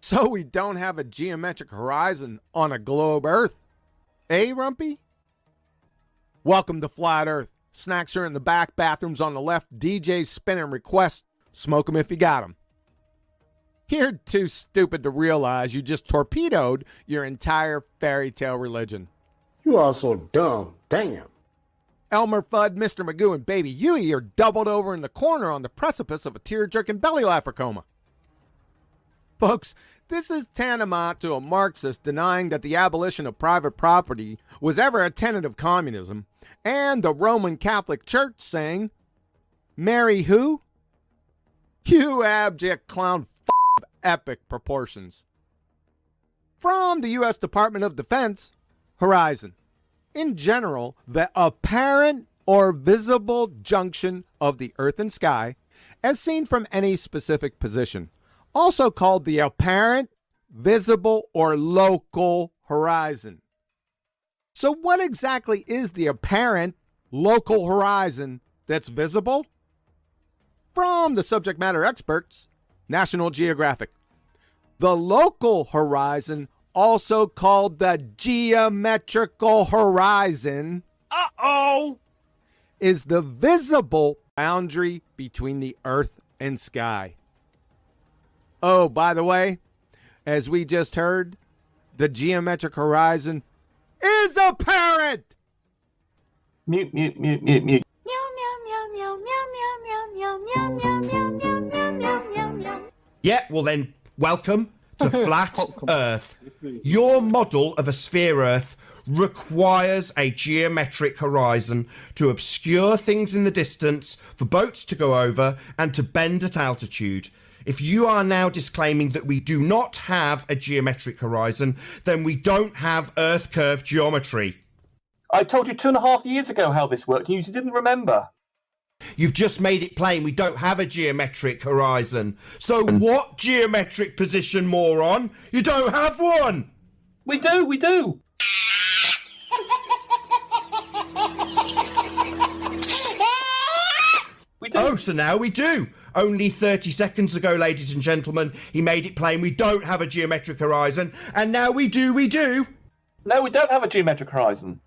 So we don't have a geometric horizon on a globe Earth. Eh, Rumpy? Welcome to Flat Earth. Snacks are in the back, bathrooms on the left, DJs spinning requests. Smoke 'em if you got 'em. You're too stupid to realize you just torpedoed your entire fairy tale religion. You are so dumb. Damn. Elmer Fudd, Mr. Magoo, and Baby Huey are doubled over in the corner on the precipice of a tear-jerking belly laugher coma. Folks, this is tantamount to a Marxist denying that the abolition of private property was ever a tenet of communism, and the Roman Catholic Church saying, "Marry who?" You abject clown of epic proportions. From the U.S. Department of Defense, Horizon. In general, the apparent or visible junction of the earth and sky, as seen from any specific position, also called the apparent, visible, or local horizon. So what exactly is the apparent local horizon that's visible? From the subject matter experts, National Geographic. The local horizon, also called the geometrical horizon, is the visible boundary between the earth and sky. Oh, by the way, as we just heard, the geometric horizon is apparent. Mute, mute, mute, mute, mute. Yeah, well then, welcome to Flat Earth. Your model of a sphere Earth requires a geometric horizon to obscure things in the distance, for boats to go over, and to bend at altitude. If you are now disclaiming that we do not have a geometric horizon, then we don't have Earth curve geometry. I told you 2.5 years ago how this worked, and you didn't remember. You've just made it plain we don't have a geometric horizon. So what geometric position, moron? You don't have one! We do, we do. We do. Oh, so now we do. Only 30 seconds ago, ladies and gentlemen, he made it plain we don't have a geometric horizon, and now we do, we do. No, we don't have a geometric horizon.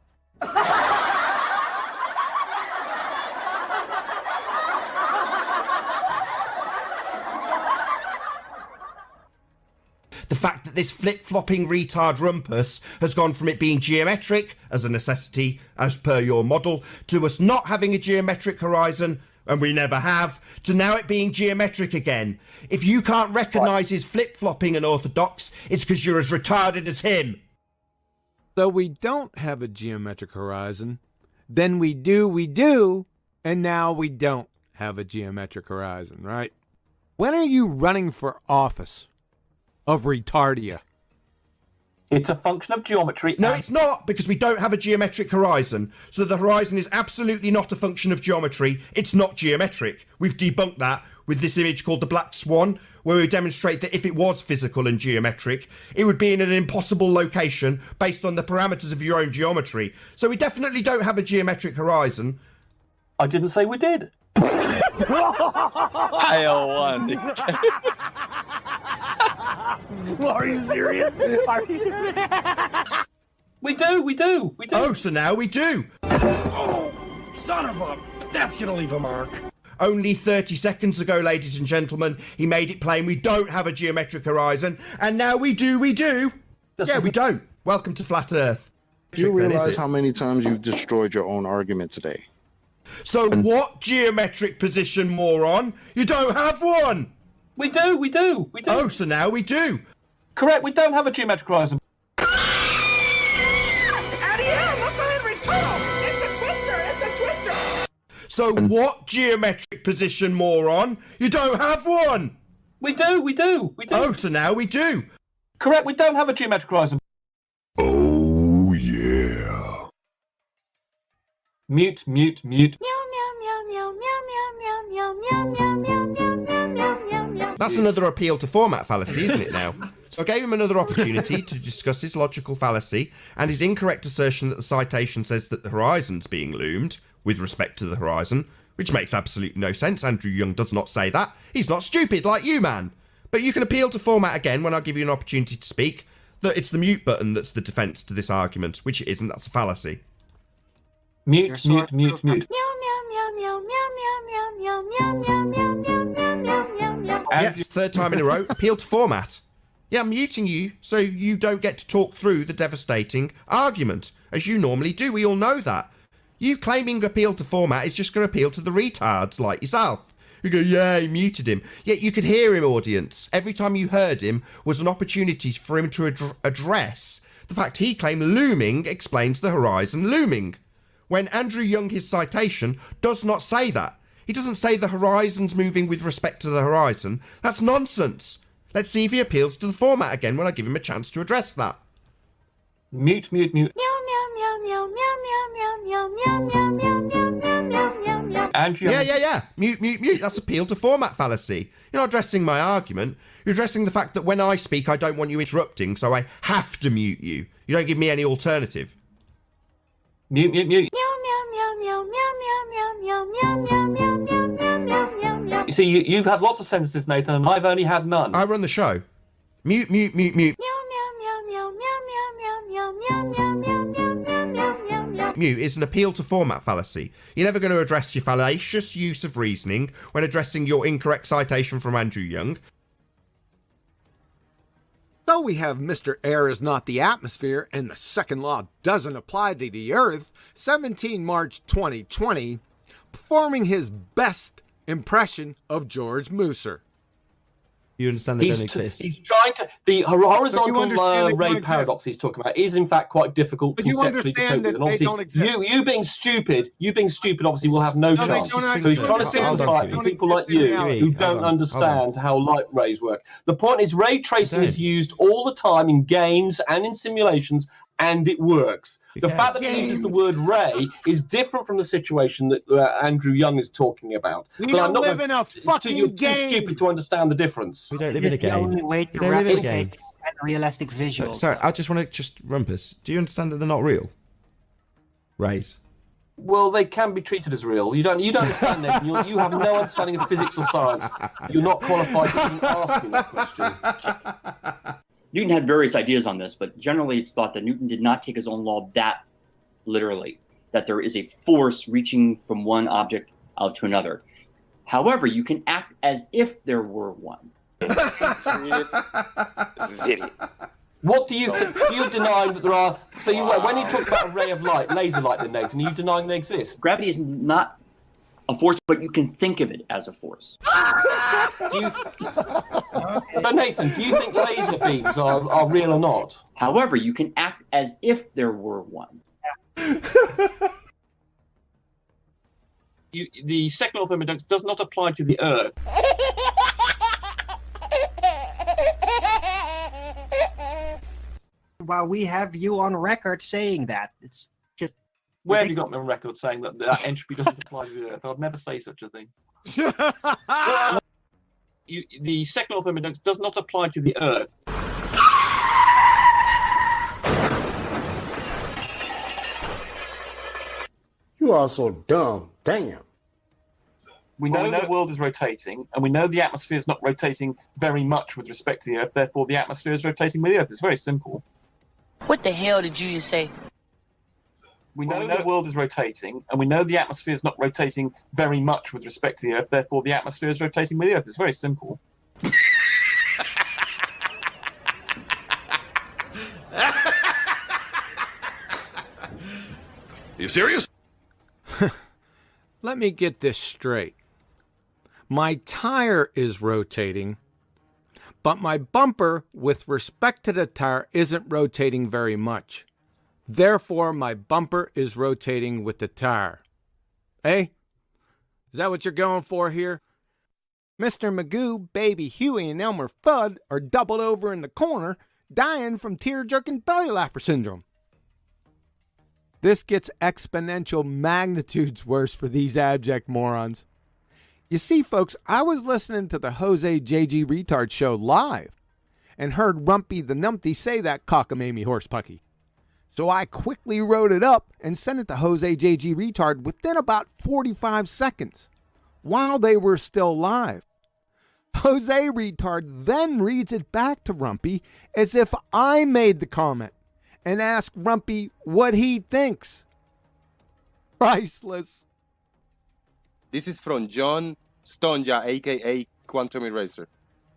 The fact that this flip-flopping retard rumpus has gone from it being geometric as a necessity, as per your model, to us not having a geometric horizon, and we never have, to now it being geometric again. If you can't recognise his flip-flopping and orthodox, it's because you're as retarded as him. So we don't have a geometric horizon, then we do, and now we don't have a geometric horizon, right? When are you running for office of retardia? It's a function of geometry. No, it's not, because we don't have a geometric horizon. So the horizon is absolutely not a function of geometry. It's not geometric. We've debunked that with this image called the Black Swan, where we demonstrate that if it was physical and geometric, it would be in an impossible location based on the parameters of your own geometry. So we definitely don't have a geometric horizon. I didn't say we did. IL1. Are you serious? Are you serious? We do. Oh, so now we do. Oh, son of a... That's gonna leave a mark. Only 30 seconds ago, ladies and gentlemen, he made it plain we don't have a geometric horizon, and now we do. Yeah, we don't. Welcome to Flat Earth. Do you realize how many times you've destroyed your own argument today? So what geometric position, moron? You don't have one! We do. Oh, so now we do. Correct, we don't have a geometric horizon. So what geometric position, moron? You don't have one! We do. Oh, so now we do. Correct, we don't have a geometric horizon. Oh, yeah. Mute. That's another appeal to format fallacy, isn't it now? So I gave him another opportunity to discuss his logical fallacy and his incorrect assertion that the citation says that the horizon's being loomed with respect to the horizon, which makes absolutely no sense. Andrew Young does not say that. He's not stupid like you, man. But you can appeal to format again when I give you an opportunity to speak, that it's the mute button that's the defence to this argument, which it isn't. That's a fallacy. Mute. Yes, third time in a row. Appeal to format. Yeah, I'm muting you so you don't get to talk through the devastating argument, as you normally do. We all know that. You claiming appeal to format is just going to appeal to the retards like yourself. You go, yeah, he muted him. Yet you could hear him, audience. Every time you heard him was an opportunity for him to address the fact he claimed looming explains the horizon looming. When Andrew Young, his citation, does not say that. He doesn't say the horizon's moving with respect to the horizon. That's nonsense. Let's see if he appeals to the format again when I give him a chance to address that. Mute. Andrew. Yeah. Mute. That's appeal to format fallacy. You're not addressing my argument. You're addressing the fact that when I speak, I don't want you interrupting, so I have to mute you. You don't give me any alternative. Mute. You see, you've had lots of sentences, Nathan, and I've only had none. I run the show. Mute. Mute is an appeal to format fallacy. You're never going to address your fallacious use of reasoning when addressing your incorrect citation from Andrew Young. Though we have Mr. Air is not the atmosphere and the second law doesn't apply to the Earth, 17 March 2020, performing his best impression of George Musser. You understand they don't exist? He's trying to. The horizontal ray paradox he's talking about is, in fact, quite difficult conceptually to cope with. And obviously, you being stupid, obviously will have no chance. So he's trying to simplify it for people like you who don't understand how light rays work. The point is, ray tracing is used all the time in games and in simulations, and it works. The fact that he uses the word ray is different from the situation that Andrew Young is talking about. We don't live in a fucking you're game. too stupid to understand the difference. We don't live in a game. The only way to replicate realistic visuals. Sorry, I just want to Rumpus. Do you understand that they're not real? Rays. Well, they can be treated as real. You don't understand, Nathan. You have no understanding of physics or science. You're not qualified to even ask me that question. Newton had various ideas on this, but generally it's thought that Newton did not take his own law that literally, that there is a force reaching from one object out to another. However, you can act as if there were one. What do you think? Do you deny that there are... So when you talk about a ray of light, laser light, then, Nathan, are you denying they exist? Gravity is not a force, but you can think of it as a force. So, Nathan, do you think laser beams are real or not? However, you can act as if there were one. The second law of thermodynamics does not apply to the Earth. Well, we have you on record saying that. It's just... Where have you got me on record saying that entropy doesn't apply to the Earth? I'd never say such a thing. The second law of thermodynamics does not apply to the Earth. You are so dumb. Damn. We know the world is rotating, and we know the atmosphere is not rotating very much with respect to the Earth. Therefore, the atmosphere is rotating with the Earth. It's very simple. What the hell did you just say? We know the world is rotating, and we know the atmosphere is not rotating very much with respect to the Earth. Therefore, the atmosphere is rotating with the Earth. It's very simple. You serious? Let me get this straight. My tire is rotating, but my bumper with respect to the tire isn't rotating very much. Therefore, my bumper is rotating with the tire. Hey? Is that what you're going for here? Mr. Magoo, Baby Huey, and Elmer Fudd are doubled over in the corner, dying from tear-jerking belly laugher syndrome. This gets exponential magnitudes worse for these abject morons. You see, folks, I was listening to the Jose J.G. Retard show live and heard Rumpy the Numpty say that cockamamie horse pucky. So I quickly wrote it up and sent it to Jose J.G. Retard within about 45 seconds, while they were still live. Jose Retard then reads it back to Rumpy as if I made the comment and asked Rumpy what he thinks. Priceless. This is from John Stonja, aka Quantum Eraser.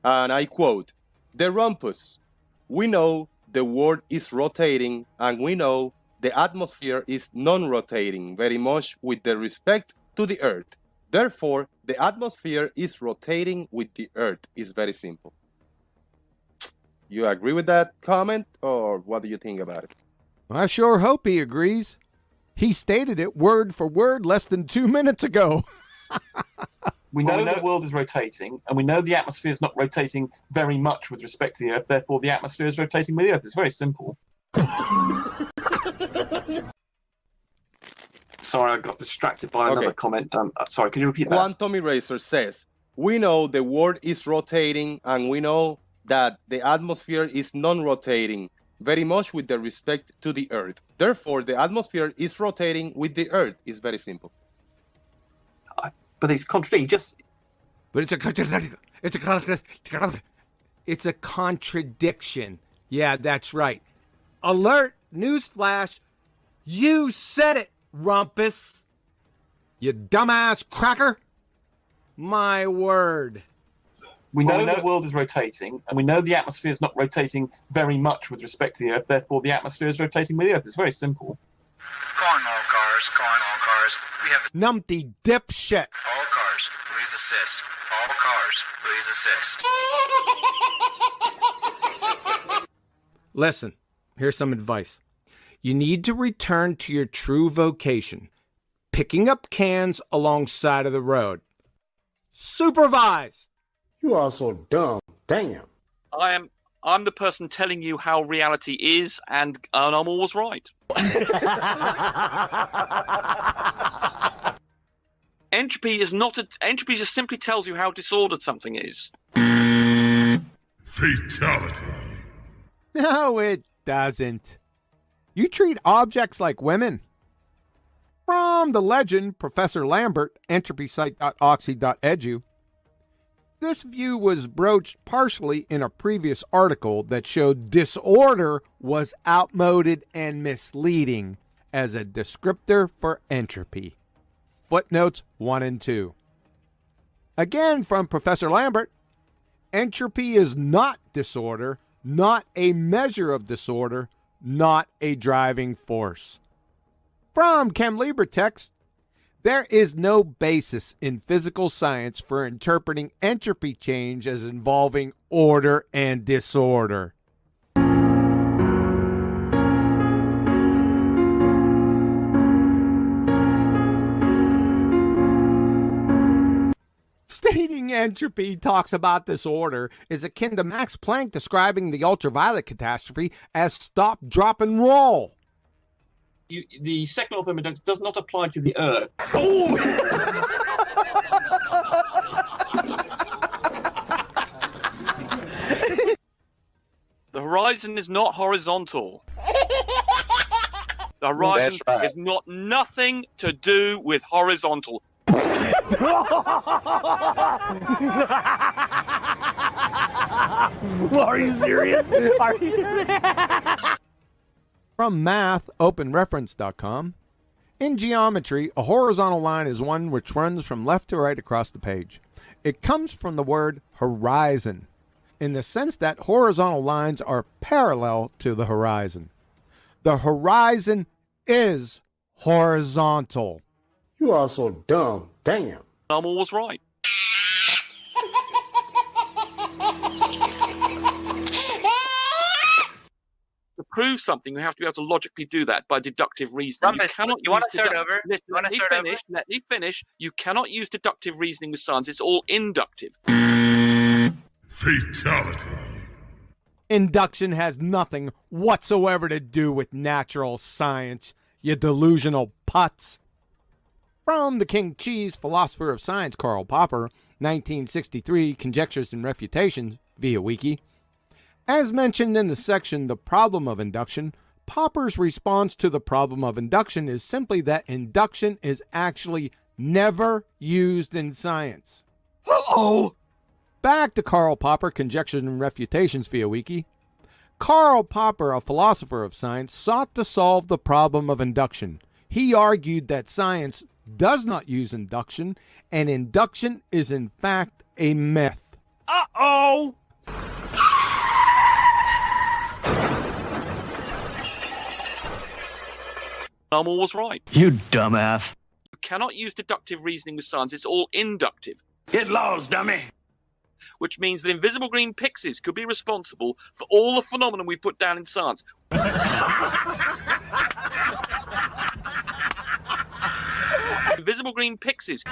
And I quote, "The Rumpus, we know the world is rotating and we know the atmosphere is non-rotating very much with the respect to the Earth. Therefore, the atmosphere is rotating with the Earth. It's very simple." You agree with that comment, or what do you think about it? I sure hope he agrees. He stated it word for word less than 2 minutes ago. We know the world is rotating, and we know the atmosphere is not rotating very much with respect to the Earth. Therefore, the atmosphere is rotating with the Earth. It's very simple. Sorry, I got distracted by another comment. Sorry, can you repeat that? Quantum Eraser says, "We know the world is rotating, and we know that the atmosphere is non-rotating very much with the respect to the Earth. Therefore, the atmosphere is rotating with the Earth." It's very simple. But it's contradicting. But it's a contradiction. It's a contradiction. Yeah, that's right. Alert! Newsflash! You said it, Rumpus! You dumbass cracker! My word. We know the world is rotating, and we know the atmosphere is not rotating very much with respect to the Earth. Therefore, the atmosphere is rotating with the Earth. It's very simple. Go on, all cars. Go on, all cars. We have Numpty dipshit. all cars. Please assist. All cars. Please assist. Listen, here's some advice. You need to return to your true vocation, picking up cans alongside of the road. Supervised. You are so dumb. Damn. I'm the person telling you how reality is, and I'm always right. Entropy is not entropy just simply tells you how disordered something is. Fatality. No, it doesn't. You treat objects like women. From the legend, Professor Lambert, entropysite.oxy.edu. This view was broached partially in a previous article that showed disorder was outmoded and misleading as a descriptor for entropy. Footnotes 1 and 2. Again from Professor Lambert, entropy is not disorder, not a measure of disorder, not a driving force. From Chem Libre text, there is no basis in physical science for interpreting entropy change as involving order and disorder. Stating entropy talks about disorder is akin to Max Planck describing the ultraviolet catastrophe as stop, drop, and roll. The second law of thermodynamics does not apply to the Earth. The horizon is not horizontal. The horizon is not nothing to do with horizontal. Are you serious? Are you From math.openreference.com, in geometry, a horizontal line is one which runs from left to right across the page. It comes from the word horizon, in the sense that horizontal lines are parallel to the horizon. The horizon is horizontal. You are so dumb. Damn. I'm always right. to prove something, you have to be able to logically do that by deductive reasoning. Rumpus, you want to start over? Listen, You want let to me start finish. Let me finish. You cannot use deductive reasoning with science. It's all inductive. Fatality. Induction has nothing whatsoever to do with natural science, you delusional putz. From the King Cheese philosopher of science, Karl Popper, 1963, Conjectures and Refutations, via Wiki. As mentioned in the section The Problem of Induction, Popper's response to the problem of induction is simply that induction is actually never used in science. Uh-oh! Back to Karl Popper, Conjectures and Refutations via Wiki. Karl Popper, a philosopher of science, sought to solve the problem of induction. He argued that science does not use induction, and induction is in fact a myth. Uh-oh! I'm always right. You dumbass. You cannot use deductive reasoning with science. It's all inductive. Get lost, dummy. Which means that invisible green pixies could be responsible for all the phenomena we put down in science. Invisible green pixies.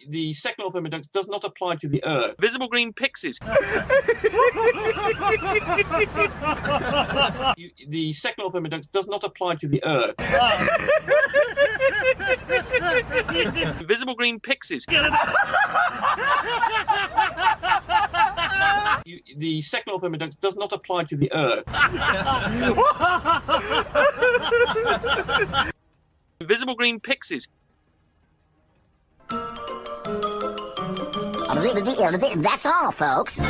The second law of thermodynamics does not apply to the Earth. Visible green pixies. The second law of thermodynamics does not apply to the Earth. Invisible green pixies. The second law of thermodynamics does not apply to the Earth. Invisible green pixies. That's all, folks.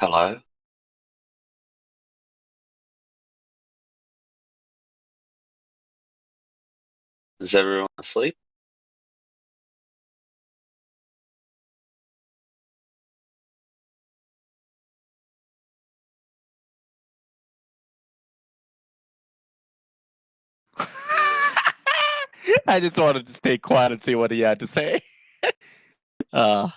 Hello? Is everyone asleep? I just wanted to stay quiet and see what he had to say. uh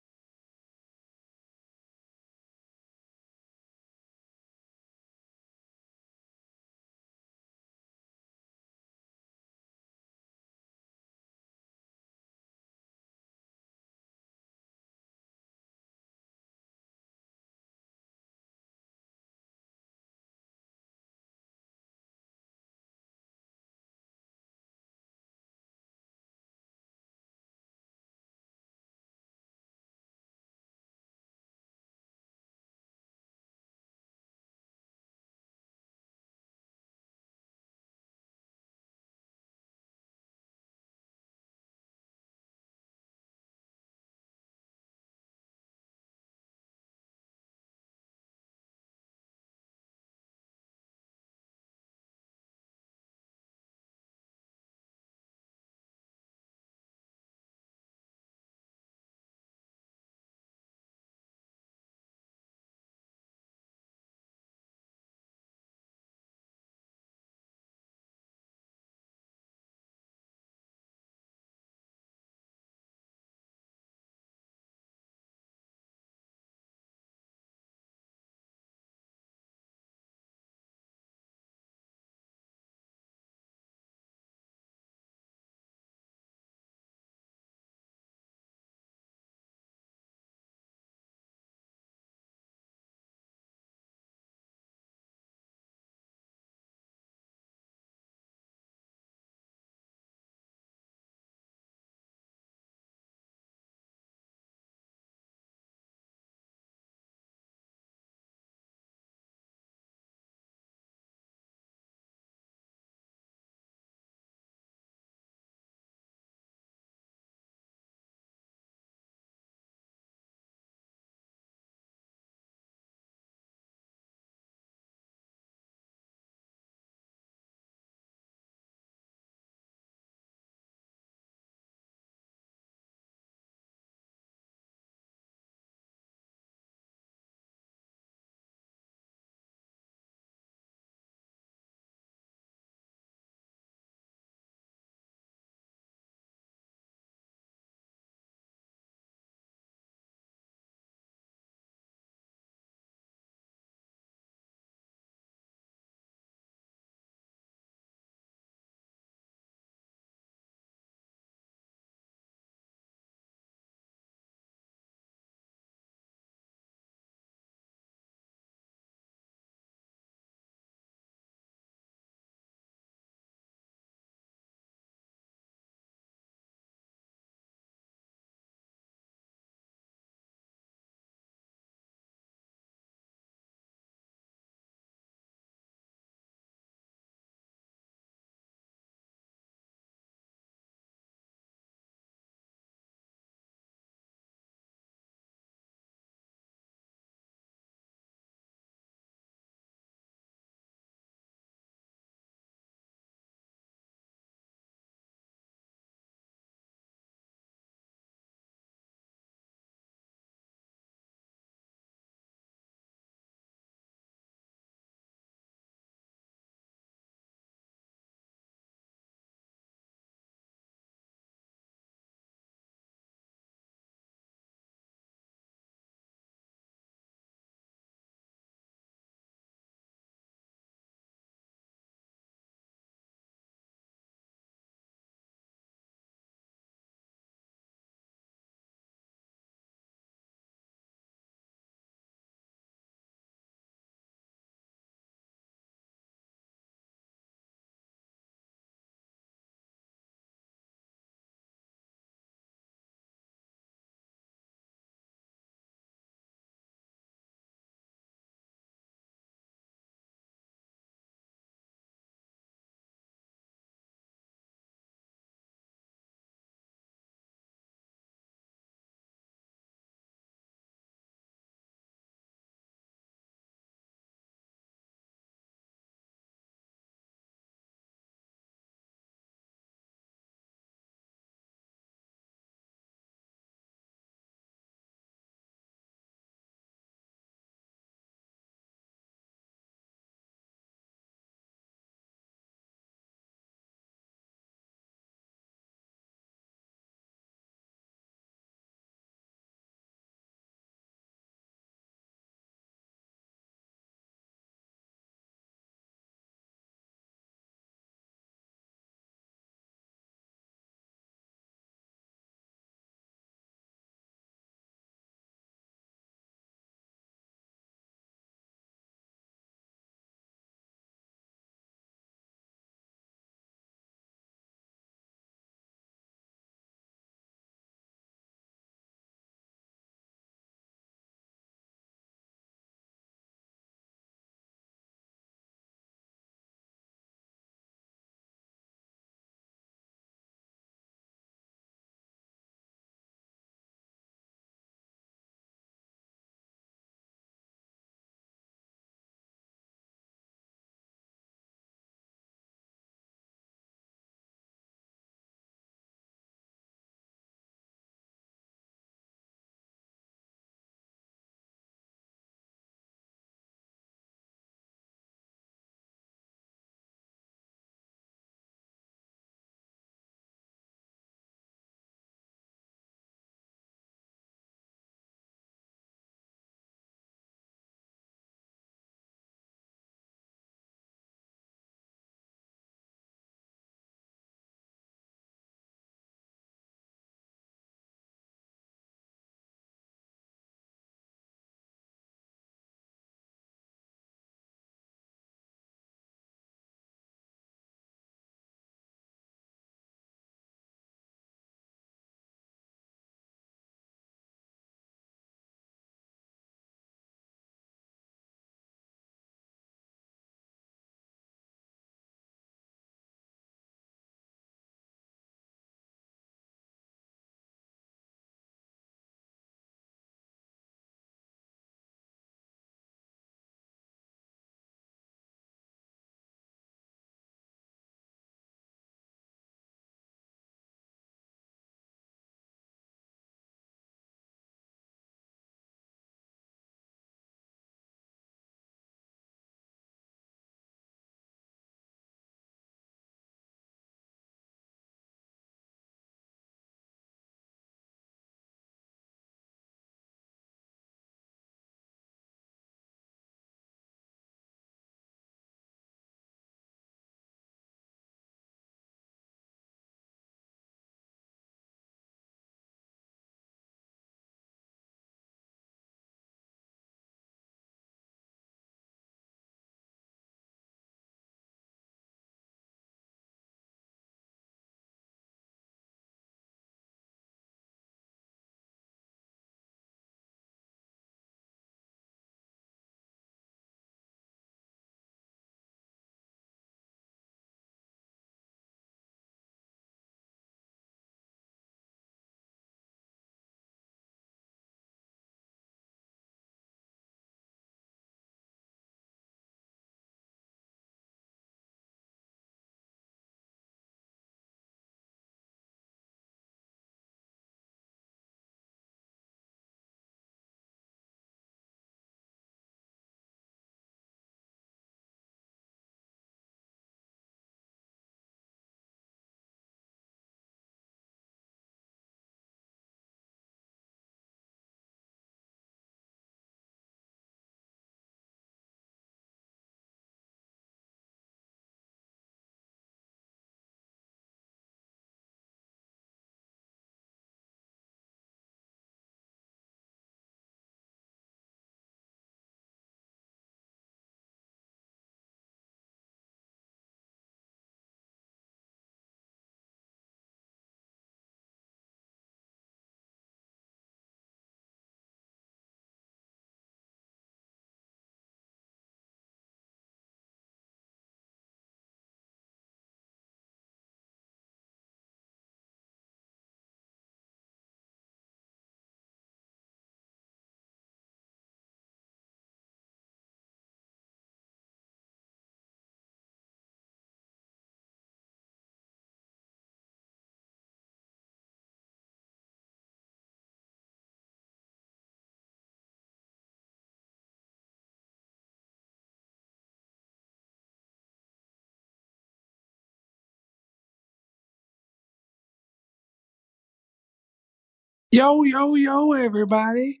Yo, yo, yo, everybody.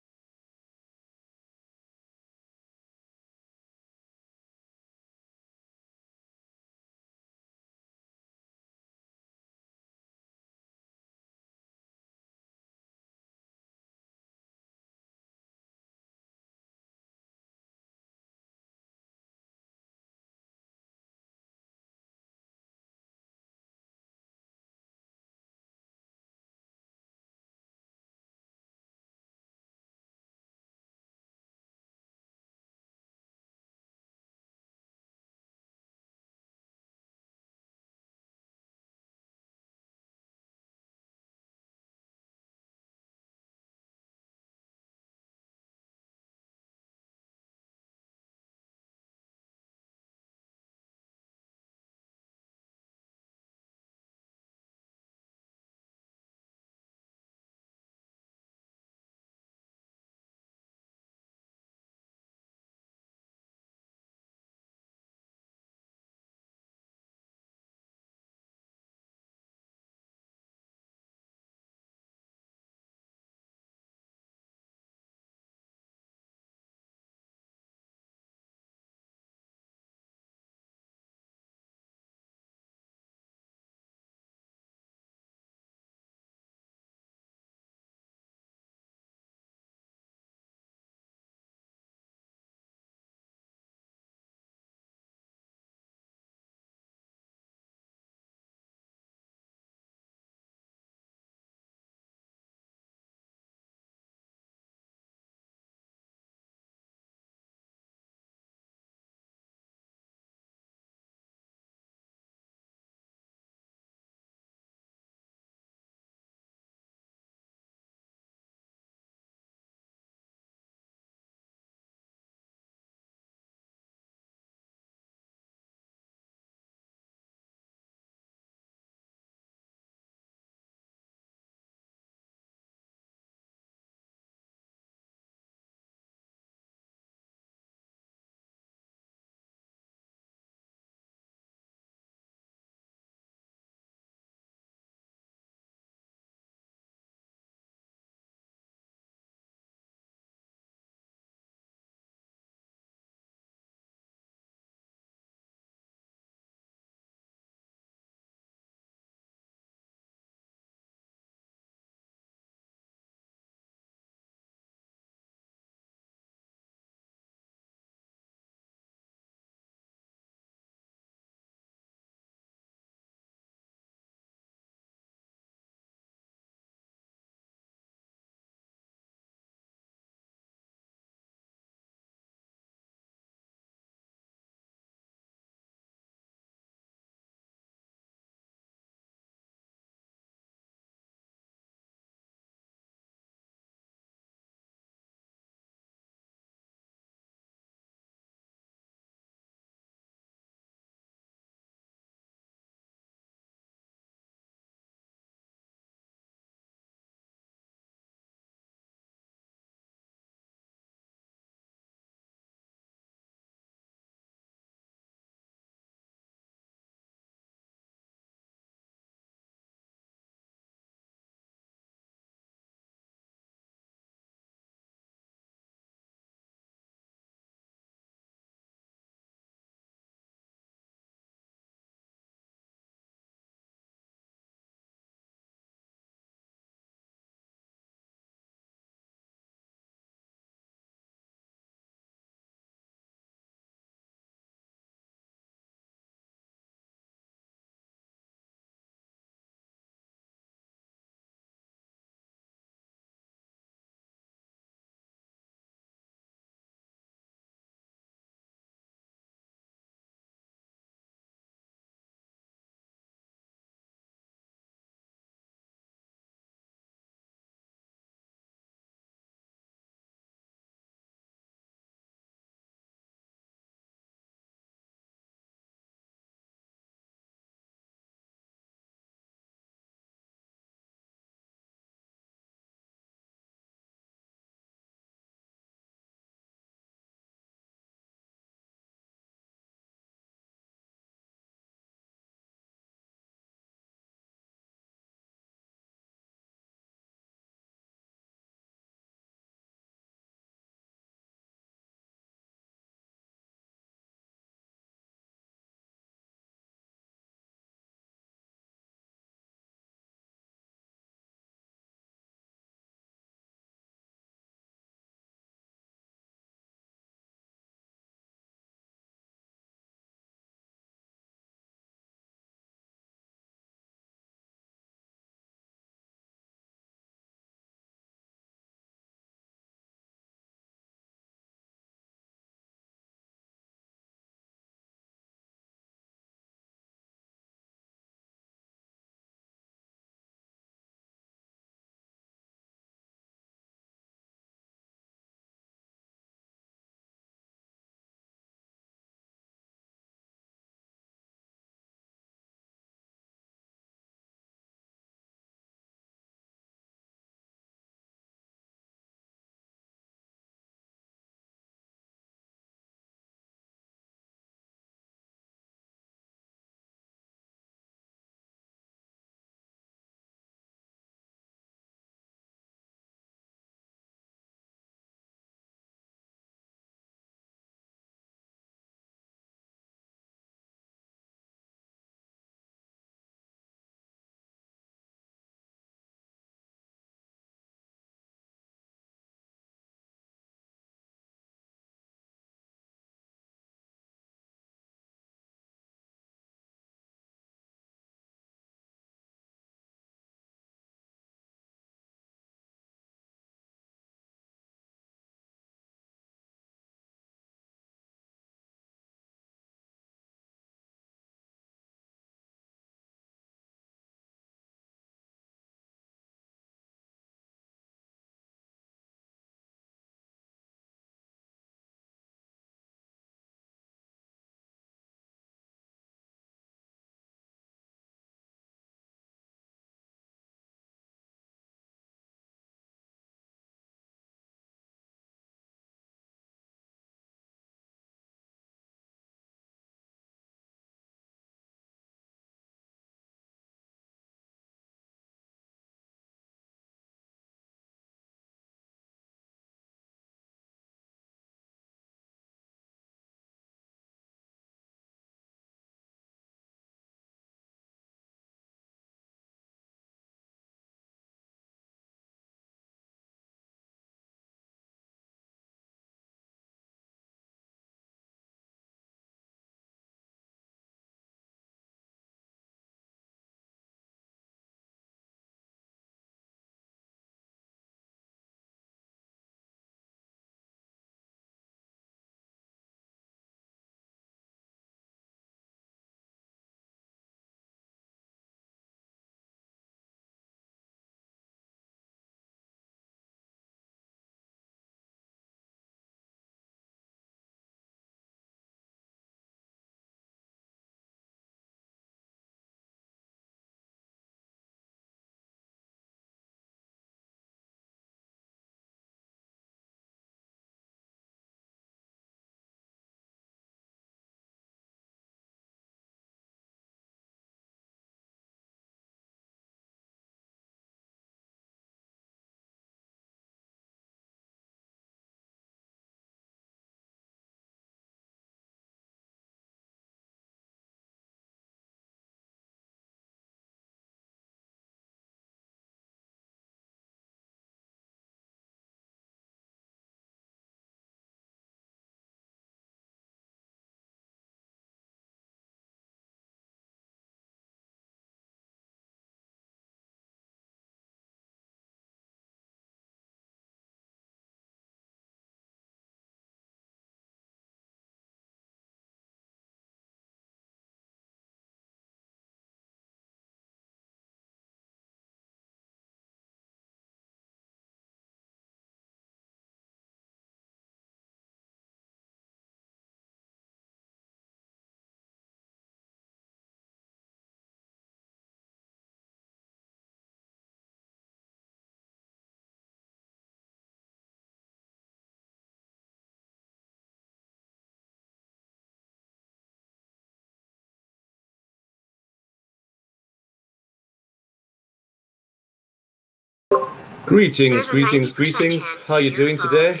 Greetings, greetings, greetings. How are you doing today?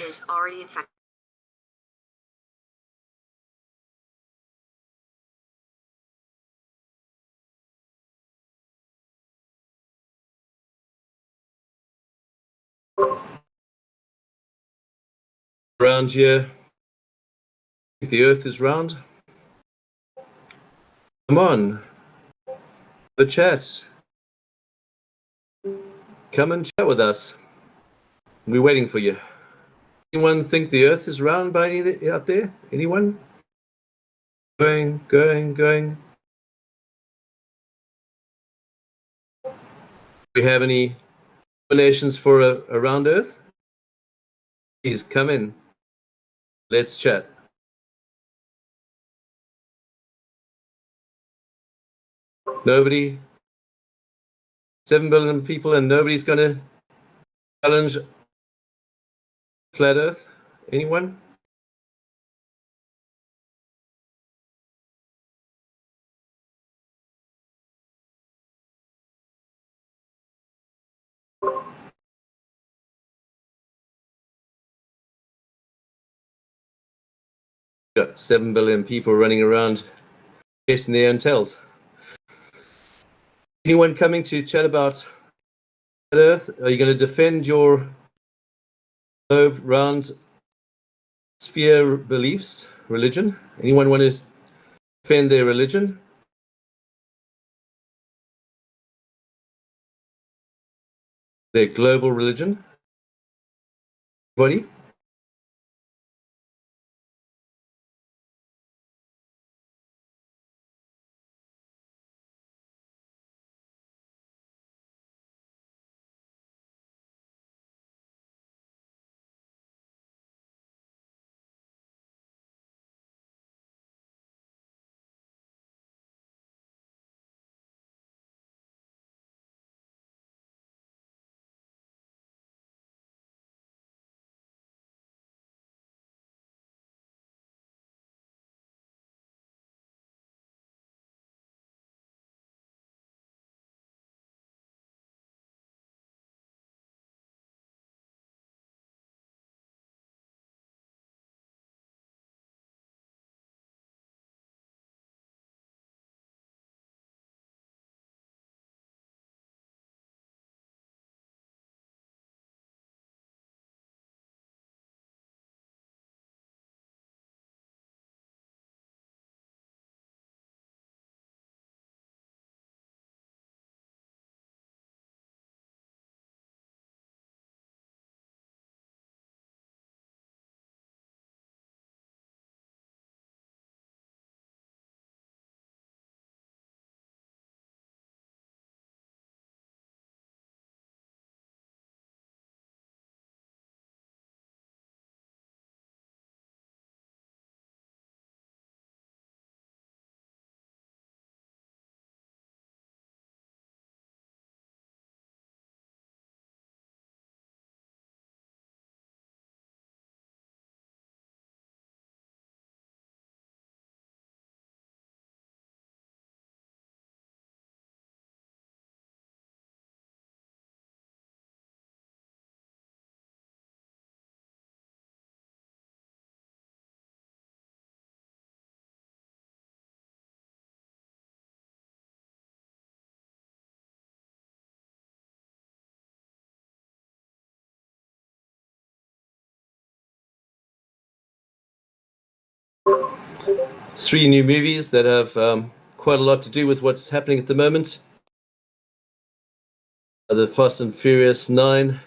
Around here, the Earth is round. Come on, the chat. Come and chat with us. We're waiting for you. Anyone think the Earth is round by any out there? Anyone? Going. Do we have any nominations for a round Earth? Please come in. Let's chat. Nobody? 7 billion people and nobody's going to challenge flat Earth? Anyone? Got 7 billion people running around chasing their own tails. Anyone coming to chat about Earth? Are you going to defend your globe, round, sphere beliefs, religion? Anyone want to defend their religion? Their global religion? Anybody? Three new movies that have quite a lot to do with what's happening at the moment. The Fast and Furious 9,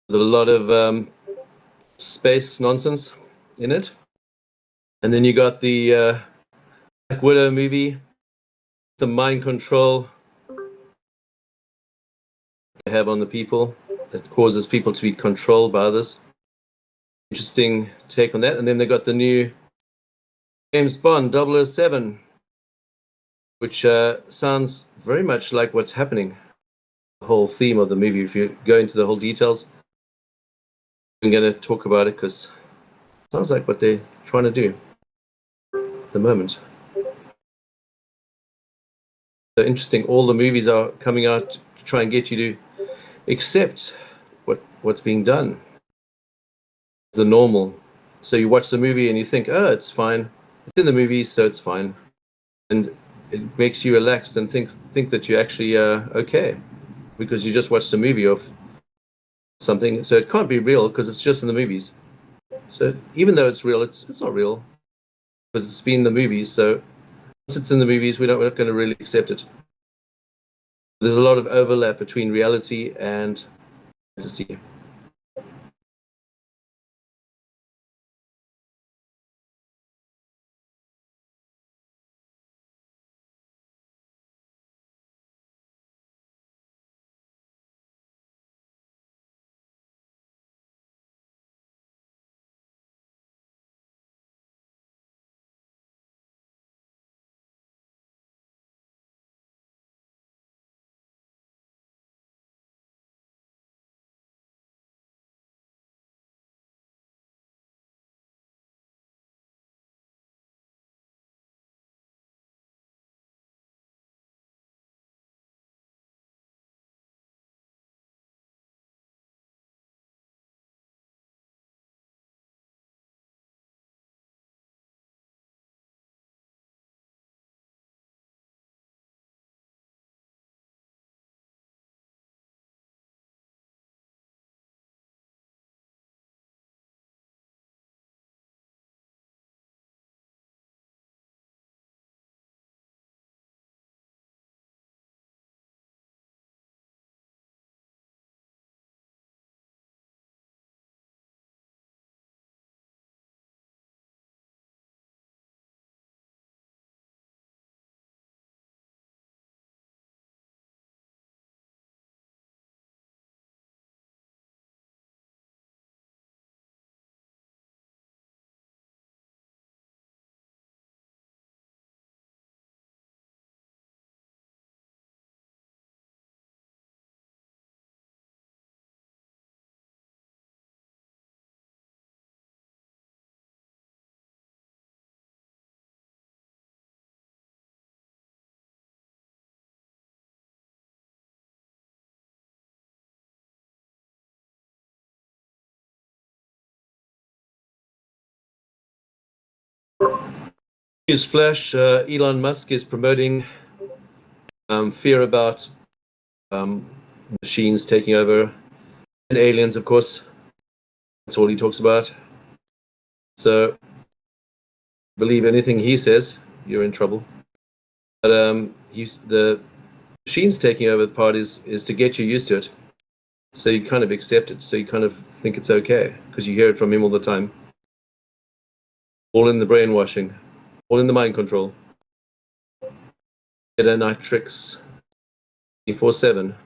with a lot of space nonsense in it. And then you got the Black Widow movie, the mind control they have on the people that causes people to be controlled by others. Interesting take on that. And then they got the new James Bond 007, which sounds very much like what's happening. The whole theme of the movie, if you go into the whole details, I'm going to talk about it because it sounds like what they're trying to do at the moment. So interesting, all the movies are coming out to try and get you to accept what's being done. It's the normal. So you watch the movie and you think, oh, it's fine. It's in the movie, so it's fine. And it makes you relaxed and think that you're actually okay, because you just watched a movie of something. So it can't be real because it's just in the movies. So even though it's real, it's not real because it's been in the movies. So once it's in the movies, we're not going to really accept it. There's a lot of overlap between reality and fantasy. Newsflash, Elon Musk is promoting fear about machines taking over and aliens, of course. That's all he talks about. So believe anything he says, you're in trouble. But the machines taking over the part is to get you used to it. So you kind of accept it. So you kind of think it's okay because you hear it from him all the time. All in the brainwashing, all in the mind control. Get night tricks 24/7.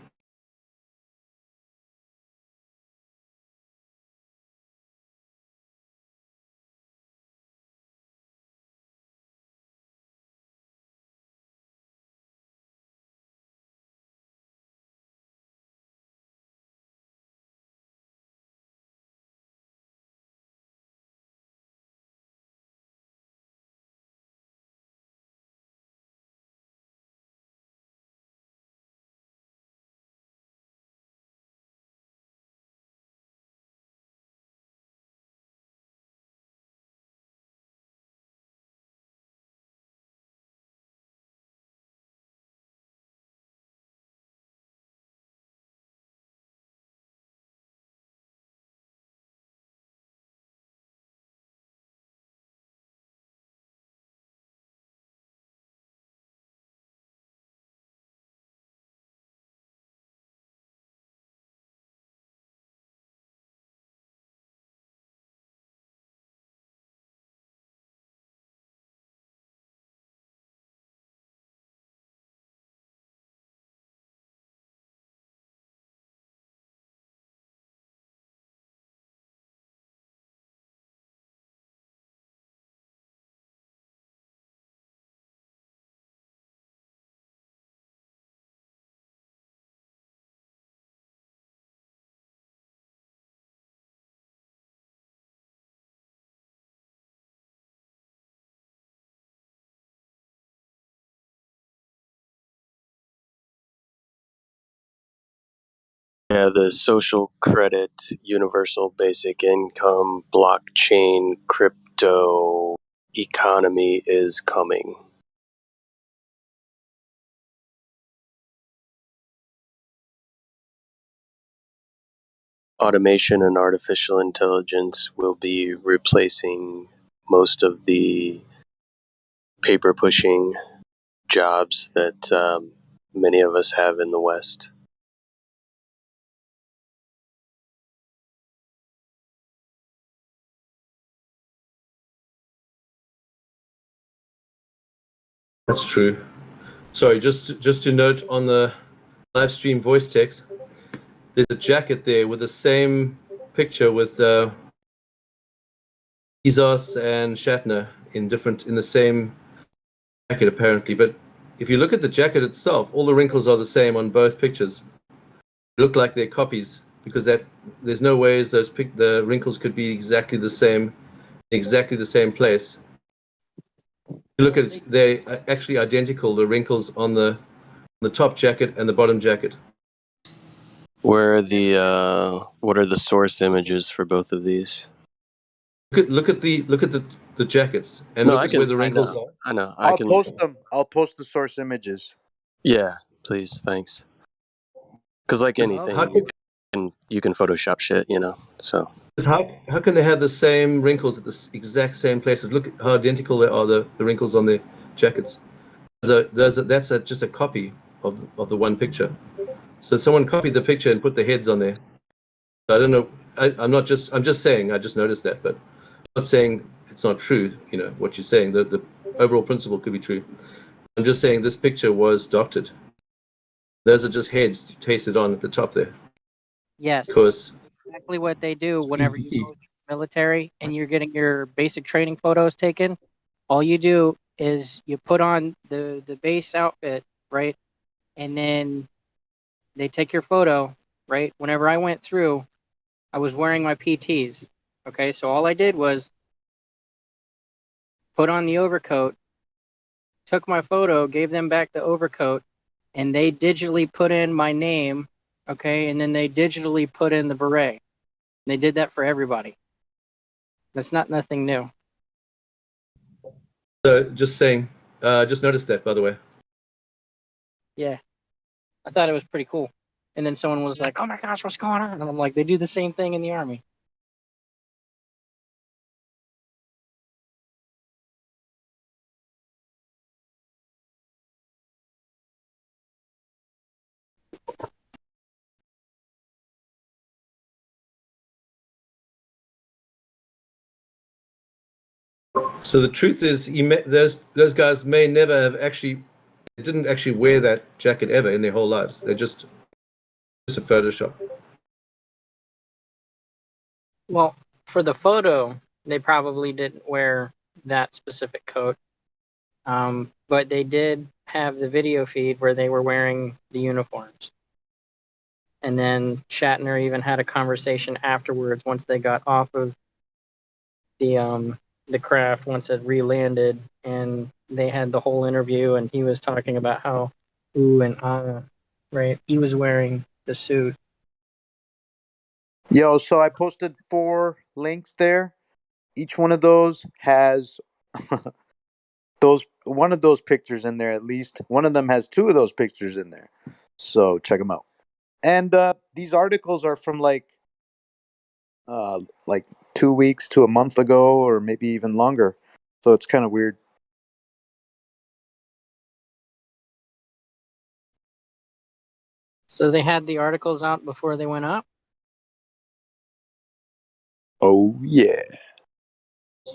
Yeah, the social credit, universal basic income, blockchain, crypto economy is coming. Automation and artificial intelligence will be replacing most of the paper pushing jobs that many of us have in the West. That's true. Sorry, just to note on the live stream voice text, there's a jacket there with the same picture with Bezos and Shatner in the same jacket apparently. But if you look at the jacket itself, all the wrinkles are the same on both pictures. They look like they're copies because there's no ways the wrinkles could be exactly the same place. You look at it, they're actually identical. The wrinkles on the top jacket and the bottom jacket. Where are what are the source images for both of these? Look at the jackets and look at where the wrinkles are. I know. I'll post them. I'll post the source images. Yeah, please, thanks. Because like anything, you can Photoshop shit, So How can they have the same wrinkles at the exact same places? Look at how identical they are, the wrinkles on the jackets. That's just a copy of the one picture. So someone copied the picture and put the heads on there. I don't know. I'm just saying. I just noticed that, but I'm not saying it's not true. What you're saying. The overall principle could be true. I'm just saying this picture was doctored. Those are just heads pasted on at the top there. Yes. Because exactly what they do whenever you go to the military and you're getting your basic training photos taken. All you do is you put on the base outfit, right? And then they take your photo, right? Whenever I went through, I was wearing my PTs. Okay, so all I did was put on the overcoat, took my photo, gave them back the overcoat, and they digitally put in my name, okay, and then they digitally put in the beret. They did that for everybody. That's nothing new. So just saying, just noticed that, by the way. Yeah, I thought it was pretty cool. And then someone was like, "Oh my gosh, what's going on?" And I'm like, "They do the same thing in the army." So the truth is, those guys may never have didn't actually wear that jacket ever in their whole lives. They're just a Photoshop. Well, for the photo, they probably didn't wear that specific coat, but they did have the video feed where they were wearing the uniforms. And then Shatner even had a conversation afterwards once they got off of the craft, once it re-landed, and they had the whole interview, and he was talking about how right? He was wearing the suit. Yo, so I posted 4 links there. Each one of those has one of those pictures in there at least. One of them has 2 of those pictures in there. So check them out. And these articles are from like 2 weeks to a month ago, or maybe even longer. So it's kind of weird. So they had the articles out before they went up? Oh yeah.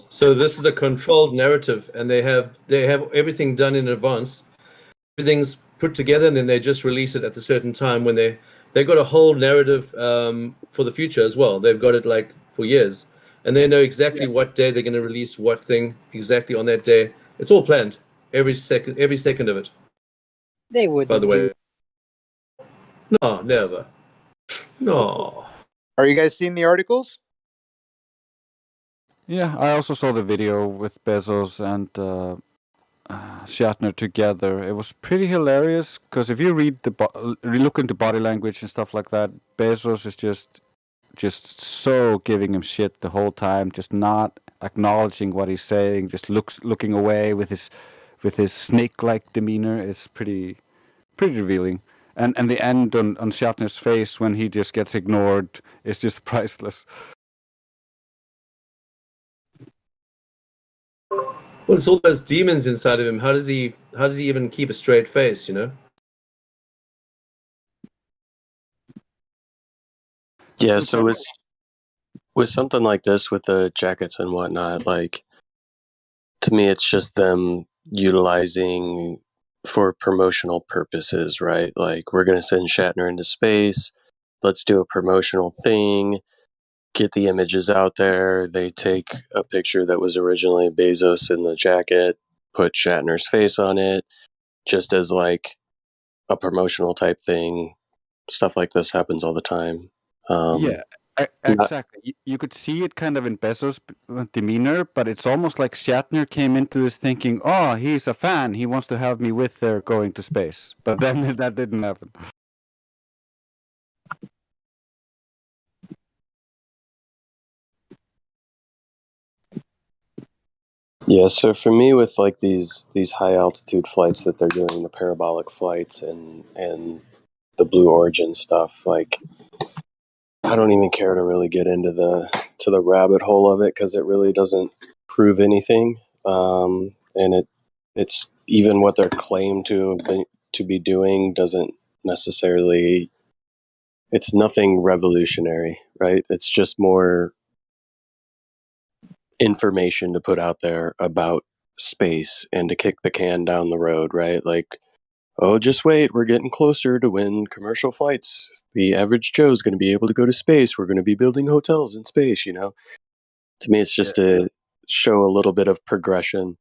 So this is a controlled narrative, and they have everything done in advance. Everything's put together, and then they just release it at a certain time when they've got a whole narrative for the future as well. They've got it like for years, and they know exactly what day they're going to release what thing exactly on that day. It's all planned, every second of it. They would. By the way, no, never, no. Are you guys seeing the articles? Yeah, I also saw the video with Bezos and Shatner together. It was pretty hilarious because if you read look into body language and stuff like that, Bezos is just so giving him shit the whole time, just not acknowledging what he's saying, just looking away with his snake-like demeanor. It's pretty revealing. And the end on Shatner's face when he just gets ignored is just priceless. Well, it's all those demons inside of him. How does he even keep a straight face, you know? Yeah, so with something like this, with the jackets and whatnot, like, to me, it's just them utilizing for promotional purposes, right? Like, we're going to send Shatner into space. Let's do a promotional thing. Get the images out there. They take a picture that was originally Bezos in the jacket, put Shatner's face on it, just as like a promotional type thing. Stuff like this happens all the time. Yeah, exactly. You could see it kind of in Bezos' demeanor, but it's almost like Shatner came into this thinking, "Oh, he's a fan. He wants to have me with there going to space." But then that didn't happen. Yeah, so for me, with like these high altitude flights that they're doing, the parabolic flights and the Blue Origin stuff, like, I don't even care to really get into the rabbit hole of it because it really doesn't prove anything, and it's even what they're claimed to be doing doesn't necessarily. It's nothing revolutionary, right? It's just more information to put out there about space and to kick the can down the road, right? Like, oh, just wait, we're getting closer to when commercial flights, the average Joe's going to be able to go to space. We're going to be building hotels in space, you know? To me, it's just to show a little bit of progression,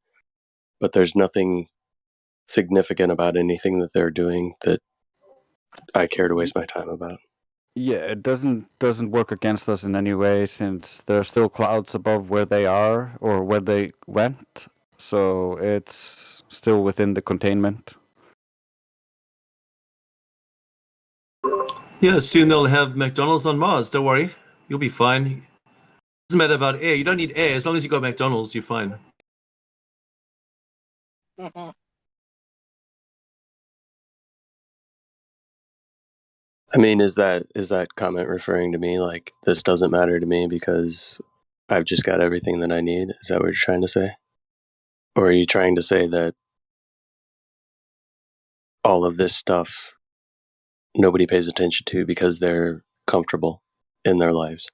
but there's nothing significant about anything that they're doing that I care to waste my time about. Yeah, it doesn't work against us in any way since there are still clouds above where they are or where they went, so it's still within the containment. Yeah, soon they'll have McDonald's on Mars. Don't worry, you'll be fine. It doesn't matter about air. You don't need air as long as you got McDonald's. You're fine. I mean, is that comment referring to me? Like, this doesn't matter to me because I've just got everything that I need? Is that what you're trying to say? Or are you trying to say that all of this stuff nobody pays attention to because they're comfortable in their lives?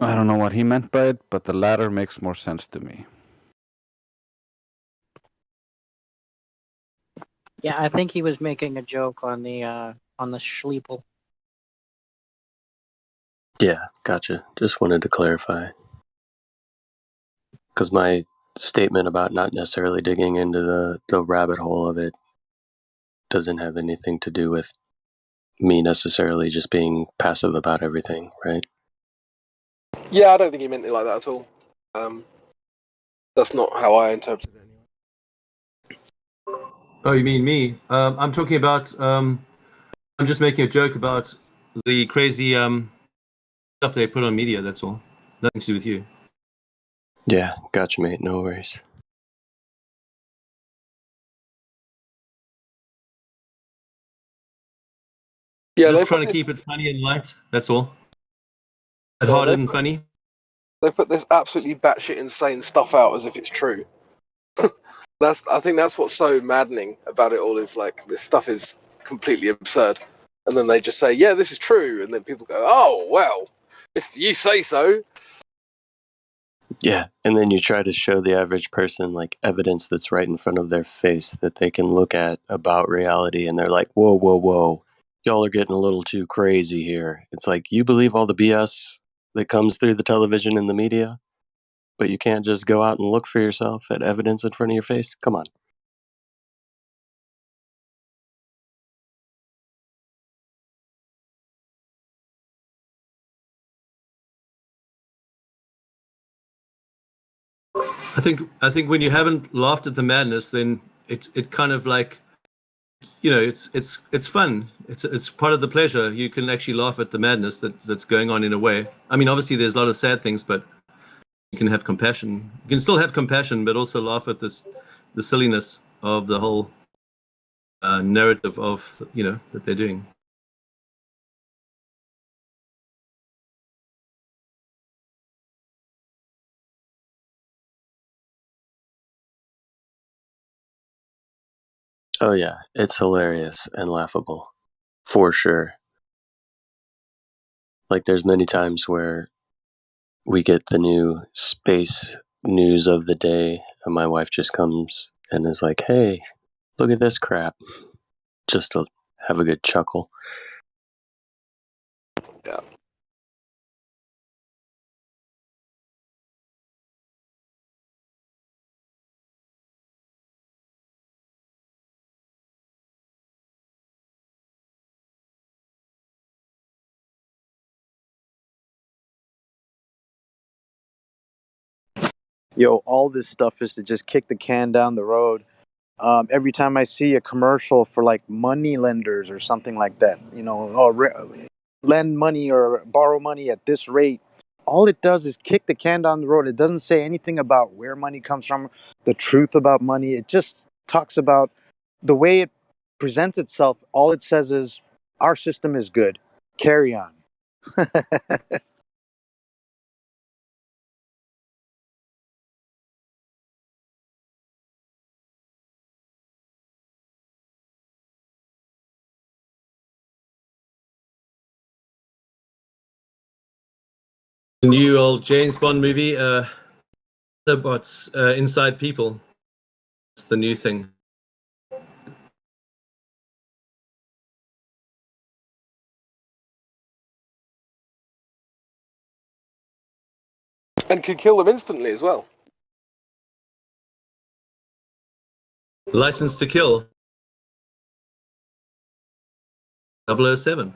I don't know what he meant by it, but the latter makes more sense to me. Yeah, I think he was making a joke on the Schleeple. Yeah, gotcha. Just wanted to clarify. Because my statement about not necessarily digging into the rabbit hole of it doesn't have anything to do with me necessarily just being passive about everything, right? Yeah, I don't think he meant it like that at all. That's not how I interpret it. Oh, you mean me? I'm talking about. I'm just making a joke about the crazy stuff they put on media. That's all. Nothing to do with you. Yeah, gotcha, mate. No worries. Yeah, Just trying to keep it funny and light. That's all. Hard and funny. They put this absolutely batshit insane stuff out as if it's true. I think that's what's so maddening about it all, is like this stuff is completely absurd, and then they just say, "Yeah, this is true," and then people go, "Oh, well, if you say so." Yeah, and then you try to show the average person like evidence that's right in front of their face that they can look at about reality, and they're like, "Whoa, whoa, whoa, y'all are getting a little too crazy here." It's like, you believe all the BS that comes through the television and the media, but you can't just go out and look for yourself at evidence in front of your face? Come on. I think when you haven't laughed at the madness, then it kind of like, you know, it's fun. It's part of the pleasure. You can actually laugh at the madness that's going on in a way. I mean, obviously there's a lot of sad things, but you can have compassion. You can still have compassion, but also laugh at the silliness of the whole narrative of, you know, that they're doing. Oh yeah, it's hilarious and laughable, for sure. Like there's many times where we get the new space news of the day, and my wife just comes and is like, "Hey, look at this crap," just to have a good chuckle. Yeah. Yo, all this stuff is to just kick the can down the road. Every time I see a commercial for like money lenders or something like that, you know, lend money or borrow money at this rate, all it does is kick the can down the road. It doesn't say anything about where money comes from, the truth about money. It just talks about the way it presents itself. All it says is, our system is good. Carry on. The new old James Bond movie, Autobots inside people. It's the new thing. And can kill them instantly as well. License to Kill. 007.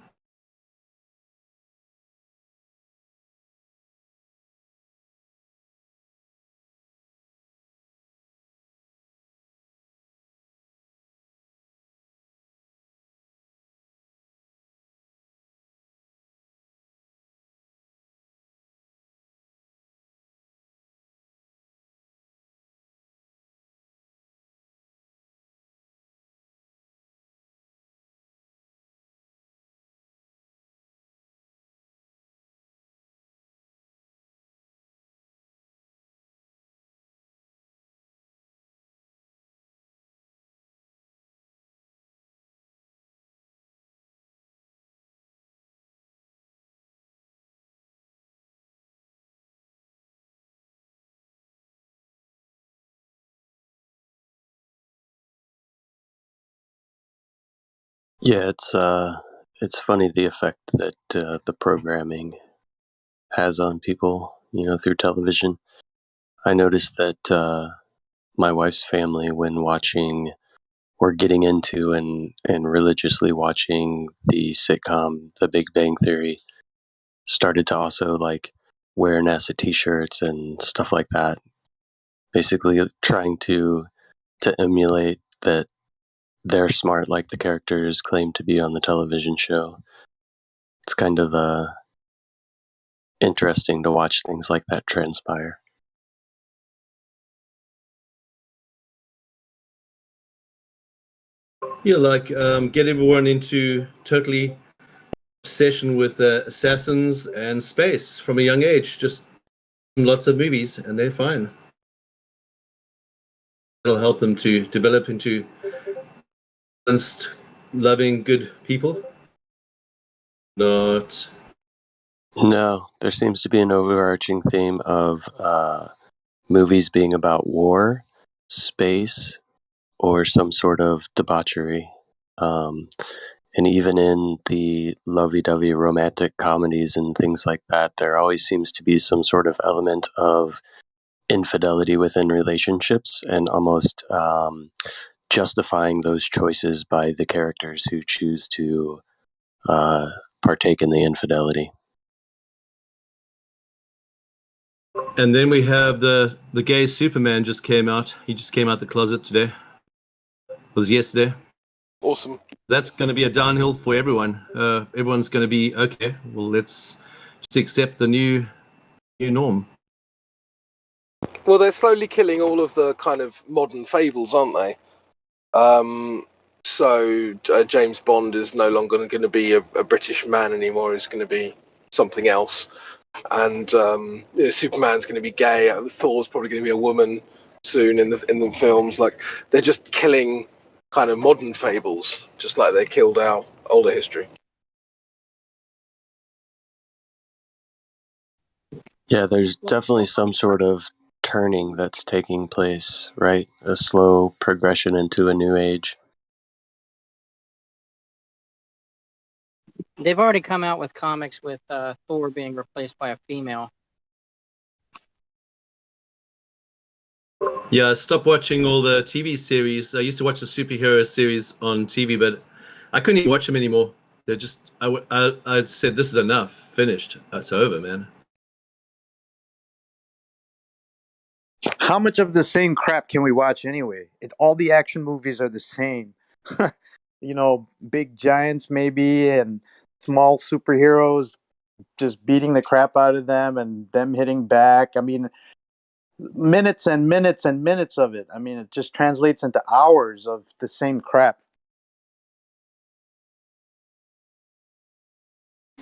Yeah, it's funny the effect that the programming has on people, you know, through television. I noticed that my wife's family, when watching or getting into and religiously watching the sitcom The Big Bang Theory, started to also like wear NASA t-shirts and stuff like that, basically trying to emulate that they're smart like the characters claim to be on the television show. It's kind of interesting to watch things like that transpire. Yeah, like get everyone into totally obsession with assassins and space from a young age. Just lots of movies, and they're fine. It'll help them to develop into balanced, loving, good people. Not. No, there seems to be an overarching theme of movies being about war, space, or some sort of debauchery. And even in the lovey-dovey romantic comedies and things like that, there always seems to be some sort of element of infidelity within relationships and almost justifying those choices by the characters who choose to partake in the infidelity. And then we have the gay Superman just came out. He just came out the closet today. It was yesterday. Awesome. That's going to be a downhill for everyone. Everyone's going to be, okay, well, let's just accept the new norm. Well, they're slowly killing all of the kind of modern fables, aren't they? So James Bond is no longer going to be a British man anymore. He's going to be something else. And Superman's going to be gay. Thor's probably going to be a woman soon in the films. Like, they're just killing kind of modern fables, just like they killed our older history. Yeah, there's definitely some sort of turning that's taking place, right? A slow progression into a new age. They've already come out with comics with Thor being replaced by a female. Yeah, I stopped watching all the TV series. I used to watch the superhero series on TV, but I couldn't even watch them anymore. They're just, I said, this is enough. Finished. It's over, man. How much of the same crap can we watch anyway? All the action movies are the same. You know, big giants maybe, and small superheroes just beating the crap out of them and them hitting back. I mean, minutes and minutes and minutes of it. I mean, it just translates into hours of the same crap.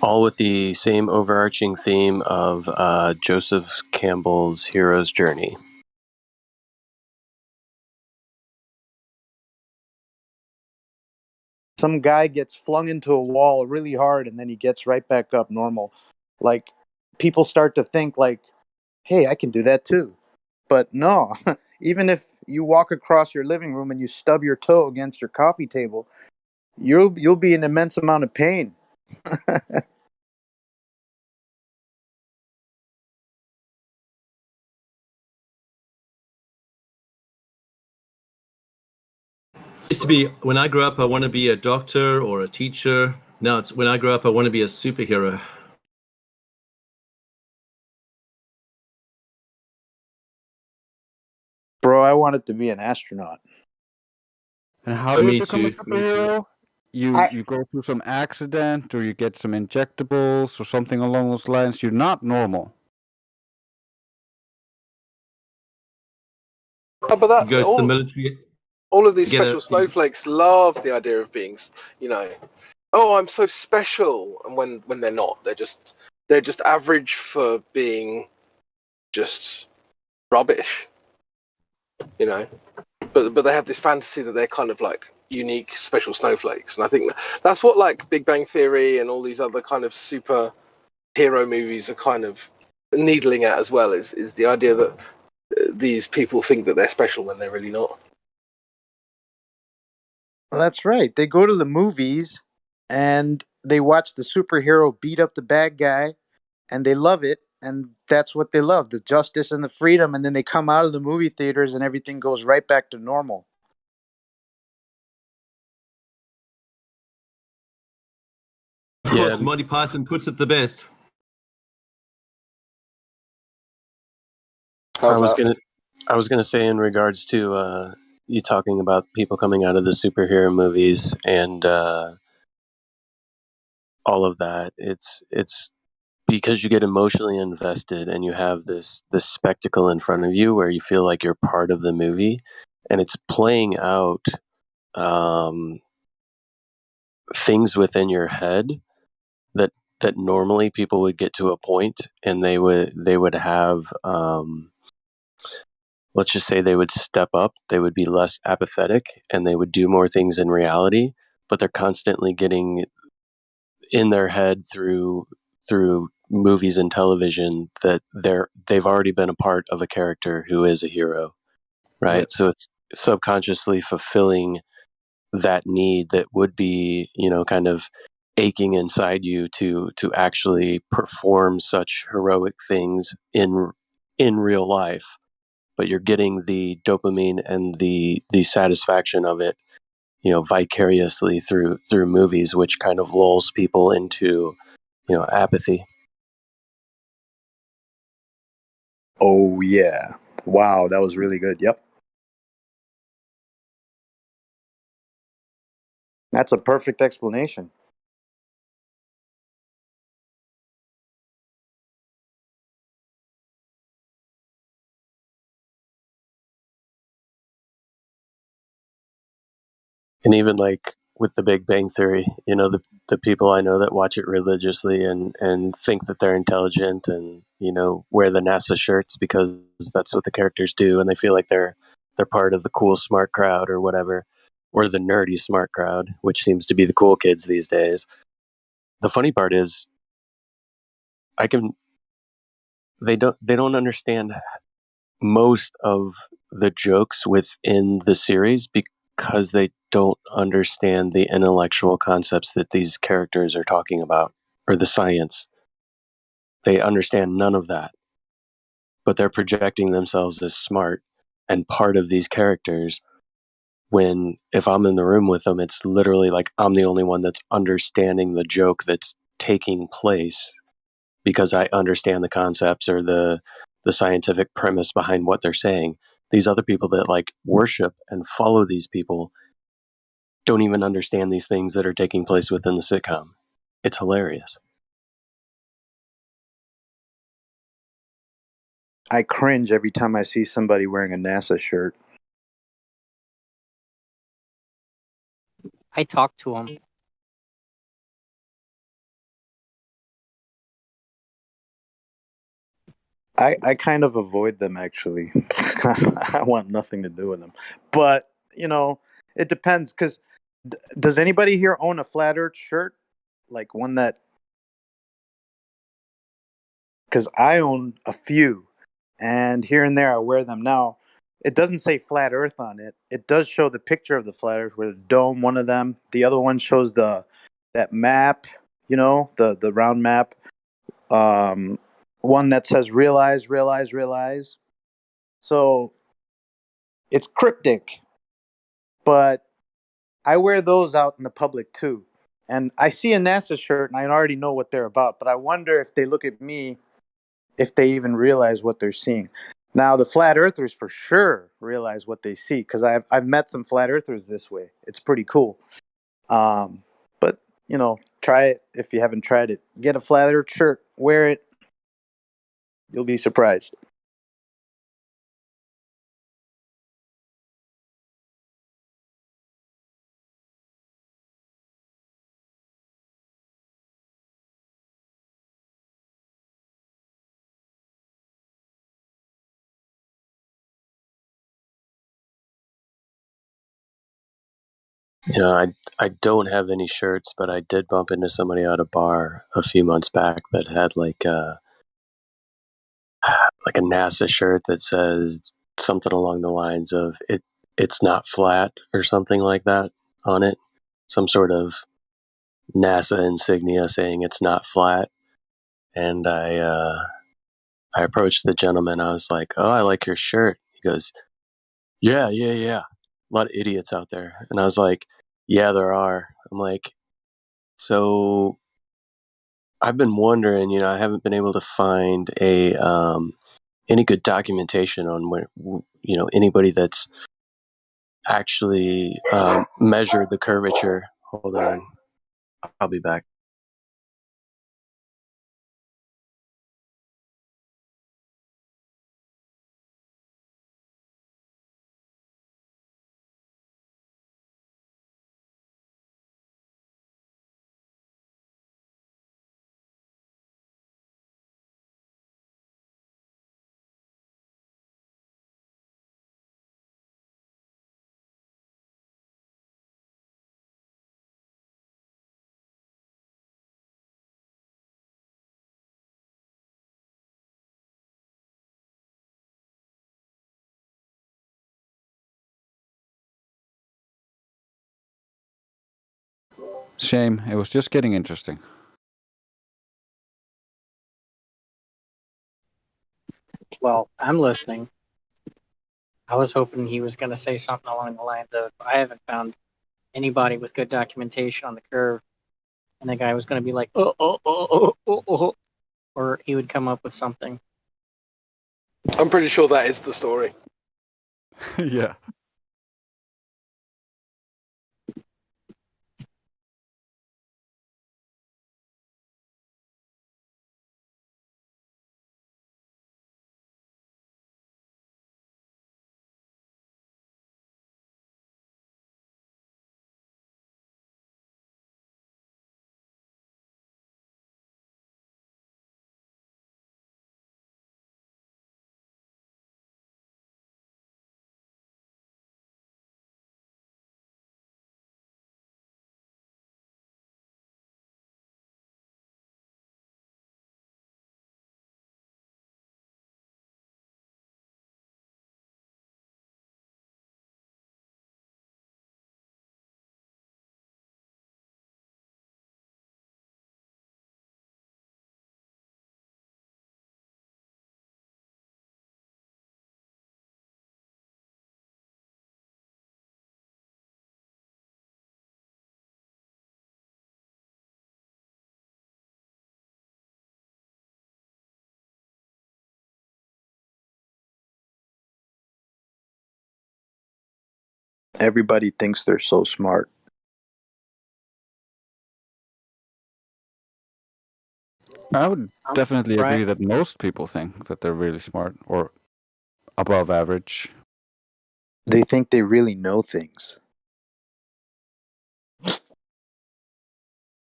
All with the same overarching theme of Joseph Campbell's hero's journey. Some guy gets flung into a wall really hard and then he gets right back up normal. Like, people start to think like, hey, I can do that too. But no, even if you walk across your living room and you stub your toe against your coffee table, you'll be in immense amount of pain. Used to be, when I grew up, I want to be a doctor or a teacher. Now it's, when I grow up, I want to be a superhero. Bro, I wanted to be an astronaut. And how Oh, do you me become a too, me too. superhero? You go through some accident, or you get some injectables, or something along those lines. You're not normal. Oh, but that You go to the military. all of these Get special snowflakes love the idea of being, you know, oh, I'm so special, and when they're not, they're just average for being just rubbish, you know. But they have this fantasy that they're kind of like unique, special snowflakes, and I think that's what like Big Bang Theory and all these other kind of super hero movies are kind of needling at as well. Is the idea that these people think that they're special when they're really not. That's right. They go to the movies and they watch the superhero beat up the bad guy and they love it. And that's what they love, the justice and the freedom. And then they come out of the movie theaters and everything goes right back to normal. Of course, Monty Python puts it the best. I was gonna say, in regards to you talking about people coming out of the superhero movies and all of that, it's because you get emotionally invested and you have this spectacle in front of you where you feel like you're part of the movie, and it's playing out things within your head that normally people would get to a point and they would have let's just say they would step up, they would be less apathetic, and they would do more things in reality, but they're constantly getting in their head through movies and television that they've already been a part of a character who is a hero, right? Yep. So it's subconsciously fulfilling that need that would be, you know, kind of aching inside you to actually perform such heroic things in real life, but you're getting the dopamine and the satisfaction of it, you know, vicariously through movies, which kind of lulls people into, you know, apathy. Oh yeah. Wow, that was really good. Yep. That's a perfect explanation. And even like with the Big Bang Theory, you know, the people I know that watch it religiously and think that they're intelligent and, you know, wear the NASA shirts because that's what the characters do and they feel like they're part of the cool smart crowd or whatever, or the nerdy smart crowd, which seems to be the cool kids these days. The funny part is they don't understand most of the jokes within the series because they don't understand the intellectual concepts that these characters are talking about or the science. They understand none of that, but they're projecting themselves as smart and part of these characters. When if I'm in the room with them, it's literally like I'm the only one that's understanding the joke that's taking place because I understand the concepts or the scientific premise behind what they're saying. These other people that like worship and follow these people don't even understand these things that are taking place within the sitcom. It's hilarious. I cringe every time I see somebody wearing a NASA shirt. I talk to him. I kind of avoid them actually. I want nothing to do with them. But, you know, it depends because does anybody here own a flat earth shirt? Like one that, because I own a few and here and there I wear them now. It doesn't say flat earth on it. It does show the picture of the flat earth with a dome, one of them. The other one shows that map, you know, the round map. Um, one that says realize, realize, realize. So it's cryptic, but I wear those out in the public too. And I see a NASA shirt and I already know what they're about, but I wonder if they look at me, if they even realize what they're seeing. Now, the flat earthers for sure realize what they see because I've met some flat earthers this way. It's pretty cool. But, you know, try it if you haven't tried it. Get a flat earth shirt, wear it. You'll be surprised. You know, I don't have any shirts, but I did bump into somebody at a bar a few months back that had like a NASA shirt that says something along the lines of it's not flat or something like that on it. Some sort of NASA insignia saying it's not flat. And I approached the gentleman. I was like, "Oh, I like your shirt." He goes, "Yeah, yeah, yeah." A lot of idiots out there. And I was like, "Yeah, there are." I'm like, "So I've been wondering, you know, I haven't been able to find a any good documentation on where, you know, anybody that's actually measured the curvature. Hold on, I'll be back." Shame. It was just getting interesting. Well, I'm listening. I was hoping he was going to say something along the lines of, I haven't found anybody with good documentation on the curve. And the guy was going to be like, or he would come up with something. I'm pretty sure that is the story. Yeah. Everybody thinks they're so smart. I would definitely Right. agree that most people think that they're really smart or above average. They think they really know things.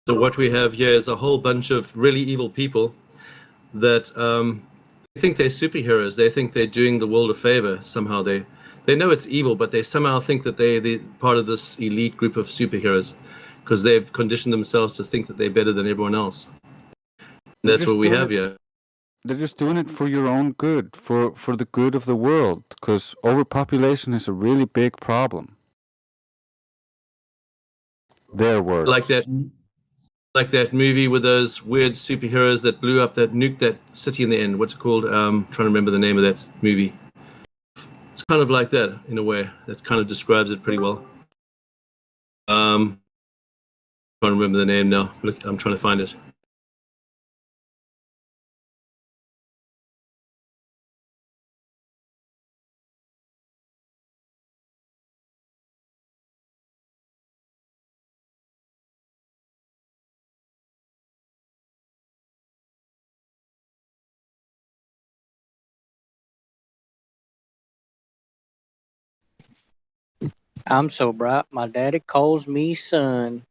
So what we have here is a whole bunch of really evil people that think they're superheroes. They think they're doing the world a favor somehow. They know it's evil, but they somehow think that they're part of this elite group of superheroes because they've conditioned themselves to think that they're better than everyone else. And that's what we have here. They're just doing it for your own good, for the good of the world, because overpopulation is a really big problem. Their words. Like that movie with those weird superheroes that blew up, that nuked that city in the end. What's it called? Trying to remember the name of that movie. It's kind of like that in a way. That kind of describes it pretty well. Trying to remember the name now. Look, I'm trying to find it. I'm so bright. My daddy calls me son.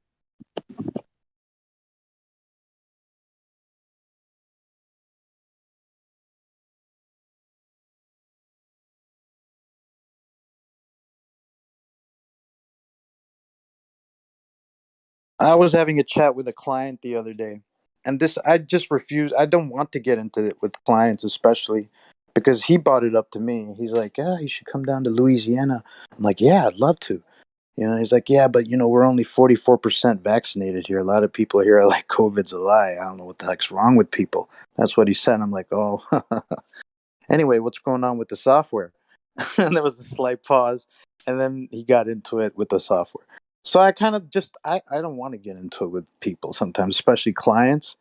I was having a chat with a client the other day, and this I just refuse. I don't want to get into it with clients, especially because he brought it up to me. He's like, "Yeah, you should come down to Louisiana." I'm like, "Yeah, I'd love to." He's like, "Yeah, but we're only 44% vaccinated here. A lot of people here are like, COVID's a lie. I don't know what the heck's wrong with people." That's what he said. I'm like, "Oh." Anyway, what's going on with the software? And there was a slight pause, and then he got into it with the software. So I kind of just I don't want to get into it with people sometimes, especially clients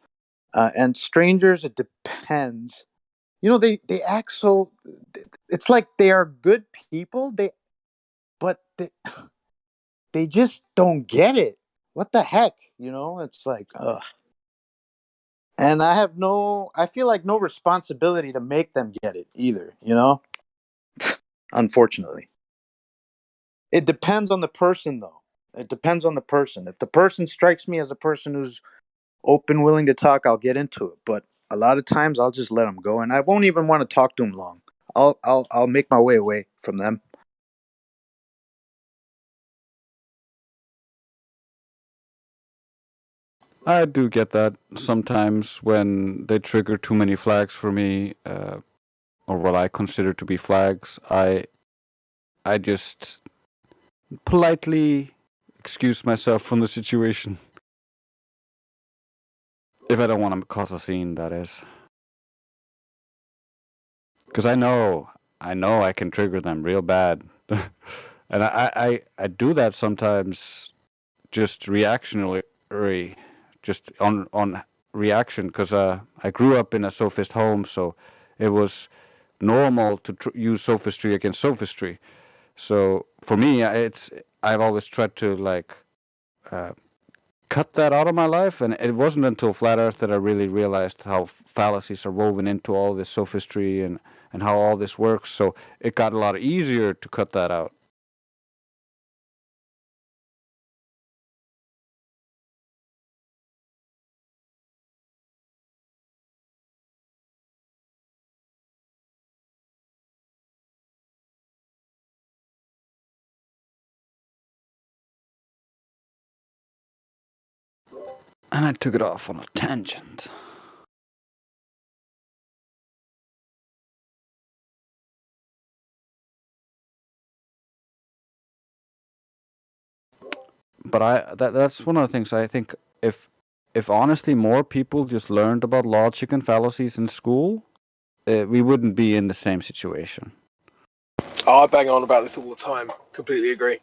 and strangers. It depends. They act so. It's like they are good people. But they just don't get it. What the heck? It's like, ugh. And I feel like no responsibility to make them get it either. Unfortunately. It depends on the person, though. It depends on the person. If the person strikes me as a person who's open, willing to talk, I'll get into it. But a lot of times, I'll just let them go, and I won't even want to talk to them long. I'll make my way away from them. I do get that sometimes when they trigger too many flags for me, or what I consider to be flags. I just politely excuse myself from the situation. If I don't want to cause a scene, that is. Because I know I can trigger them real bad. And I do that sometimes just reactionary, just on reaction, because I grew up in a sophist home, so it was normal to use sophistry against sophistry. So for me, I've always tried to like cut that out of my life, and it wasn't until Flat Earth that I really realized how fallacies are woven into all this sophistry and how all this works. So it got a lot easier to cut that out. And I took it off on a tangent. But that's one of the things I think if honestly more people just learned about logic and fallacies in school, we wouldn't be in the same situation. Oh, I bang on about this all the time. Completely agree.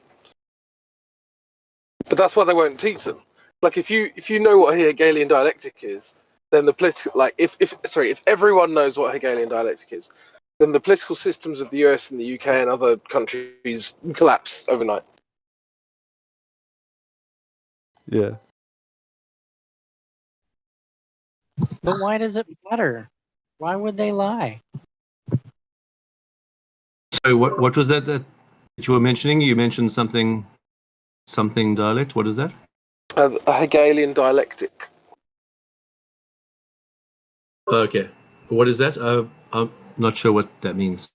But that's why they won't teach them. Like if you know what Hegelian dialectic is, then the political if everyone knows what Hegelian dialectic is, then the political systems of the US and the UK and other countries collapse overnight. Yeah. But why does it matter? Why would they lie? So what was that you were mentioning? You mentioned something dialect. What is that? A Hegelian dialectic. Okay. What is that? I'm not sure what that means.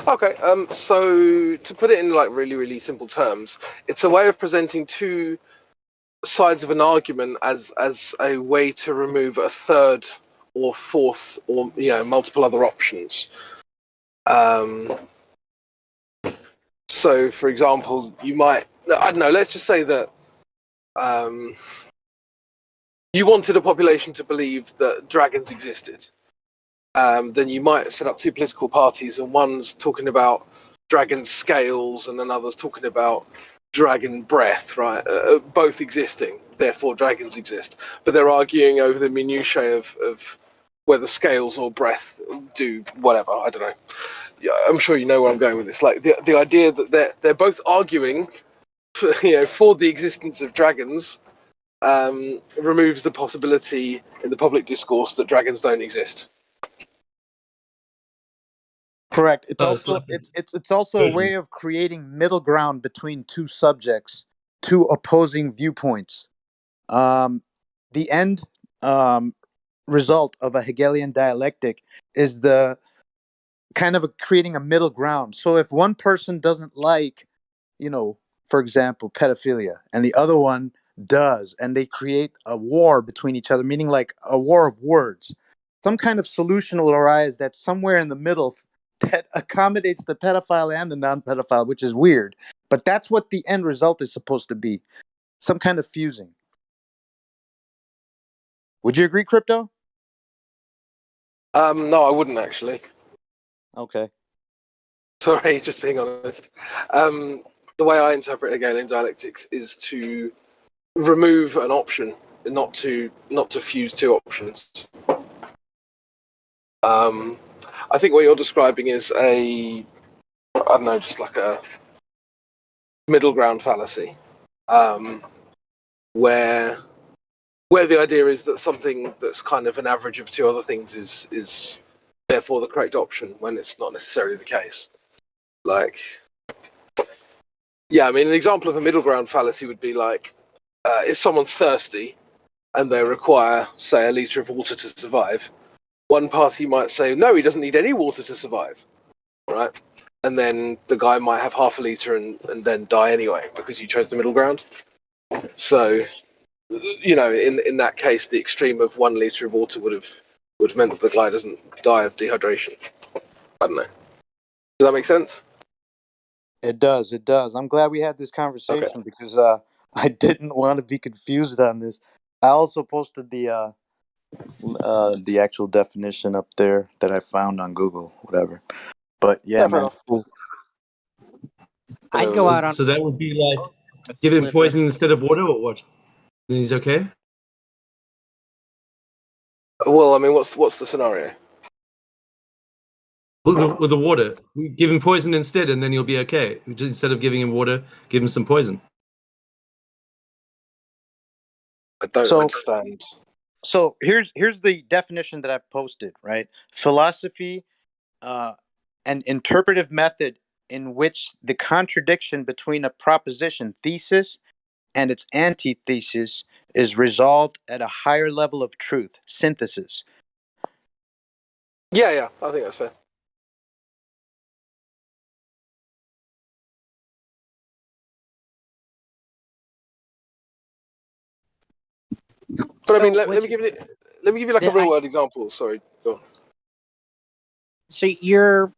Okay, so to put it in like really, really simple terms, it's a way of presenting two sides of an argument as a way to remove a third or fourth or multiple other options. So, for example, you might, I don't know, let's just say that you wanted a population to believe that dragons existed. Then you might set up two political parties, and one's talking about dragon scales, and another's talking about dragon breath, right? Both existing, therefore dragons exist. But they're arguing over the minutiae of whether scales or breath do whatever. I don't know. Yeah, I'm sure you know where I'm going with this. Like the idea that they're both arguing for the existence of dragons removes the possibility in the public discourse that dragons don't exist. Correct. It's also a way of creating middle ground between two subjects, two opposing viewpoints. The end result of a Hegelian dialectic is the kind of creating a middle ground. So if one person doesn't like, for example, pedophilia, and the other one does, and they create a war between each other, meaning like a war of words, some kind of solution will arise that's somewhere in the middle that accommodates the pedophile and the non-pedophile, which is weird. But that's what the end result is supposed to be. Some kind of fusing. Would you agree, Crypto? No, I wouldn't actually. Okay. Sorry, just being honest. The way I interpret Hegelian dialectics is to remove an option, not to fuse two options. I think what you're describing is just like a middle ground fallacy, where the idea is that something that's kind of an average of two other things is therefore the correct option when it's not necessarily the case. Like, yeah, I mean, an example of a middle ground fallacy would be like if someone's thirsty and they require, say, a litre of water to survive, one party might say, no, he doesn't need any water to survive, right? And then the guy might have half a litre and then die anyway because you chose the middle ground. So, in that case, the extreme of 1 litre of water would have meant that the guy doesn't die of dehydration. I don't know. Does that make sense? It does. It does. I'm glad we had this conversation because I didn't want to be confused on this. I also posted the actual definition up there that I found on Google, whatever. But yeah, man. Cool. I'd go out on. So that would be like give him poison instead of water, or what? Then he's okay. Well, I mean, what's the scenario? With the water, give him poison instead, and then you'll be okay. Instead of giving him water, give him some poison. I don't So, understand. so here's the definition that I've posted. Right, philosophy, an interpretive method in which the contradiction between a proposition thesis and its antithesis is resolved at a higher level of truth. Synthesis. Yeah, I think that's fair. But I mean, let me give you like a real world example. Sorry, go on. So your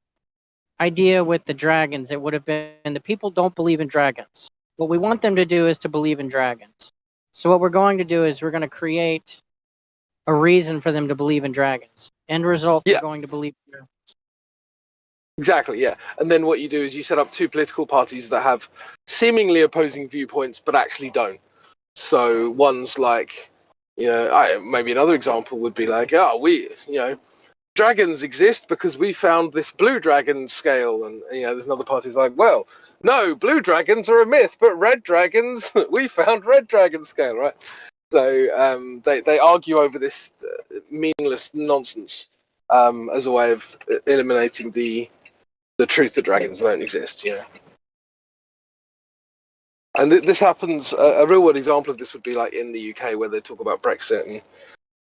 idea with the dragons, it would have been the people don't believe in dragons. What we want them to do is to believe in dragons. So what we're going to do is we're going to create a reason for them to believe in dragons. End result, they're going to believe in dragons. Exactly, yeah. And then what you do is you set up two political parties that have seemingly opposing viewpoints, but actually don't. So one's like, maybe another example would be like, dragons exist because we found this blue dragon scale, and there's another party's like, well, no, blue dragons are a myth, but red dragons, we found red dragon scale, right? So they argue over this meaningless nonsense as a way of eliminating the truth that dragons don't exist. And this happens. A real world example of this would be like in the UK, where they talk about Brexit and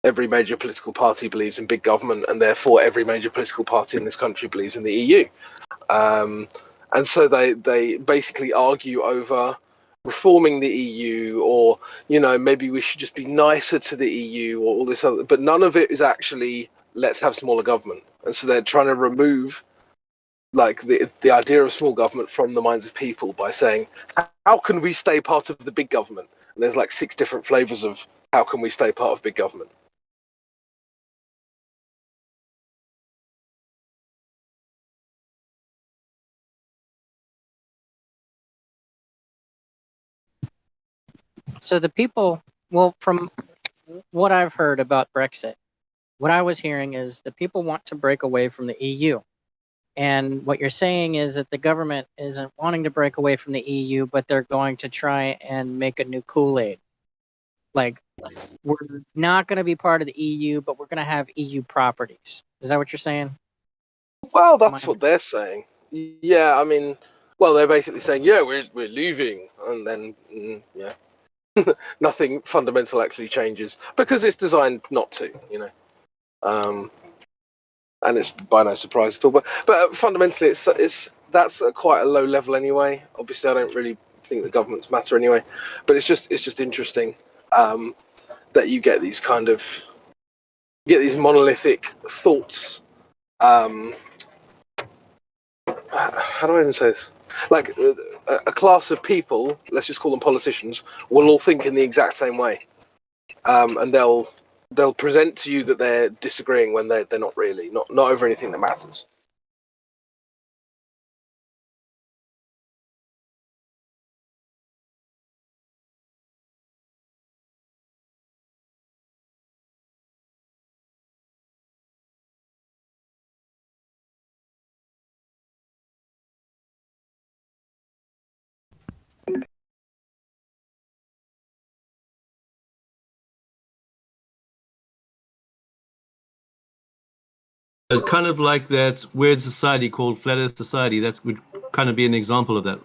every major political party believes in big government, and therefore every major political party in this country believes in the EU. And so they basically argue over reforming the EU, or maybe we should just be nicer to the EU, or all this other. But none of it is actually let's have smaller government. And so they're trying to remove like the idea of small government from the minds of people by saying, how can we stay part of the big government? And there's like 6 different flavors of how can we stay part of big government. So the people, well, from what I've heard about Brexit, what I was hearing is the people want to break away from the EU. And what you're saying is that the government isn't wanting to break away from the EU, but they're going to try and make a new Kool-Aid. Like, we're not going to be part of the EU, but we're going to have EU properties. Is that what you're saying? Well, that's what they're saying. Yeah, I mean, well, they're basically saying, yeah, we're leaving, and then yeah, nothing fundamental actually changes because it's designed not to, and it's by no surprise at all. But fundamentally, it's that's at quite a low level anyway. Obviously, I don't really think that governments matter anyway, but it's just interesting that you get these monolithic thoughts. How do I even say this? Like a class of people, let's just call them politicians, will all think in the exact same way, and they'll present to you that they're disagreeing when they're not really, not over anything that matters. Kind of like that weird society called Flat Earth Society. That would kind of be an example of that.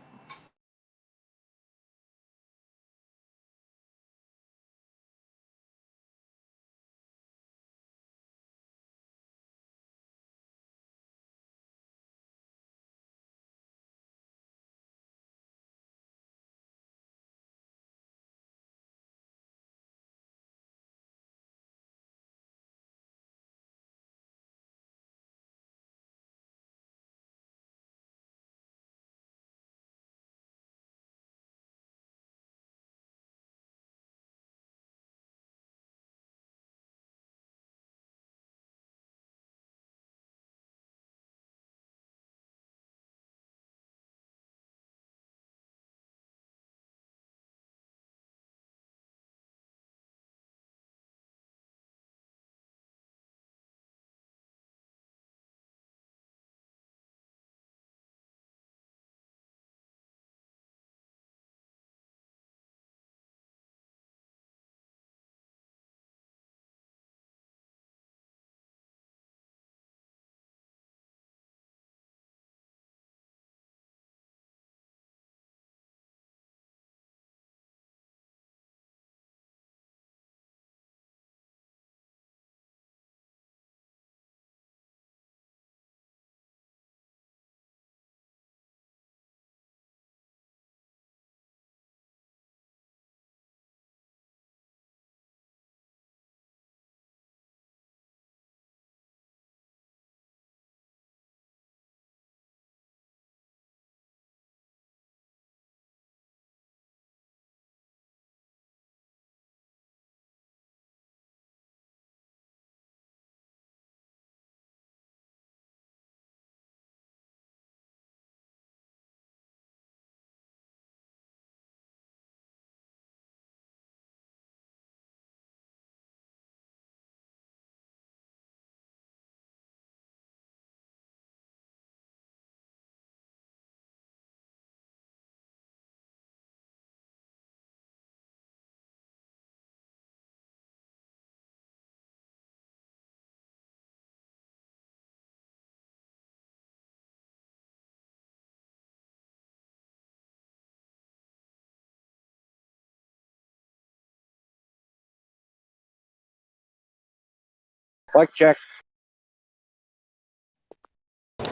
Mic check.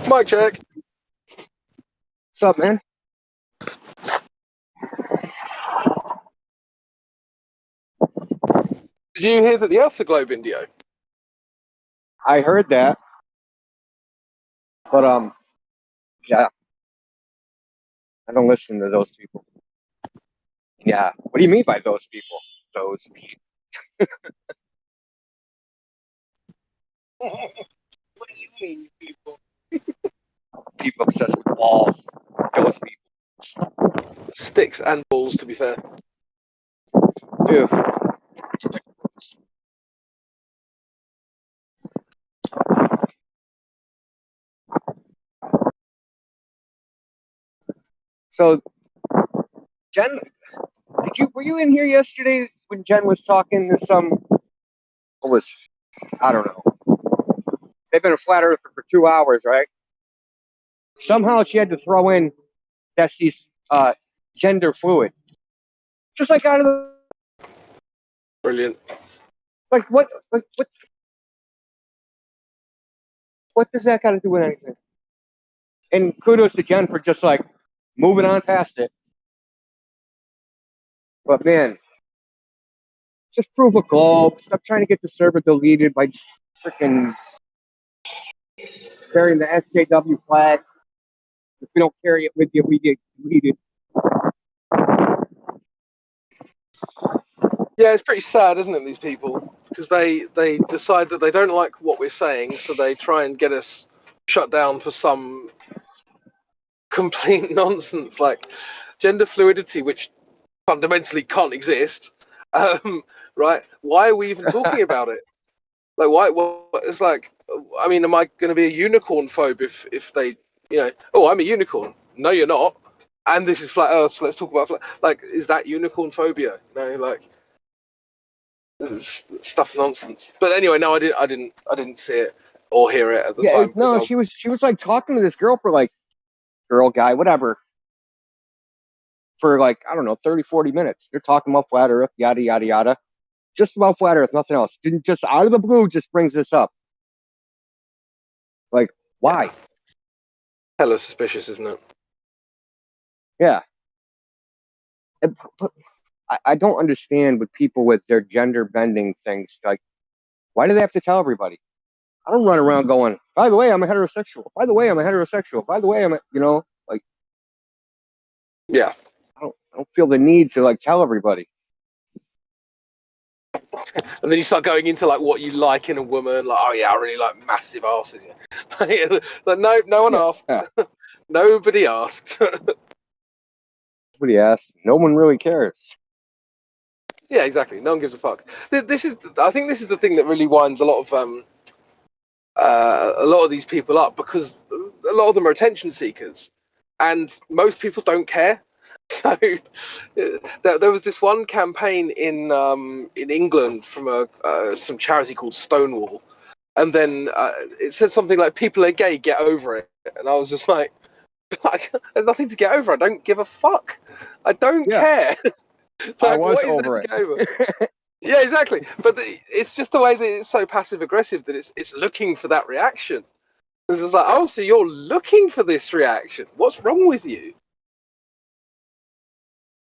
Mic check. What's up, man? Did you hear that the Earth's a globe, Indio? I heard that, but yeah, I don't listen to those people. Yeah, what do you mean by those people? Those people. What do you mean, people? People obsessed with balls. Those people. Sticks and balls, to be fair. Ew. So, Jen, were you in here yesterday when Jen was talking to I don't know. They've been a flat earther for 2 hours, right? Somehow she had to throw in that she's gender fluid. Just like out of the... Brilliant. Like, what does that got to do with anything? And kudos to Jen for just, like, moving on past it. But, man, just prove a goal. Stop trying to get the server deleted by freaking carrying the SJW flag. If we don't carry it with you, we get deleted. Yeah, it's pretty sad, isn't it, these people? Because they decide that they don't like what we're saying, so they try and get us shut down for some complete nonsense, like gender fluidity, which fundamentally can't exist. Right? Why are we even talking about it? Like, why? It's like, I mean, am I going to be a unicorn phobe if they, oh, I'm a unicorn. No, you're not. And this is flat Earth, so let's talk about flat. Like, is that unicorn phobia? Like. Stuff nonsense. But anyway, no, I didn't see it or hear it at the time. No, she was like talking to this girl for like girl, guy, whatever, for like, I don't know, 30, 40 minutes. They're talking about flat earth, yada yada yada. Just about flat earth, nothing else. Didn't just out of the blue just brings this up. Like, why? Hella suspicious, isn't it? Yeah. But I don't understand with people with their gender bending things. Like, why do they have to tell everybody? I don't run around going, by the way, I'm a heterosexual. By the way, I'm a heterosexual. By the way, I'm a, like. Yeah. I don't feel the need to like tell everybody. And then you start going into like what you like in a woman, like, oh yeah, I really like massive asses. Like, no one asked. Yeah. Nobody asked. Nobody asked. No one really cares. Yeah, exactly. No one gives a fuck. I think this is the thing that really winds a lot of these people up, because a lot of them are attention seekers, and most people don't care. So there was this one campaign in England from some charity called Stonewall, and then it said something like, "People are gay, get over it." And I was just like, "There's nothing to get over. I don't give a fuck. I don't care." Like, I was what is over there it. to get over? Yeah, exactly. But it's just the way that it's so passive aggressive that it's looking for that reaction. It's just like, oh, so you're looking for this reaction? What's wrong with you?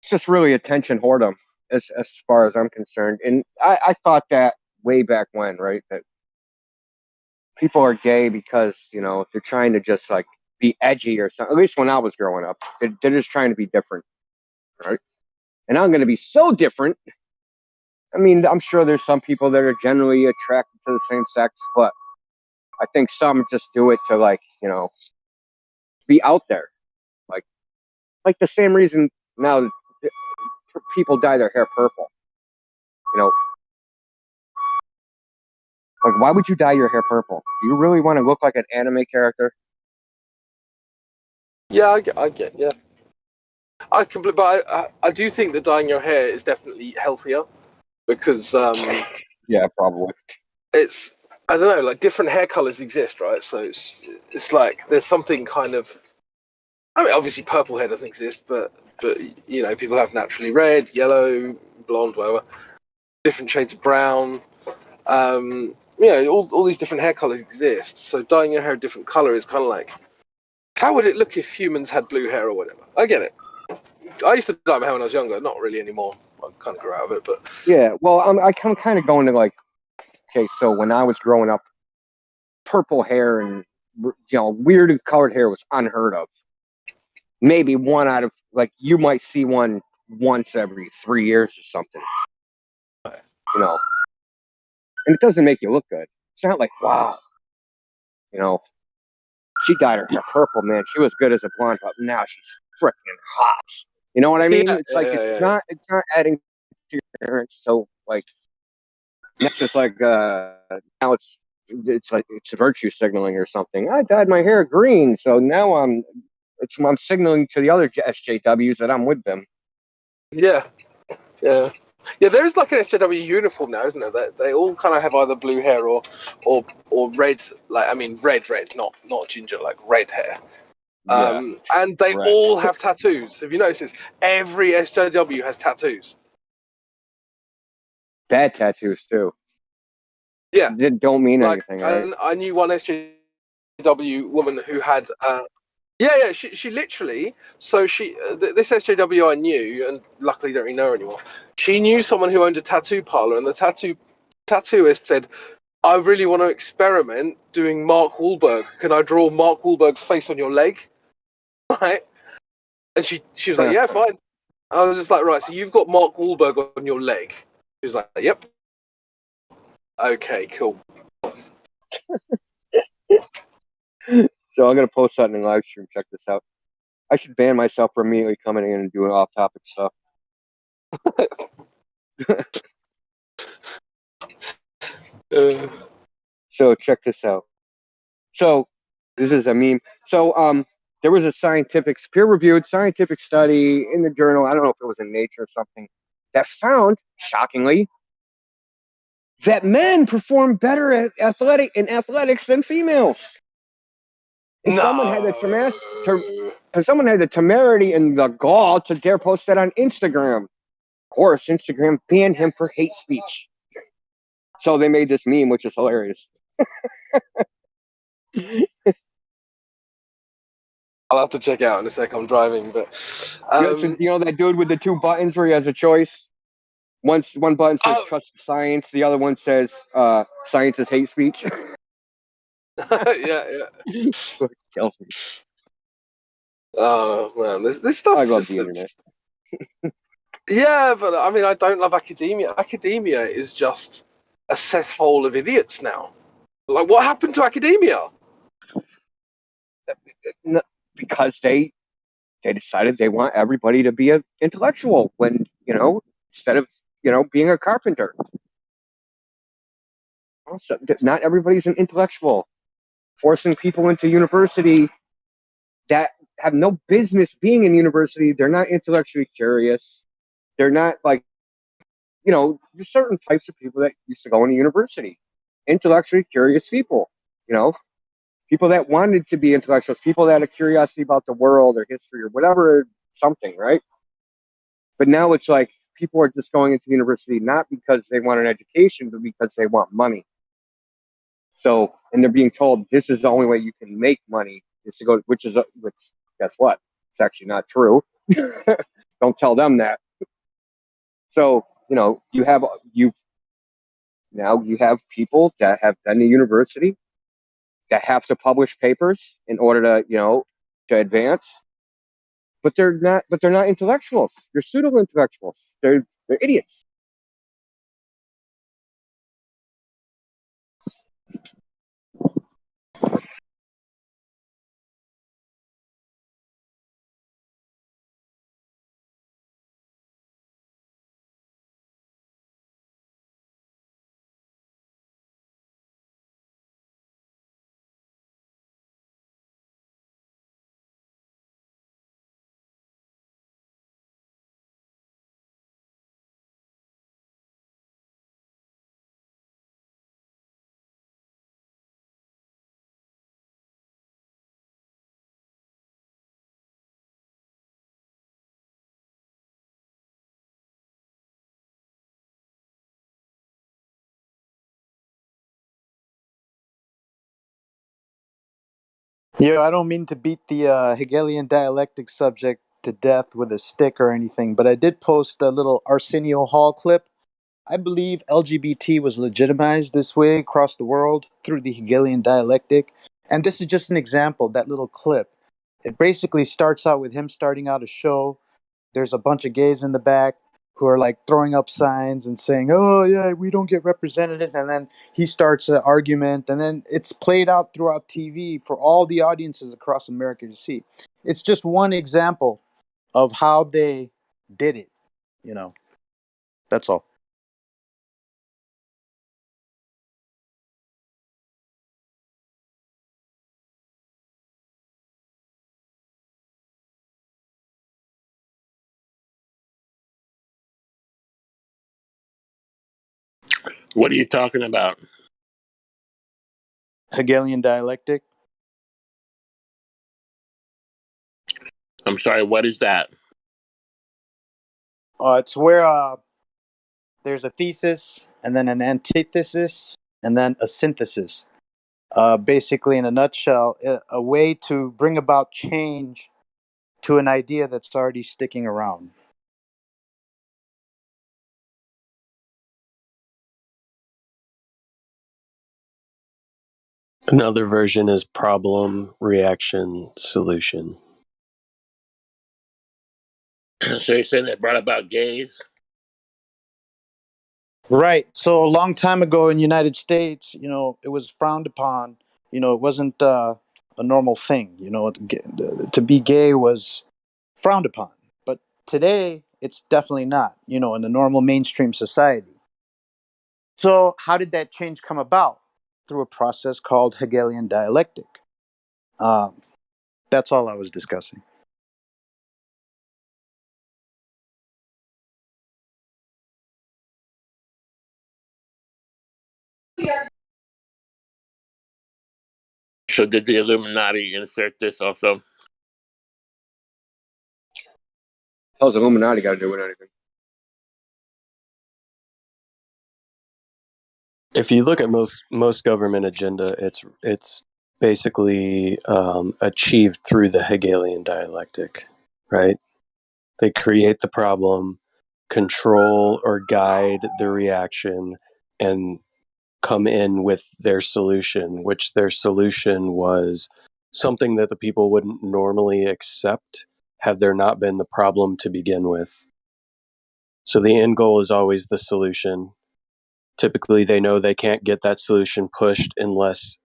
It's just really attention whoredom, as far as I'm concerned. And I thought that way back when, right? That people are gay because, they're trying to just like be edgy or something. At least when I was growing up, they're just trying to be different, right? And I'm going to be so different. I mean, I'm sure there's some people that are generally attracted to the same sex, but I think some just do it to like, be out there. Like the same reason now people dye their hair purple. Like, why would you dye your hair purple? Do you really want to look like an anime character? Yeah, I get, yeah. But I do think that dyeing your hair is definitely healthier, because yeah, probably. It's, I don't know, like different hair colors exist, right? So it's like there's something kind of, I mean, obviously purple hair doesn't exist, but people have naturally red, yellow, blonde, whatever, different shades of brown. all these different hair colors exist. So dyeing your hair a different color is kind of like, how would it look if humans had blue hair or whatever? I get it. I used to dye my hair when I was younger, not really anymore. I kind of grew out of it, but Yeah, well, I'm kind of going to like, okay, so when I was growing up, purple hair and weird colored hair was unheard of. Maybe one out of like you might see one once every 3 years or something. You know, and it doesn't make you look good. It's not like wow, you know, she dyed her hair purple, man. She was good as a blonde, but now she's freaking hot. You know what I mean? It's like it's not adding to your appearance. So like it's just like now it's like it's virtue signaling or something. I dyed my hair green, so now I'm signaling to the other SJWs that I'm with them. yeah. There is like an SJW uniform now, isn't there? They all kind of have either blue hair or red. Like I mean, red, not ginger, like red hair. And they all have tattoos. Have you noticed this? Every SJW has tattoos. Bad tattoos too. Yeah, don't mean anything, right? And I knew one SJW woman who had. She literally. So this SJW I knew, and luckily don't really know her anymore. She knew someone who owned a tattoo parlor, and the tattooist said, "I really want to experiment doing Mark Wahlberg. Can I draw Mark Wahlberg's face on your leg?" Right? And she was like, "Yeah, fine." I was just like, "Right, so you've got Mark Wahlberg on your leg." She was like, "Yep." Okay, cool. So I'm gonna post something in live stream. Check this out. I should ban myself for immediately coming in and doing off-topic stuff. So check this out. So this is a meme. So there was a peer-reviewed scientific study in the journal. I don't know if it was in Nature or something that found, shockingly, that men perform better at athletics than females. And someone had the temerity and the gall to dare post that on Instagram. Of course, Instagram banned him for hate speech. So they made this meme, which is hilarious. I'll have to check it out in a sec. I'm driving, but you know that dude with the two buttons where he has a choice. One button says trust science, the other one says science is hate speech. yeah. Kills me. Oh man, this stuff. I love the internet. Yeah, but I mean, I don't love academia. Academia is just a cesshole of idiots now. Like, what happened to academia? Because they decided they want everybody to be an intellectual when, instead of, being a carpenter. Also, not everybody's an intellectual. Forcing people into university that have no business being in university, they're not intellectually curious. They're not like, there's certain types of people that used to go into university. Intellectually curious people, people that wanted to be intellectuals, people that had a curiosity about the world or history or whatever, something, right? But now it's like people are just going into university not because they want an education, but because they want money. So, and they're being told this is the only way you can make money is to go, which guess what? It's actually not true. Don't tell them that. So, you have people that have been to university that have to publish papers in order to advance. But they're not intellectuals. They're pseudo intellectuals. They're idiots. Yeah, I don't mean to beat the Hegelian dialectic subject to death with a stick or anything, but I did post a little Arsenio Hall clip. I believe LGBT was legitimized this way across the world through the Hegelian dialectic. And this is just an example, that little clip. It basically starts out with him starting out a show. There's a bunch of gays in the back who are like throwing up signs and saying, "Oh yeah, we don't get represented." And then he starts an argument, and then it's played out throughout TV for all the audiences across America to see. It's just one example of how they did it, you know. That's all. What are you talking about? Hegelian dialectic. I'm sorry, what is that? It's where there's a thesis and then an antithesis and then a synthesis. Basically, in a nutshell, a way to bring about change to an idea that's already sticking around. Another version is problem, reaction, solution. So you're saying that brought about gays? Right. So a long time ago in the United States, it was frowned upon. It wasn't a normal thing. To be gay was frowned upon. But today, it's definitely not. In the normal mainstream society. So how did that change come about? Through a process called Hegelian dialectic. Um, that's all I was discussing. So did the Illuminati insert this also? How's Illuminati got to do with anything? If you look at most government agenda, it's basically achieved through the Hegelian dialectic, right? They create the problem, control or guide the reaction, and come in with their solution, which their solution was something that the people wouldn't normally accept had there not been the problem to begin with. So the end goal is always the solution. Typically, they know they can't get that solution pushed unless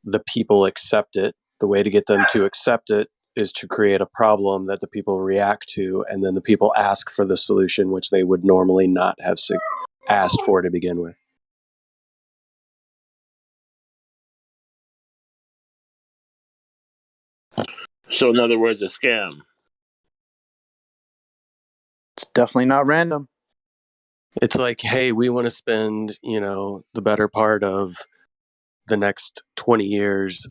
the people accept it. The way to get them to accept it is to create a problem that the people react to, and then the people ask for the solution, which they would normally not have asked for to begin with. So in other words, a scam. It's definitely not random. It's like, hey, we want to spend, the better part of the next 20 years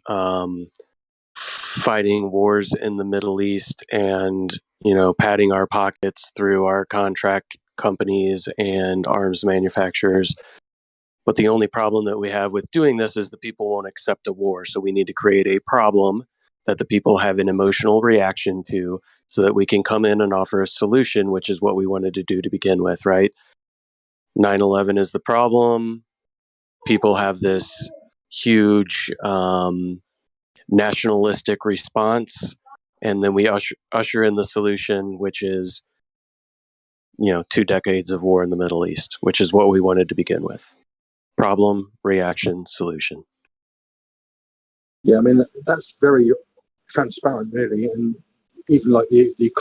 fighting wars in the Middle East and, padding our pockets through our contract companies and arms manufacturers. But the only problem that we have with doing this is the people won't accept a war. So we need to create a problem that the people have an emotional reaction to so that we can come in and offer a solution, which is what we wanted to do to begin with, right? 9/11 is the problem. People have this huge nationalistic response, and then we usher in the solution, which is 2 decades of war in the Middle East, which is what we wanted to begin with. Problem, reaction, solution. Yeah, I mean that's very transparent, really, and even like the